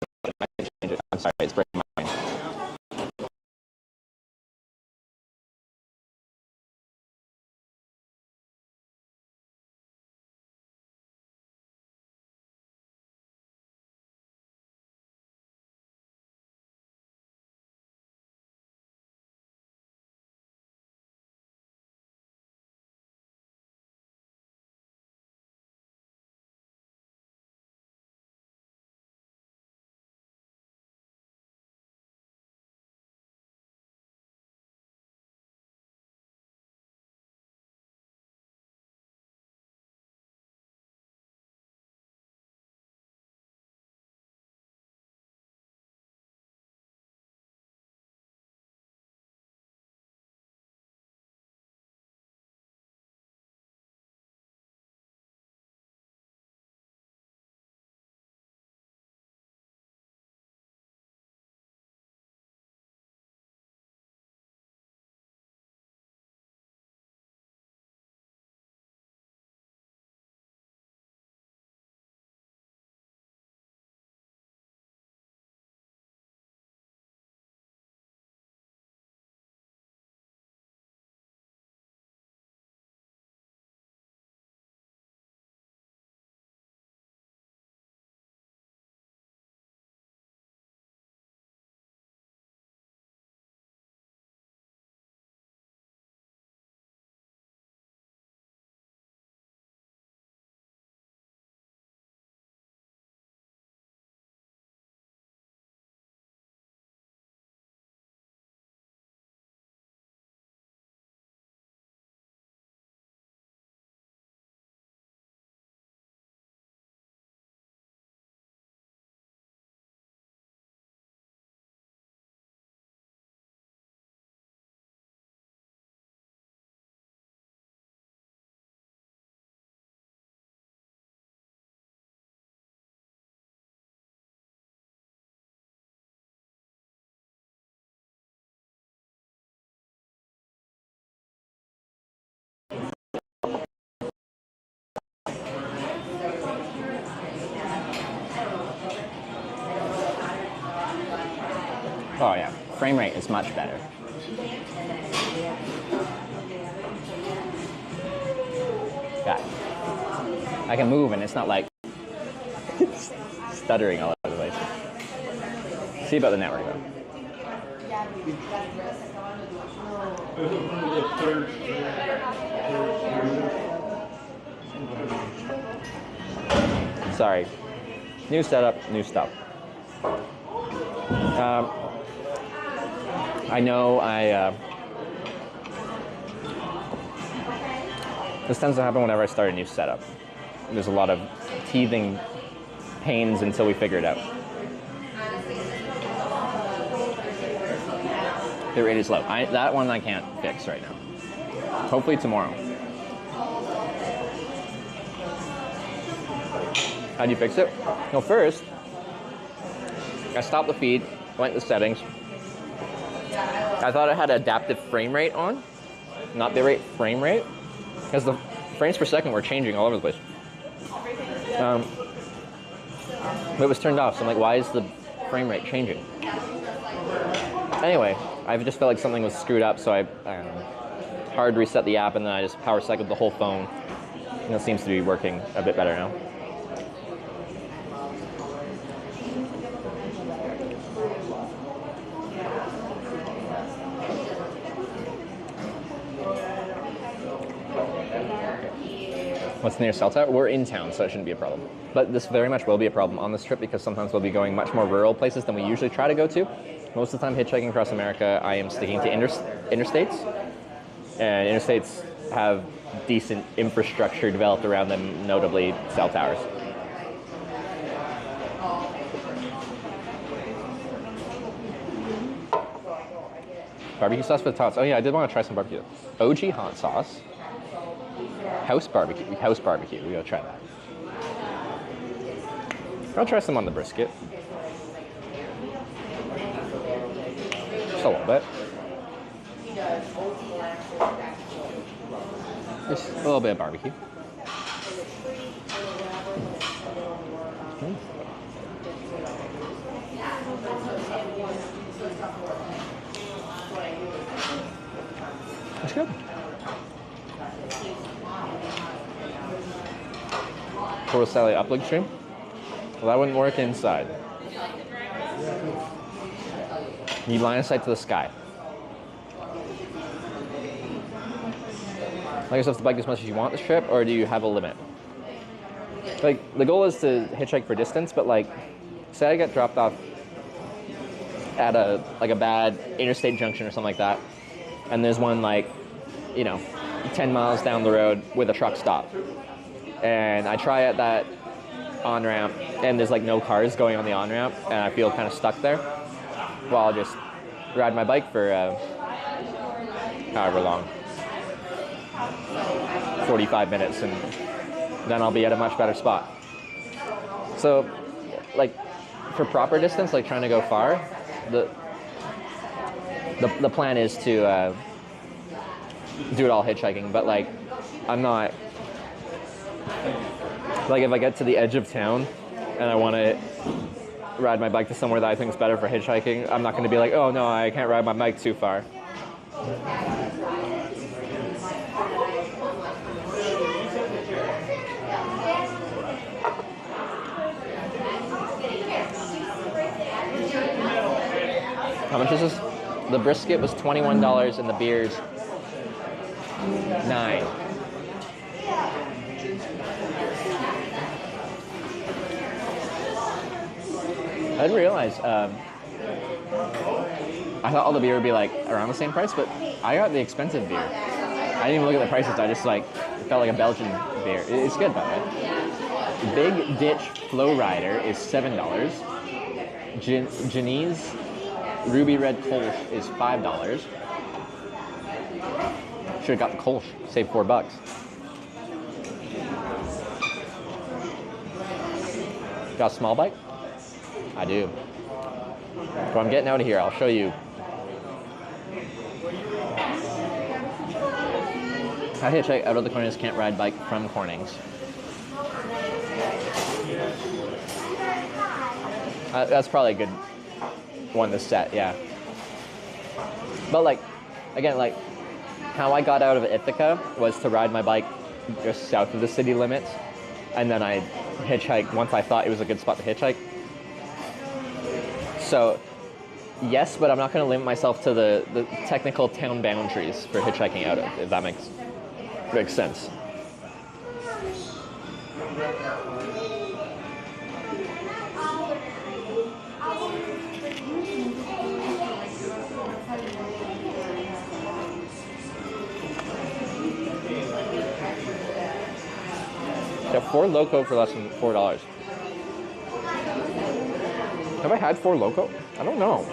S3: I'm sorry, it's breaking my Oh yeah, frame rate is much better. God. I can move and it's not like stuttering all over the place. See about the network though. Sorry. New setup, new stuff. I know this tends to happen whenever I start a new setup. There's a lot of teething pains until we figure it out. The rate is low. That one I can't fix right now. Hopefully tomorrow. How do you fix it? Well, first, I stopped the feed, went to settings. I thought it had adaptive frame rate on, not bitrate, frame rate, because the frames per second were changing all over the place. But it was turned off, so I'm like, why is the frame rate changing? Anyway, I just felt like something was screwed up, so I hard reset the app, and then I just power cycled the whole phone. And it seems to be working a bit better now. What's near cell tower? We're in town, so it shouldn't be a problem. But this very much will be a problem on this trip because sometimes we'll be going much more rural places than we usually try to go to. Most of the time hitchhiking across America, I am sticking to interstates. And interstates have decent infrastructure developed around them, notably cell towers. Barbecue sauce for the tots. Oh yeah, I did want to try some barbecue. OG hot sauce. House barbecue. We gotta try that. I'll try some on the brisket. Just a little bit. Just a little bit of barbecue. That's good. Portal Sally uplink stream? Well, that wouldn't work inside. You need line of sight to the sky. Like yourself to bike as much as you want this trip, or do you have a limit? Like, the goal is to hitchhike for distance, but like, say I get dropped off at a bad interstate junction or something like that, and there's one 10 miles down the road with a truck stop. And I try at that on-ramp, and there's no cars going on the on-ramp, and I feel kind of stuck there. Well, I'll just ride my bike for however long, 45 minutes, and then I'll be at a much better spot. So, for proper distance, trying to go far, the plan is to do it all hitchhiking, but I'm not. If I get to the edge of town and I want to ride my bike to somewhere that I think is better for hitchhiking, I'm not going to be like, oh no, I can't ride my bike too far. How much is this? The brisket was $21 and the beer's $9. I didn't realize, I thought all the beer would be around the same price, but I got the expensive beer. I didn't even look at the prices, I just it felt like a Belgian beer. It's good, by the way. Big Ditch Flow Rider is $7. Janine's Ruby Red Kolsch is $5. Should have got the Kolsch, saved $4. Got a small bike? I do. So I'm getting out of here. I'll show you. I hitchhike out of the Cornings, can't ride bike from Cornings. That's probably a good one to set, yeah. But like, again, like how I got out of Ithaca was to ride my bike just south of the city limits, and then I hitchhiked once I thought it was a good spot to hitchhike. So yes, but I'm not going to limit myself to the technical town boundaries for hitchhiking out of, if that makes sense. Yeah, Four Loko for less than $4. Have I had Four Loko? I don't know.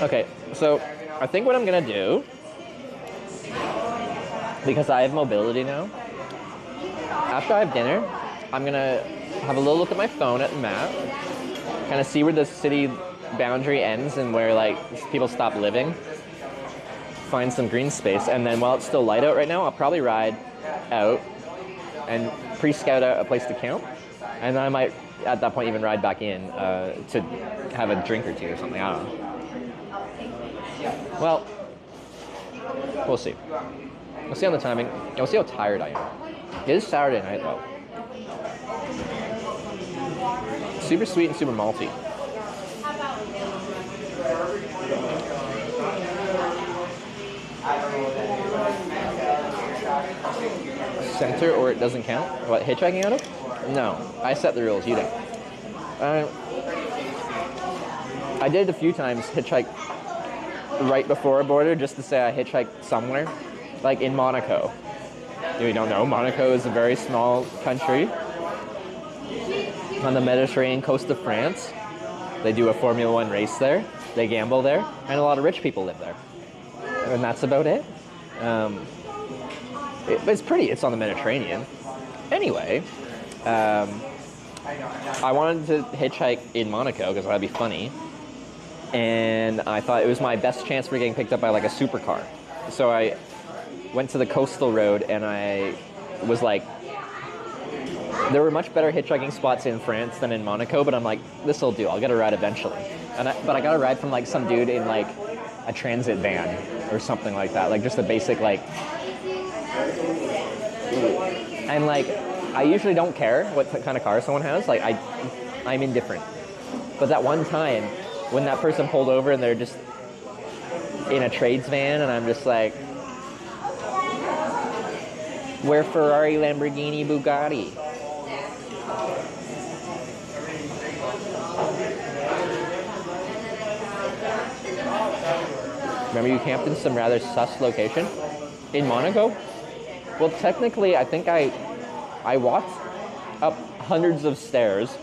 S3: Okay, so I think what I'm gonna do, because I have mobility now, after I have dinner, I'm gonna have a little look at my phone at the map, kind of see where the city boundary ends and where like people stop living, find some green space, and then while it's still light out right now, I'll probably ride out and pre-scout out a place to camp, and then I might at that point even ride back in to have a drink or two or something. I don't know. Well, we'll see. We'll see on the timing. We'll see how tired I am. It is Saturday night though. Super sweet and super malty. Center or it doesn't count? What, hitchhiking out of? No, I set the rules, you don't. I did it a few times, hitchhike right before a border just to say I hitchhiked somewhere, like in Monaco. If you don't know, Monaco is a very small country on the Mediterranean coast of France. They do a Formula One race there, they gamble there, and a lot of rich people live there. And that's about it. It's pretty, it's on the Mediterranean. Anyway, I wanted to hitchhike in Monaco because that'd be funny. And I thought it was my best chance for getting picked up by like a supercar. So I went to the coastal road and I was like, there were much better hitchhiking spots in France than in Monaco, but I'm like, this'll do, I'll get a ride eventually. But I got a ride from like some dude in like a transit van or something like that, like just a basic like, and like, I usually don't care what kind of car someone has, like I'm indifferent. But that one time, when that person pulled over and they're just in a trades van and I'm just like, we're Ferrari, Lamborghini, Bugatti. Remember you camped in some rather sus location in Monaco? Well, technically, I think I walked up hundreds of stairs.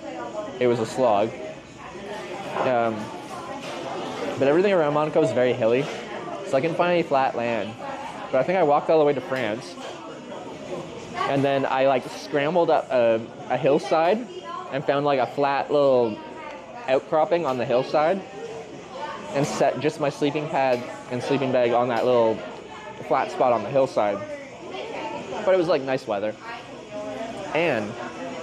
S3: It was a slog. But everything around Monaco is very hilly, so I couldn't find any flat land. But I think I walked all the way to France, and then I like scrambled up a hillside and found like a flat little outcropping on the hillside, and set just my sleeping pad and sleeping bag on that little flat spot on the hillside. But it was like nice weather, and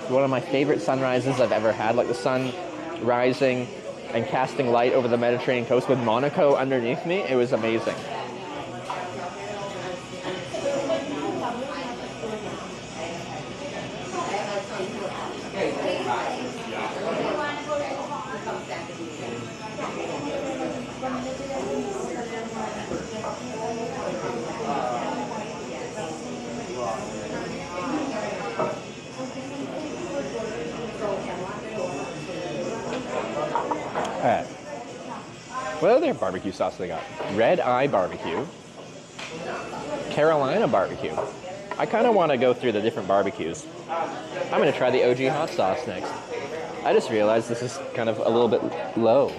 S3: one of my favorite sunrises I've ever had, like the sun rising and casting light over the Mediterranean coast with Monaco underneath me. It was amazing. Alright. What other barbecue sauce they got? Red Eye Barbecue. Carolina Barbecue. I kind of want to go through the different barbecues. I'm going to try the OG hot sauce next. I just realized this is kind of a little bit low.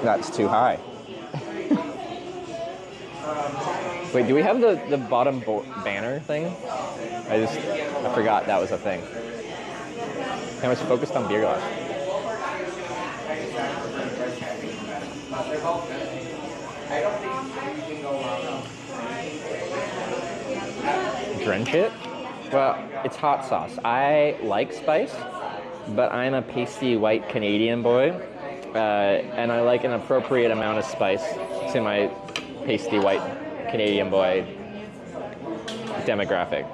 S3: That's too high. Wait, do we have the bottom banner thing? I forgot that was a thing. I was focused on beer glass. Drench it? Well, it's hot sauce. I like spice, but I'm a pasty white Canadian boy, and I like an appropriate amount of spice to my pasty white Canadian boy demographic.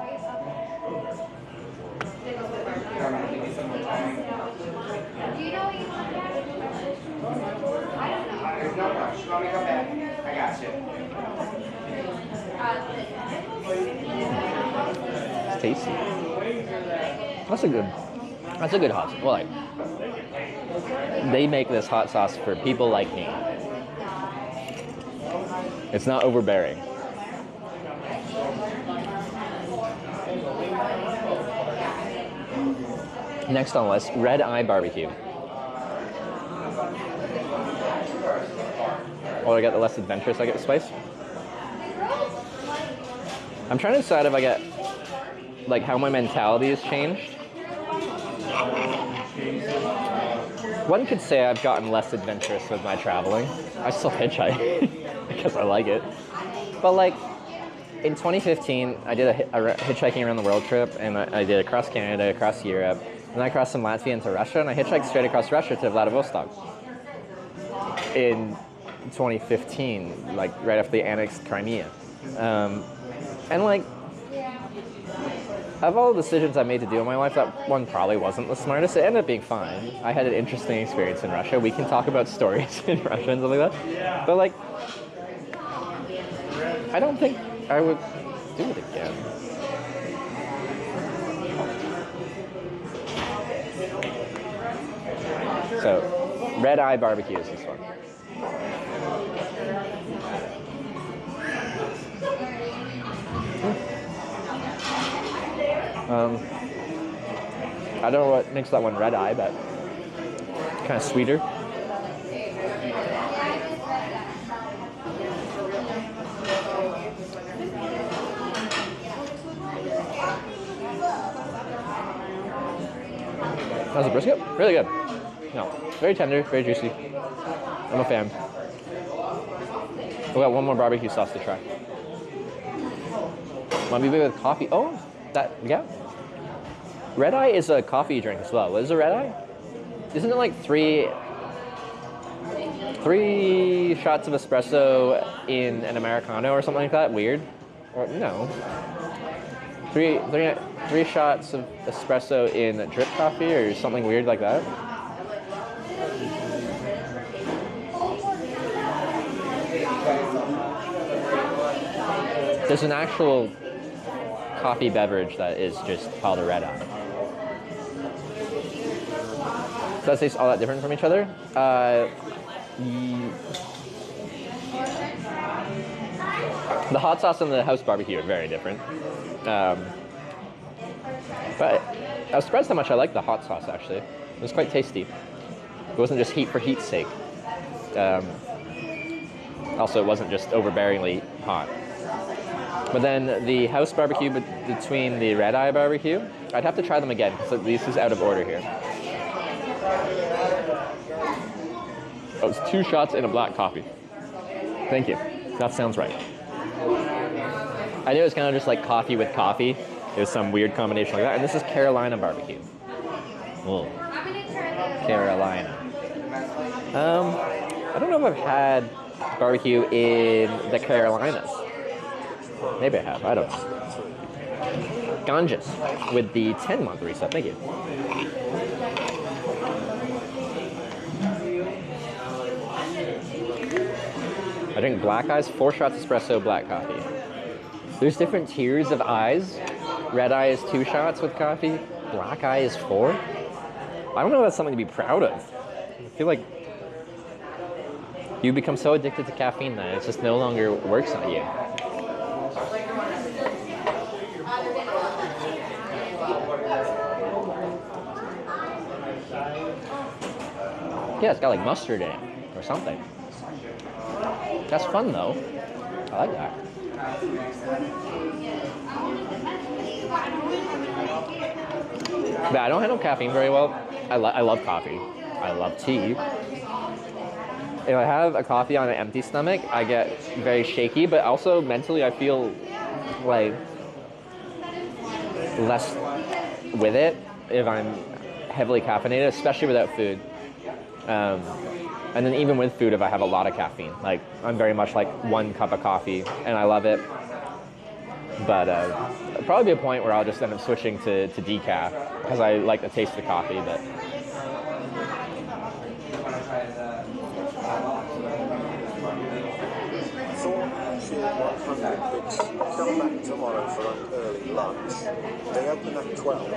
S3: It's tasty. That's a good hot sauce. Well, like, they make this hot sauce for people like me. It's not overbearing. Next on the list, Red Eye Barbecue. Oh, I got the less adventurous, I get the spice. I'm trying to decide if I get, like, how my mentality has changed. One could say I've gotten less adventurous with my traveling. I still hitchhike because I like it. But, like, in 2015, I did a hitchhiking around the world trip, and I did across Canada, across Europe, and I crossed from Latvia into Russia, and I hitchhiked straight across Russia to Vladivostok in 2015, like right after they annexed Crimea. And like, of all the decisions I made to do in my life, that one probably wasn't the smartest. It ended up being fine. I had an interesting experience in Russia. We can talk about stories in Russia and stuff like that. But like, I don't think I would do it again. So, Red Eye Barbecue is this one. I don't know what makes that one Red Eye, but kind of sweeter. How's the brisket? Really good. No, very tender, very juicy. I'm a fan. We got one more barbecue sauce to try. Want to be with coffee? Oh, yeah. Red Eye is a coffee drink as well. What is a Red Eye? Isn't it like three shots of espresso in an Americano or something like that? Weird. Or no. Three shots of espresso in drip coffee or something weird like that. There's an actual coffee beverage that is just called a Red Eye. Does that taste all that different from each other? The hot sauce and the house barbecue are very different. But I was surprised how much I liked the hot sauce, actually. It was quite tasty. It wasn't just heat for heat's sake. Also, it wasn't just overbearingly hot. But then the house barbecue between the Red Eye barbecue, I'd have to try them again, because this is out of order here. Oh, it's 2 shots in a black coffee. Thank you. That sounds right. I knew it was kind of just like coffee with coffee. It was some weird combination like that. And this is Carolina barbecue. Oh. Carolina. I don't know if I've had barbecue in the Carolinas. Maybe I have. I don't know. Ganges with the 10-month reset. Thank you. I drink black eyes, 4 shots espresso, black coffee. There's different tiers of eyes. Red Eye is 2 shots with coffee. Black Eye is 4. I don't know if that's something to be proud of. I feel like you become so addicted to caffeine that it just no longer works on you. Yeah, it's got like mustard in it or something. That's fun though. I like that. But I don't handle caffeine very well. I love coffee. I love tea. if I have a coffee on an empty stomach, I get very shaky, but also mentally I feel like less with it if I'm heavily caffeinated, especially without food. And then even with food, if I have a lot of caffeine, like I'm very much like 1 cup of coffee, and I love it. But there'll probably be a point where I'll just end up switching to decaf because I like the taste of the coffee. But
S2: Come back tomorrow for an early lunch. They open at 12.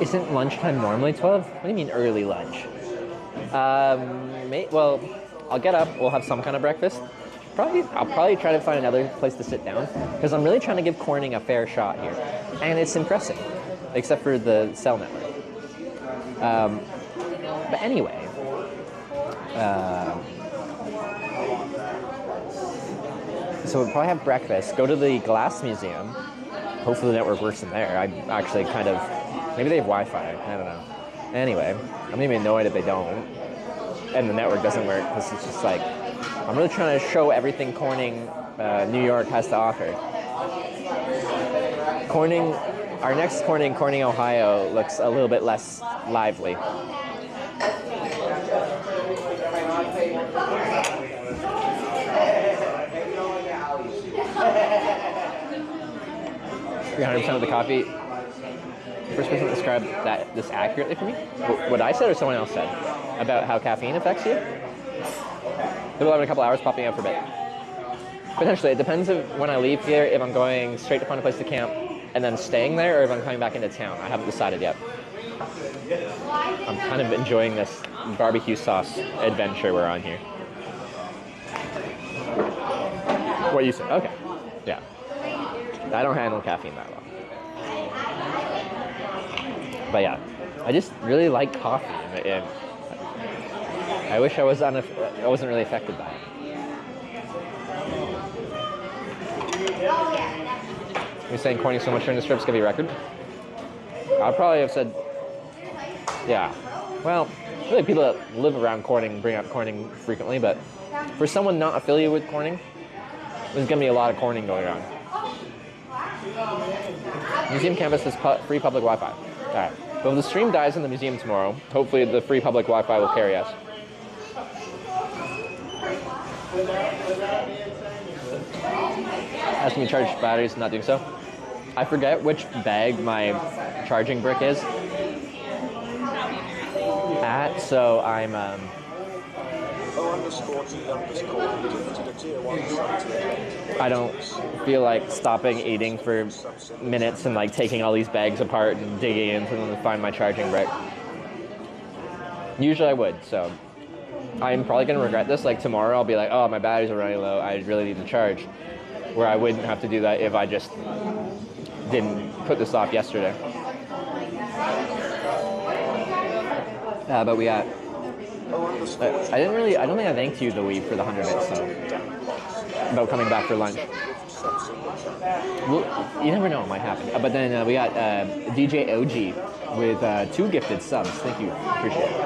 S3: isn't lunchtime normally 12? What do you mean early lunch? Well, I'll get up. We'll have some kind of breakfast. I'll probably try to find another place to sit down because I'm really trying to give Corning a fair shot here, and it's impressive, except for the cell network. But anyway. So we'll probably have breakfast, go to the Glass Museum. Hopefully the network works in there. I actually kind of, maybe they have Wi-Fi, I don't know. Anyway, I'm gonna be annoyed if they don't, and the network doesn't work, because it's just like, I'm really trying to show everything Corning, New York has to offer. Corning, our next Corning, Ohio, looks a little bit less lively. $300% of the coffee. First person to describe this accurately for me? What I said or someone else said about how caffeine affects you? People have a couple hours popping out for a bit. Potentially, it depends when I leave here, if I'm going straight to find a place to camp and then staying there, or if I'm coming back into town. I haven't decided yet. I'm kind of enjoying this barbecue sauce adventure we're on here. What you said? Okay. Yeah. I don't handle caffeine that well. But yeah, I just really like coffee. And I wish I wasn't really affected by it. You're saying Corning so much during the strip's gonna be a record? I'd probably have said, yeah. Well, really people that live around Corning bring up Corning frequently, but for someone not affiliated with Corning, there's gonna be a lot of Corning going on. Museum campus has free public Wi-Fi. All right. But if the stream dies in the museum tomorrow, hopefully the free public Wi-Fi will carry us. Asking me to charge batteries, not doing so. I forget which bag my charging brick is at, so I'm I don't feel like stopping eating for minutes and like taking all these bags apart and digging into them to find my charging brick. Usually I would, so I'm probably gonna regret this. Like tomorrow I'll be like, oh, my batteries are running low, I really need to charge. Where I wouldn't have to do that if I just didn't put this off yesterday. But we got I don't think I thanked you, Louis, for the 100 bits, so about coming back for lunch. Well, you never know, it might happen. But then we got DJ OG with 2 gifted subs. Thank you, appreciate it.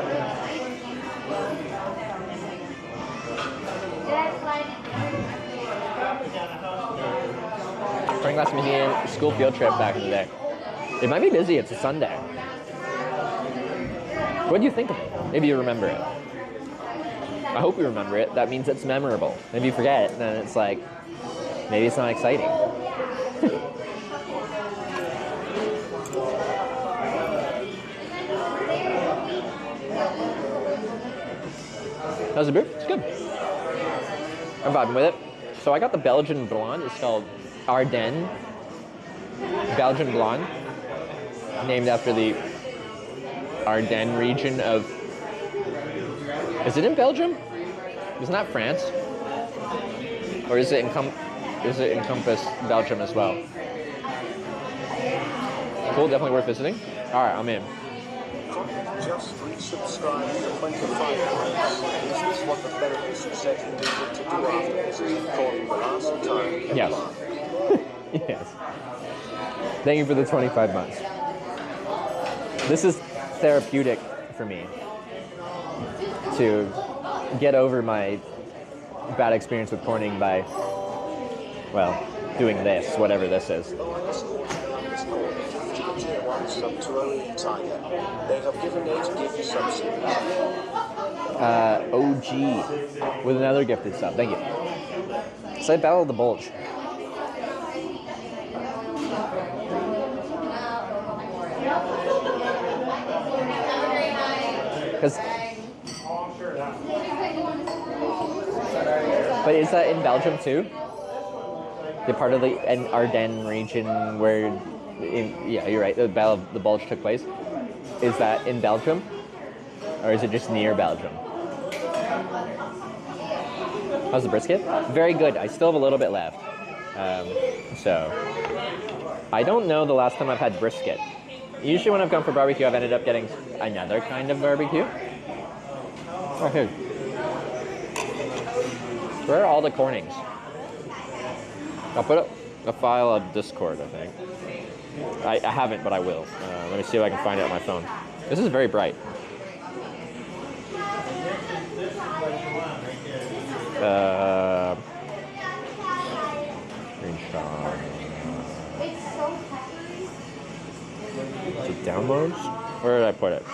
S3: Corning Glass Museum school field trip back in the day. It might be busy, it's a Sunday. What do you think of it? Maybe you remember it. I hope you remember it. That means it's memorable. If you forget it, then it's like, maybe it's not exciting. How's the beer? It's good. I'm vibing with it. So I got the Belgian Blonde. It's called Ardennes Belgian Blonde, named after the Ardennes region of... Is it in Belgium? Isn't that France? Or is it encompass Belgium as well? Cool, definitely worth visiting. Alright, I'm in.
S2: Just resubscribe for 25 months. Is this what the therapist said you needed to do after visiting Corning the last time?
S3: Yes. Yes. Thank you for the 25 months. This is therapeutic for me. to get over my bad experience with corning by, well, doing this, whatever this is.
S2: Sub to only Tiger. They have given 8 gift subs.
S3: OG with another gifted sub. Thank you. Say Battle of the Bulge. Because, but is that in Belgium too? The part of the Ardennes region where, yeah, you're right. The Battle of the Bulge took place. Is that in Belgium, or is it just near Belgium? How's the brisket? Very good. I still have a little bit left. So, I don't know the last time I've had brisket. Usually when I've gone for barbecue, I've ended up getting another kind of barbecue. Okay. Where are all the cornings? I'll put up a file of Discord, I think. I haven't, but I will. Let me see if I can find it on my phone. This is very bright. Screenshot. Is it downloads? Where did I put it?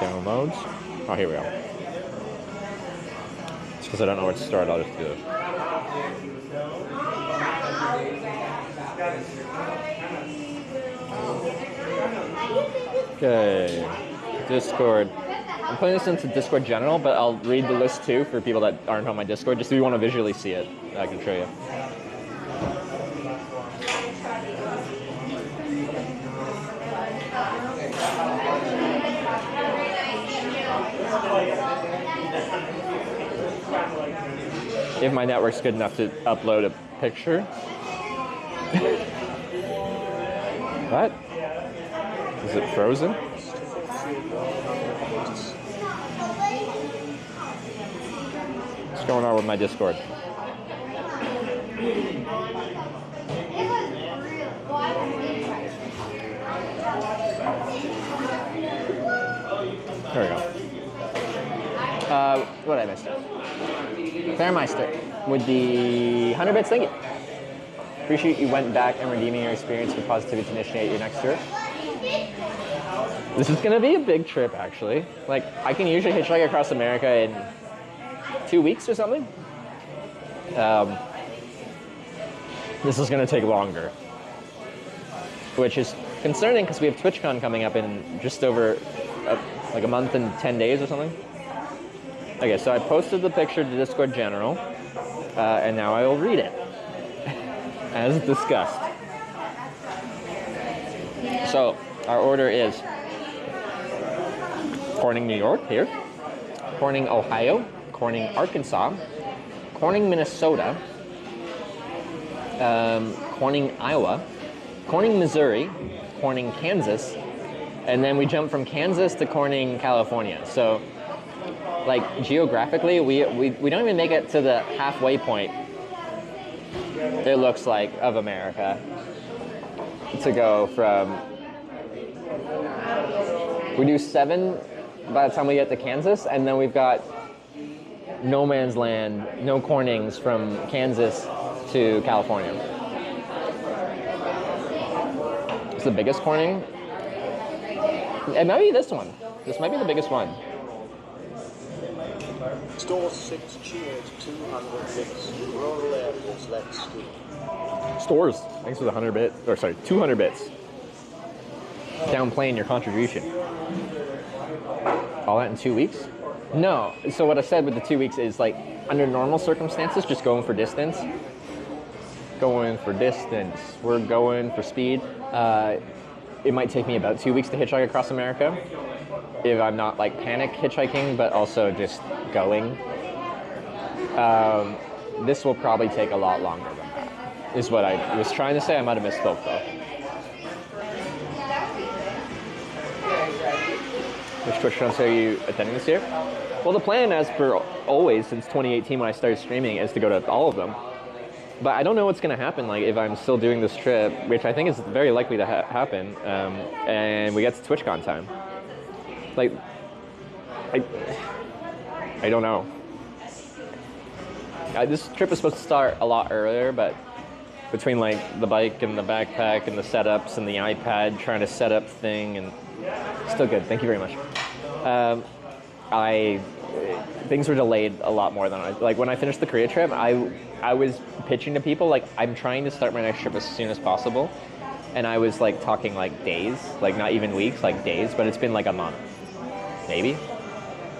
S3: Downloads? Oh, here we go. It's because I don't know where to start. I'll just do this. Okay. Discord. I'm putting this into Discord general, but I'll read the list too for people that aren't on my Discord, just if you want to visually see it. I can show you. If my network's good enough to upload a picture. What? Is it frozen? What's going on with my Discord? There we go. What did I miss? Fairmeister with the 100 bits, thank you. Appreciate you went back and redeeming your experience with positivity to initiate your next trip. This is gonna be a big trip, actually. Like, I can usually hitchhike across America in 2 weeks or something. This is gonna take longer, which is concerning because we have TwitchCon coming up in just over like a month and 10 days or something. Okay, so I posted the picture to Discord General, and now I will read it, as discussed. So, our order is Corning, New York, here, Corning, Ohio, Corning, Arkansas, Corning, Minnesota, Corning, Iowa, Corning, Missouri, Corning, Kansas, and then we jump from Kansas to Corning, California. So, like, geographically, we don't even make it to the halfway point, it looks like, of America to go from... We do 7 by the time we get to Kansas, and then we've got no man's land, no Cornings from Kansas to California. It's the biggest Corning. It might be this one. This might be the biggest one.
S2: Store 6 cheered 200 bits. Rural areas, let's do.
S3: Stores, thanks for the 100 bits. Or sorry, 200 bits. Downplaying your contribution. All that in 2 weeks? No. So what I said with the 2 weeks is, like, under normal circumstances, just going for distance. Going for distance. We're going for speed. It might take me about 2 weeks to hitchhike across America, if I'm not like panic hitchhiking, but also just going. This will probably take a lot longer than that, is what I was trying to say. I might have misspoke though. Which Twitch channels are you attending this year? Well, the plan, as per always since 2018 when I started streaming, is to go to all of them. But I don't know what's going to happen, like, if I'm still doing this trip, which I think is very likely to happen, and we get to TwitchCon time. Like, I don't know. This trip is supposed to start a lot earlier, but between like the bike and the backpack and the setups and the iPad trying to set up thing, and still good. Thank you very much. Things were delayed a lot more than like when I finished the Korea trip. I was pitching to people like I'm trying to start my next trip as soon as possible, and I was like talking like days, like not even weeks, like days. But it's been like a month, maybe.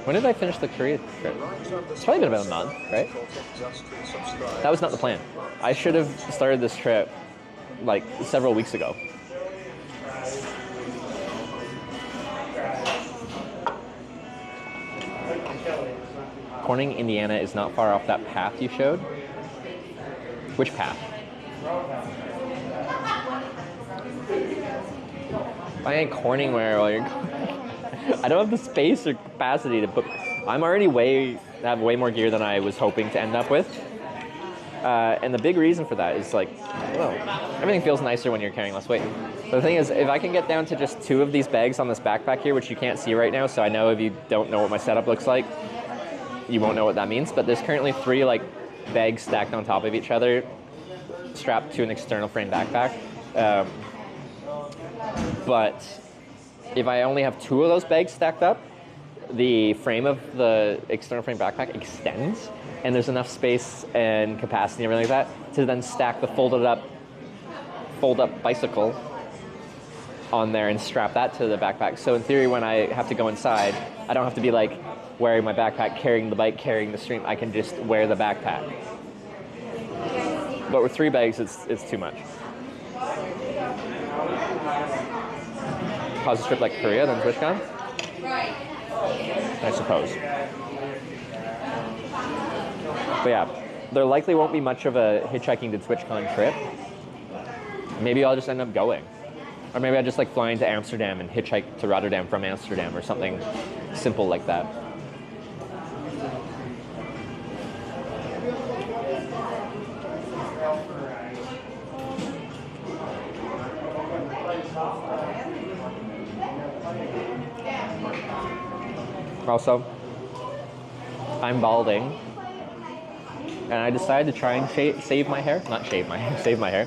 S3: When did I finish the Korea trip? It's probably been about a month, right? That was not the plan. I should have started this trip like several weeks ago. Corning, Indiana is not far off that path you showed. Which path? I ain't Corning where you're going. I don't have the space or capacity to book. I'm already have way more gear than I was hoping to end up with. And the big reason for that is like, well, everything feels nicer when you're carrying less weight. But the thing is, if I can get down to just 2 of these bags on this backpack here, which you can't see right now, so I know if you don't know what my setup looks like, you won't know what that means. But there's currently 3 like bags stacked on top of each other, strapped to an external frame backpack. But if I only have 2 of those bags stacked up, the frame of the external frame backpack extends, and there's enough space and capacity and everything like that to then stack the fold-up bicycle on there and strap that to the backpack. So in theory, when I have to go inside, I don't have to be like wearing my backpack, carrying the bike, carrying the stream. I can just wear the backpack. But with 3 bags, it's too much. Pause a trip like Korea, then TwitchCon? I suppose. But yeah, there likely won't be much of a hitchhiking to TwitchCon trip. Maybe I'll just end up going. Or maybe I just like flying to Amsterdam and hitchhike to Rotterdam from Amsterdam or something simple like that. Also, I'm balding, and I decided to try and save my hair. Not shave my hair, save my hair.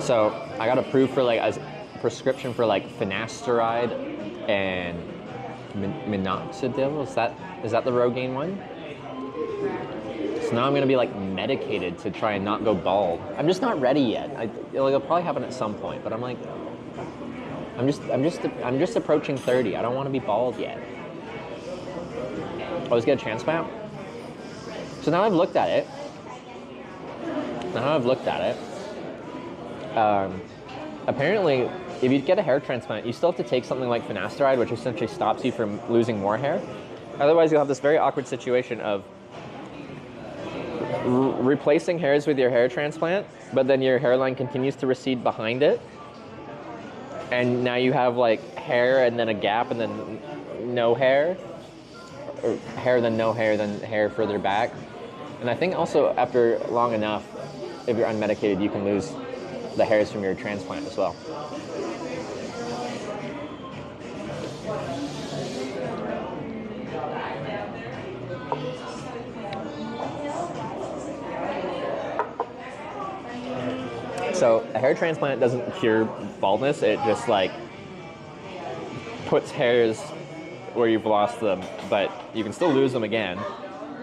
S3: So I got approved for like a prescription for like finasteride and minoxidil. Is that the Rogaine one? So now I'm gonna be like medicated to try and not go bald. I'm just not ready yet. It'll probably happen at some point, but I'm like, I'm just approaching 30. I don't want to be bald yet. Always get a transplant. So now I've looked at it. Apparently, if you get a hair transplant, you still have to take something like finasteride, which essentially stops you from losing more hair. Otherwise, you'll have this very awkward situation of replacing hairs with your hair transplant, but then your hairline continues to recede behind it. And now you have like hair and then a gap and then no hair, or hair then no hair, then hair further back. And I think also after long enough, if you're unmedicated, you can lose the hairs from your transplant as well. So a hair transplant doesn't cure baldness, it just like puts hairs where you've lost them, but you can still lose them again.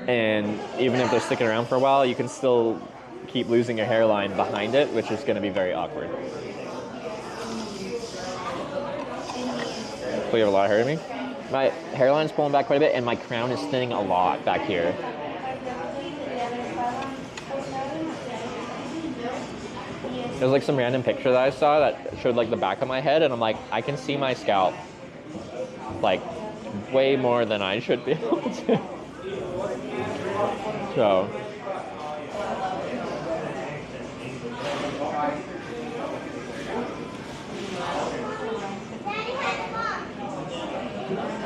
S3: And even if they're sticking around for a while, you can still keep losing your hairline behind it, which is going to be very awkward. So you have a lot of hair to me? My hairline's pulling back quite a bit, and my crown is thinning a lot back here. There's like some random picture that I saw that showed like the back of my head, and I'm like, I can see my scalp like way more than I should be able to. So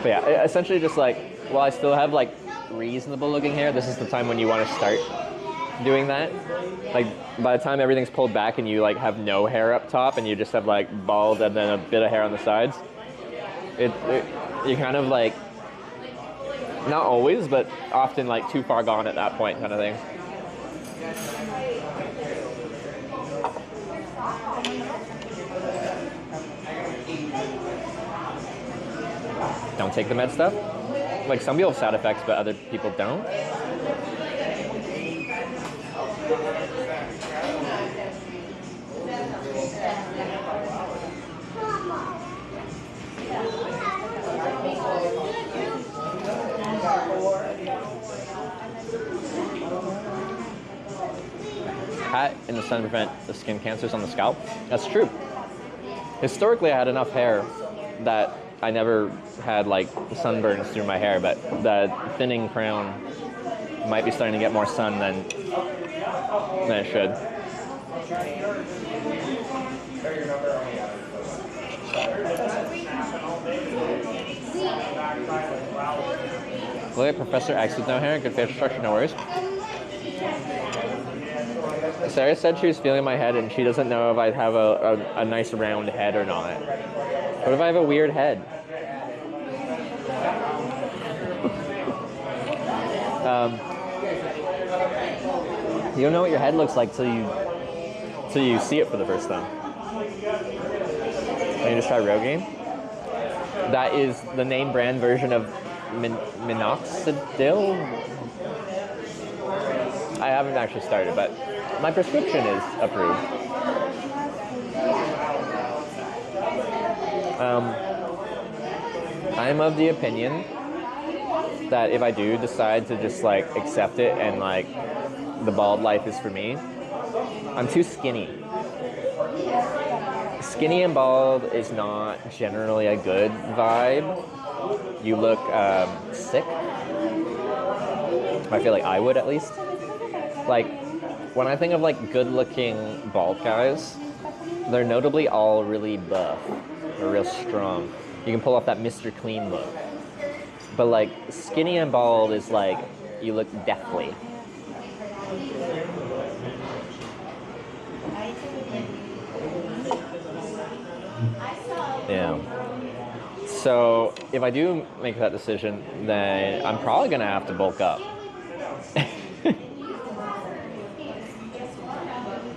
S3: but yeah, essentially just like, while I still have like reasonable looking hair, this is the time when you want to start doing that. Like by the time everything's pulled back and you like have no hair up top and you just have like bald and then a bit of hair on the sides, you kind of like Not always, but often like too far gone at that point kind of thing. Don't take the med stuff. Like some people have side effects, but other people don't. Hat in the sun prevent the skin cancers on the scalp. That's true. Historically, I had enough hair that I never had like sunburns through my hair, but the thinning crown might be starting to get more sun than it should. Look at Professor X with no hair, good facial structure, no worries. Sarah said she was feeling my head and she doesn't know if I have a nice round head or not. What if I have a weird head? You don't know what your head looks like till you see it for the first time. Can you just try Rogaine? That is the name brand version of minoxidil. I haven't actually started, but my prescription is approved. I'm of the opinion that if I do decide to just like accept it and like the bald life is for me, I'm too skinny. Skinny and bald is not generally a good vibe. You look sick. I feel like I would at least. Like, when I think of like good-looking bald guys, they're notably all really buff or real strong. You can pull off that Mr. Clean look. But like skinny and bald is like you look deathly. Yeah. So if I do make that decision, then I'm probably gonna have to bulk up.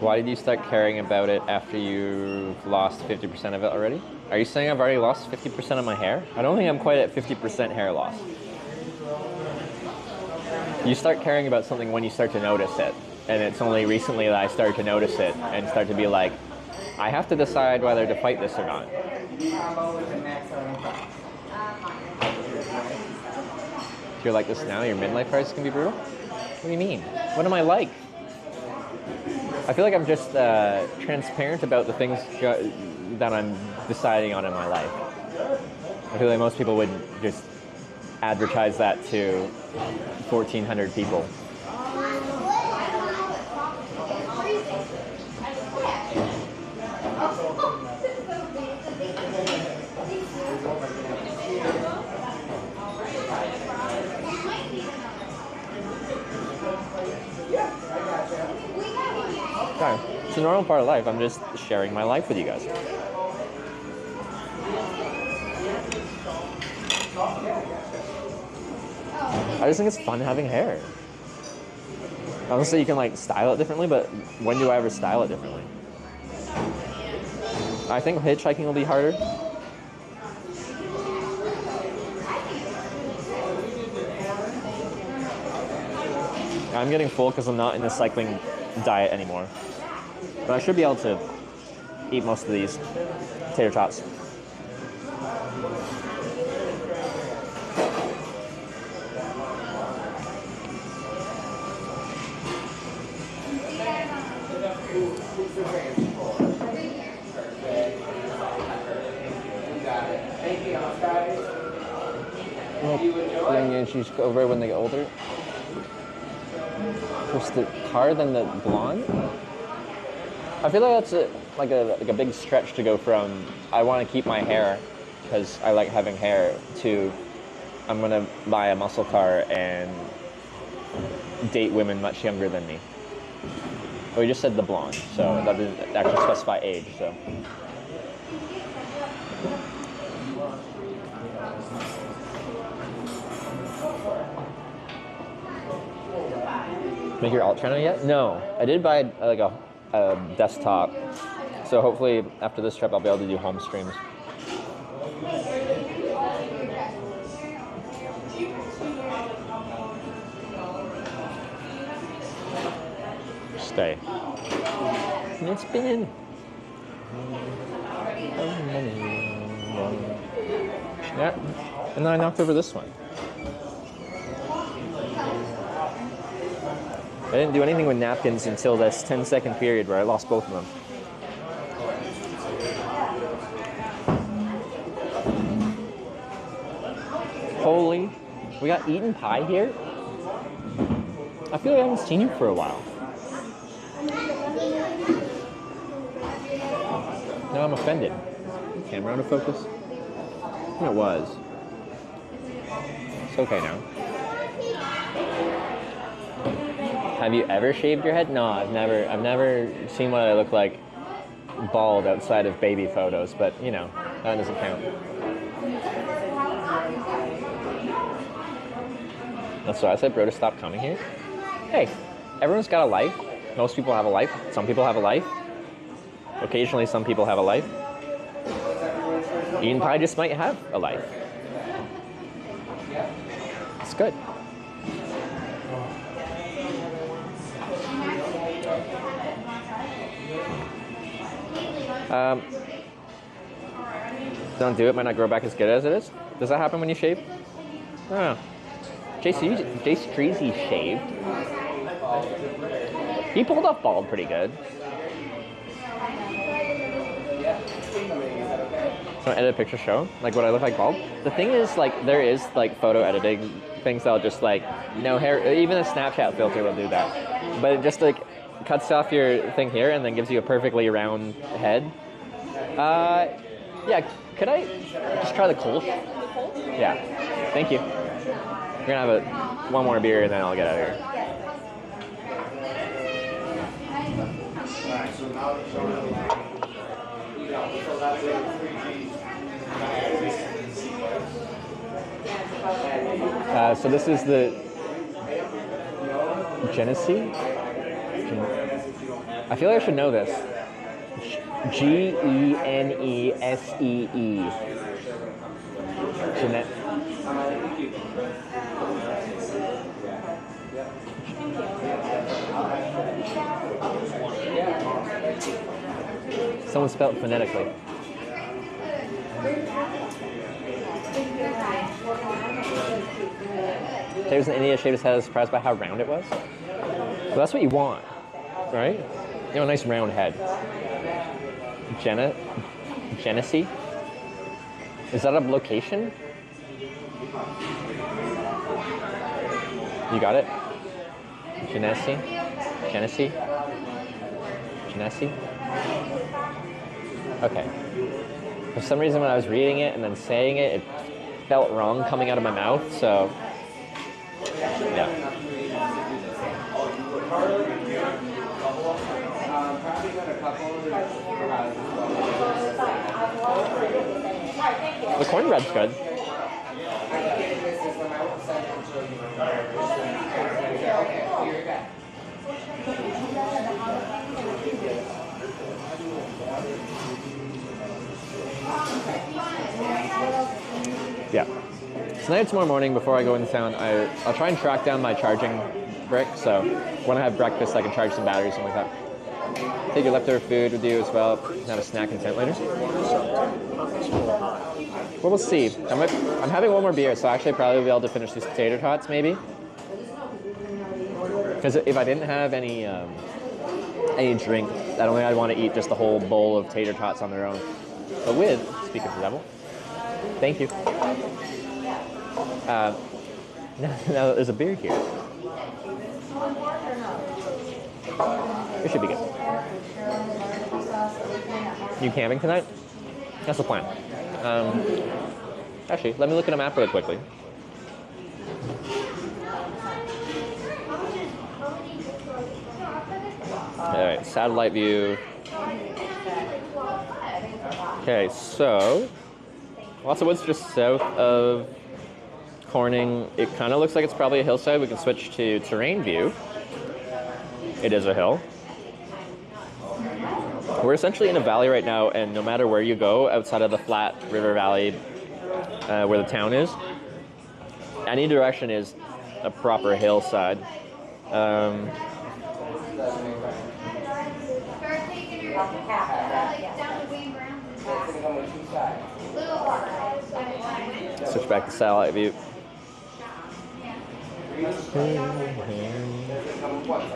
S3: Why did you start caring about it after you've lost 50% of it already? Are you saying I've already lost 50% of my hair? I don't think I'm quite at 50% hair loss. You start caring about something when you start to notice it. And it's only recently that I started to notice it and start to be like, I have to decide whether to fight this or not. If you're like this now, your midlife crisis can be brutal? What do you mean? What am I like? I feel like I'm just transparent about the things that I'm deciding on in my life. I feel like most people would just advertise that to 1,400 people. It's a normal part of life. I'm just sharing my life with you guys. I just think it's fun having hair. Honestly, you can like style it differently, but when do I ever style it differently? I think hitchhiking will be harder. I'm getting full because I'm not in the cycling diet anymore. But I should be able to eat most of these tater tots. Young she's over when they get older. First the harder than the blonde. I feel like that's like a big stretch to go from I want to keep my hair because I like having hair to I'm gonna buy a muscle car and date women much younger than me. We just said the blonde, so that didn't actually specify age. So. Make your alt channel yet? No, I did buy like a desktop, so hopefully after this trip I'll be able to do home streams. Stay. It's been yeah, and then I knocked over this one. I didn't do anything with napkins until this 10-second period where I lost both of them. Holy, we got Eaten Pie here? I feel like I haven't seen you for a while. Now I'm offended. Camera out of focus? It was. It's okay now. Have you ever shaved your head? No, I've never seen what I look like bald outside of baby photos, but you know, that doesn't count. That's why I said, bro, to stop coming here. Hey, everyone's got a life. Most people have a life. Some people have a life. Occasionally, some people have a life. Eaten Pie just might have a life. It's good. Don't do it, might not grow back as good as it is. Does that happen when you shave? I don't know. Jace Treasy shaved. He pulled off bald pretty good. So edit a picture show, like what I look like bald. The thing is, like, there is like photo editing things that'll just like, no hair, even a Snapchat filter will do that. But it just like cuts off your thing here and then gives you a perfectly round head. Yeah, could I just try the Kolsch? Yeah, thank you. We're gonna have one more beer and then I'll get out of here. So this is the Genesee? I feel like I should know this. Genesee. Jeanette. Someone spelled it phonetically. There's an India shaved his head, surprised by how round it was. Well, that's what you want, right? You know, a nice round head. Genesee? Is that a location? You got it? Genesee? Genesee? Genesee? Okay. For some reason when I was reading it and then saying it, it felt wrong coming out of my mouth, so yeah. The cornbread's good. Yeah. Tonight, tomorrow morning, before I go into town, I'll try and track down my charging brick, so when I have breakfast, I can charge some batteries, something like that. Take your leftover food with you as well, and have a snack and tent later. Well, we'll see. I'm having one more beer, so actually probably will be able to finish these tater tots, maybe. Because if I didn't have any drink, I don't think I'd want to eat just the whole bowl of tater tots on their own. But with, speak of the devil, thank you. Now there's a beer here. It should be good. You camping tonight? That's the plan. Actually, let me look at a map really quickly. Alright, satellite view. Okay, so lots of woods just south of Corning. It kind of looks like it's probably a hillside. We can switch to terrain view. It is a hill. We're essentially in a valley right now, and no matter where you go outside of the flat river valley where the town is, any direction is a proper hillside. Switch back to satellite view.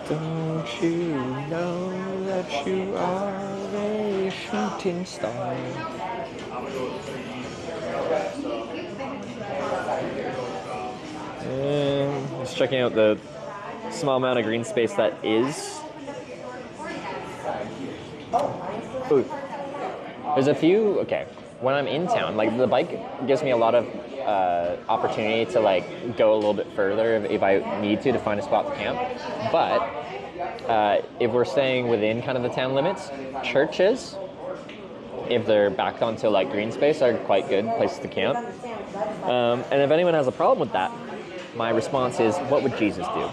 S3: Don't you know that you are a shooting star? Just checking out the small amount of green space that is. Ooh. There's a few, okay, when I'm in town, like the bike gives me a lot of opportunity to like go a little bit further if I need to find a spot to camp. But if we're staying within kind of the town limits, churches, if they're back onto like green space, are quite good places to camp. And if anyone has a problem with that, my response is, what would Jesus do?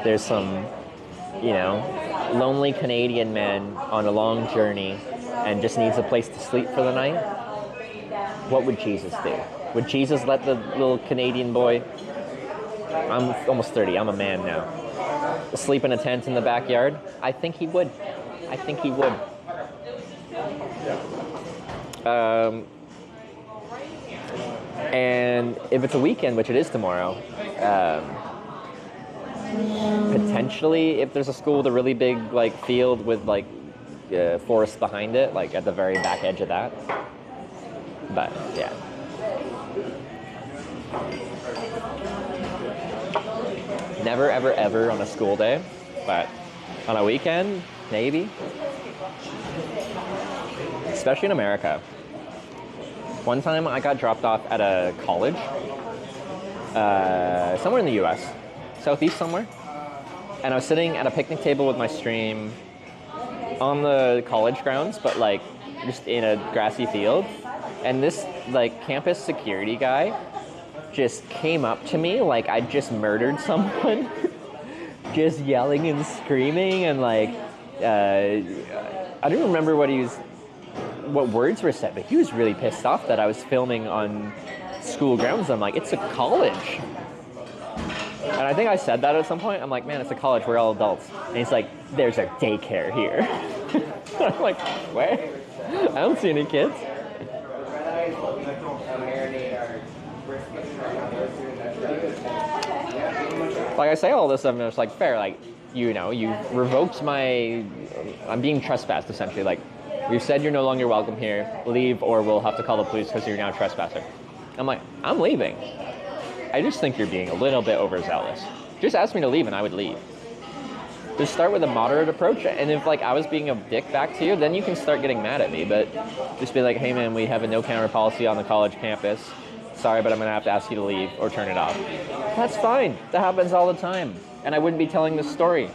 S3: There's some, you know, lonely Canadian man on a long journey and just needs a place to sleep for the night. What would Jesus do? Would Jesus let the little Canadian boy, I'm almost 30, I'm a man now, sleep in a tent in the backyard? I think he would. I think he would. And if it's a weekend, which it is tomorrow, potentially if there's a school with a really big like field with like forest behind it, like at the very back edge of that. But yeah. Never ever ever on a school day, but on a weekend, maybe. Especially in America. One time I got dropped off at a college, somewhere in the US, southeast somewhere, and I was sitting at a picnic table with my stream on the college grounds, but like just in a grassy field, and this like campus security guy just came up to me like I'd just murdered someone, just yelling and screaming, and like I don't remember what words were said, but he was really pissed off that I was filming on school grounds. I'm like, it's a college. And I think I said that at some point. I'm like, man, it's a college, we're all adults. And he's like, there's a daycare here. I'm like, where? I don't see any kids. Like I say all this stuff and it's like, fair, like, you know, you revoked I'm being trespassed essentially, like, we've said you're no longer welcome here, leave or we'll have to call the police because you're now trespassing. I'm like, I'm leaving. I just think you're being a little bit overzealous. Just ask me to leave and I would leave. Just start with a moderate approach, and if like I was being a dick back to you, then you can start getting mad at me, but just be like, hey man, we have a no camera policy on the college campus. Sorry, but I'm gonna have to ask you to leave or turn it off. That's fine, that happens all the time. And I wouldn't be telling this story.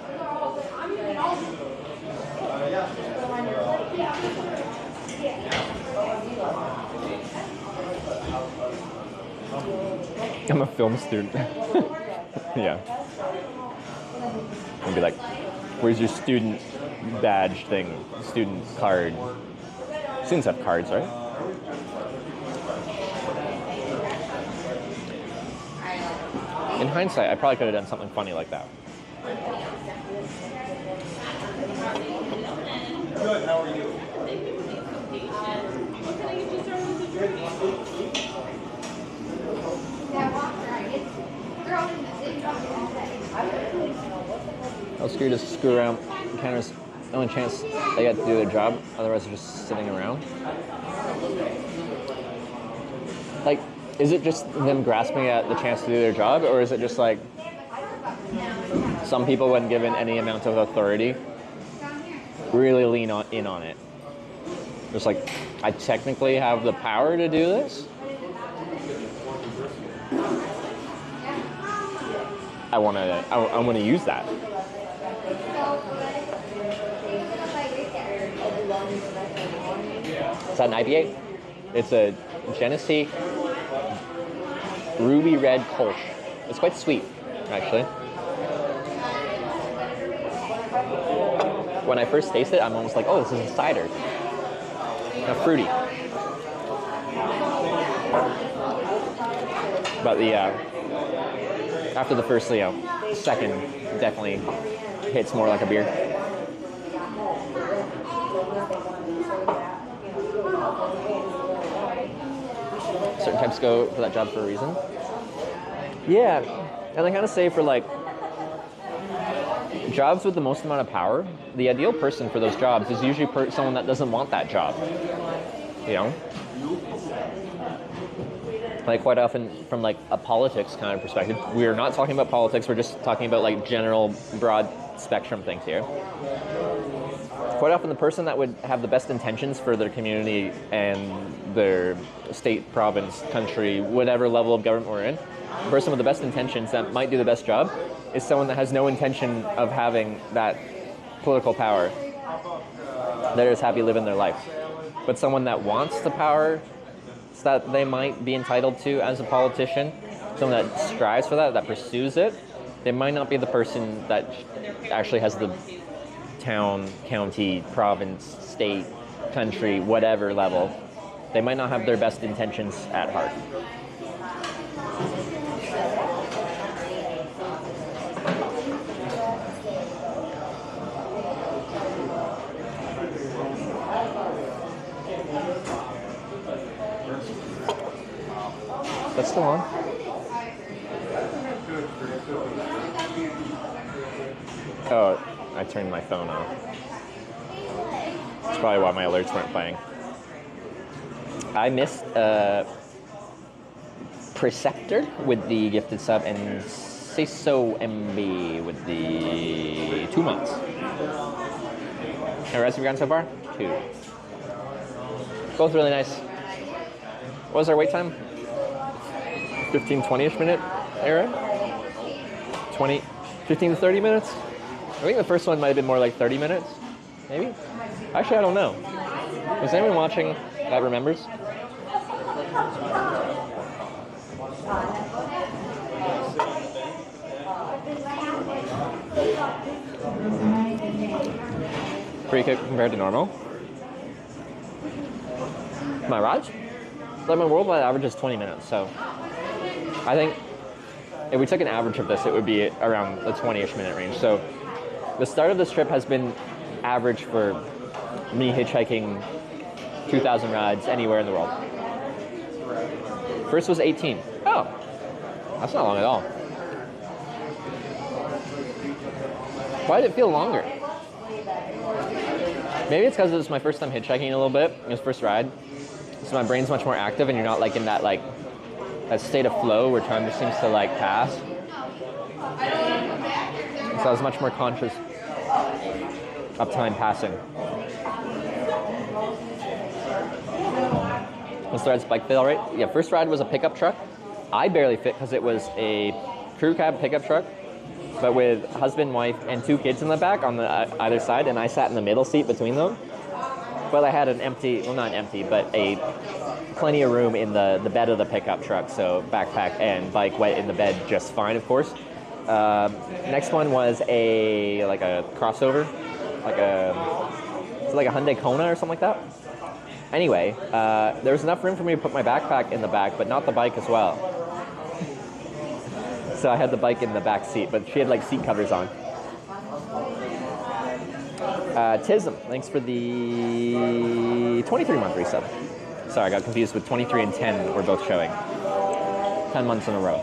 S3: I'm a film student. Yeah. I'd be like, where's your student badge thing? Student card. Students have cards, right? In hindsight, I probably could have done something funny like that.
S1: Good, how are you?
S3: I'll just screw around. Counters the only chance they get to do their job, otherwise they're just sitting around. Like, is it just them grasping at the chance to do their job, or is it just like some people, when given any amount of authority, really lean in on it? Just like, I technically have the power to do this. I want to use that. Is that an IPA? It's a Genesee Ruby Red Kolsch. It's quite sweet, actually. when I first taste it, I'm almost like, oh, this is a cider. Fruity. But the after the first, second definitely hits more like a beer. Certain types go for that job for a reason. Yeah, and I kind of say for like jobs with the most amount of power, the ideal person for those jobs is usually someone that doesn't want that job. You know? Like quite often from like a politics kind of perspective, we're not talking about politics, we're just talking about like general broad spectrum things here. Quite often the person that would have the best intentions for their community and their state, province, country, whatever level of government we're in, the person with the best intentions that might do the best job is someone that has no intention of having that political power. They're just happy living their life. But someone that wants the power that they might be entitled to as a politician, someone that strives for that, that pursues it, they might not be the person that actually has the town, county, province, state, country, whatever level. They might not have their best intentions at heart. That's still on. Oh, I turned my phone off. That's probably why my alerts weren't playing. I missed Preceptor with the gifted sub and Seso MB with the 2 months. How many rides have we gotten so far? 2. Both really nice. What was our wait time? 15, 20-ish minute era? 15 to 30 minutes? I think the first one might have been more like 30 minutes, maybe? Actually, I don't know. Is anyone watching that remembers? Pretty quick compared to normal. My rides? Like my worldwide average is 20 minutes, so I think if we took an average of this, it would be around the 20-ish minute range. So the start of this trip has been average for me hitchhiking 2,000 rides anywhere in the world. First was 18. Oh, that's not long at all. Why did it feel longer? Maybe it's because it was my first time hitchhiking a little bit. It was first ride. So my brain's much more active and you're not like in that that state of flow where time just seems to like pass. So I was much more conscious of time passing. Was the ride's bike fit all right? Yeah, first ride was a pickup truck. I barely fit because it was a crew cab pickup truck, but with husband, wife, and 2 kids in the back on the either side, and I sat in the middle seat between them. But I had an empty, well not empty, but plenty of room in the bed of the pickup truck, so backpack and bike went in the bed just fine, of course. Next one was a crossover, like a Hyundai Kona or something like that. Anyway, there was enough room for me to put my backpack in the back, but not the bike as well. So I had the bike in the back seat, but she had like seat covers on. Tism, thanks for the 23-month resub. Sorry, I got confused with 23 and 10 were both showing. 10 months in a row.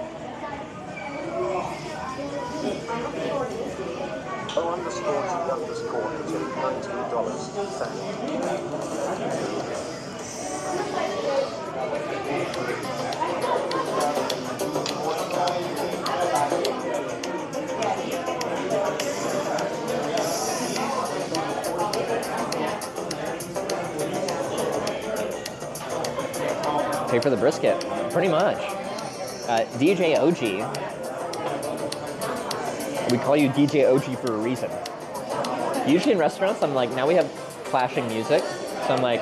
S3: Pay for the brisket, pretty much. DJ OG. We call you DJ OG for a reason. Usually in restaurants, I'm like, now we have flashing music, so I'm like,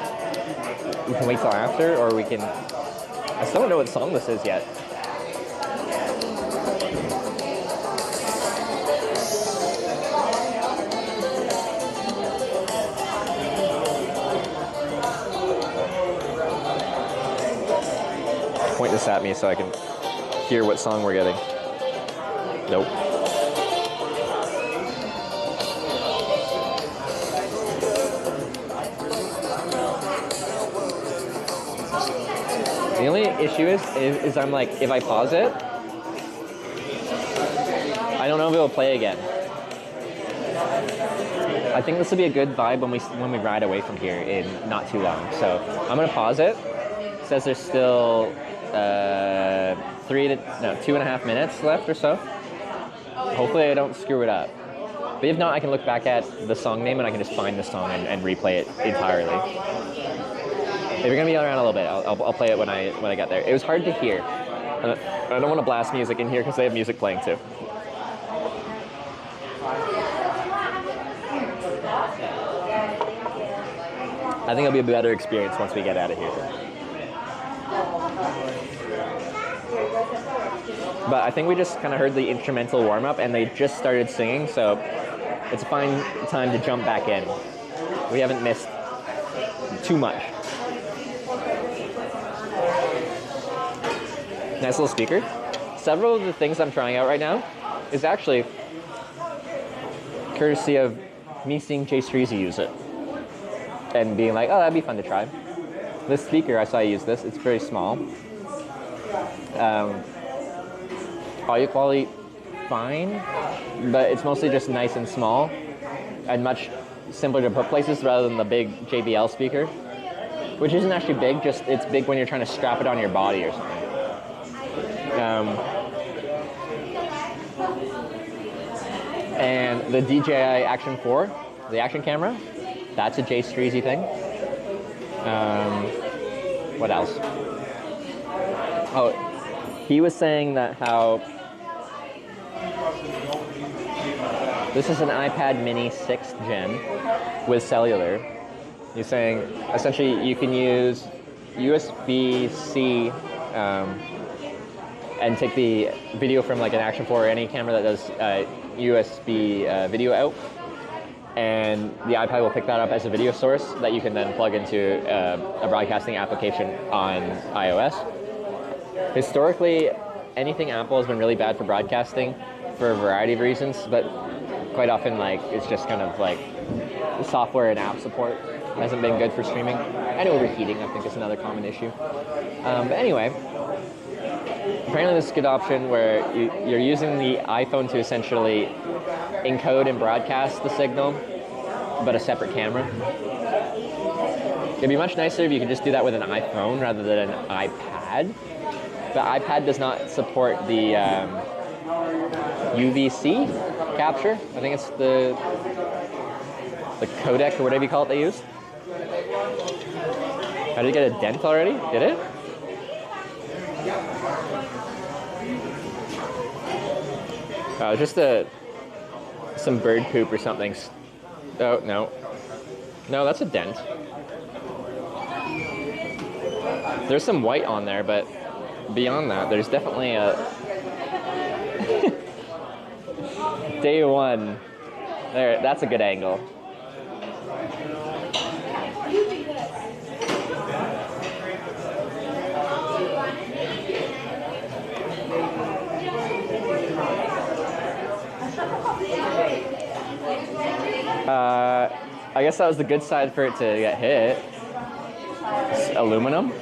S3: we can wait till after, or we can. I still don't know what song this is yet. at me so I can hear what song we're getting. Nope. The only issue is I'm like, if I pause it, I don't know if it'll play again. I think this will be a good vibe when we ride away from here in not too long. So I'm gonna pause it. It says there's still 2.5 minutes left or so. Hopefully I don't screw it up. But if not, I can look back at the song name and I can just find the song and replay it entirely. If you're gonna be around a little bit, I'll play it when I get there. It was hard to hear. I don't want to blast music in here because they have music playing too. I think it'll be a better experience once we get out of here. But I think we just kind of heard the instrumental warm-up and they just started singing, so it's a fine time to jump back in. We haven't missed too much. Nice little speaker. Several of the things I'm trying out right now is actually courtesy of me seeing Jay Streezy use it and being like, oh, that'd be fun to try. This speaker, I saw you use this. It's very small. Audio quality, fine, but it's mostly just nice and small and much simpler to put places rather than the big JBL speaker, which isn't actually big, just it's big when you're trying to strap it on your body or something. And the DJI Action 4, the action camera, that's a Jay Streezy thing. What else? Oh, he was saying that how this is an iPad mini 6th gen with cellular. He's saying essentially you can use USB-C and take the video from like an Action 4 or any camera that does USB video out, and the iPad will pick that up as a video source that you can then plug into a broadcasting application on iOS. Historically, anything Apple has been really bad for broadcasting for a variety of reasons, but quite often like it's just kind of like software and app support hasn't been good for streaming, and overheating I think is another common issue. But anyway, apparently this is a good option where you're using the iPhone to essentially encode and broadcast the signal, but a separate camera. It'd be much nicer if you could just do that with an iPhone rather than an iPad. The iPad does not support the UVC capture. I think it's the codec or whatever you call it they use. How did it get a dent already? Did it? Just some bird poop or something. Oh, no. No, that's a dent. There's some white on there, but beyond that, there's definitely a... Day one. There, that's a good angle. I guess that was the good side for it to get hit. It's aluminum.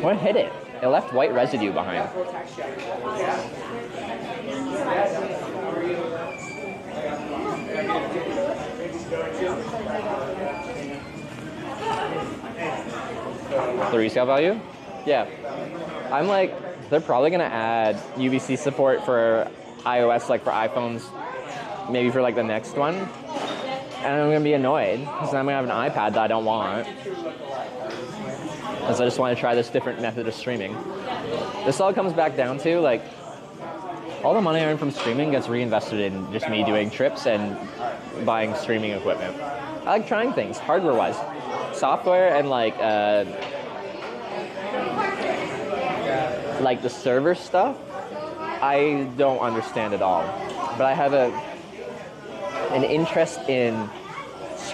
S3: What hit it? It left white residue behind. The resale value? Yeah. I'm like, they're probably gonna add UVC support for iOS, like for iPhones, maybe for like the next one. And I'm gonna be annoyed because I'm gonna have an iPad that I don't want. Because I just want to try this different method of streaming. This all comes back down to like, all the money I earn from streaming gets reinvested in just me doing trips and buying streaming equipment. I like trying things, hardware-wise. Software and like the server stuff, I don't understand at all. But I have an interest in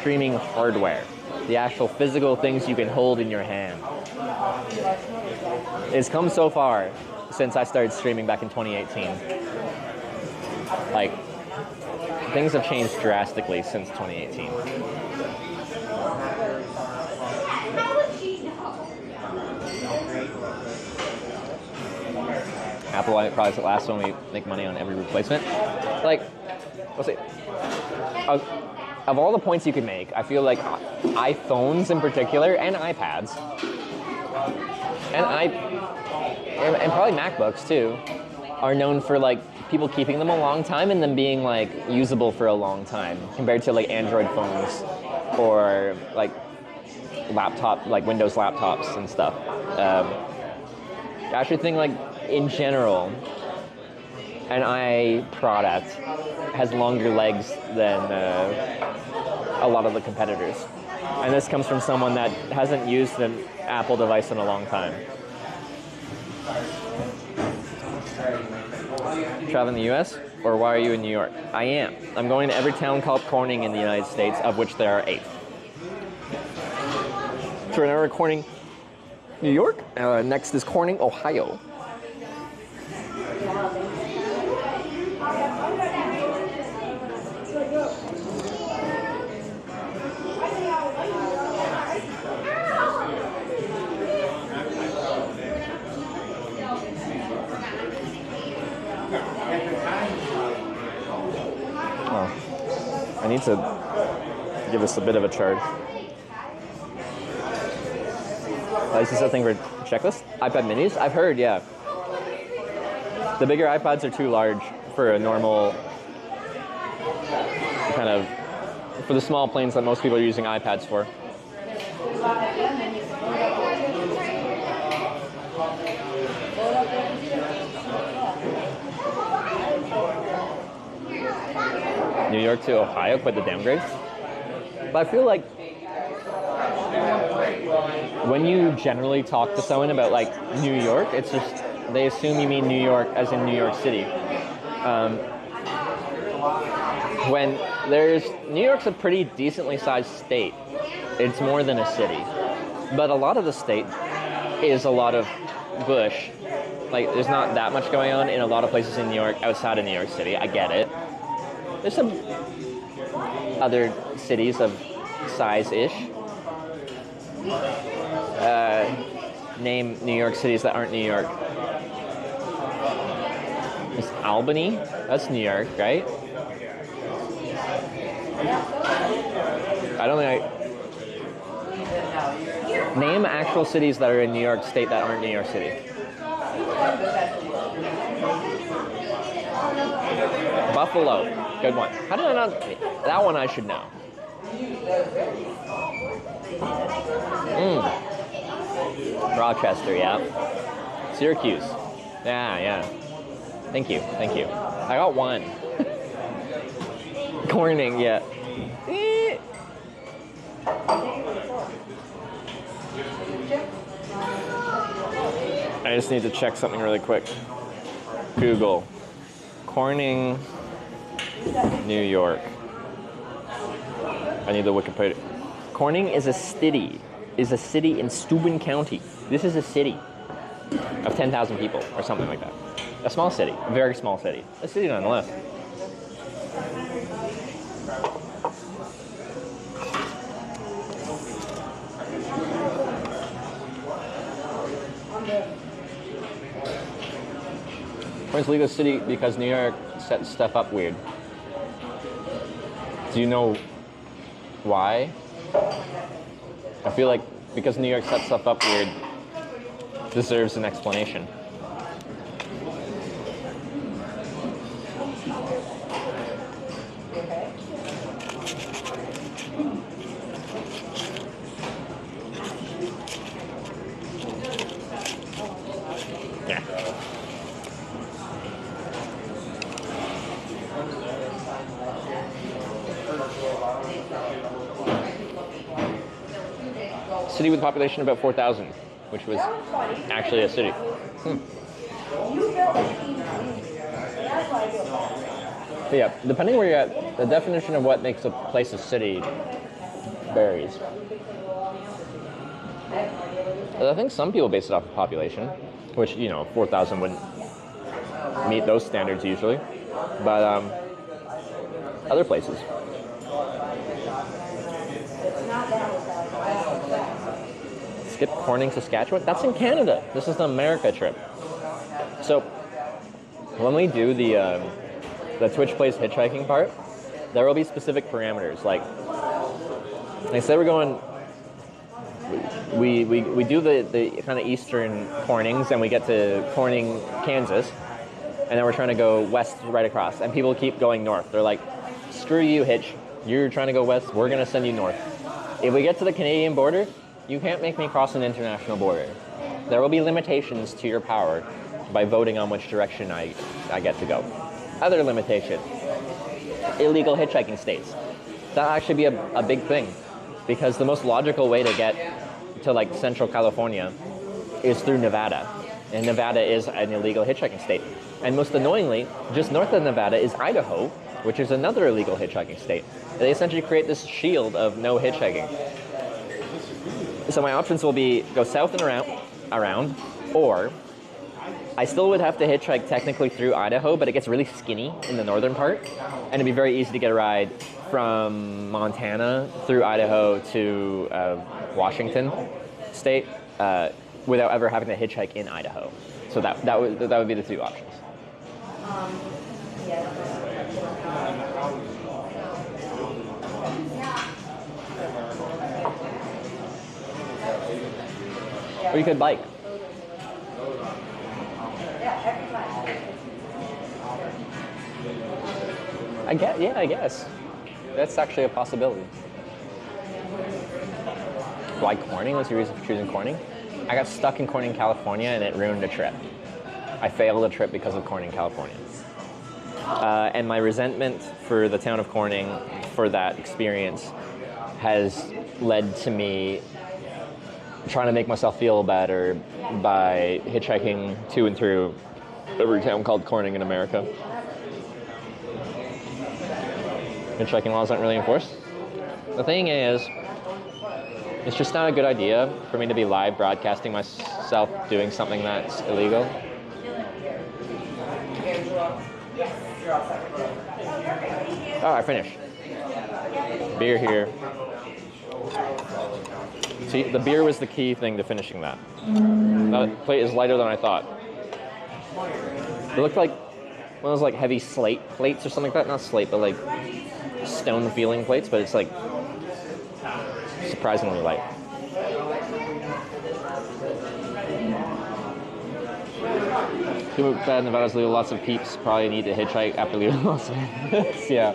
S3: streaming hardware, the actual physical things you can hold in your hand. It's come so far since I started streaming back in 2018. Like, things have changed drastically since 2018. Apple products that last when we make money on every replacement. Like, let's see. Of all the points you could make, I feel like iPhones in particular, and iPads, and probably MacBooks too, are known for like people keeping them a long time and them being like usable for a long time compared to like Android phones or like Windows laptops and stuff. I actually think like in general, an i product has longer legs than a lot of the competitors. And this comes from someone that hasn't used an Apple device in a long time. Traveling the US, or why are you in New York? I am. I'm going to every town called Corning in the United States, of which there are 8. So we're now recording New York. Next is Corning, Ohio. I need to give this a bit of a charge. This is a thing for checklist? iPad minis? I've heard, yeah. The bigger iPads are too large for a normal kind of, for the small planes that most people are using iPads for. New York to Ohio, quite the downgrade. But I feel like when you generally talk to someone about like New York, it's just they assume you mean New York as in New York City. When New York's a pretty decently sized state. It's more than a city. But a lot of the state is a lot of bush. Like there's not that much going on in a lot of places in New York outside of New York City. I get it. There's some other cities of size-ish. Name New York cities that aren't New York. It's Albany. That's New York, right? I don't think Name actual cities that are in New York State that aren't New York City. Buffalo. Good one. How did I not? That one I should know. Rochester, yeah. Syracuse. Yeah. Thank you. I got one. Corning, yeah. I just need to check something really quick. Google. Corning, New York. I need the Wikipedia. Corning is a city. In Steuben County. This is a city of 10,000 people or something like that. A small city, a very small city. A city nonetheless. Corning's legal city because New York sets stuff up weird. Do you know why? I feel like because New York sets stuff up weird deserves an explanation. City with a population of about 4,000, which was actually a city. But yeah, depending where you're at, the definition of what makes a place a city berries. I think some people base it off of population, which, 4,000 wouldn't meet those standards usually, but other places. Skip Corning, Saskatchewan? That's in Canada. This is the America trip. So when we do the Twitch Plays hitchhiking part, there will be specific parameters. Like say we're going, we do the kind of eastern Cornings, and we get to Corning, Kansas, and then we're trying to go west right across, and people keep going north. They're like, screw you, Hitch. You're trying to go west. We're going to send you north. If we get to the Canadian border, you can't make me cross an international border. There will be limitations to your power by voting on which direction I get to go. Other limitation, illegal hitchhiking states. That'll actually be a big thing, because the most logical way to get to like Central California is through Nevada. And Nevada is an illegal hitchhiking state. And most annoyingly, just north of Nevada is Idaho, which is another illegal hitchhiking state. They essentially create this shield of no hitchhiking. So my options will be go south and around, or I still would have to hitchhike technically through Idaho, but it gets really skinny in the northern part, and it'd be very easy to get a ride from Montana through Idaho to Washington State without ever having to hitchhike in Idaho. So that would be the two options. Or you could bike. I guess. That's actually a possibility. Why Corning? What's your reason for choosing Corning? I got stuck in Corning, California, and it ruined a trip. I failed a trip because of Corning, California. And my resentment for the town of Corning for that experience has led to me trying to make myself feel better by hitchhiking to and through every town called Corning in America. Hitchhiking laws aren't really enforced. The thing is, it's just not a good idea for me to be live broadcasting myself doing something that's illegal. Oh, I finished. Beer here. See, the beer was the key thing to finishing that. That plate is lighter than I thought. It looked like one of those like heavy slate plates or something like that. Not slate, but like stone feeling plates, but it's like surprisingly light. Too bad Nevada's legal. Lots of peeps probably need to hitchhike after leaving Los Angeles. Yeah.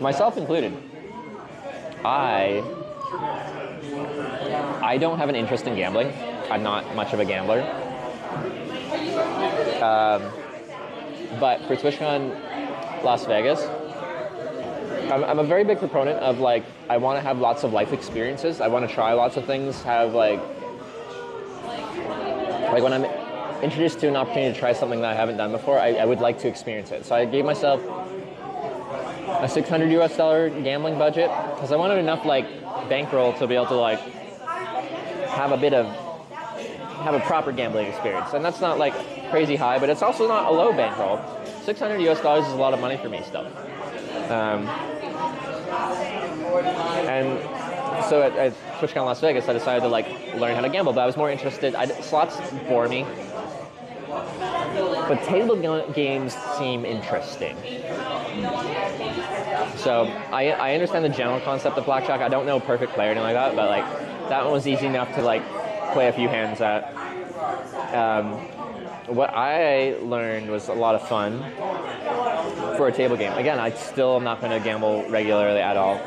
S3: Myself included. I don't have an interest in gambling. I'm not much of a gambler. But for TwitchCon Las Vegas, I'm a very big proponent of like, I want to have lots of life experiences. I want to try lots of things, have like when I'm introduced to an opportunity to try something that I haven't done before, I would like to experience it. So I gave myself a $600 US gambling budget because I wanted enough like bankroll to be able to like have a proper gambling experience. And that's not like crazy high, but it's also not a low bankroll. $600 US is a lot of money for me still. And so at TwitchCon Las Vegas, I decided to like learn how to gamble, but I was more interested. Slots bore me, but table games seem interesting. So I understand the general concept of blackjack. I don't know perfect play or anything like that, but like that one was easy enough to like play a few hands at. What I learned was a lot of fun for a table game. Again, I still am not going to gamble regularly at all.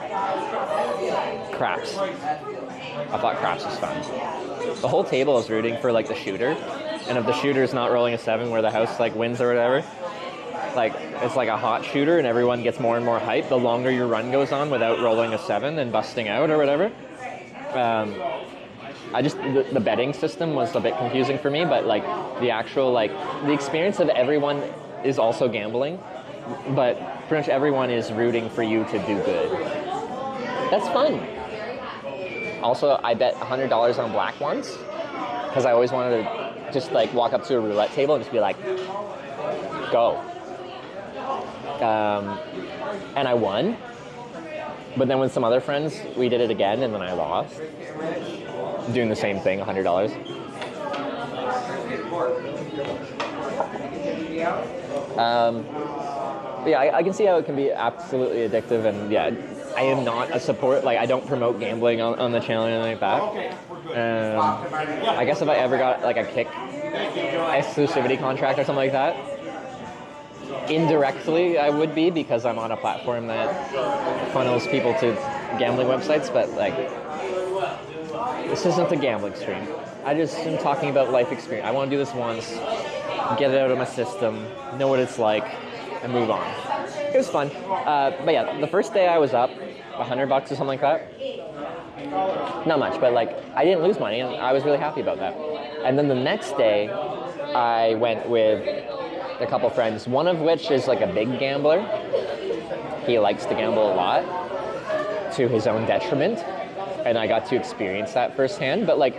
S3: Craps. I thought craps was fun. The whole table is rooting for like the shooter, and if the shooter's not rolling a 7 where the house like wins or whatever, like it's like a hot shooter and everyone gets more and more hype the longer your run goes on without rolling a 7 and busting out or whatever. The betting system was a bit confusing for me, but like the actual like the experience of everyone is also gambling, but pretty much everyone is rooting for you to do good. That's fun. Also, I bet $100 on black once because I always wanted to just like walk up to a roulette table and just be like, go. And I won. But then with some other friends, we did it again and then I lost. Doing the same thing, $100. But yeah, I can see how it can be absolutely addictive, and yeah, I am not a support, like I don't promote gambling on the channel or anything like that. I guess if I ever got like a kick exclusivity contract or something like that, indirectly I would be, because I'm on a platform that funnels people to gambling websites, but like, this isn't a gambling stream. I just am talking about life experience. I want to do this once, get it out of my system, know what it's like, and move on. It was fun. But yeah, the first day I was up, $100 or something like that. Not much, but like, I didn't lose money, and I was really happy about that. And then the next day, I went with a couple friends, one of which is like a big gambler. He likes to gamble a lot, to his own detriment, and I got to experience that firsthand. But like,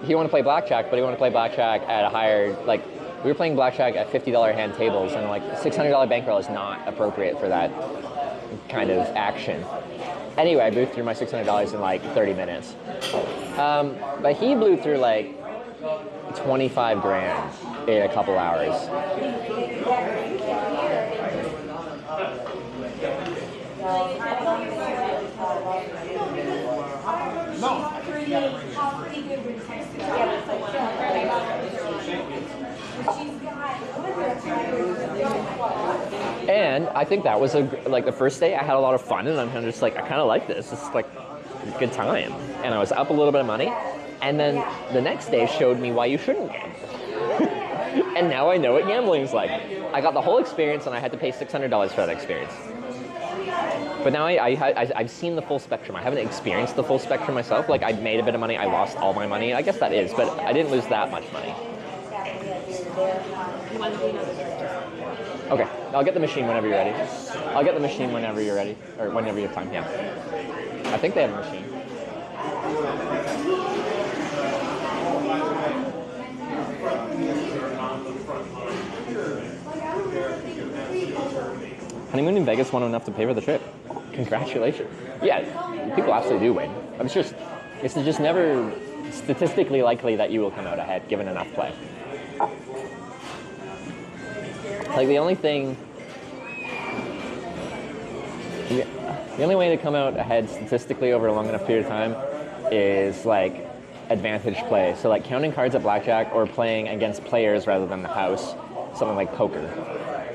S3: he wanted to play blackjack, but he wanted to play blackjack at a higher, like, we were playing blackjack at $50 hand tables, and like $600 bankroll is not appropriate for that kind of action. Anyway, I blew through my $600 in like 30 minutes. But he blew through like 25 grand in a couple hours. And I think that was like the first day I had a lot of fun, and I'm kind of just like, I kind of like this. It's like a good time. And I was up a little bit of money. And then the next day showed me why you shouldn't gamble. And now I know what gambling is like. I got the whole experience, and I had to pay $600 for that experience. But now I've seen the full spectrum. I haven't experienced the full spectrum myself. Like, I made a bit of money, I lost all my money. I guess that is, but I didn't lose that much money. Okay, I'll get the machine whenever you're ready. I'll get the machine whenever you're ready, or whenever you have time, yeah. I think they have a machine. Honeymoon in Vegas won enough to pay for the trip. Congratulations. Yeah, people absolutely do win. It's just never statistically likely that you will come out ahead given enough play. Like, the only way to come out ahead statistically over a long enough period of time is like advantage play. So like counting cards at blackjack or playing against players rather than the house, something like poker.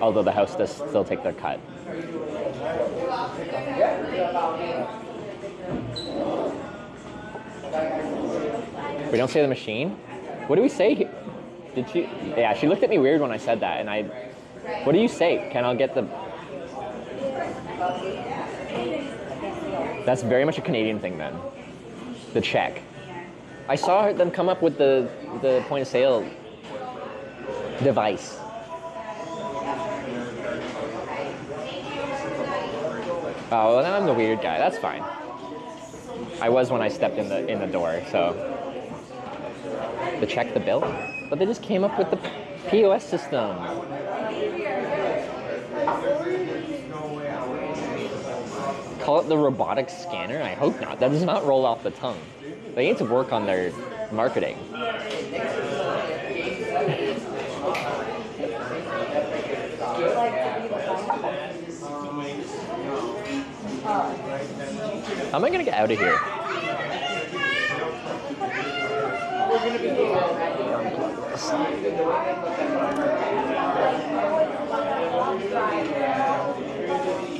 S3: Although the house does still take their cut. We don't say the machine? What do we say? Did she? Yeah, she looked at me weird when I said that, and what do you say? Can I get the... That's very much a Canadian thing then. The check. I saw them come up with the point of sale device. Oh, well, then I'm the weird guy. That's fine. I was when I stepped in the door, so... To check the bill? But they just came up with the POS system. Call it the robotic scanner? I hope not. That does not roll off the tongue. They need to work on their marketing. How am I gonna get out of here?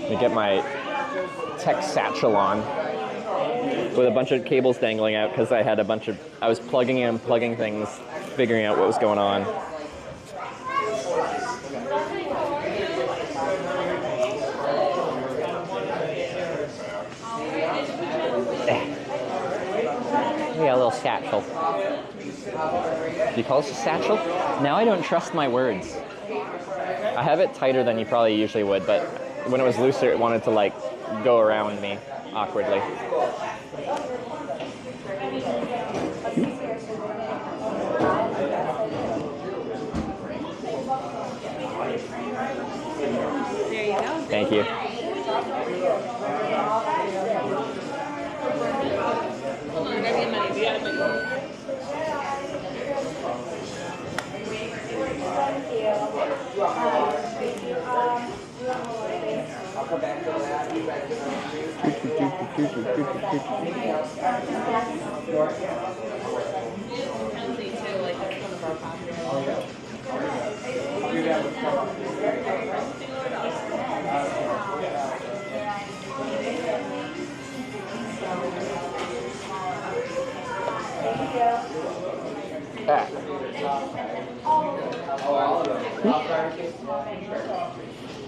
S3: Let me get my tech satchel on with a bunch of cables dangling out because I was plugging in, plugging things, figuring out what was going on. We got a little satchel. Do you call this a satchel? Now I don't trust my words. I have it tighter than you probably usually would, but when it was looser, it wanted to like go around me awkwardly. Thank you.
S15: Hold on, I gotta get money. We gotta make money.
S14: I'll come back to that. You guys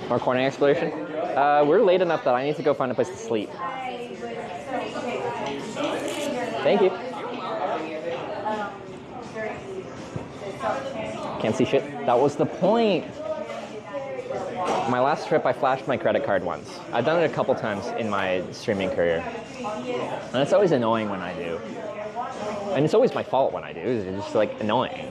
S3: More corning exploration? We're late enough that I need to go find a place to sleep. Thank you. Can't see shit. That was the point. My last trip, I flashed my credit card once. I've done it a couple times in my streaming career. And it's always annoying when I do. And it's always my fault when I do. It's just like annoying.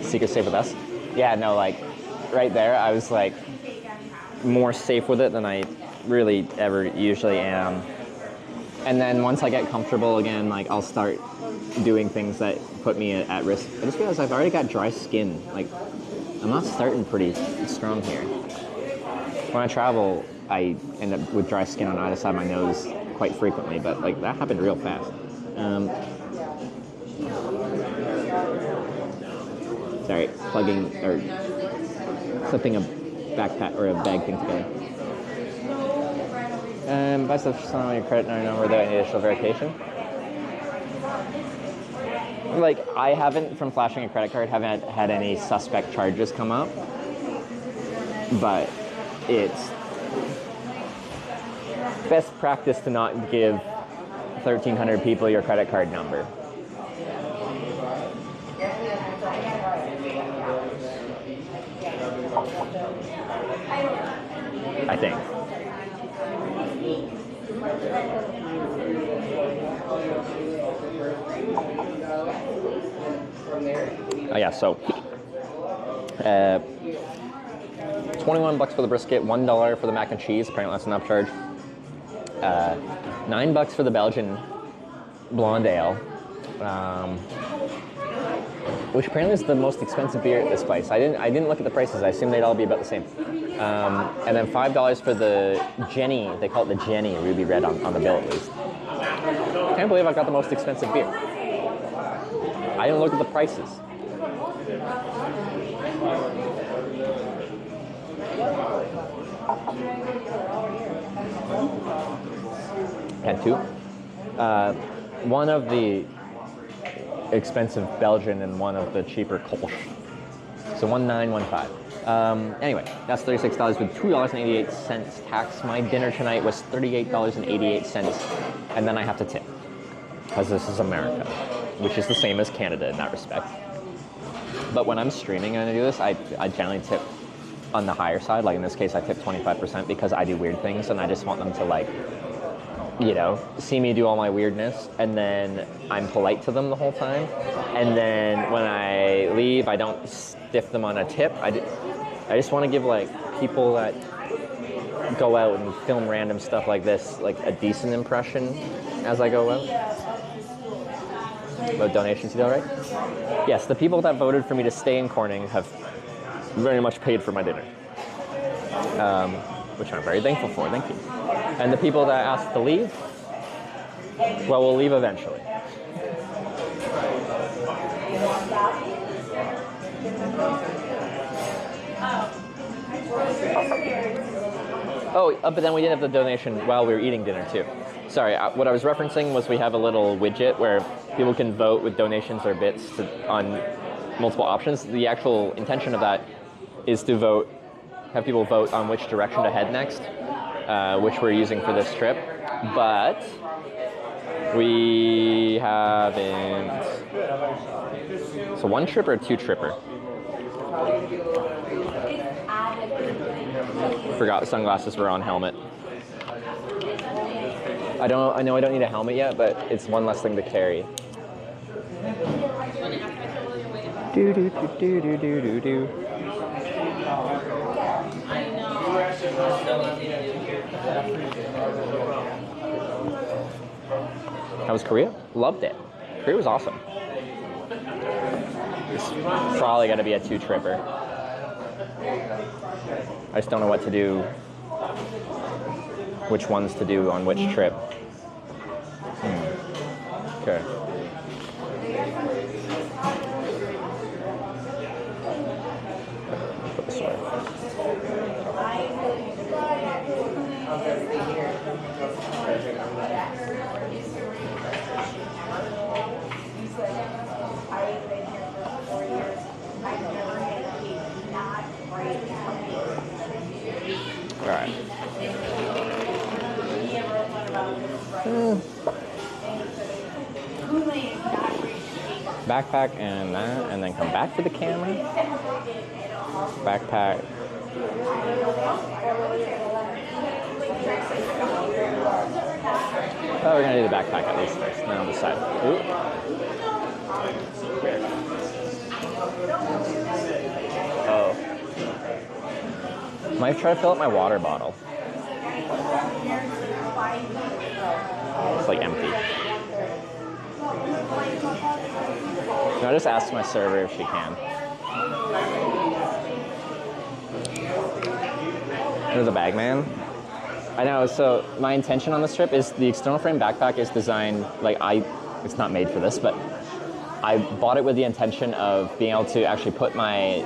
S3: Secret safe with us? Yeah, no, like right there, I was like more safe with it than I really ever usually am. And then once I get comfortable again, like I'll start doing things that put me at risk. I just realized I've already got dry skin. Like I'm not starting pretty strong here. When I travel, I end up with dry skin on either side of my nose quite frequently, but like that happened real fast. Sorry, plugging or clipping a backpack or a bag thing together. Buy stuff on your credit number without any additional verification. Like, I haven't, from flashing a credit card, haven't had any suspect charges come up. But it's best practice to not give 1,300 people your credit card number. I think. Oh yeah, so 21 bucks for the brisket, $1 for the mac and cheese, apparently that's an upcharge. $9 for the Belgian blonde ale, which apparently is the most expensive beer at this place. I didn't look at the prices. I assumed they'd all be about the same. And then $5 for the Jenny. They call it the Jenny Ruby Red on the bill at least. I can't believe I got the most expensive beer. I didn't look at the prices. Had two. One of the expensive Belgian and one of the cheaper Kolsch. So 1,915. Anyway, that's $36 with $2.88 tax. My dinner tonight was $38.88, and then I have to tip because this is America, which is the same as Canada in that respect. But when I'm streaming and I do this, I generally tip on the higher side. Like in this case, I tip 25% because I do weird things, and I just want them to like, you know, see me do all my weirdness, and then I'm polite to them the whole time. And then when I leave, I don't stiff them on a tip. I just want to give like people that go out and film random stuff like this like a decent impression as I go out. About donations, you know, right? Yes, the people that voted for me to stay in Corning have very much paid for my dinner, which I'm very thankful for. Thank you. And the people that asked to leave, well, we'll leave eventually. Oh, but then we didn't have the donation while we were eating dinner too. Sorry, what I was referencing was we have a little widget where people can vote with donations or bits on multiple options. The actual intention of that is to have people vote on which direction to head next. which we're using for this trip, but we haven't. So one tripper or two tripper? Forgot sunglasses were on helmet. I know I don't need a helmet yet, but it's one less thing to carry. Do do do do do do do do. How was Korea? Loved it. Korea was awesome. It's probably got to be a two tripper. I just don't know what to do, which ones to do on which trip. Okay. Put this away. All right. Backpack and that, and then come back to the camera. Backpack. Oh, we're gonna do the backpack at least first, and then on the side. Ooh. Weird. Oh. Might try to fill up my water bottle. It's like empty. No, I just asked my server if she can. There's a bag man. I know, so my intention on this trip is the external frame backpack is designed, like it's not made for this, but I bought it with the intention of being able to actually put my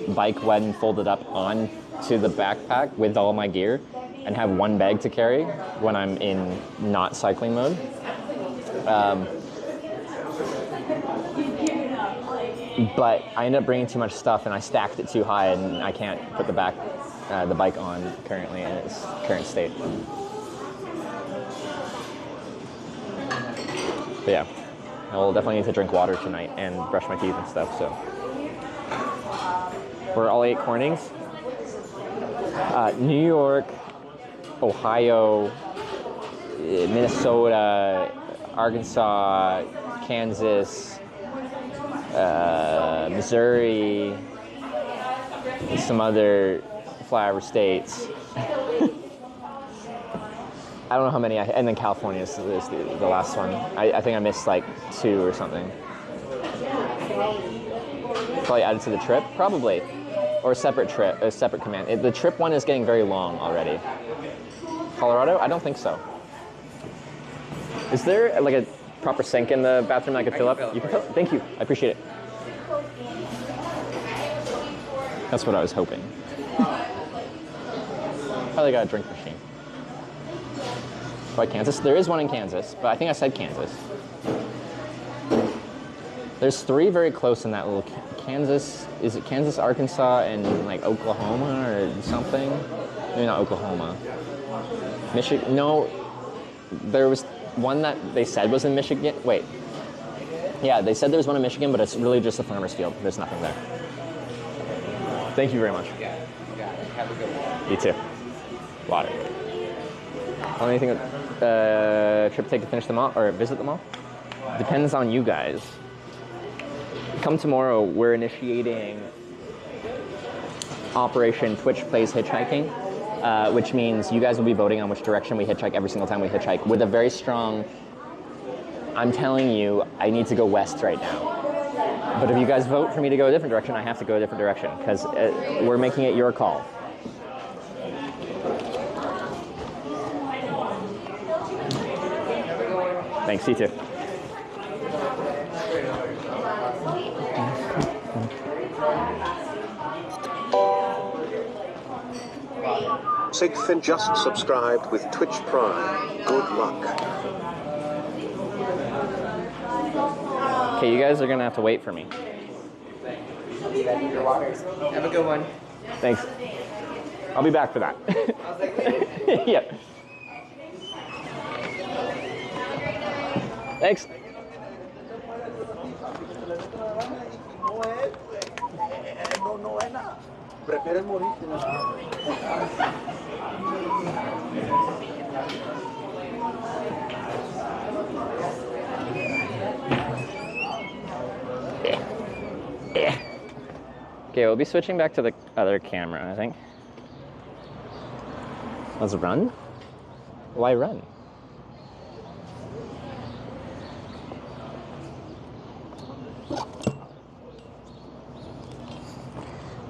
S3: bike when folded up on to the backpack with all my gear and have one bag to carry when I'm in not cycling mode. But I ended up bringing too much stuff and I stacked it too high and I can't put the bike on currently in its current state. But yeah, I will definitely need to drink water tonight and brush my teeth and stuff, so. We're all 8 cornings. New York, Ohio, Minnesota, Arkansas, Kansas, Missouri, some other flyover states. I don't know how many, and then California is the last one. I think I missed like 2 or something. Probably added to the trip, probably. Or a separate trip, a separate command. The trip one is getting very long already. Colorado? I don't think so. Is there like a proper sink in the bathroom that I could fill up? You can fill it? Thank you, I appreciate it. That's what I was hoping. Probably got a drink machine. Why Kansas? There is one in Kansas, but I think I said Kansas. There's 3 very close in that little Kansas. Is it Kansas, Arkansas, and like Oklahoma or something? Maybe not Oklahoma. Michigan? No, there was one that they said was in Michigan. Wait. Yeah, they said there was one in Michigan, but it's really just a farmer's field. There's nothing there. Thank you very much.
S14: Yeah, have a good one.
S3: You too. Water. Only thing trip take to finish the mall or visit the mall? Depends on you guys. Come tomorrow, we're initiating Operation Twitch Plays Hitchhiking, which means you guys will be voting on which direction we hitchhike every single time we hitchhike with a very strong, I'm telling you, I need to go west right now. But if you guys vote for me to go a different direction, I have to go a different direction because we're making it your call. Thanks, you too.
S2: Sigfin just subscribed with Twitch Prime. Good luck.
S3: Okay, you guys are gonna have to wait for me.
S14: Your waters. Have a good one.
S3: Thanks. I'll be back for that. Yeah. Thanks.
S8: No es nada. Prefieres morirte.
S3: Okay, we'll be switching back to the other camera, I think. Let's run? Why run?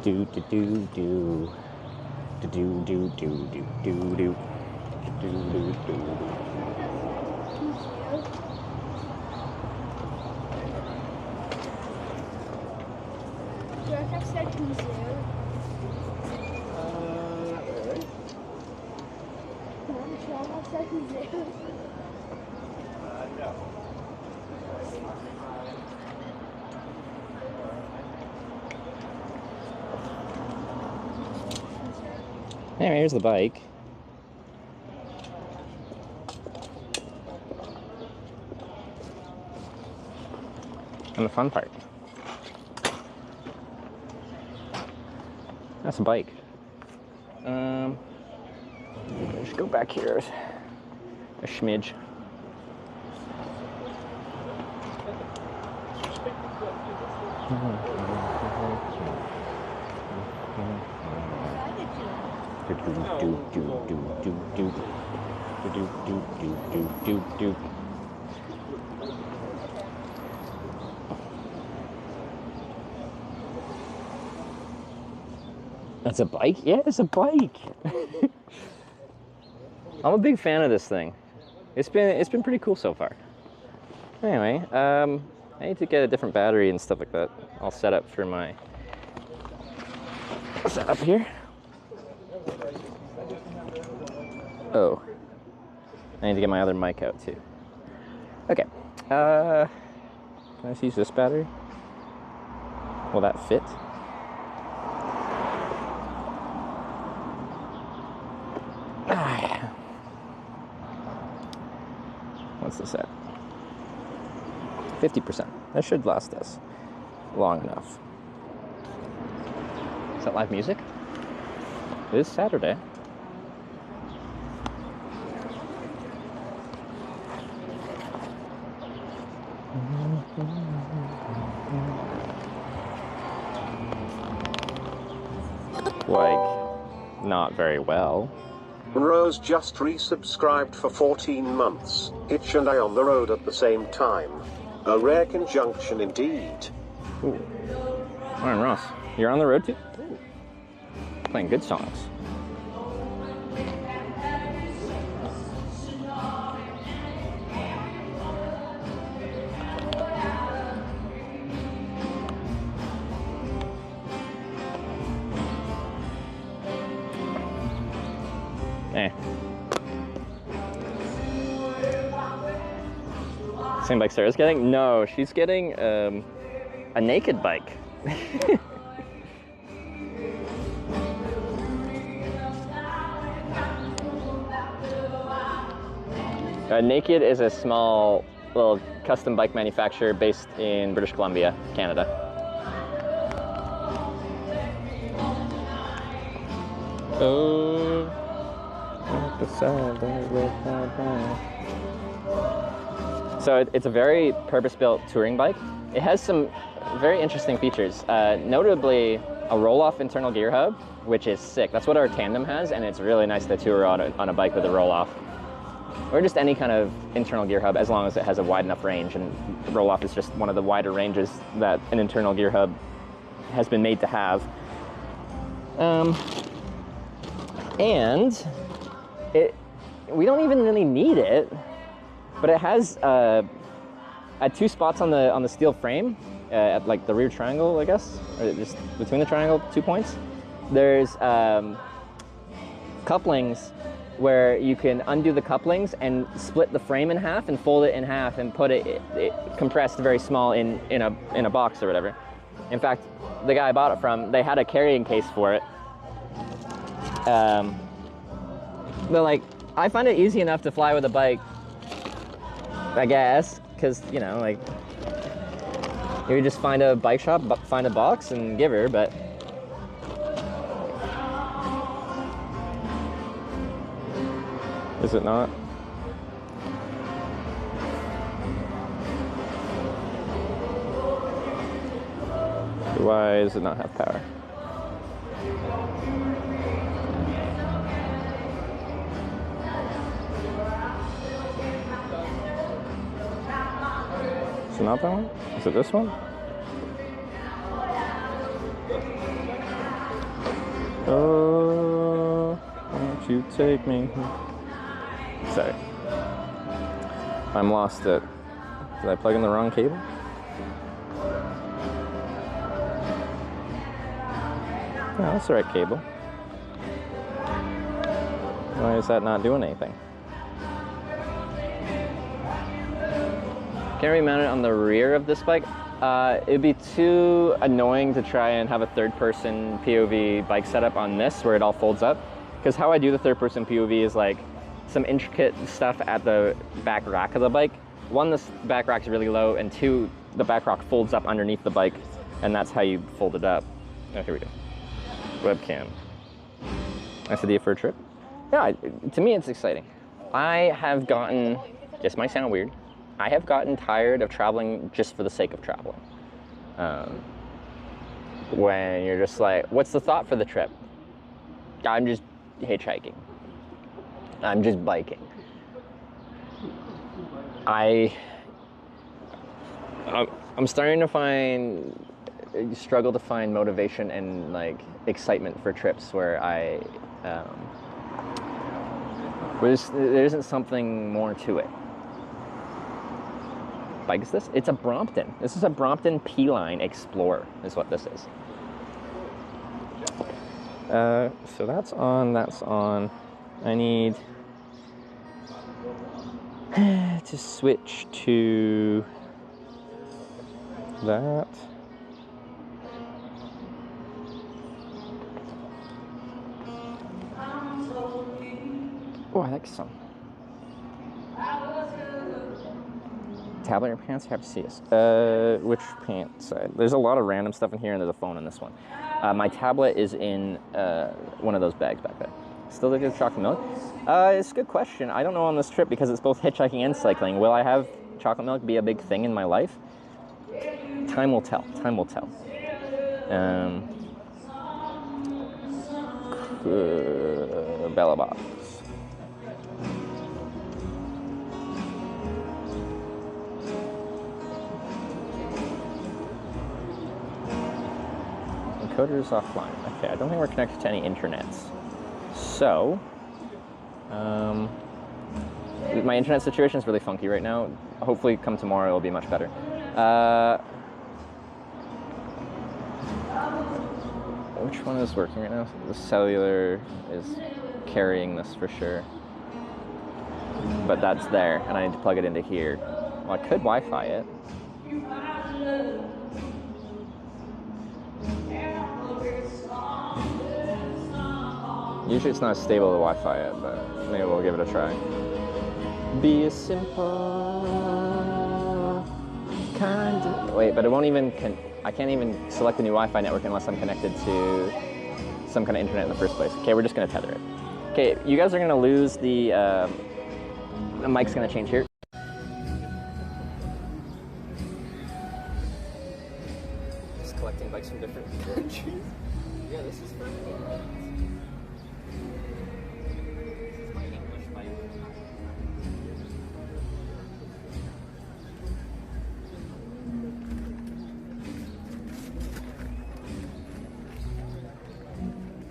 S3: Do do do do do do do do do do do do do.
S7: George, I've said kazoo. I've said kazoo.
S6: No.
S3: Anyway, here's the bike. And the fun part. That's a bike. Let's go back here a smidge. That's a bike? Yeah, it's a bike. I'm a big fan of this thing. It's been pretty cool so far. Anyway, I need to get a different battery and stuff like that. I'll set up for my setup here. Oh, I need to get my other mic out too. Okay, can I just use this battery? Will that fit? What's this at? 50%. That should last us long enough. Is that live music? It is Saturday. Like, not very well.
S2: Rose just resubscribed for 14 months. Hitch and I on the road at the same time. A rare conjunction indeed.
S3: Ooh. Alright, Ross. You're on the road too? Ooh. Playing good songs. Eh. Same bike Sarah's getting? No, she's getting a naked bike. Naked is a small little custom bike manufacturer based in British Columbia, Canada. Oh. So it's a very purpose-built touring bike. It has some very interesting features, notably a roll-off internal gear hub, which is sick. That's what our tandem has, and it's really nice to tour on a bike with a roll-off. Or just any kind of internal gear hub, as long as it has a wide enough range, and roll-off is just one of the wider ranges that an internal gear hub has been made to have. And we don't even really need it, but it has at two spots on the steel frame, at like the rear triangle, I guess, or just between the triangle, 2 points. There's couplings where you can undo the couplings and split the frame in half and fold it in half and put it compressed very small in a box or whatever. In fact, the guy I bought it from, they had a carrying case for it. But like, I find it easy enough to fly with a bike, I guess, because, you know, like, you just find a bike shop, find a box, and give her, but... Is it not? Why does it not have power? Is it not that one? Is it this one? Oh, won't you take me? Sorry. I'm lost at... Did I plug in the wrong cable? No, that's the right cable. Why is that not doing anything? Can we mount it on the rear of this bike? It'd be too annoying to try and have a third-person POV bike setup on this where it all folds up. Because how I do the third-person POV is like some intricate stuff at the back rack of the bike. One, the back rack's really low, and two, the back rack folds up underneath the bike, and that's how you fold it up. Oh, here we go. Webcam. Nice idea for a trip. Yeah, to me it's exciting. I have gotten, this might sound weird, I have gotten tired of traveling just for the sake of traveling. When you're just like, what's the thought for the trip? I'm just hitchhiking. I'm just biking. I'm starting to struggle to find motivation and like excitement for trips where there isn't something more to it. Bike is this? It's a Brompton. This is a Brompton P-Line Explorer is what this is. So that's on. I need to switch to that. Oh, I like this song. Tablet in your pants? Have to see us. Which pants side? There's a lot of random stuff in here, and there's a phone in this one. My tablet is in one of those bags back there. Still the good chocolate milk? It's a good question. I don't know on this trip because it's both hitchhiking and cycling. Will I have chocolate milk be a big thing in my life? Time will tell. Time will tell. Bella box. Encoder is offline. Okay, I don't think we're connected to any internets. So, my internet situation is really funky right now. Hopefully come tomorrow it'll be much better. Which one is working right now? The cellular is carrying this for sure. But that's there, and I need to plug it into here. Well, I could Wi-Fi it. Usually it's not as stable to Wi-Fi yet, but maybe we'll give it a try. Be a simple kind of... Wait, but it won't even... I can't even select a new Wi-Fi network unless I'm connected to some kind of internet in the first place. Okay, we're just going to tether it. Okay, you guys are going to lose the mic's going to change here. Just collecting bikes from different countries. Yeah, this is fun.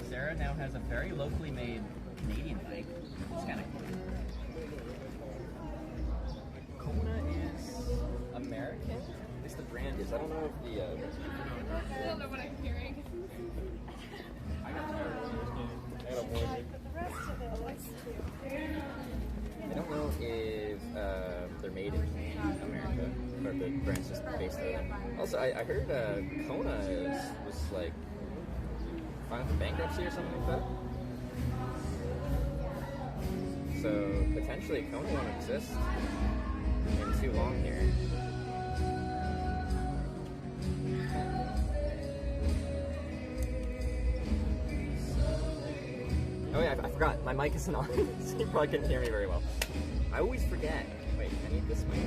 S3: Sarah now has a very locally made Canadian bike. It's kind of cool. Kona is American? At least the brand is. I don't know if the...
S17: I don't know what I'm hearing.
S6: I don't know if they're made in America, or the brand's just based there. Also, I heard Kona was like filing for bankruptcy or something like that. So potentially Coney won't exist in too long here. Oh yeah, I forgot. My mic isn't on, so you probably couldn't hear me very well. I always forget. Wait, I need this mic.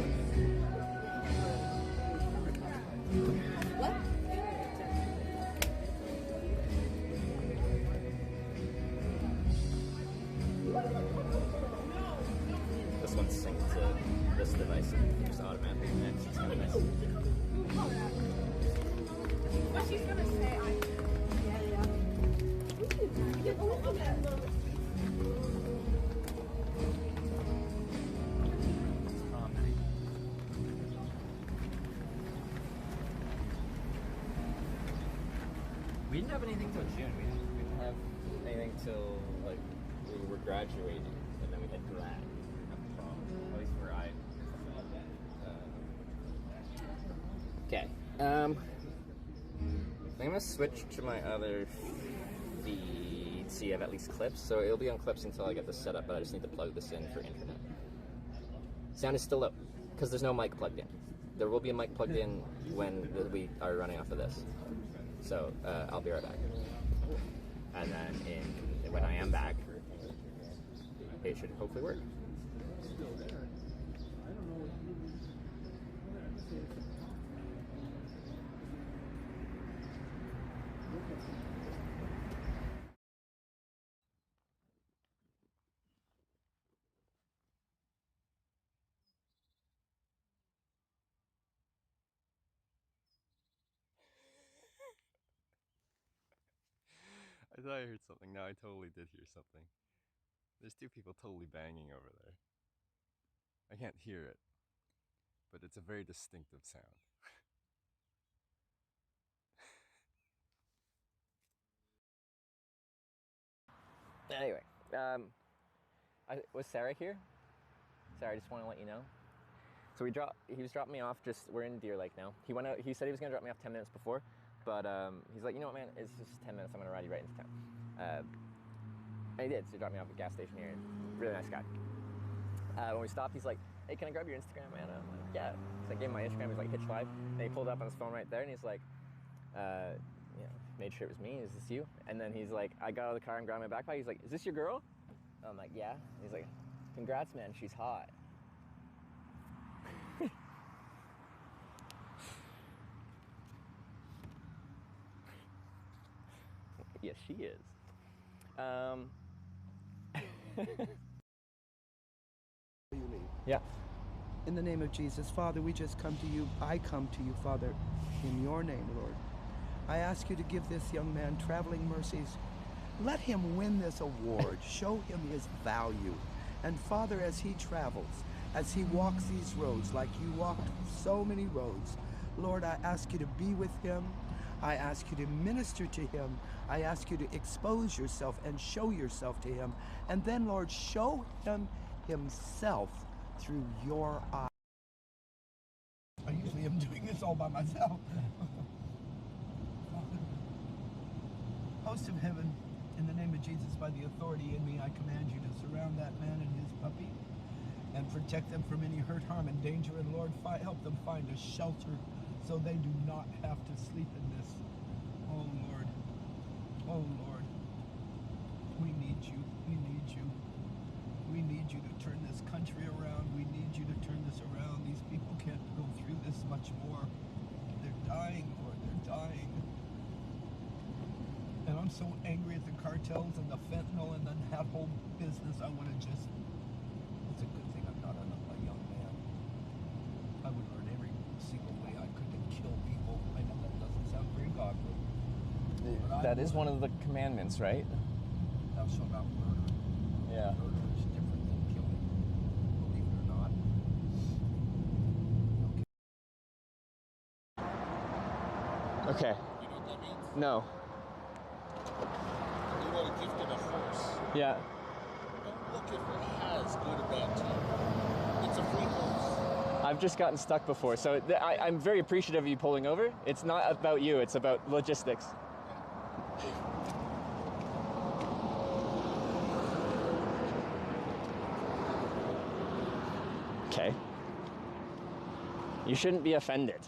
S12: What?
S6: This one's synced to this device and just automatically connects. It's kind of nice.
S11: What she's gonna say,
S6: We didn't have anything till June. We didn't have anything till like we were graduating, and then we had grad at the prom. At least where I. Okay. I'm gonna switch to my other feed. See, I have at least clips, so it'll be on clips until I get this set up. But I just need to plug this in for internet. Sound is still low because there's no mic plugged in. There will be a mic plugged in when we are running off of this. So I'll be right back. And then when I am back, it should hopefully work.
S10: I thought I heard something. No, I totally did hear something. There's two people totally banging over there. I can't hear it, but it's a very distinctive sound.
S3: Anyway, was Sarah here? Sarah, I just want to let you know. So he was dropping me off, we're in Deer Lake now. He went out, he said he was going to drop me off 10 minutes before, but he's like, you know what, man, it's just 10 minutes, I'm going to ride you right into town. And he did, so he dropped me off at the gas station here. Really nice guy. When we stopped, he's like, hey, can I grab your Instagram, man? I'm like, yeah. So I gave him my Instagram, he's like, Hitch Live. And he pulled up on his phone right there, and he's like, you know, made sure it was me, is this you? And then he's like, I got out of the car and grabbed my backpack. He's like, is this your girl? I'm like, yeah. He's like, congrats, man, she's hot. Yes, she is. Yeah.
S5: In the name of Jesus, Father, we just come to you. I come to you, Father, in your name, Lord. I ask you to give this young man traveling mercies. Let him win this award. Show him his value. And Father, as he travels, as he walks these roads like you walked so many roads, Lord, I ask you to be with him. I ask you to minister to him. I ask you to expose yourself and show yourself to him. And then, Lord, show him himself through your eyes. I usually am doing this all by myself. Host of heaven, in the name of Jesus, by the authority in me, I command you to surround that man and his puppy and protect them from any hurt, harm, and danger. And Lord, help them find a shelter so they do not have to sleep in this. Oh Lord, oh Lord, we need you, we need you. We need you to turn this country around. We need you to turn this around. These people can't go through this much more. They're dying, Lord, they're dying. And I'm so angry at the cartels and the fentanyl and then that whole business. I want to just, it's a good thing I'm not a young man. I would learn every single way I could to kill people. I know that doesn't sound very godly.
S3: That is one of the commandments, right?
S5: Thou shalt not murder.
S3: Yeah.
S5: Murder is different than killing, believe it or not.
S3: Okay.
S8: You know what that means?
S3: No.
S8: You want a gift and a horse.
S3: Yeah.
S8: Don't look if it has good or bad time. It's a free horse.
S3: I've just gotten stuck before, so I'm very appreciative of you pulling over. It's not about you, it's about logistics. Okay. You shouldn't be offended.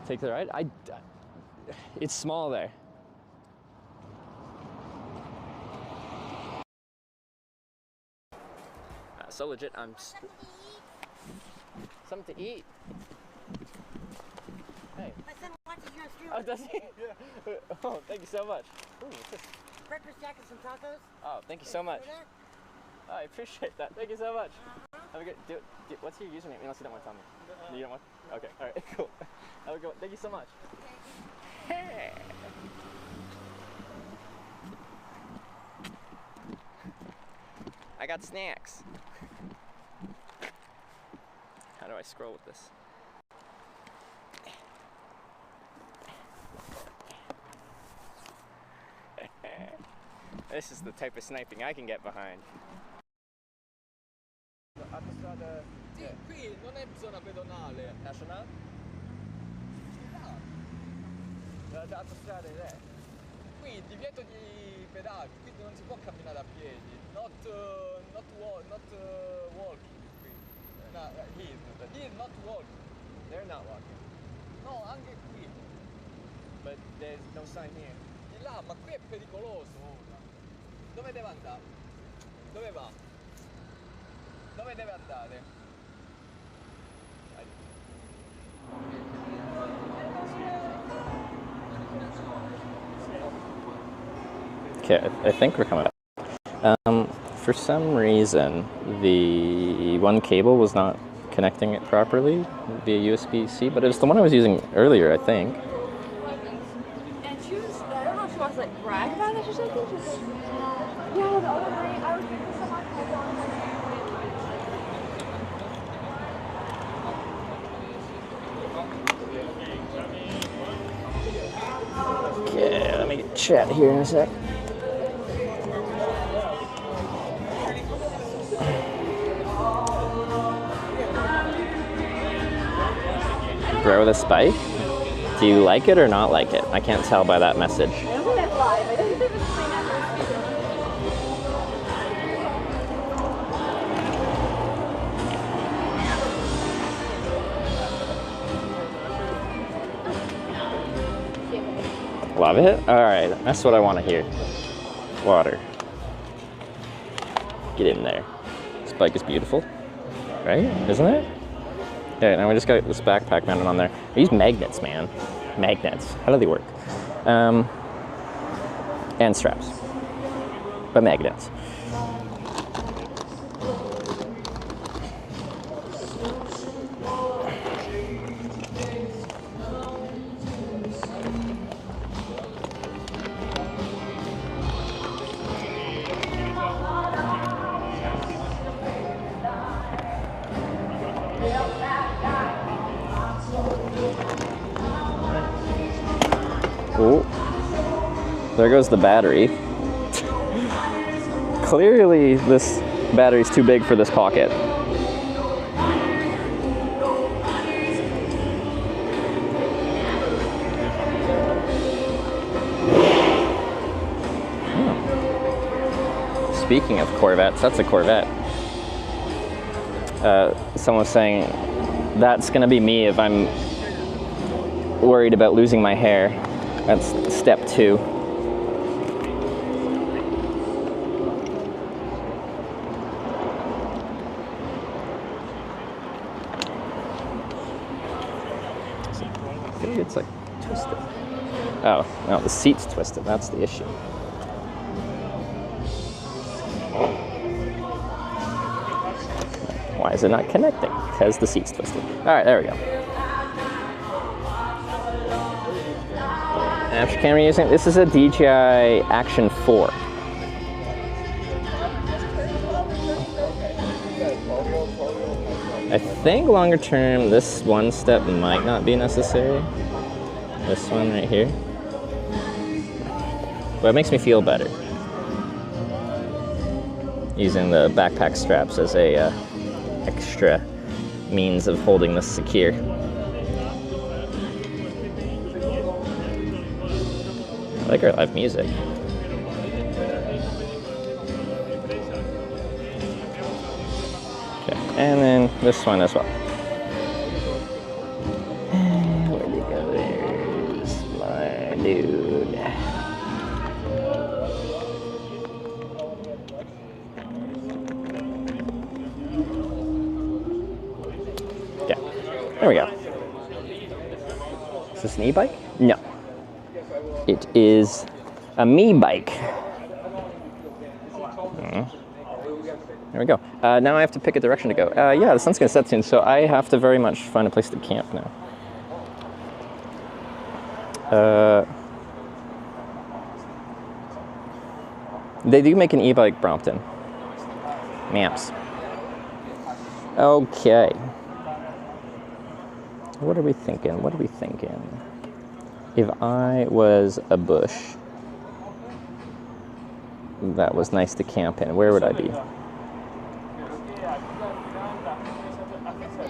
S3: Take the ride? It's small there. So legit, something to eat. Hey.
S11: My son watches your stream.
S3: Oh, does he? Yeah. Oh, thank you so much. Ooh, what's this?
S11: Breakfast jack and some tacos.
S3: Oh, thank you so much. Oh, I appreciate that. Thank you so much. Have a good. What's your username? Unless you don't want to tell me. You don't want? Okay. All right. Cool. Have a good one. Thank you so much. Hey. I got snacks. How do I scroll with this? This is the type of sniping I can get behind.
S16: Sì, qui non è zona pedonale.
S3: National?
S16: Le autostrade è. Qui divieto di pedaggi, quindi non si può camminare a piedi. Not walking qui. No, he's not walking.
S3: They're not walking.
S16: No, anche qui.
S3: But there's no sign here.
S16: Di là, ma qui è pericoloso ora. Dove deve andare? Dove va? Dove deve andare?
S3: Okay, I think we're coming up. For some reason, the one cable was not connecting it properly via USB-C, but it was the one I was using earlier, I think.
S12: And she was, I don't know if she wants to like brag about it or something. She was like, yeah, the other night I was drinking so much.
S3: Okay, let me get chat here in a sec. Bro with a spike? Do you like it or not like it? I can't tell by that message. Love it? Alright, that's what I want to hear. Water. Get in there. This bike is beautiful. Right? Isn't it? Okay, now we just got this backpack mounted on there. These magnets, man. Magnets. How do they work? And straps. But magnets. Oh, there goes the battery. Clearly this battery's too big for this pocket. Oh. Speaking of Corvettes, that's a Corvette. Someone was saying that's gonna be me if I'm worried about losing my hair. That's step 2. I think it's like twisted. Oh, no, the seat's twisted. That's the issue. Why is it not connecting? Because the seat's twisted. All right, there we go. Aperture camera using, this is a DJI Action 4. I think longer term, this one step might not be necessary. This one right here. But it makes me feel better. Using the backpack straps as a extra means of holding this secure. I like our live music. And then this one as well. Where'd you go? There's my dude. Yeah, there we go. Is this an e-bike? No. It is a me bike. There we go. Now I have to pick a direction to go. Yeah, the sun's gonna set soon, so I have to very much find a place to camp now. They do make an e-bike Brompton. Maps. Okay. What are we thinking? What are we thinking? If I was a bush that was nice to camp in, where would I be?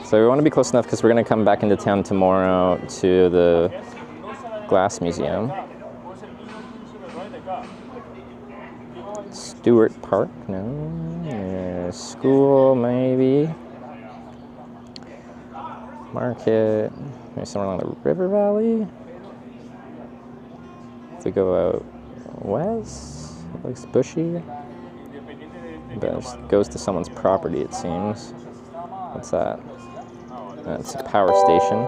S3: So we want to be close enough because we're going to come back into town tomorrow to the Glass Museum. Stewart Park? No. School, maybe. Market. Maybe somewhere along the river valley. If we go out west, it looks bushy. But it goes to someone's property, it seems. What's that? That's a power station.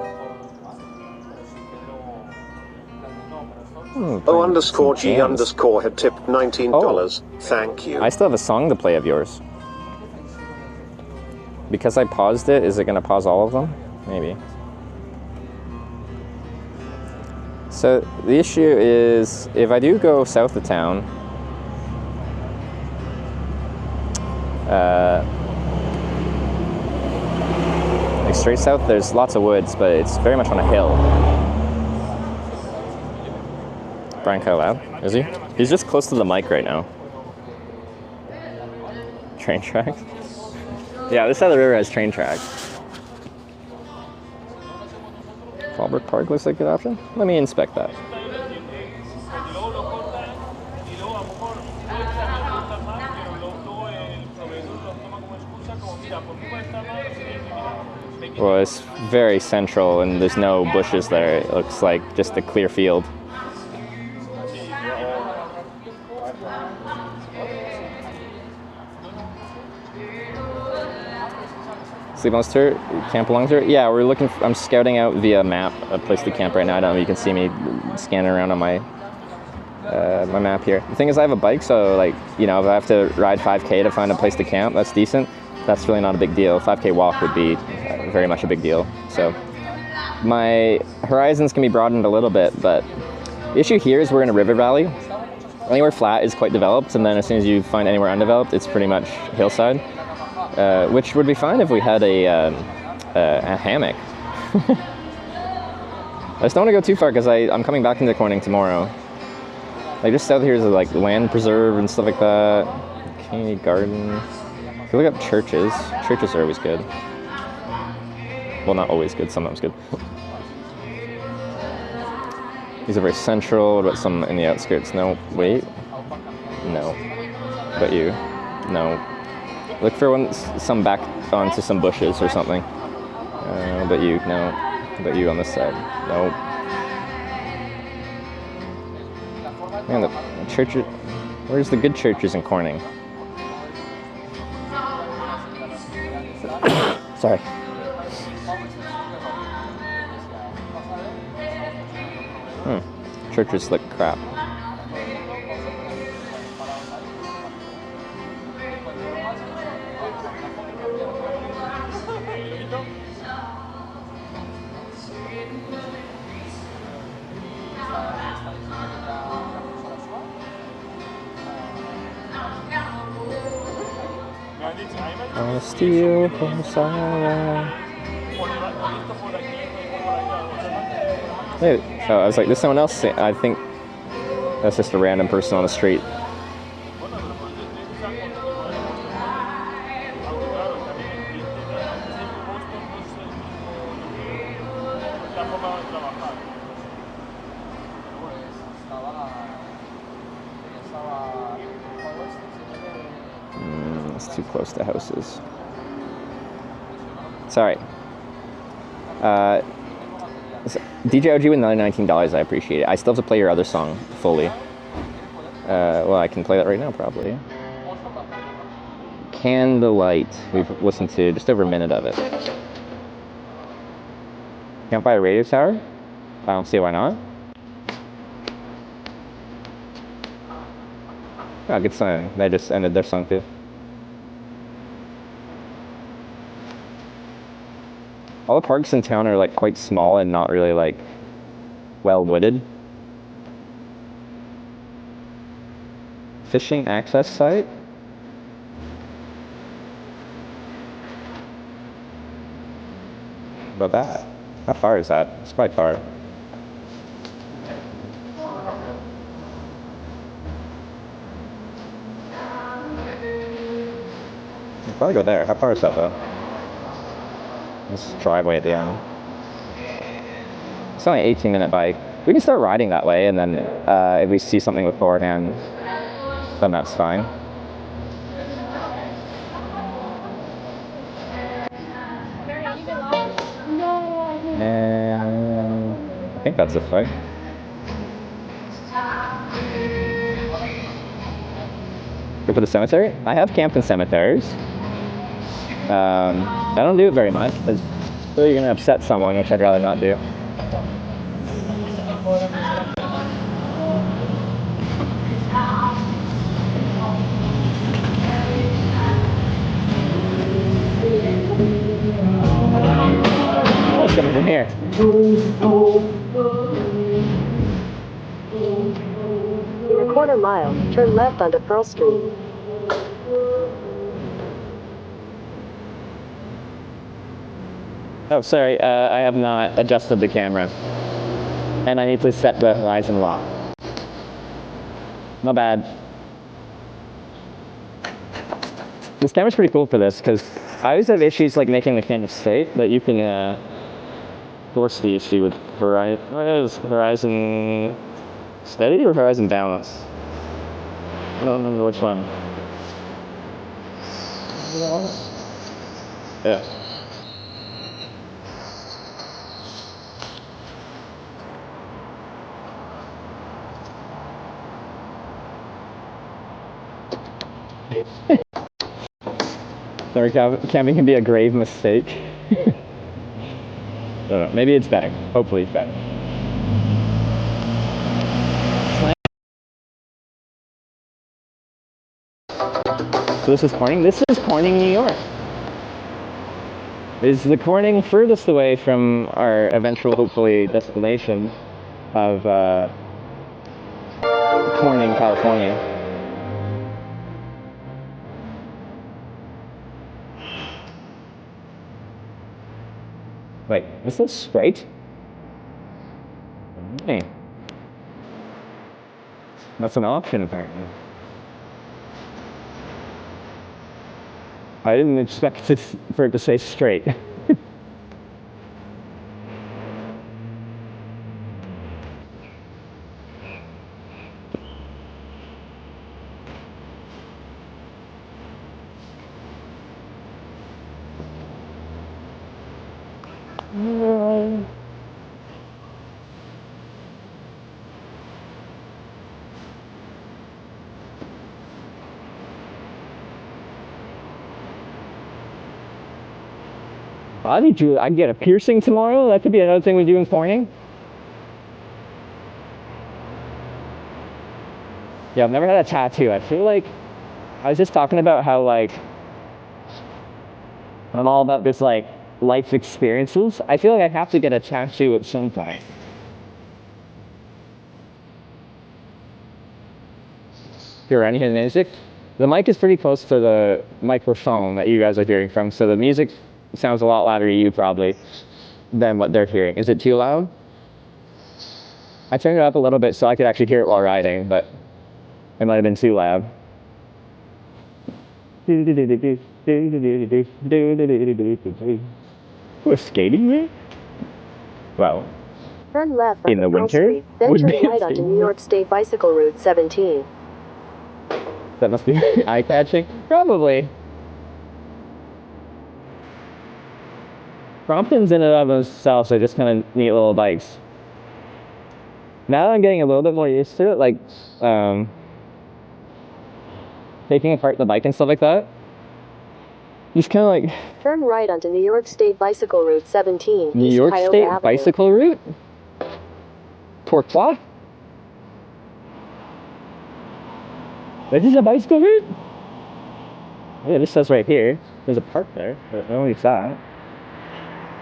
S2: O_G_ had tipped $19. Thank you.
S3: I still have a song to play of yours. Because I paused it, is it going to pause all of them? Maybe. So the issue is, if I do go south of town, like straight south, there's lots of woods, but it's very much on a hill. Brian Kyle loud, is he? He's just close to the mic right now. Train tracks? Yeah, this side of the river has train tracks. Fallbrook Park looks like a good option. Let me inspect that. Well, it's very central and there's no bushes there. It looks like just a clear field. Sleep on tour, camp along tour? Yeah, we're looking for, I'm scouting out via map a place to camp right now. I don't know if you can see me scanning around on my my map here. The thing is I have a bike, so like, you know, if I have to ride 5K to find a place to camp, that's decent. That's really not a big deal. 5K walk would be very much a big deal. So my horizons can be broadened a little bit, but the issue here is we're in a river valley. Anywhere flat is quite developed, and then as soon as you find anywhere undeveloped, it's pretty much hillside. Which would be fine if we had a hammock. I just don't want to go too far because I'm coming back into Corning tomorrow. Like just south here is like land preserve and stuff like that. Community garden. If you look up churches, churches are always good. Well, not always good, sometimes good. These are very central. What about some in the outskirts? No, wait. No. But you? No. Look for one, some back onto some bushes or something. But you, no. But you on this side, no. Man, the churches, where's the good churches in Corning? Sorry. Churches look crap. Steel Hosara. Hey, I was like, there's someone else. I think that's just a random person on the street. It's too close to houses. Sorry. DJ OG with another $19, I appreciate it. I still have to play your other song fully. Well, I can play that right now, probably. Candlelight. We've listened to just over a minute of it. Can't buy a radio tower? I don't see why not. Oh, good song. They just ended their song too. All the parks in town are like quite small and not really like well wooded. Fishing access site? What about that? How far is that? It's quite far. I'll probably go there. How far is that though? This driveway at the end. It's only an 18-minute bike. We can start riding that way, and then if we see something beforehand, then that's fine. And I think that's this way. Go for the cemetery? I have camped in cemeteries. I don't do it very much, because you're going to upset someone, which I'd rather not do. What's coming from here?
S4: In a quarter mile, turn left onto Pearl Street.
S3: Oh, sorry, I have not adjusted the camera. And I need to set the horizon lock. Not bad. This camera's pretty cool for this, because I always have issues like making the camera straight, but you can force the issue with Horizon. What is Horizon Steady or Horizon Balance? I don't remember which one. Yeah. Sorry, camping can be a grave mistake. I don't know, maybe it's better. Hopefully it's better. So this is Corning? This is Corning, New York. Is the Corning furthest away from our eventual, hopefully, destination of Corning, California. Wait, is this straight? Hey. That's an option, apparently. I didn't expect for it to say straight. I can get a piercing tomorrow. That could be another thing we do in Corning. Yeah, I've never had a tattoo. I feel like I was just talking about how like I'm all about this like life experiences. I feel like I have to get a tattoo at some point. Hear any of the music? The mic is pretty close to the microphone that you guys are hearing from, so the music sounds a lot louder to you probably than what they're hearing. Is it too loud? I turned it up a little bit so I could actually hear it while riding, but it might have been too loud. Who's skating me? Well,
S4: Turn left
S3: in the
S4: on Pearl
S3: winter,
S4: Street, then turn right onto New York State Bicycle Route 17.
S3: That must be eye-catching? Probably. Cromptons in and of themselves are just kind of neat little bikes. Now that I'm getting a little bit more used to it, like taking apart the bike and stuff like that, just kind of like...
S4: Turn right onto New York State Bicycle Route 17,
S3: New
S4: East
S3: York
S4: Cuyahoga
S3: State
S4: Avenue.
S3: Bicycle Route? Pourquoi? This is a bicycle route? Yeah, this says right here. There's a park there, but nobody's that.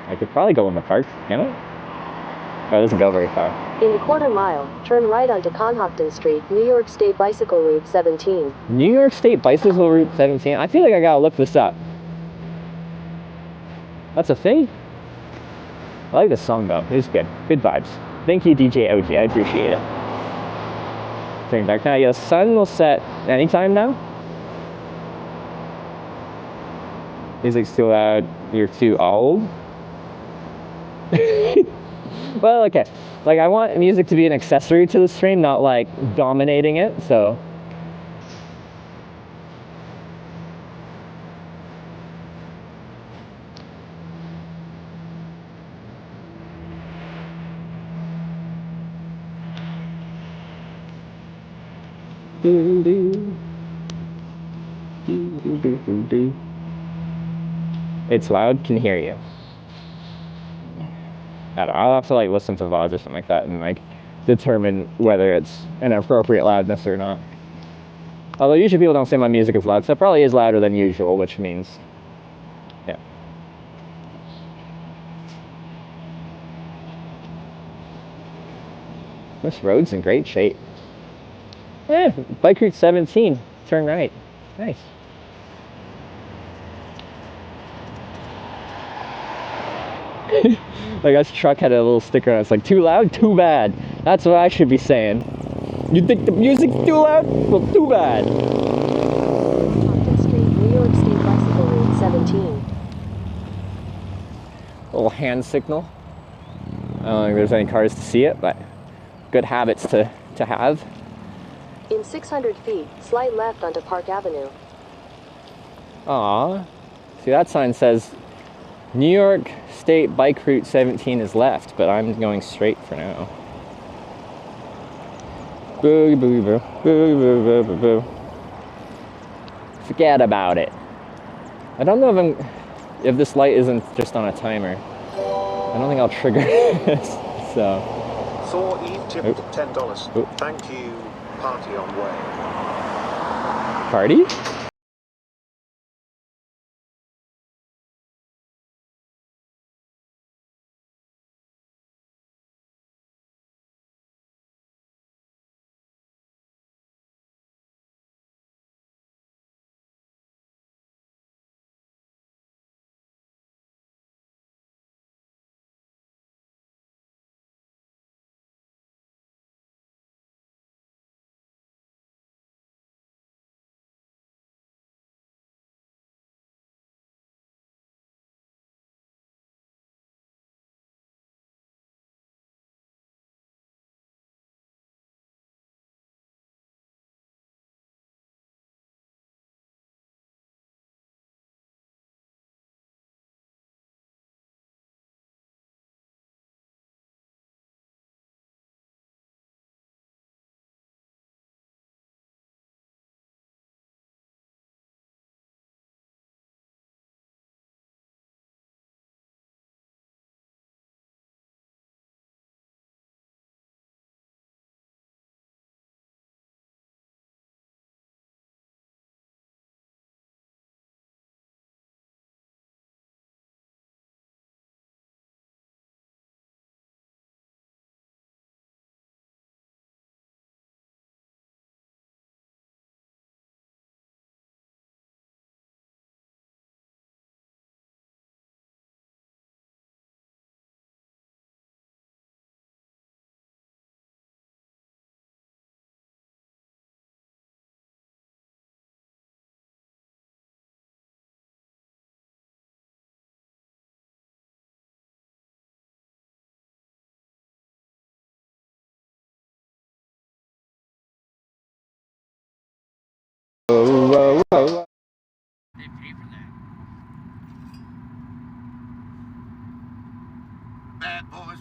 S3: I could probably go in the park, can I? Oh, it doesn't go very far.
S4: In a quarter mile, turn right onto Conhockton Street, New York State Bicycle Route 17.
S3: New York State Bicycle Route 17? I feel like I gotta look this up. That's a thing? I like this song though. It's good. Good vibes. Thank you, DJ OG. I appreciate it. Turn back now. Yeah, the sun will set anytime now. Music's too loud. You're too old. Well, okay. Like, I want music to be an accessory to the stream, not like dominating it, so. It's loud, can hear you. I don't know, I'll have to like listen to the VODs or something like that and like determine whether it's an appropriate loudness or not. Although usually people don't say my music is loud, so it probably is louder than usual, which means, yeah. This road's in great shape. Yeah, Bike Route 17, turn right. Nice. Like, this truck had a little sticker on it. It's like, too loud, too bad. That's what I should be saying. You think the music's too loud? Well, too bad.
S4: Conhockton Street, New York State Bicycle Route 17.
S3: Little hand signal. I don't think there's any cars to see it, but good habits to have.
S4: In 600 feet, slide left onto Park Avenue.
S3: Aw. See, that sign says New York State Bike Route 17 is left, but I'm going straight for now. Boo, boo, boo, boo, boo, boo, boo. Forget about it. I don't know if this light isn't just on a timer. I don't think I'll trigger this, so.
S2: Thor Eve tipped $10.
S3: Oop.
S2: Thank you. Party on way.
S3: Party?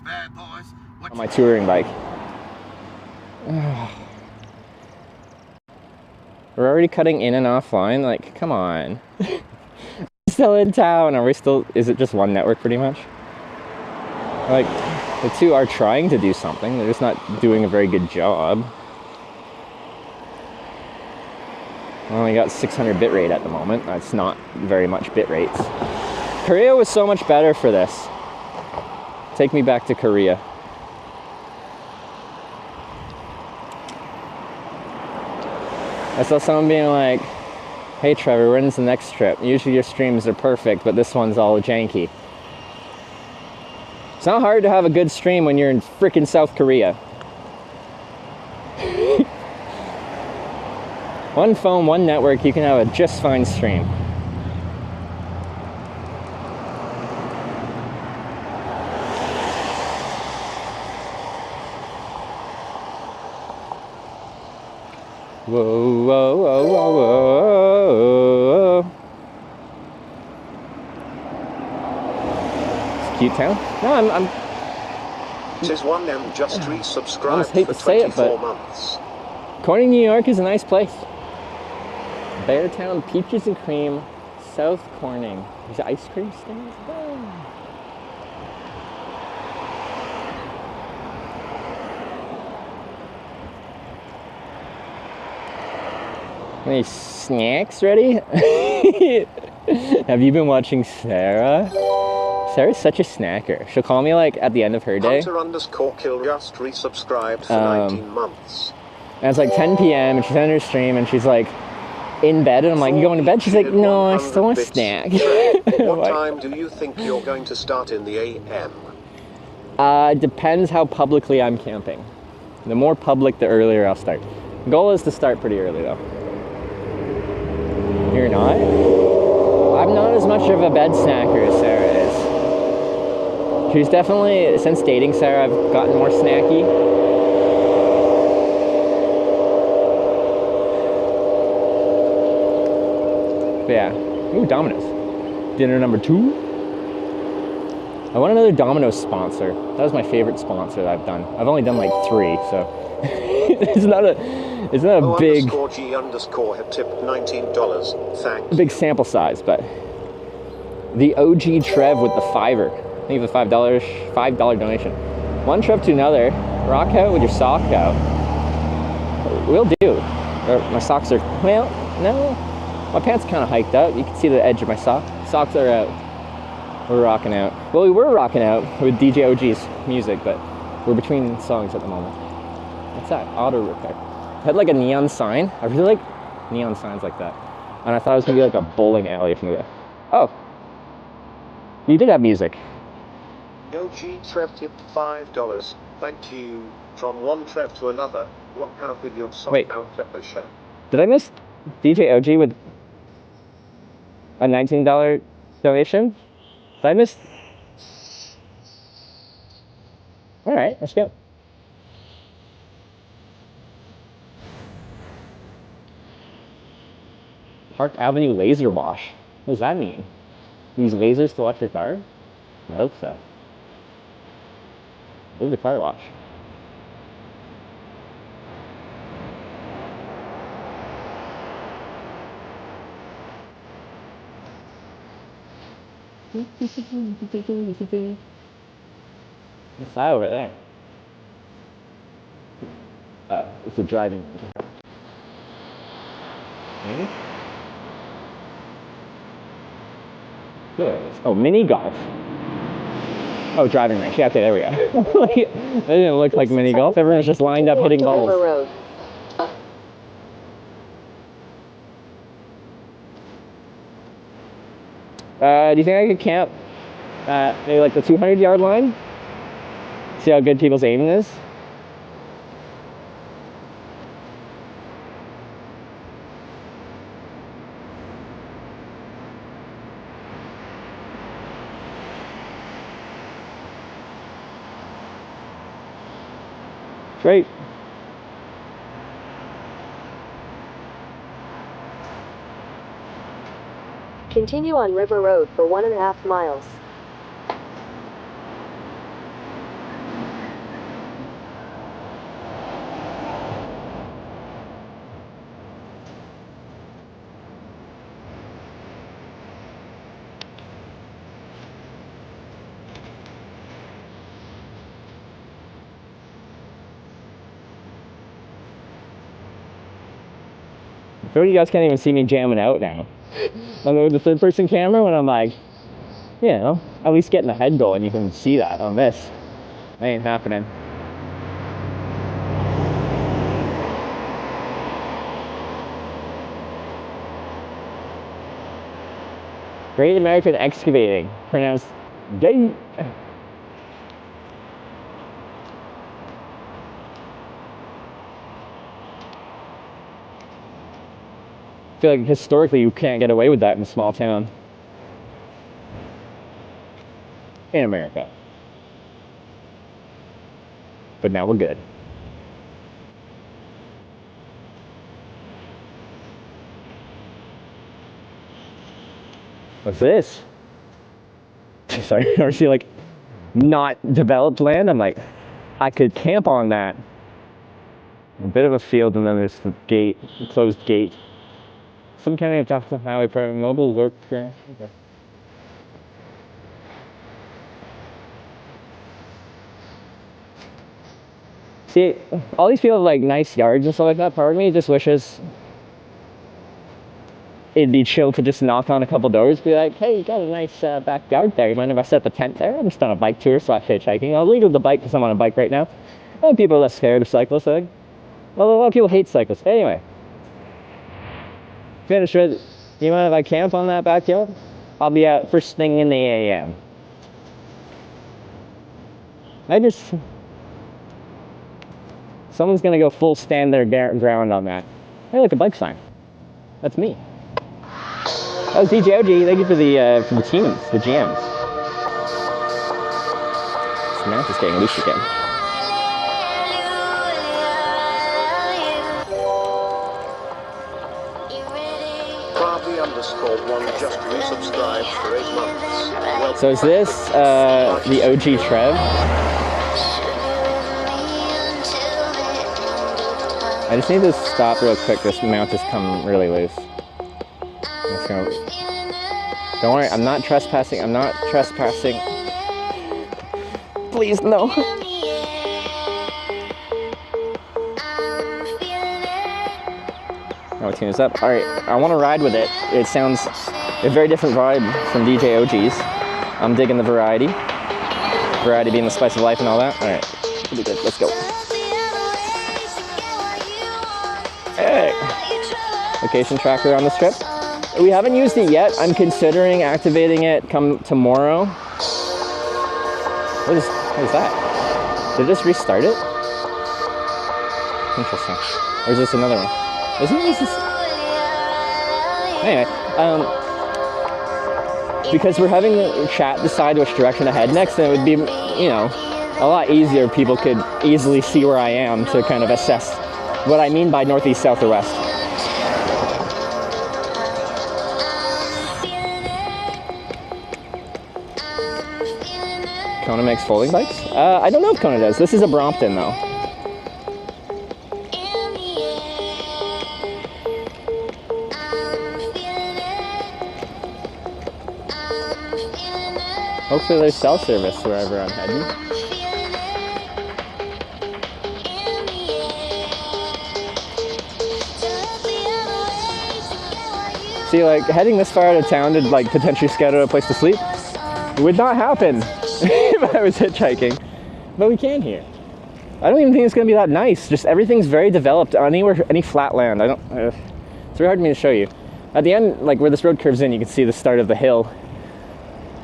S3: on my touring bike. We're already cutting in and offline. Like, come on. Still in town. Are we still? Is it just one network pretty much? Like, the two are trying to do something. They're just not doing a very good job. I only got 600 bitrate at the moment. That's not very much bit rates. Korea was so much better for this. Take me back to Korea. I saw someone being like, hey Trevor, when's the next trip? Usually your streams are perfect, but this one's all janky. It's not hard to have a good stream when you're in frickin' South Korea. One phone, one network, you can have a just fine stream. Whoa, whoa, whoa, whoa, whoa. It's a cute town. No, I'm
S2: Tis one M just resubscribed
S3: I almost hate
S2: for
S3: to say it,
S2: 24
S3: but
S2: months.
S3: Corning, New York is a nice place. Beartown, peaches and cream, South Corning. There's ice cream stands. Oh. Any snacks ready? Have you been watching Sarah? Sarah's such a snacker. She'll call me like at the end of her day.
S2: Hunter_kill just resubscribed for 19 months.
S3: And it's like 10 p.m. and she's on her stream and she's like in bed and I'm like, you going to bed? She's like, no, I still want a snack.
S2: What time do you think you're going to start in the AM?
S3: Depends how publicly I'm camping. The more public, the earlier I'll start. Goal is to start pretty early though. You're not? I'm not as much of a bed snacker as Sarah is. She's definitely, since dating Sarah, I've gotten more snacky. But yeah. Ooh, Domino's. Dinner number 2. I want another Domino's sponsor. That was my favorite sponsor that I've done. I've only done like 3, so it's not a big
S2: G_ have tipped $19. Thank
S3: big sample size, but the OG Trev with the $5. I think the $5 donation. One Trev to another. Rock out with your sock out. Will do. My socks are, well, no. My pants are kind of hiked up. You can see the edge of my sock. Socks are out. We're rocking out. Well, we were rocking out with DJ OG's music, but we're between songs at the moment. What's that? Auto repair. It had like a neon sign. I really like neon signs like that. And I thought it was gonna be like a bowling alley from the. Oh. You did have music.
S2: OG Trev tipped $5. Thank you. From one Trev to another. What out with your sock out show?
S3: Did I miss DJ OG with a $19 donation? Did I miss? Alright, let's go. Park Avenue laser wash. What does that mean? Use lasers to wash your car? I hope so. Move the car wash. What's that over there? It's a driving range. Good. Oh, mini golf. Oh, driving range. Yeah, okay, there we go. That didn't look like mini golf. Everyone's just lined up hitting balls. Do you think I could camp maybe like the 200-yard line? See how good people's aiming is? Great.
S4: Continue on River Road for 1.5 miles.
S3: I feel like you guys can't even see me jamming out now. I'll go with the third person camera when I'm like, you know, at least getting the head going. You can see that on this. That ain't happening. Great American Excavating, pronounced gay. I feel like historically you can't get away with that in a small town. In America. But now we're good. What's this? Sorry, I see like not developed land. I'm like, I could camp on that. A bit of a field, and then there's the gate, the closed gate. Some kind of Johnson Highway private mobile work. Okay. See, all these people have like nice yards and stuff like that. Part of me just wishes it'd be chill to just knock on a couple doors, be like, hey, you got a nice backyard there. You mind if I set the tent there? I'm just on a bike tour / hitchhiking. I'll leave with the bike because I'm on a bike right now. A lot of people are less scared of cyclists, I think. Well, a lot of people hate cyclists. Anyway. Finish with, you mind if I camp on that backyard? I'll be out first thing in the AM. Someone's gonna go full stand their ground on that. Hey, look, a bike sign. That's me. That was DJ OG. Thank you for the teams, the GMs. Samantha's getting loose again.
S2: Barbie_1 just resubscribed for 8 months. Well,
S3: so is this the OG Trev? I just need to stop real quick. This mount has come really loose. Don't worry, I'm not trespassing. I'm not trespassing. Please, no. Oh, tune is up. Alright, I want to ride with it. It sounds a very different vibe from DJ OG's. I'm digging the variety. Variety being the spice of life and all that. Alright, it'll be good. Let's go. Hey! Location tracker on this trip. We haven't used it yet. I'm considering activating it come tomorrow. What is that? Did this restart it? Interesting. Or is this another one? Isn't this? Anyway, because we're having the chat decide which direction to head next, then it would be, you know, a lot easier. People could easily see where I am to kind of assess what I mean by northeast, south, or west. Kona makes folding bikes? I don't know if Kona does. This is a Brompton, though. Hopefully there's cell service wherever I'm heading. See, like, heading this far out of town to, like, potentially scout out a place to sleep would not happen if I was hitchhiking. But we can here. I don't even think it's going to be that nice. Just everything's very developed. Any flat land. It's very hard for me to show you. At the end, like, where this road curves in, you can see the start of the hill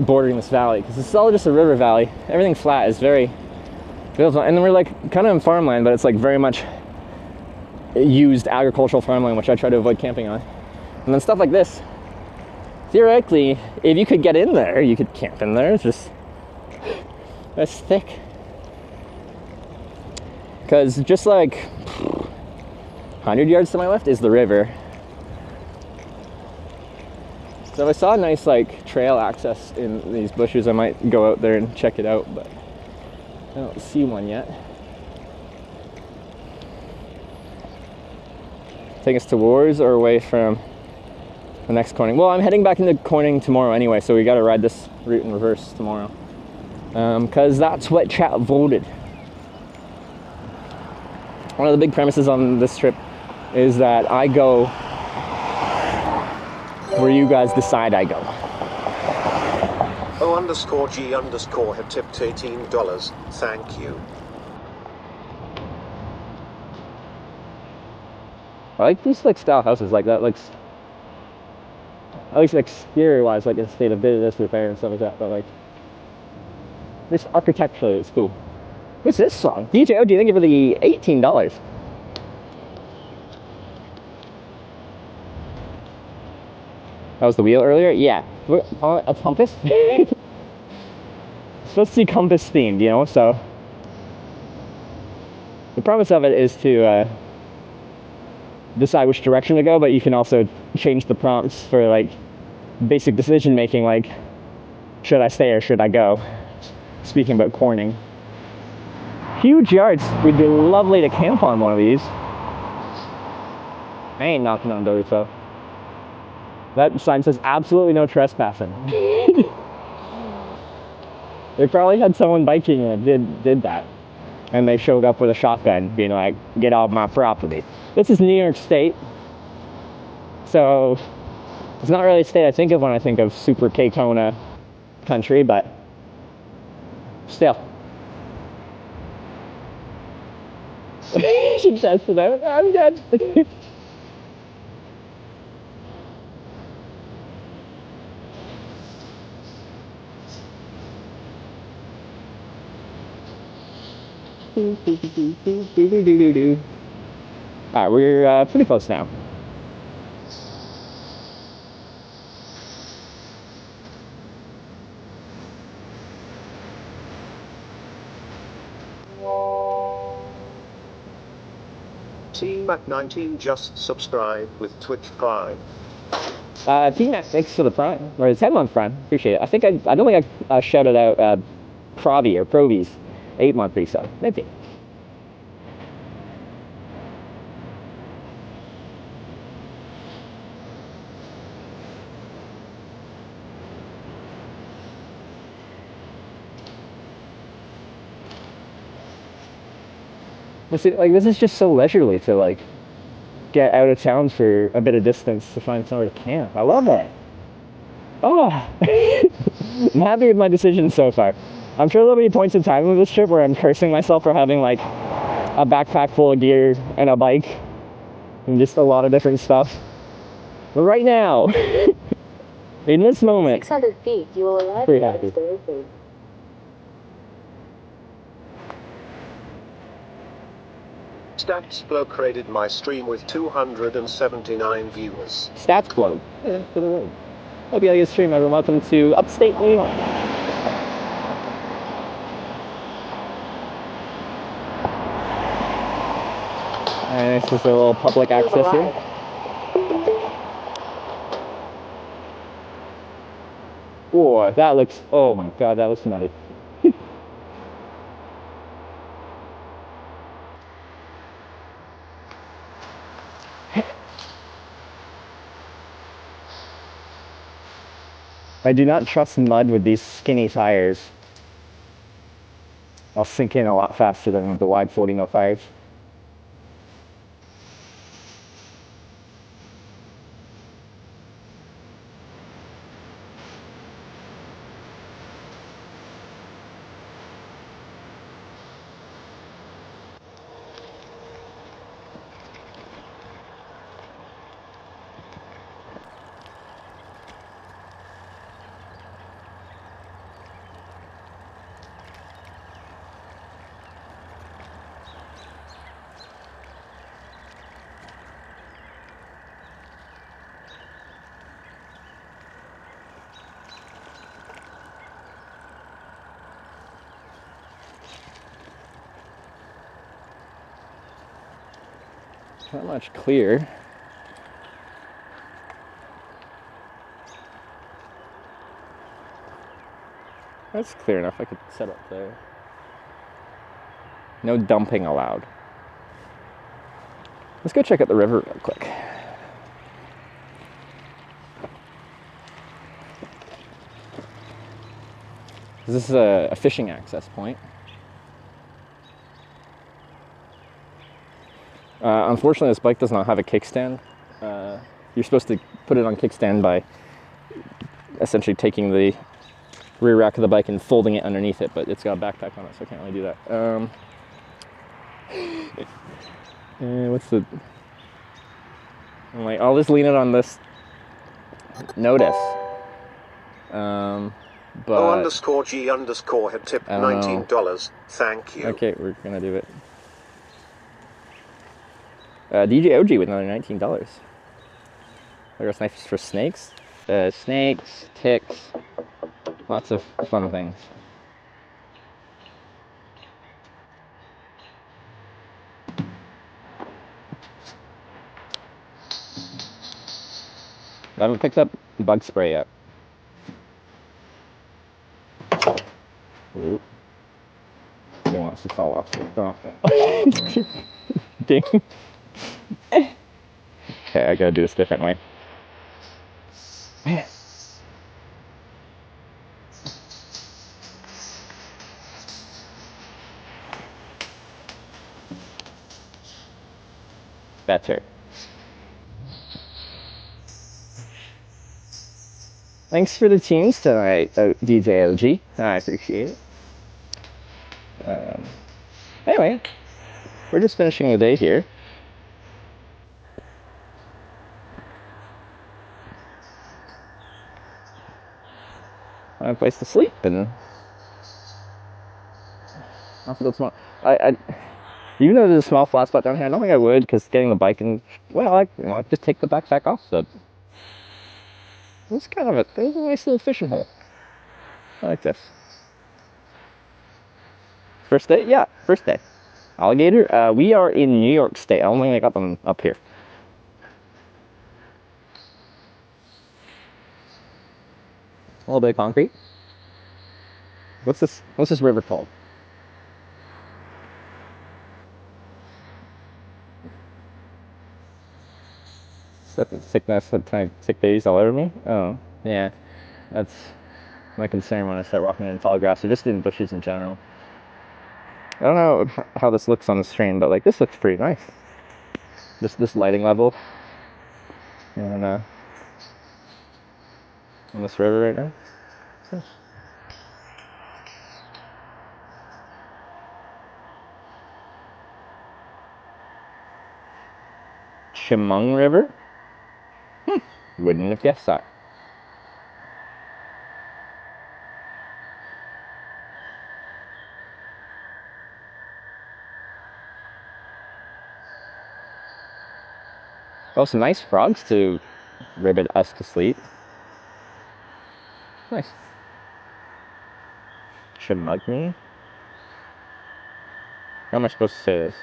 S3: bordering this valley, because this is all just a river valley. Everything flat is very beautiful, and then we're like kind of in farmland, but it's like very much used agricultural farmland, which I try to avoid camping on. And then stuff like this, theoretically, if you could get in there, you could camp in there. It's just that's thick, because just like 100 yards to my left is the river. So if I saw a nice like trail access in these bushes, I might go out there and check it out, but I don't see one yet. Take us towards or away from the next Corning? Well, I'm heading back into Corning tomorrow anyway, so we got to ride this route in reverse tomorrow. Because that's what chat voted. One of the big premises on this trip is that I go where you guys decide I go.
S2: O_G_ had tipped $18. Thank you.
S3: I like these like style houses like that. Like, at least like exterior wise, like in a state of bit of disrepair and stuff like that. But like, this architecturally is cool. What's this song? DJ, do you think for the $18? That was the wheel earlier? Yeah. A compass? It's supposed to be compass themed, you know, so the premise of it is to decide which direction to go, but you can also change the prompts for like basic decision making, like should I stay or should I go? Speaking about Corning. Huge yards. Would be lovely to camp on one of these. I ain't knocking on doors though. That sign says absolutely no trespassing. They probably had someone biking and did that. And they showed up with a shotgun being like, get off my property. This is New York State. So it's not really a state I think of when I think of super K-Kona country, but still. She says to them, I'm dead. Alright, we're pretty close now.
S2: Team Mac 19 just subscribed with Twitch Prime.
S3: Team Mac, thanks for the Prime, or the 10-month Prime, appreciate it. I don't think I shouted out Provi or Provi's 8-month resub, maybe. Like, this is just so leisurely to like get out of town for a bit of distance to find somewhere to camp. I love it. Oh, I'm happy with my decision so far. I'm sure there'll be points in time with this trip where I'm cursing myself for having like a backpack full of gear and a bike and just a lot of different stuff. But right now, in this moment,
S4: 600 feet, you will arrive
S3: pretty
S4: at
S3: happy.
S4: destination.
S2: Stats Blow created my stream with 279 viewers.
S3: Stats Blow. Yeah, for the road. Hope you like this stream, everyone. Welcome to upstate New York. And this is a little public access here. Oh, that looks, oh my god, that looks nutty. I do not trust mud with these skinny tires. I'll sink in a lot faster than with the wide 4005s. Not much clear. That's clear enough. I could set up there. No dumping allowed. Let's go check out the river real quick. This is a fishing access point. Unfortunately, this bike does not have a kickstand. you're supposed to put it on kickstand by essentially taking the rear rack of the bike and folding it underneath it, but it's got a backpack on it, so I can't really do that. What's the... I'm like, I'll just lean it on this notice. But
S2: O_G_ had tipped $19. Thank you.
S3: Okay, we're gonna do it. DJ OG with another $19. There's knives for snakes. Snakes, ticks, lots of fun things. I haven't picked up bug spray yet. Ooh. He wants to fall off. Ding. Okay, I gotta do this a different way. Better. Thanks for the tunes tonight, DJ OG. I appreciate it. Anyway, we're just finishing the day here. I have a place to sleep, and I'll feel small. Even though there's a small flat spot down here, I don't think I would, because getting the bike and, well, I'd just take the backpack off, so it's kind of a nice little fishing hole. I like this. First day? Yeah, first day. Alligator? We are in New York State. I don't think I got them up here. A little bit of concrete. What's this river called? Is that the sickness that kind of sick days all over me? Oh, yeah. That's my concern when I start walking in tall grass, or just in bushes in general. I don't know how this looks on the screen, but like this looks pretty nice. This lighting level. And on this river right now. So. Chemung River? Wouldn't have guessed that. Oh, some nice frogs to ribbit us to sleep. Nice. Chemung? How am I supposed to say this?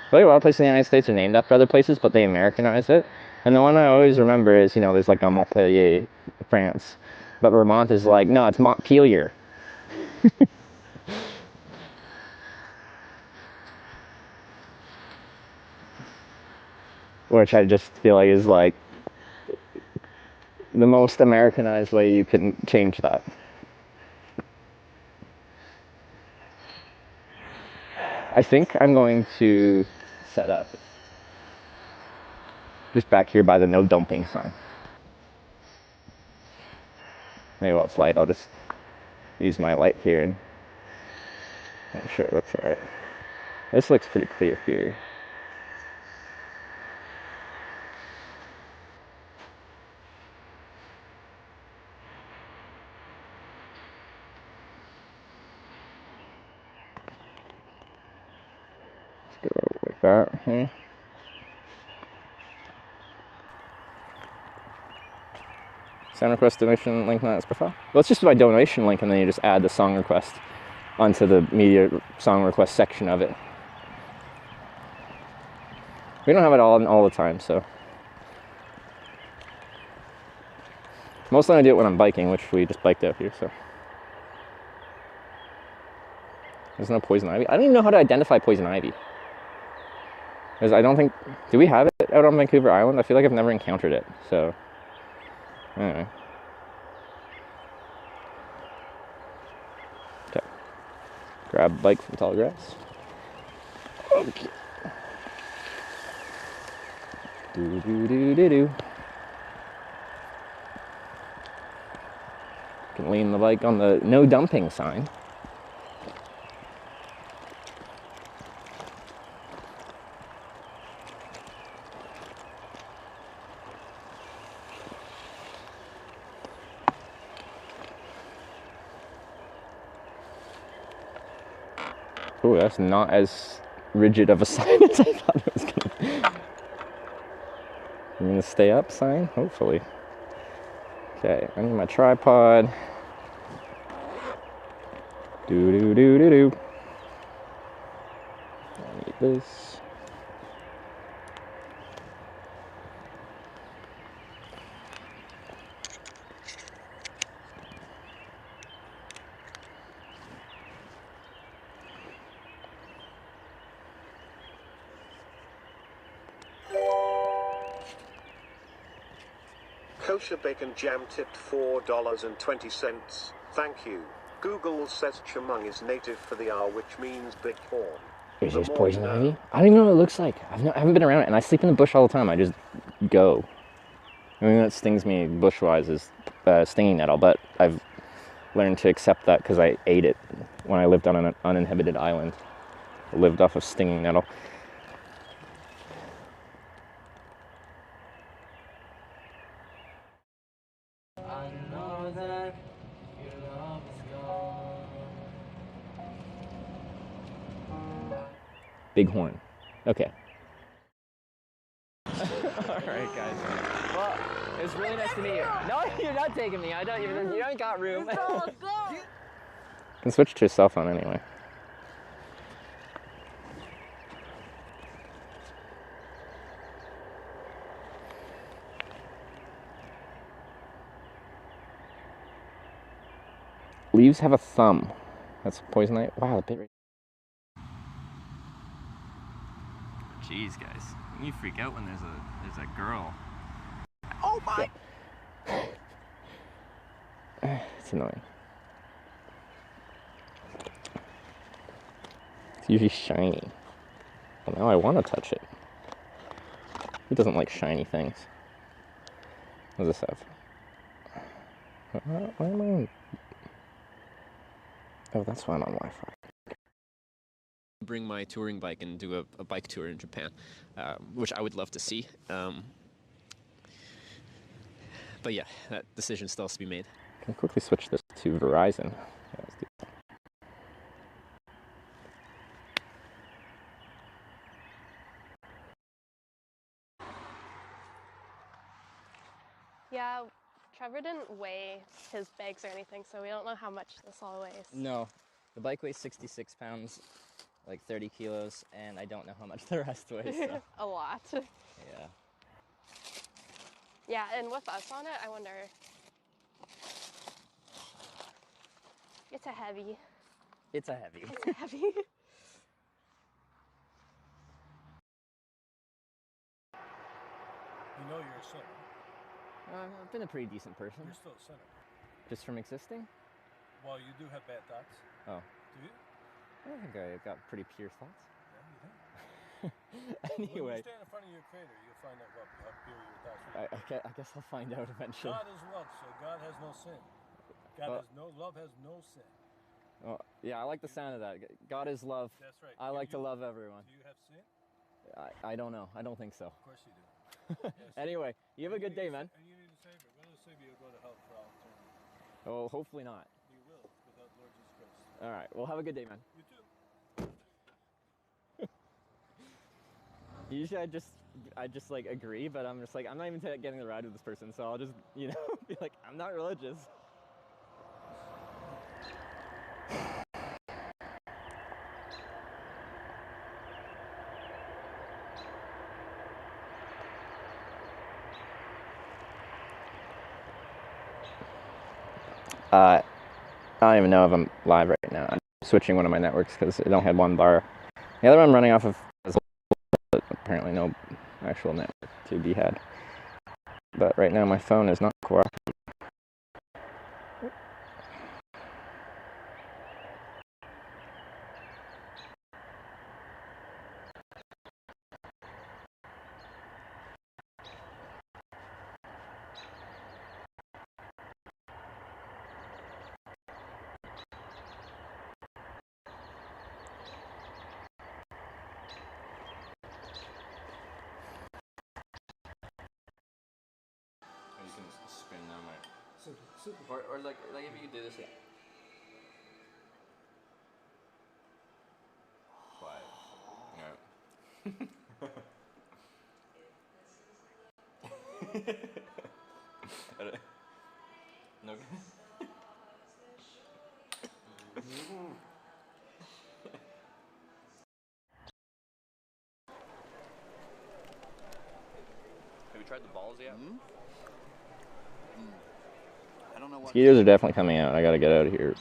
S3: I feel like a lot of places in the United States are named after other places, but they Americanize it. And the one I always remember is, there's like a Montpellier, France. But Vermont is like, no, it's Montpelier. Which I just feel like is like the most Americanized way you can change that. I think I'm going to set up just back here by the no dumping sign. Maybe while it's light, I'll just use my light here and make sure it looks alright. This looks pretty clear here. Let's go like that here. Send request donation link on its profile. Well, it's just my donation link, and then you just add the song request onto the media song request section of it. We don't have it all the time, so mostly I do it when I'm biking, which we just biked out here. So there's no poison ivy. I don't even know how to identify poison ivy, because I don't think, do we have it out on Vancouver Island? I feel like I've never encountered it. So anyway. Okay. Grab bike from tall grass. Okay. Do do do do do. Can lean the bike on the no dumping sign. Ooh, that's not as rigid of a sign as I thought it was gonna be. I'm gonna stay up sign, hopefully. Okay, I need my tripod. Do do do do do. I need this.
S2: Kosher bacon jam tipped $4.20. Thank you. Google says Chemung is native for the R, which means big horn.
S3: Is this poison ivy? I don't even know what it looks like. I haven't been around it, and I sleep in the bush all the time. I just go. The only thing that stings me bush-wise is stinging nettle, but I've learned to accept that because I ate it when I lived on an uninhabited island. I lived off of stinging nettle.
S1: I know that your love is gone.
S3: Bighorn. Okay. Alright, guys. Well, it was really nice to meet you. No, you're not taking me. You don't got room. You can switch to your cell phone anyway. Leaves have a thumb. That's poison ivy. Wow, the bit right.
S6: Jeez, guys, you freak out when there's a girl.
S3: Oh my! It's annoying. It's usually shiny. Well, now I want to touch it. Who doesn't like shiny things? What does this have? Why am I on? Oh, that's why I'm on Wi-Fi. Bring my touring bike and do a bike tour in Japan, which I would love to see. But yeah, that decision still has to be made. Can I quickly switch this to Verizon? Yeah, let's do that.
S17: Yeah, Trevor didn't weigh his bags or anything, so we don't know how much this all weighs.
S3: No, the bike weighs 66 pounds, like 30 kilos, and I don't know how much the rest weighs. So.
S17: A lot.
S3: Yeah.
S17: Yeah, and with us on it, I wonder. It's a heavy.
S3: It's a heavy.
S17: It's a heavy.
S9: You know you're a sinner.
S3: I've been a pretty decent person.
S9: You're still a sinner.
S3: Just from existing?
S9: Well, you do have bad thoughts.
S3: Oh.
S9: Do you?
S3: I think I got pretty pure thoughts.
S9: Yeah, you think?
S3: Anyway.
S9: When you stand in front of your creator, you'll find out how pure your thoughts are.
S3: I guess I'll find out eventually.
S9: God is love, so God has no sin. Love has no sin.
S3: Well, yeah, I like the sound of that. God is love.
S9: That's right.
S3: I like to love everyone.
S9: Do you have sin?
S3: I don't know. I don't think so.
S9: Of course you do.
S3: Anyway, you have a good day, man.
S9: And you need a savior. Whether the savior will go to hell for all eternity.
S3: Oh, hopefully not.
S9: You will, without Lord Jesus Christ.
S3: All right. Well, have a good day, man.
S9: You too.
S3: Usually I just like agree, but I'm just like, I'm not even getting the ride with this person, so I'll just, be like, I'm not religious. I don't even know if I'm live right now. I'm switching one of my networks because I don't have one bar. The other one I'm running off of has apparently no actual network to be had. But right now my phone is not cooperating.
S6: just spin them or like if you could do this. Quiet. Yeah. No. Have you tried the balls yet?
S10: I don't know what.
S3: Mosquitoes are definitely coming out. I gotta get out of here.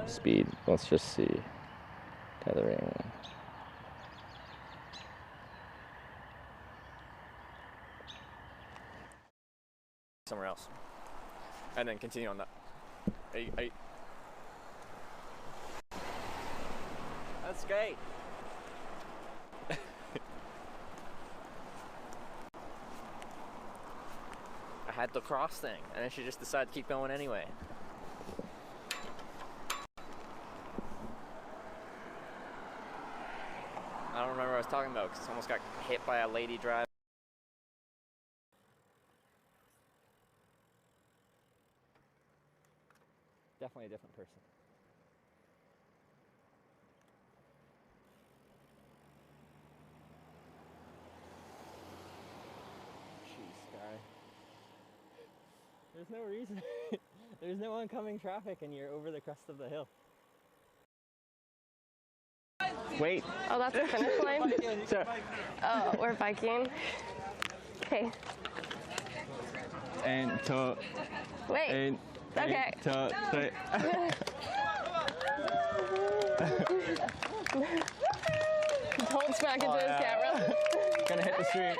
S3: Speed. Let's just see. Tethering.
S6: Somewhere else. And then continue on that. That's great. I had the cross thing, and then she just decided to keep going anyway. I don't remember what I was talking about because I almost got hit by a lady driving.
S3: Definitely a different person. Jeez, guy. There's no reason. There's no oncoming traffic and you're over the crest of the hill. Wait.
S17: Oh, that's the finish line?
S3: Sure.
S17: Oh, we're biking. Okay.
S3: And two.
S17: Wait.
S3: And
S17: Okay.
S3: 2, 3.
S17: Don't smack into his camera.
S3: Gonna hit the street.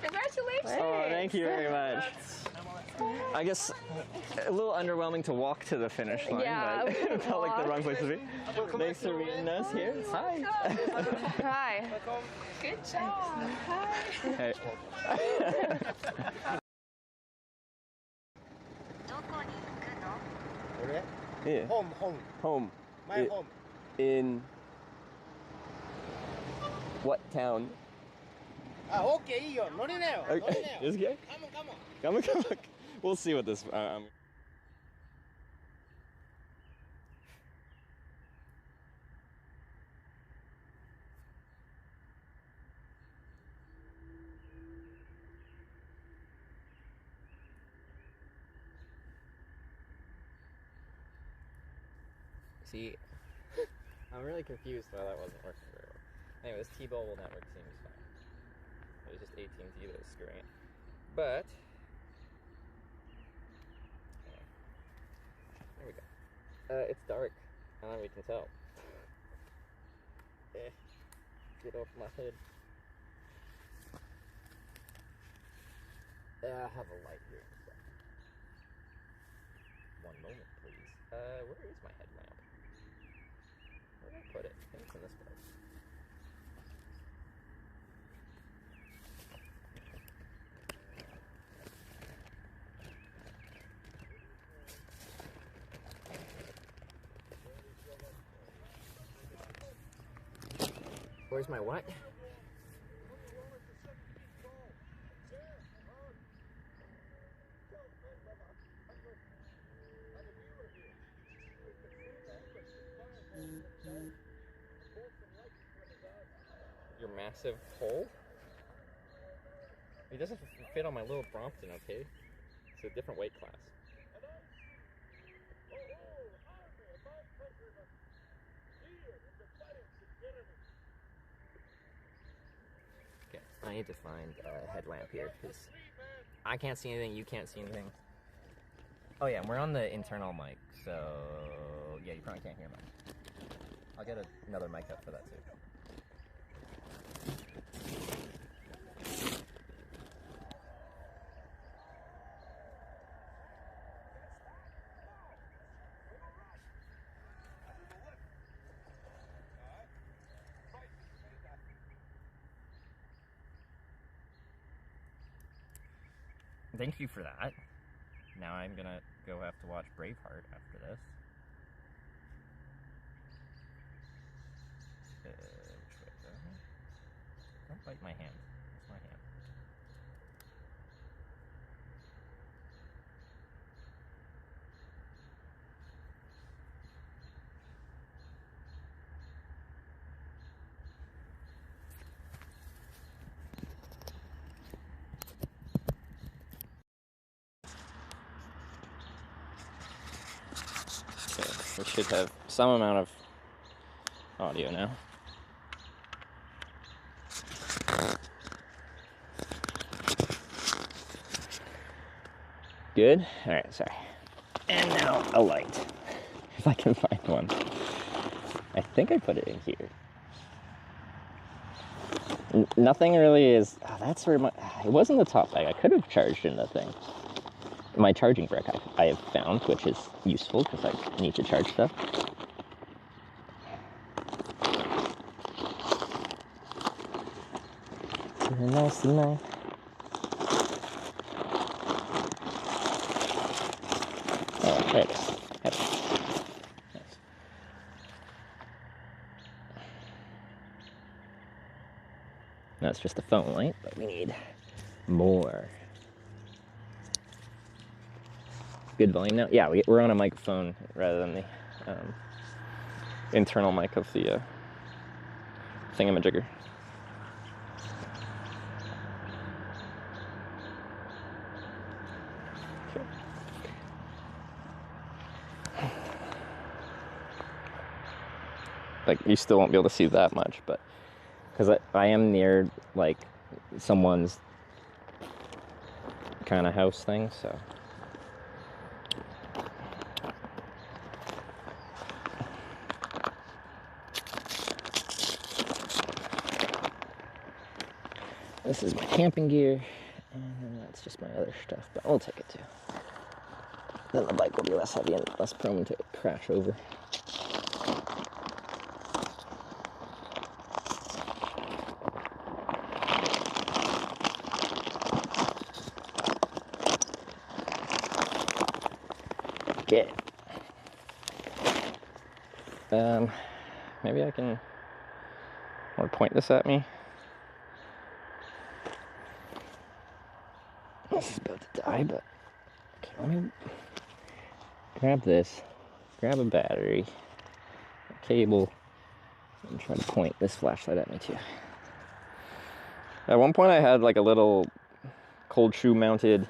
S17: Congratulations.
S3: Oh, thank you very much. I guess a little underwhelming to walk to the finish line,
S17: Yeah,
S3: but it felt like the wrong place to be. Thanks for meeting us here. Hi.
S17: Hi.
S15: Good job. Hi.
S3: Hey. Yeah. Home.
S16: My home.
S3: In what town?
S16: Okay, io, non è neo.
S3: Okay. Is it okay? Come on. We'll see what this.
S6: See, I'm really confused why that wasn't working very well. Anyway, this T-Mobile network seems fine. It was just AT&T that was screwing it. But, there we go. It's dark, and we can tell. Get off my head. I have a light here. One moment, please. Where is my headlamp? Where did I put it? I think it's in this place. Where's my what? Your massive hole? It doesn't fit on my little Brompton, okay? It's a different weight class. Okay, I need to find a headlamp here, because I can't see anything, you can't see anything. Oh yeah, we're on the internal mic, so yeah, you probably can't hear much. I'll get another mic up for that too. Thank you for that. Now I'm gonna go have to watch Braveheart after this. bite my hand. It's my hand. Okay, we should have some amount of audio now. Good? Alright, sorry. And now a light. If I can find one. I think I put it in here. Nothing really is... Oh, that's where my... It wasn't the top bag. I could have charged in the thing. My charging brick I have found, which is useful because I need to charge stuff. Nice and nice. Oh, there it is. Nice. That's just a phone light, but we need more. Good volume now? Yeah, we're on a microphone rather than the internal mic of the thingamajigger. Like, you still won't be able to see that much, but because I am near like someone's kind of house thing, so. This is my camping gear, and then that's just my other stuff, but I'll take it too. Then the bike will be less heavy and less prone to crash over. Okay. Maybe I can or point this at me. This is about to die, but okay, let me grab this, grab a battery, a cable, and try to point this flashlight at me too. At one point I had like a little cold shoe mounted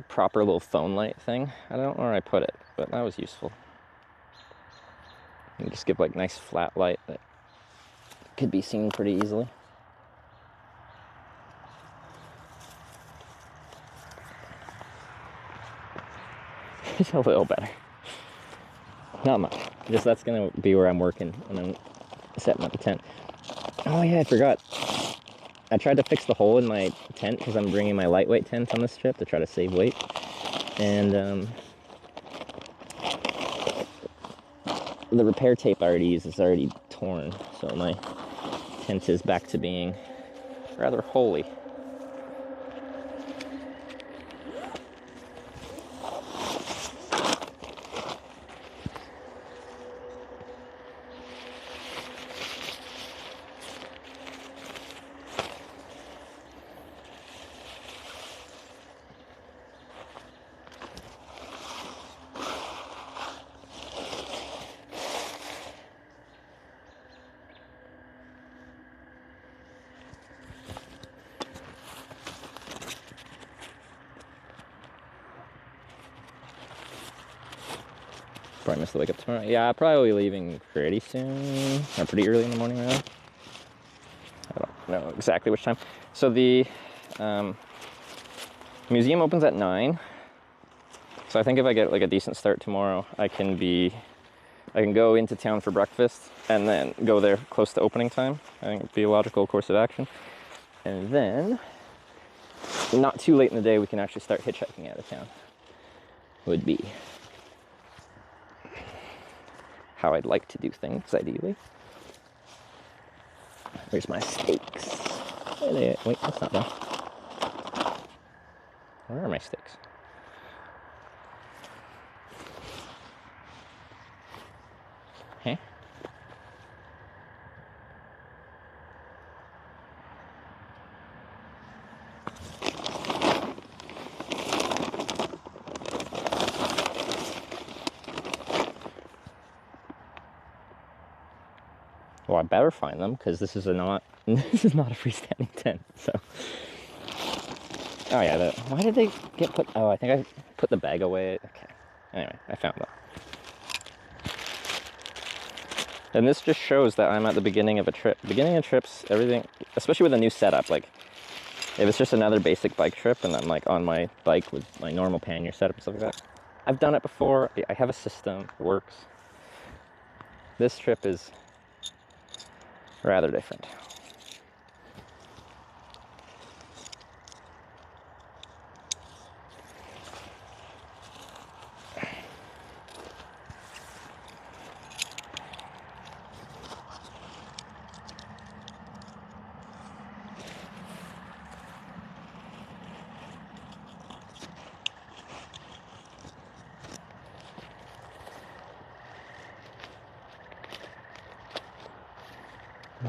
S6: proper little phone light thing. I don't know where I put it, but that was useful. You can just give like nice flat light that could be seen pretty easily. It's a little better. Not much. Just that's gonna be where I'm working when I'm setting up the tent. Oh yeah, I forgot. I tried to fix the hole in my tent because I'm bringing my lightweight tent on this trip to try to save weight. And the repair tape I already used is already torn, so my tent is back to being rather holy. Probably miss the wake up tomorrow. Yeah, I'll probably be leaving pretty soon, or pretty early in the morning, really. I don't know exactly which time. So the museum opens at 9. So I think if I get like a decent start tomorrow, I can go into town for breakfast and then go there close to opening time. I think it'd be a logical course of action. And then, not too late in the day, we can actually start hitchhiking out of town. Would be how I'd like to do things, ideally. Where's my steaks? Wait, that's not done. Where are my steaks? Huh?
S3: Well, I better find them because this is not this is not a freestanding tent. So, oh yeah, why did they get put? Oh, I think I put the bag away. Okay. Anyway, I found them. And this just shows that I'm at the beginning of a trip. Beginning of trips, everything, especially with a new setup, like if it's just another basic bike trip and I'm like on my bike with my normal pannier setup and stuff like that, I've done it before. I have a system, it works. This trip is rather different.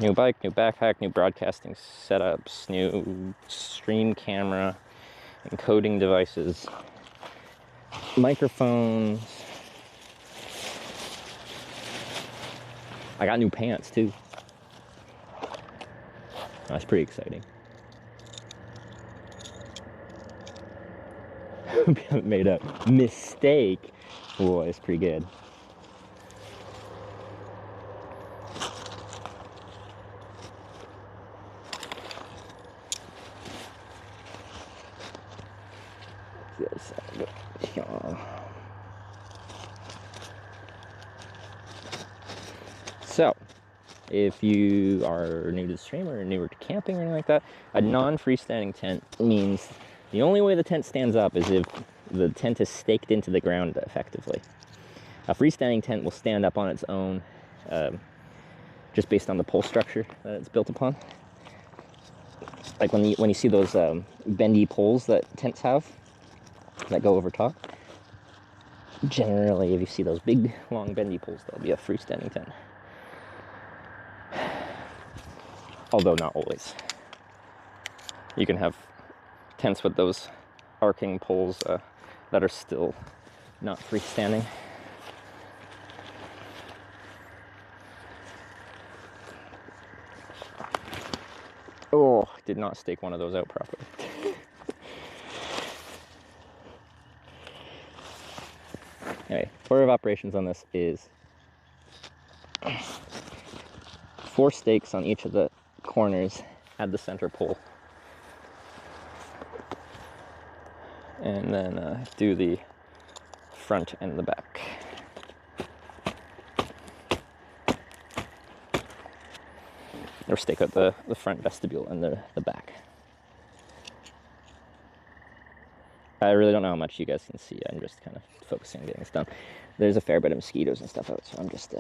S3: New bike, new backpack, new broadcasting setups, new stream camera, encoding devices, microphones. I got new pants too. That's pretty exciting. We haven't made a mistake. Boy, it's pretty good. So, if you are new to the stream or newer to camping or anything like that, a non-freestanding tent means the only way the tent stands up is if the tent is staked into the ground effectively. A freestanding tent will stand up on its own, just based on the pole structure that it's built upon. Like when you see those bendy poles that tents have that go over top, generally if you see those big long bendy poles, that'll be a freestanding tent. Although not always. You can have tents with those arcing poles that are still not freestanding. Oh, did not stake one of those out properly. Anyway, order of operations on this is 4 stakes on each of the corners at the center pole. And then do the front and the back. Or stake out the front vestibule and the back. I really don't know how much you guys can see. I'm just kind of focusing on getting this done. There's a fair bit of mosquitoes and stuff out, so I'm just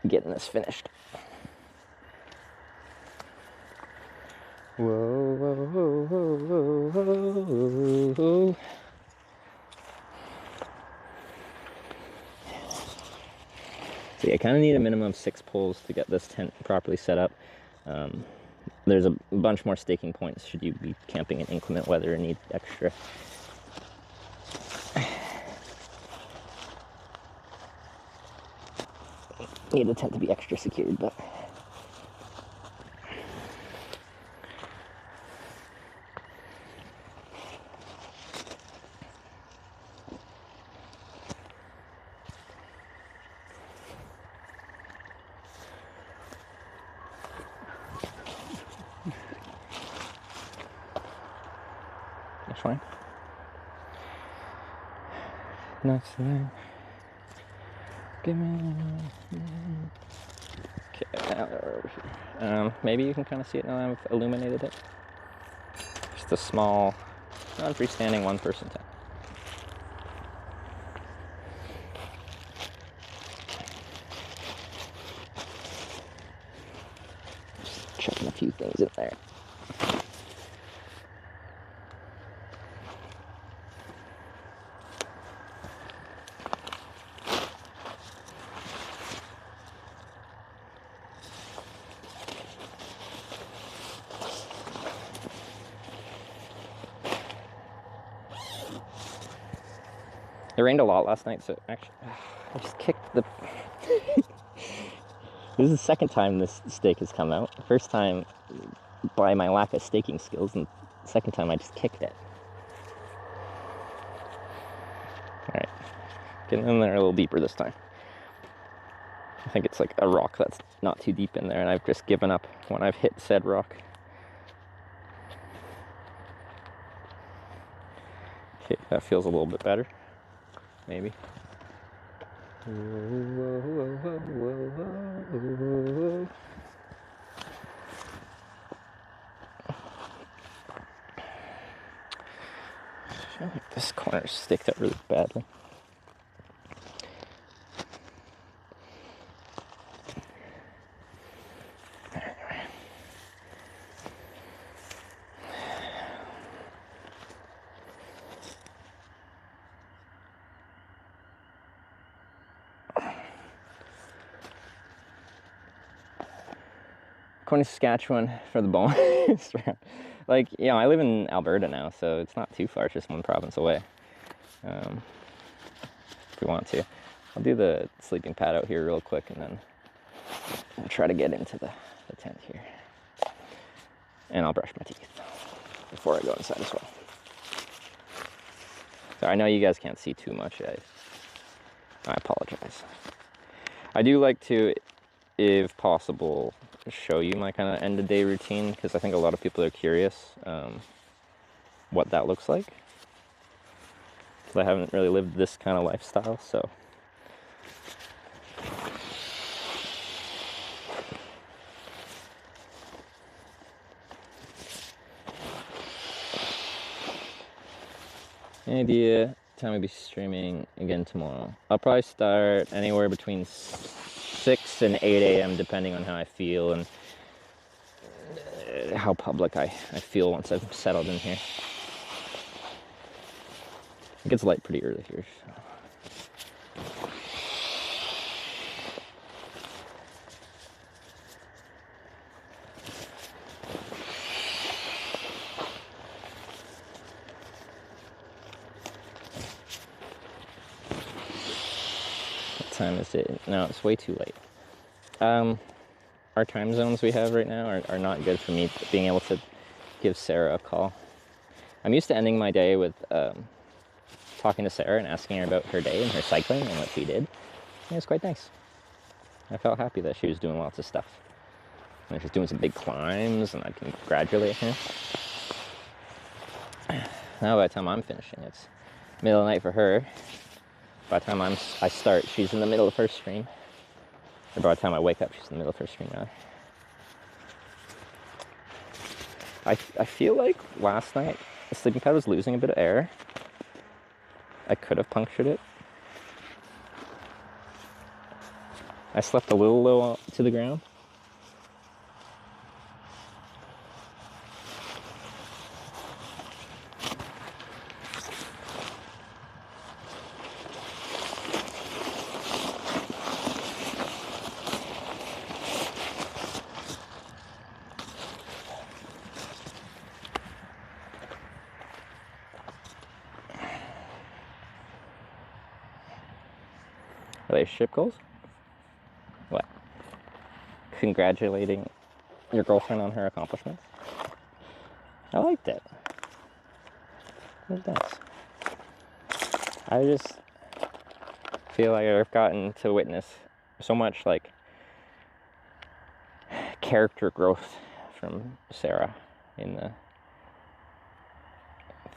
S3: getting this finished. Whoa, whoa, whoa, whoa, whoa, whoa. So yeah, I kind of need a minimum of 6 poles to get this tent properly set up. There's a bunch more staking points should you be camping in inclement weather and need extra. Need the tent to be extra secured, but that's fine. Next thing. Give me. Okay, now they're over here. Maybe you can kind of see it now that I've illuminated it. Just a small, non-freestanding one-person tent. Just chucking a few things in there. It rained a lot last night, so actually, I just kicked the... This is the second time this steak has come out. The first time by my lack of staking skills, and the second time I just kicked it. Alright, getting in there a little deeper this time. I think it's like a rock that's not too deep in there, and I've just given up when I've hit said rock. Okay, that feels a little bit better. Maybe. I feel like this corner sticked out really badly. Going to Saskatchewan for the bonus round. Like, you know, I live in Alberta now, so it's not too far, it's just one province away. If we want to. I'll do the sleeping pad out here real quick, and then I'll try to get into the tent here. And I'll brush my teeth before I go inside as well. So I know you guys can't see too much. I apologize. I do like to, if possible, show you my kind of end of day routine, because I think a lot of people are curious what that looks like. I haven't really lived this kind of lifestyle, so any idea time I'll be streaming again tomorrow? I'll probably start anywhere between 6 and 8 a.m. depending on how I feel and how public I feel once I've settled in here. It gets light pretty early here. So. What time is it? No, it's way too late. Our time zones we have right now are not good for me being able to give Sarah a call. I'm used to ending my day with talking to Sarah and asking her about her day and her cycling and what she did. It was quite nice. I felt happy that she was doing lots of stuff. And she's doing some big climbs, and I can congratulate her. Now by the time I'm finishing, it's middle of the night for her. By the time I start, she's in the middle of her stream. Or by the time I wake up, she's in the middle of her stream now. I feel like last night, the sleeping pad was losing a bit of air. I could have punctured it. I slept a little low to the ground. Relationship goals? What? Congratulating your girlfriend on her accomplishments? I liked it. It was nice. I just feel like I've gotten to witness so much like character growth from Sarah in the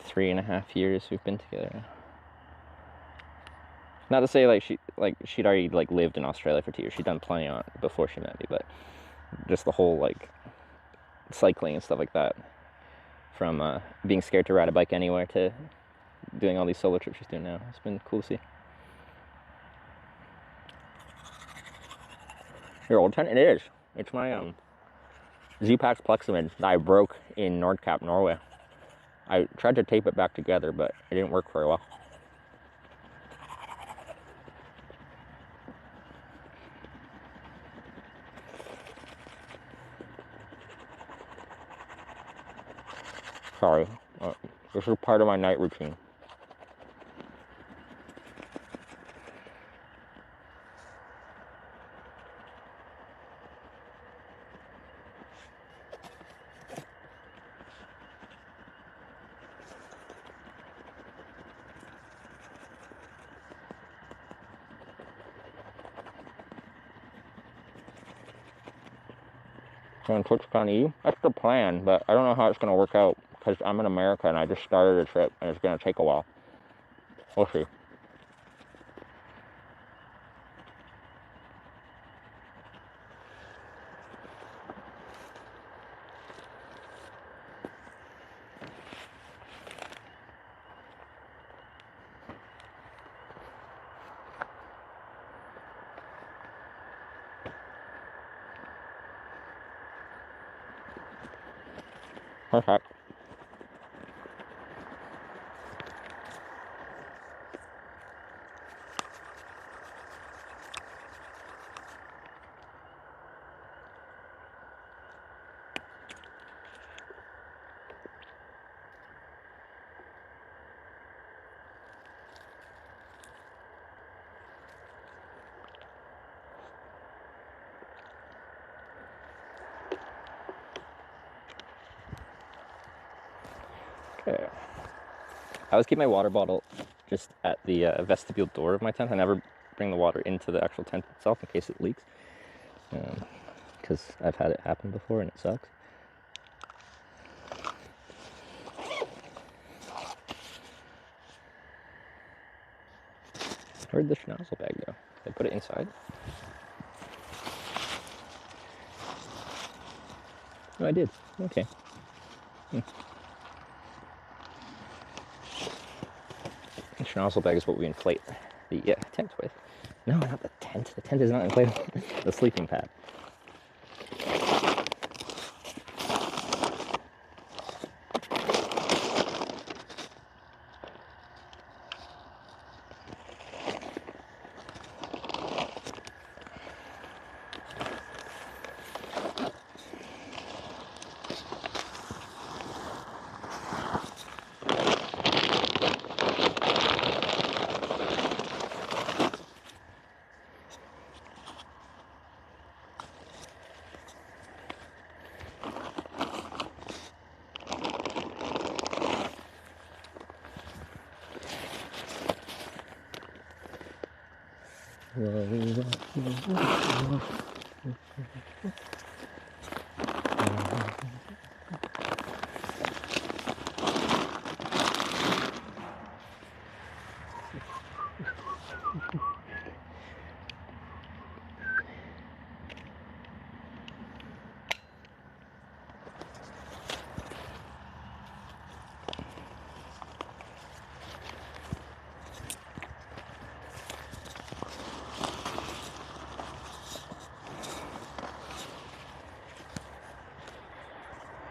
S3: 3.5 years we've been together. Not to say she'd already lived in Australia for 2 years. She'd done plenty on before she met me, but just the whole cycling and stuff like that. From being scared to ride a bike anywhere to doing all these solo trips she's doing now. It's been cool to see. Your old tent? It is. It's my Z-Pax Plexamid that I broke in Nordkapp, Norway. I tried to tape it back together, but it didn't work very well. Sorry, this is part of my night routine. on TwitchCon, that's the plan, but I don't know how it's going to work out because I'm in America and I just started a trip and it's going to take a while. We'll see. Perfect. Okay. I always keep my water bottle just at the vestibule door of my tent. I never bring the water into the actual tent itself in case it leaks. Because I've had it happen before and it sucks. Where'd the schnozzle bag go? Did I put it inside? Oh, I did. Okay. The schnozzle bag is what we inflate the tent with. No, not the tent. The tent is not inflatable. The sleeping pad.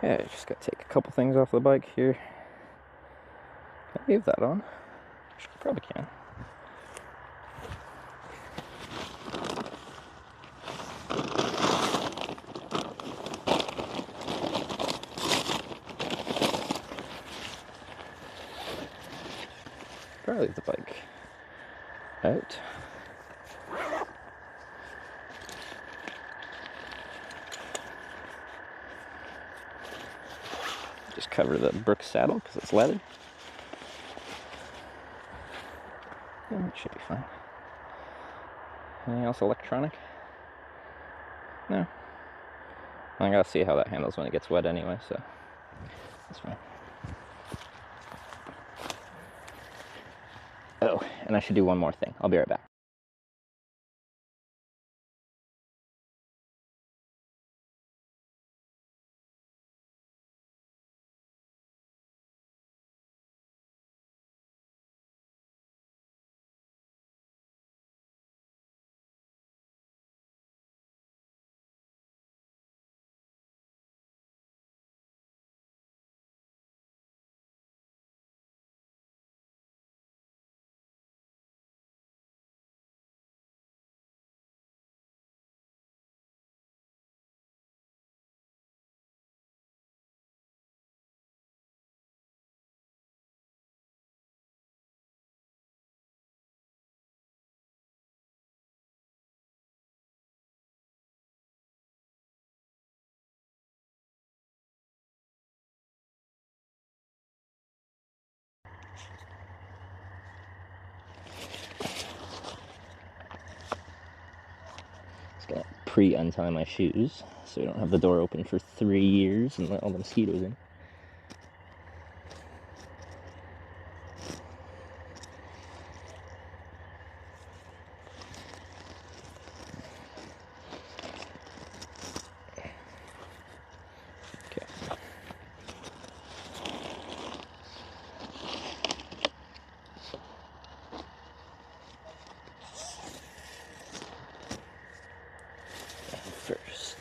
S3: Yeah, I just gotta take a couple things off the bike here. Can I leave that on? I probably can. Probably leave the bike out. Just cover the Brook saddle because it's leather. Yeah, it should be fine. Anything else electronic? No. I gotta see how that handles when it gets wet anyway, so that's fine. Oh, and I should do one more thing. I'll be right back. pre-untie my shoes so we don't have the door open for 3 years and let all the mosquitoes in.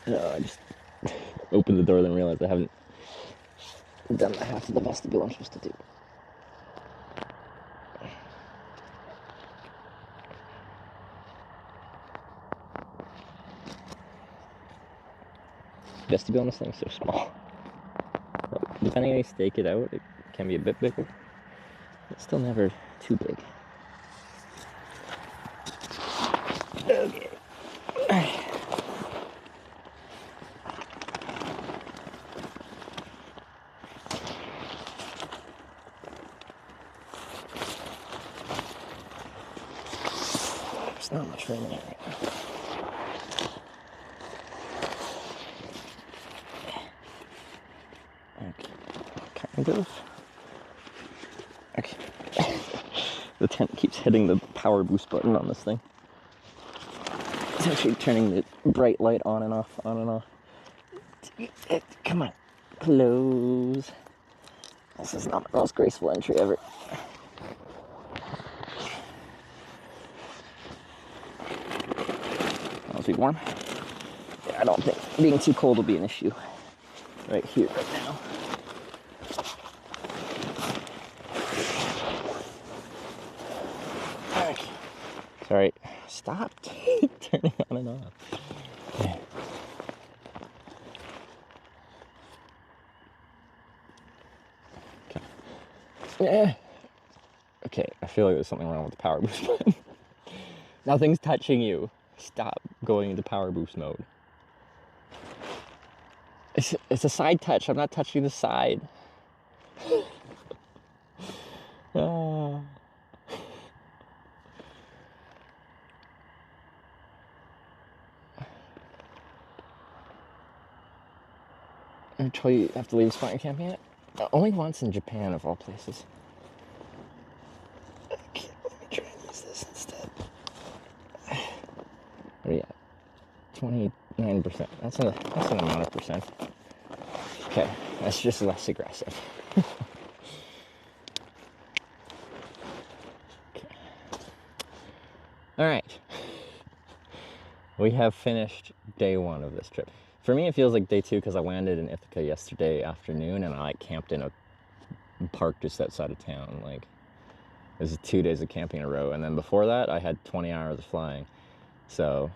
S3: I just opened the door, then realized I haven't done the half of the vestibule I'm supposed to do. Vestibule on this thing is so small. Depending on how you stake it out, it can be a bit bigger. It's still never too big. Okay. There's not much room in it right now. Okay, kind of. Okay. The tent keeps hitting the power boost button on this thing. It's actually turning the bright light on and off, on and off. Come on, close. This is not the most graceful entry ever. Must be warm. Yeah, I don't think being too cold will be an issue right here, right now. Okay. Sorry. Stop turning on and off. Okay. Yeah. Okay, I feel like there's something wrong with the power boost button. Nothing's touching you. Stop going into power boost mode. It's a side touch. I'm not touching the side. Ah. I told you have to leave the spot you're camping at? Only once in Japan, of all places. Okay, let me try and use this instead. What are you at? 29%. That's an amount of percent. Okay, that's just less aggressive. Okay. Alright. We have finished day 1 of this trip. For me, it feels like day 2 because I landed in Ithaca yesterday afternoon and I camped in a park just outside of town. Like, it was 2 days of camping in a row. And then before that, I had 20 hours of flying. So,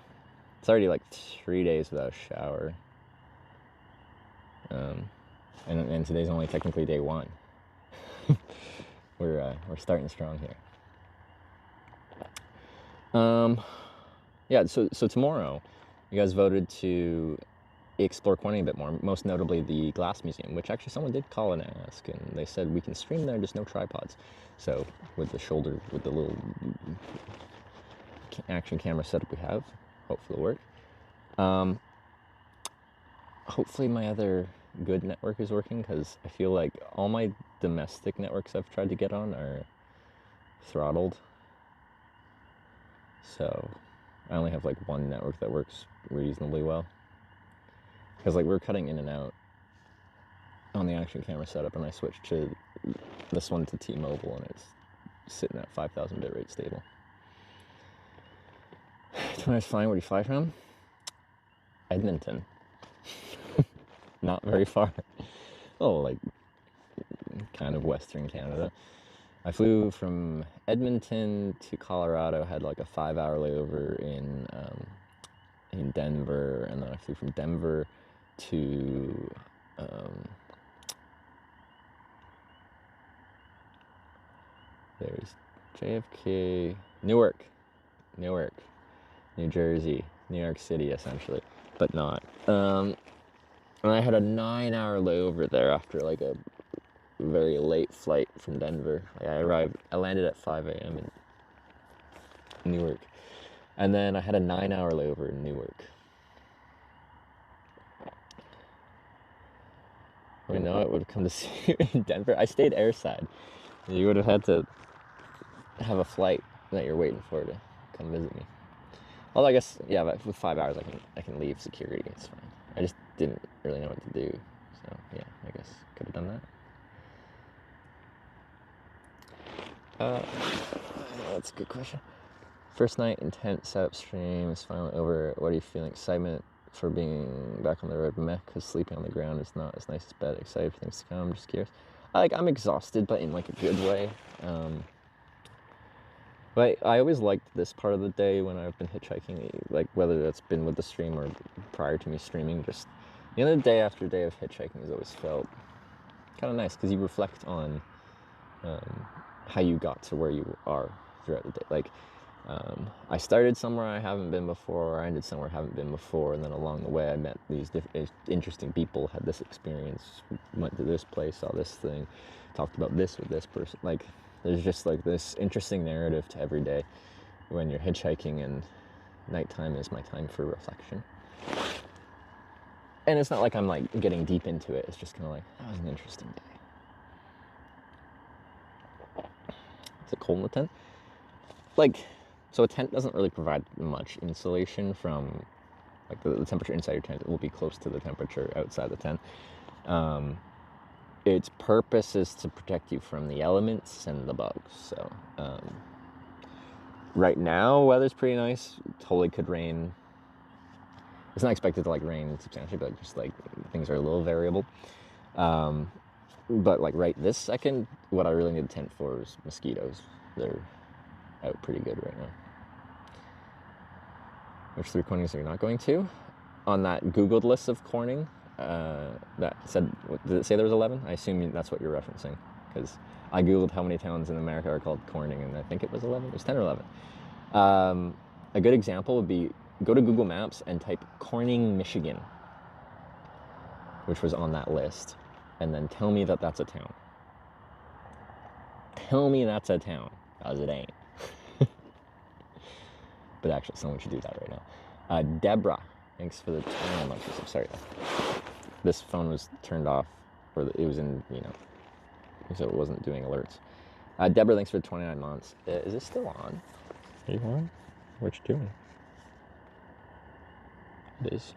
S3: it's already like 3 days without a shower. And today's only technically day 1. We're starting strong here. Yeah, so tomorrow, you guys voted to explore Quincy a bit more, most notably the Glass Museum, which actually someone did call and ask, and they said we can stream there, just no tripods. So with the little action camera setup we have, hopefully it'll work. Hopefully my other good network is working, because I feel like all my domestic networks I've tried to get on are throttled. So I only have like one network that works reasonably well. Because like we're cutting in and out on the action camera setup, and I switched to this one to T-Mobile, and it's sitting at 5,000 bitrate stable. When I was flying, where do you fly from? Edmonton. Not very far. Oh, like kind of Western Canada. I flew from Edmonton to Colorado, had like a 5-hour layover in Denver, and then I flew from Denver to there's JFK, Newark, New Jersey, New York City essentially, but not. And I had a 9-hour layover there after like a very late flight from Denver. Like I landed at 5 a.m. in Newark, and then I had a 9-hour layover in Newark, We know it would have come to see you in Denver. I stayed airside. You would have had to have a flight that you're waiting for to come visit me. Although I guess, yeah, but with 5 hours I can leave security. It's fine. I just didn't really know what to do. So yeah, I guess could have done that. That's a good question. First night intense setup stream is finally over. What are you feeling? Excitement for being back on the road? Meh, because sleeping on the ground is not as nice as bed. Excited for things to come. I'm just curious. I'm exhausted, but in like a good way. But I always liked this part of the day when I've been hitchhiking, like whether that's been with the stream or prior to me streaming. Just the end of the day after day of hitchhiking has always felt kind of nice because you reflect on how you got to where you are throughout the day. Like I started somewhere I haven't been before, I ended somewhere I haven't been before, and then along the way I met these interesting people, had this experience, went to this place, saw this thing, talked about this with this person. Like there's just like this interesting narrative to every day when you're hitchhiking, and nighttime is my time for reflection. And it's not like I'm like getting deep into it, it's just kind of like, that was an interesting day. Is it cold in the tent? So a tent doesn't really provide much insulation from, like the temperature inside your tent will be close to the temperature outside the tent. Its purpose is to protect you from the elements and the bugs. So right now, weather's pretty nice. Totally could rain. It's not expected to like rain substantially, but just like things are a little variable. But like right this second, what I really need a tent for is mosquitoes. They're out pretty good right now. Which 3 cornings are you not going to? On that Googled list of corning, that said, did it say there was 11? I assume that's what you're referencing, because I Googled how many towns in America are called Corning, and I think it was 11. It was 10 or 11. A good example would be, go to Google Maps and type Corning, Michigan, which was on that list, and then tell me that that's a town. Tell me that's a town, because it ain't. But actually, someone should do that right now. Deborah, thanks for the 29 months. I'm sorry. This phone was turned off, or it was in, so it wasn't doing alerts. Deborah, thanks for the 29 months. Is it still on? Are you on? What you doing? It is.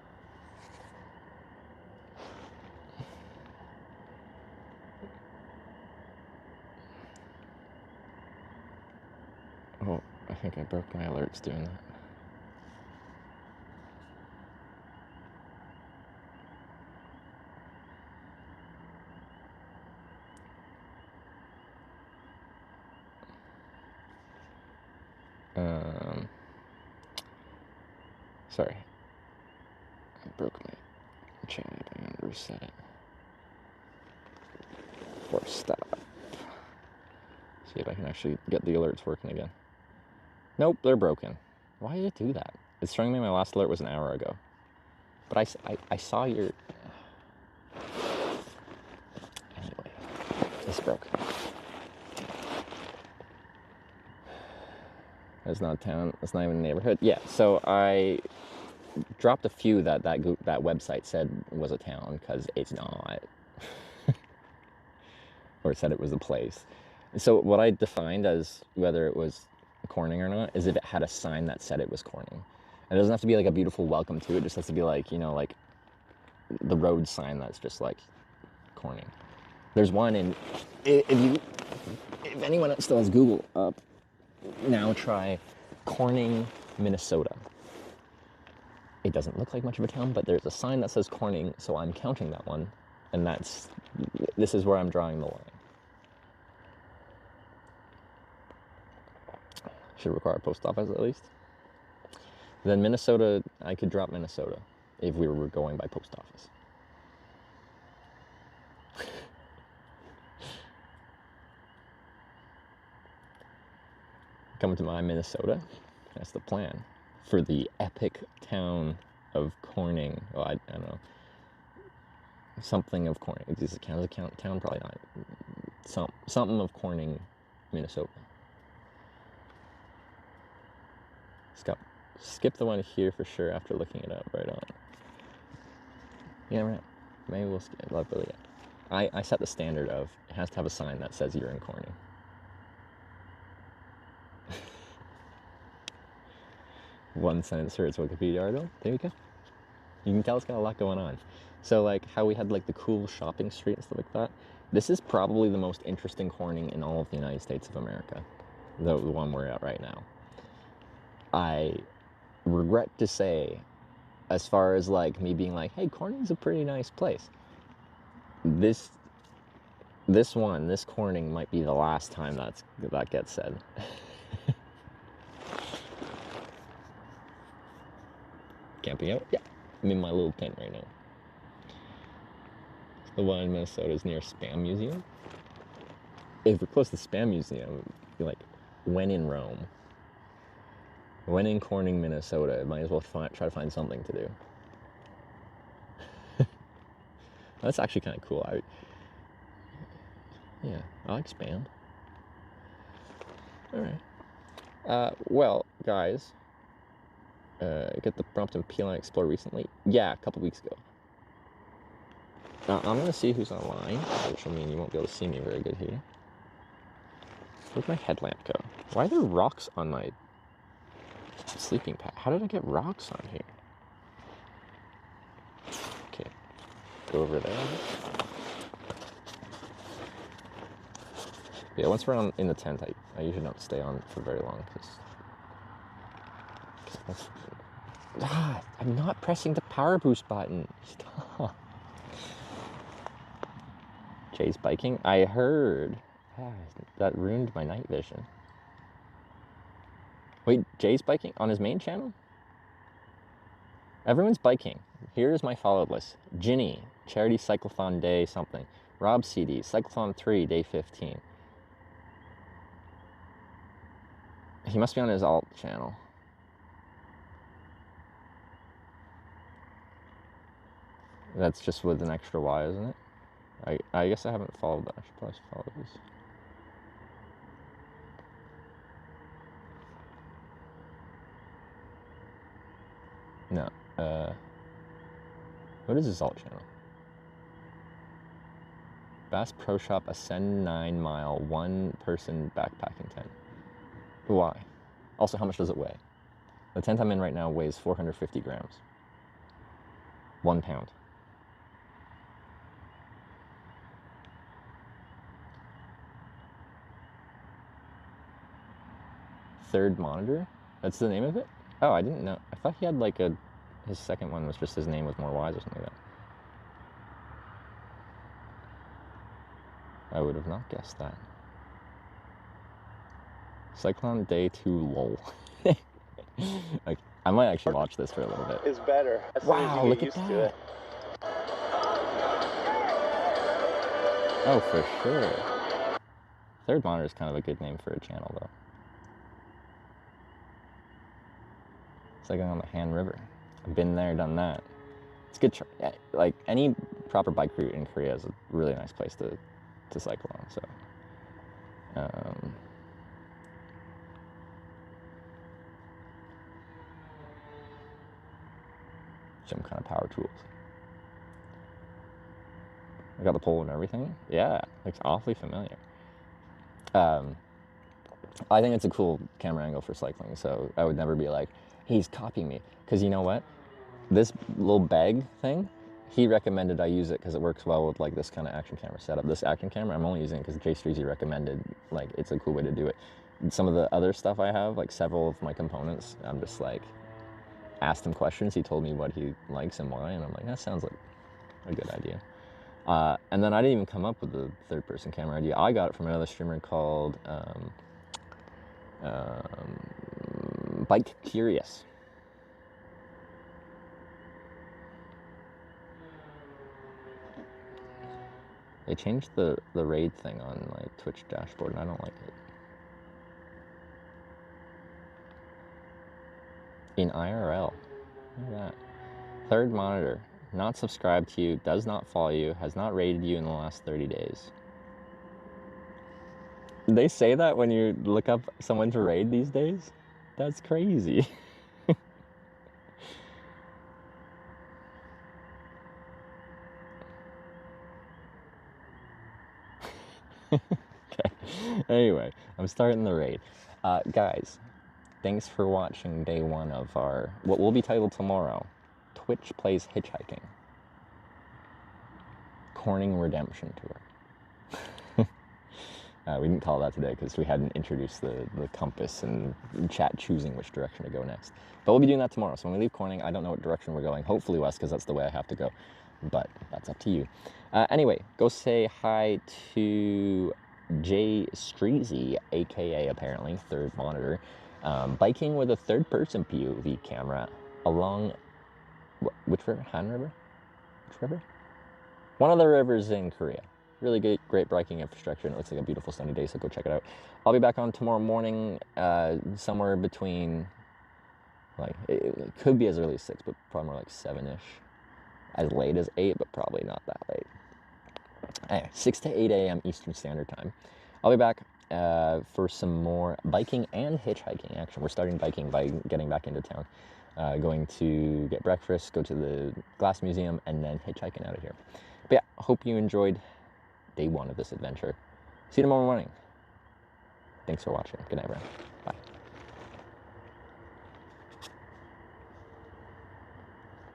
S3: Oh, I think I broke my alerts doing that. Sorry. I broke my chat. I'm gonna reset it. Force stop. See if I can actually get the alerts working again. Nope, they're broken. Why did it do that? It's showing me my last alert was an hour ago. But I saw your... Anyway, it's broken. It's not a town. It's not even a neighborhood. Yeah, so I dropped a few that website said was a town, because it's not. Or it said it was a place. So what I defined as whether it was Corning or not is if it had a sign that said it was Corning. And it doesn't have to be like a beautiful welcome to, it just has to be like, like the road sign that's just like Corning. There's one in, if anyone still has Google up, now try Corning, Minnesota. It doesn't look like much of a town, but there's a sign that says Corning, so I'm counting that one, and this is where I'm drawing the line. Should require a post office at least. Then Minnesota, I could drop Minnesota if we were going by post office. Coming to my Minnesota, that's the plan. For the epic town of Corning. Well, I don't know. Something of Corning. Does it count as a town? Probably not. Something of Corning, Minnesota. Skip the one here for sure after looking it up right on. Yeah, right. Maybe we'll skip. I set the standard of it has to have a sign that says you're in Corning. One sentence for its Wikipedia article. There you go. You can tell it's got a lot going on. So like how we had like the cool shopping street and stuff like that. This is probably the most interesting Corning in all of the United States of America. The one we're at right now. I regret to say, as far as like me being like, hey, Corning's a pretty nice place. This Corning might be the last time that gets said. Camping out? Yeah. I'm in my little tent right now. The one in Minnesota is near Spam Museum. If we're close to Spam Museum, you're like, when in Rome. When in Corning, Minnesota, might as well try to find something to do. That's actually kind of cool. Yeah, I like Spam. Alright. Well, guys, get the prompt of Peel and Explore recently? Yeah, a couple weeks ago. Now, I'm going to see who's online, which will mean you won't be able to see me very good here. Where'd my headlamp go? Why are there rocks on my sleeping pad? How did I get rocks on here? Okay, go over there. Yeah, once we're in the tent, I usually don't stay on for very long because I'm not pressing the power boost button. Stop. Jay's biking. I heard. That ruined my night vision. Wait, Jay's biking on his main channel? Everyone's biking. Here's my followed list. Ginny, Charity Cyclothon Day something. Rob CD, Cyclothon 3, Day 15. He must be on his alt channel. That's just with an extra Y, isn't it? I guess I haven't followed that. I should probably follow these. No. What is his alt channel? Bass Pro Shop Ascend 9 Mile 1-person backpacking tent. Why? Also, how much does it weigh? The tent I'm in right now weighs 450 grams. 1 pound. Third Monitor? That's the name of it? Oh, I didn't know. I thought he had like his second one was just his name with more Y's or something like that. I would have not guessed that. Cyclone Day 2 lol. Like, I might actually watch this for a little bit.
S13: Is better.
S3: Wow, look at that. Oh, for sure. Third Monitor is kind of a good name for a channel, though. It's like on the Han River. I've been there, done that. It's good. Like, any proper bike route in Korea is a really nice place to cycle on, so. Some kind of power tools. I got the pole and everything. Yeah, looks awfully familiar. I think it's a cool camera angle for cycling, so I would never be like, he's copying me. Because you know what? This little bag thing, he recommended I use it because it works well with like this kind of action camera setup. This action camera, I'm only using it because Jay Streezy recommended, like, it's a cool way to do it. Some of the other stuff I have, like several of my components, I'm just like, asked him questions, he told me what he likes and why, and I'm like, that sounds like a good idea. And then I didn't even come up with the third-person camera idea. I got it from another streamer called Bike Curious. They changed the raid thing on my Twitch dashboard, and I don't like it. In IRL. Look at that. Third Monitor. Not subscribed to you, does not follow you, has not rated you in the last 30 days. They say that when you look up someone to raid these days? That's crazy. Okay. Anyway, I'm starting the raid. Guys, thanks for watching day 1 of our, what will be titled tomorrow, Twitch Plays Hitchhiking. Corning Redemption Tour. We didn't call it that today because we hadn't introduced the compass and chat choosing which direction to go next. But we'll be doing that tomorrow. So when we leave Corning, I don't know what direction we're going. Hopefully west, because that's the way I have to go. But that's up to you. Anyway, go say hi to Jay Streezy, aka apparently Third Monitor, biking with a third-person POV camera along which river? Han River? Which river? One of the rivers in Korea. Really great biking infrastructure, and it looks like a beautiful sunny day, so go check it out. I'll be back on tomorrow morning, somewhere between, like, it could be as early as 6, but probably more like 7-ish. As late as 8, but probably not that late. Anyway, 6 to 8 a.m. Eastern Standard Time. I'll be back for some more biking and hitchhiking action. We're starting biking by getting back into town. Going to get breakfast, go to the Glass Museum, and then hitchhiking out of here. But yeah, hope you enjoyed day 1 of this adventure. See you tomorrow morning. Thanks for watching. Good night, everyone. Bye.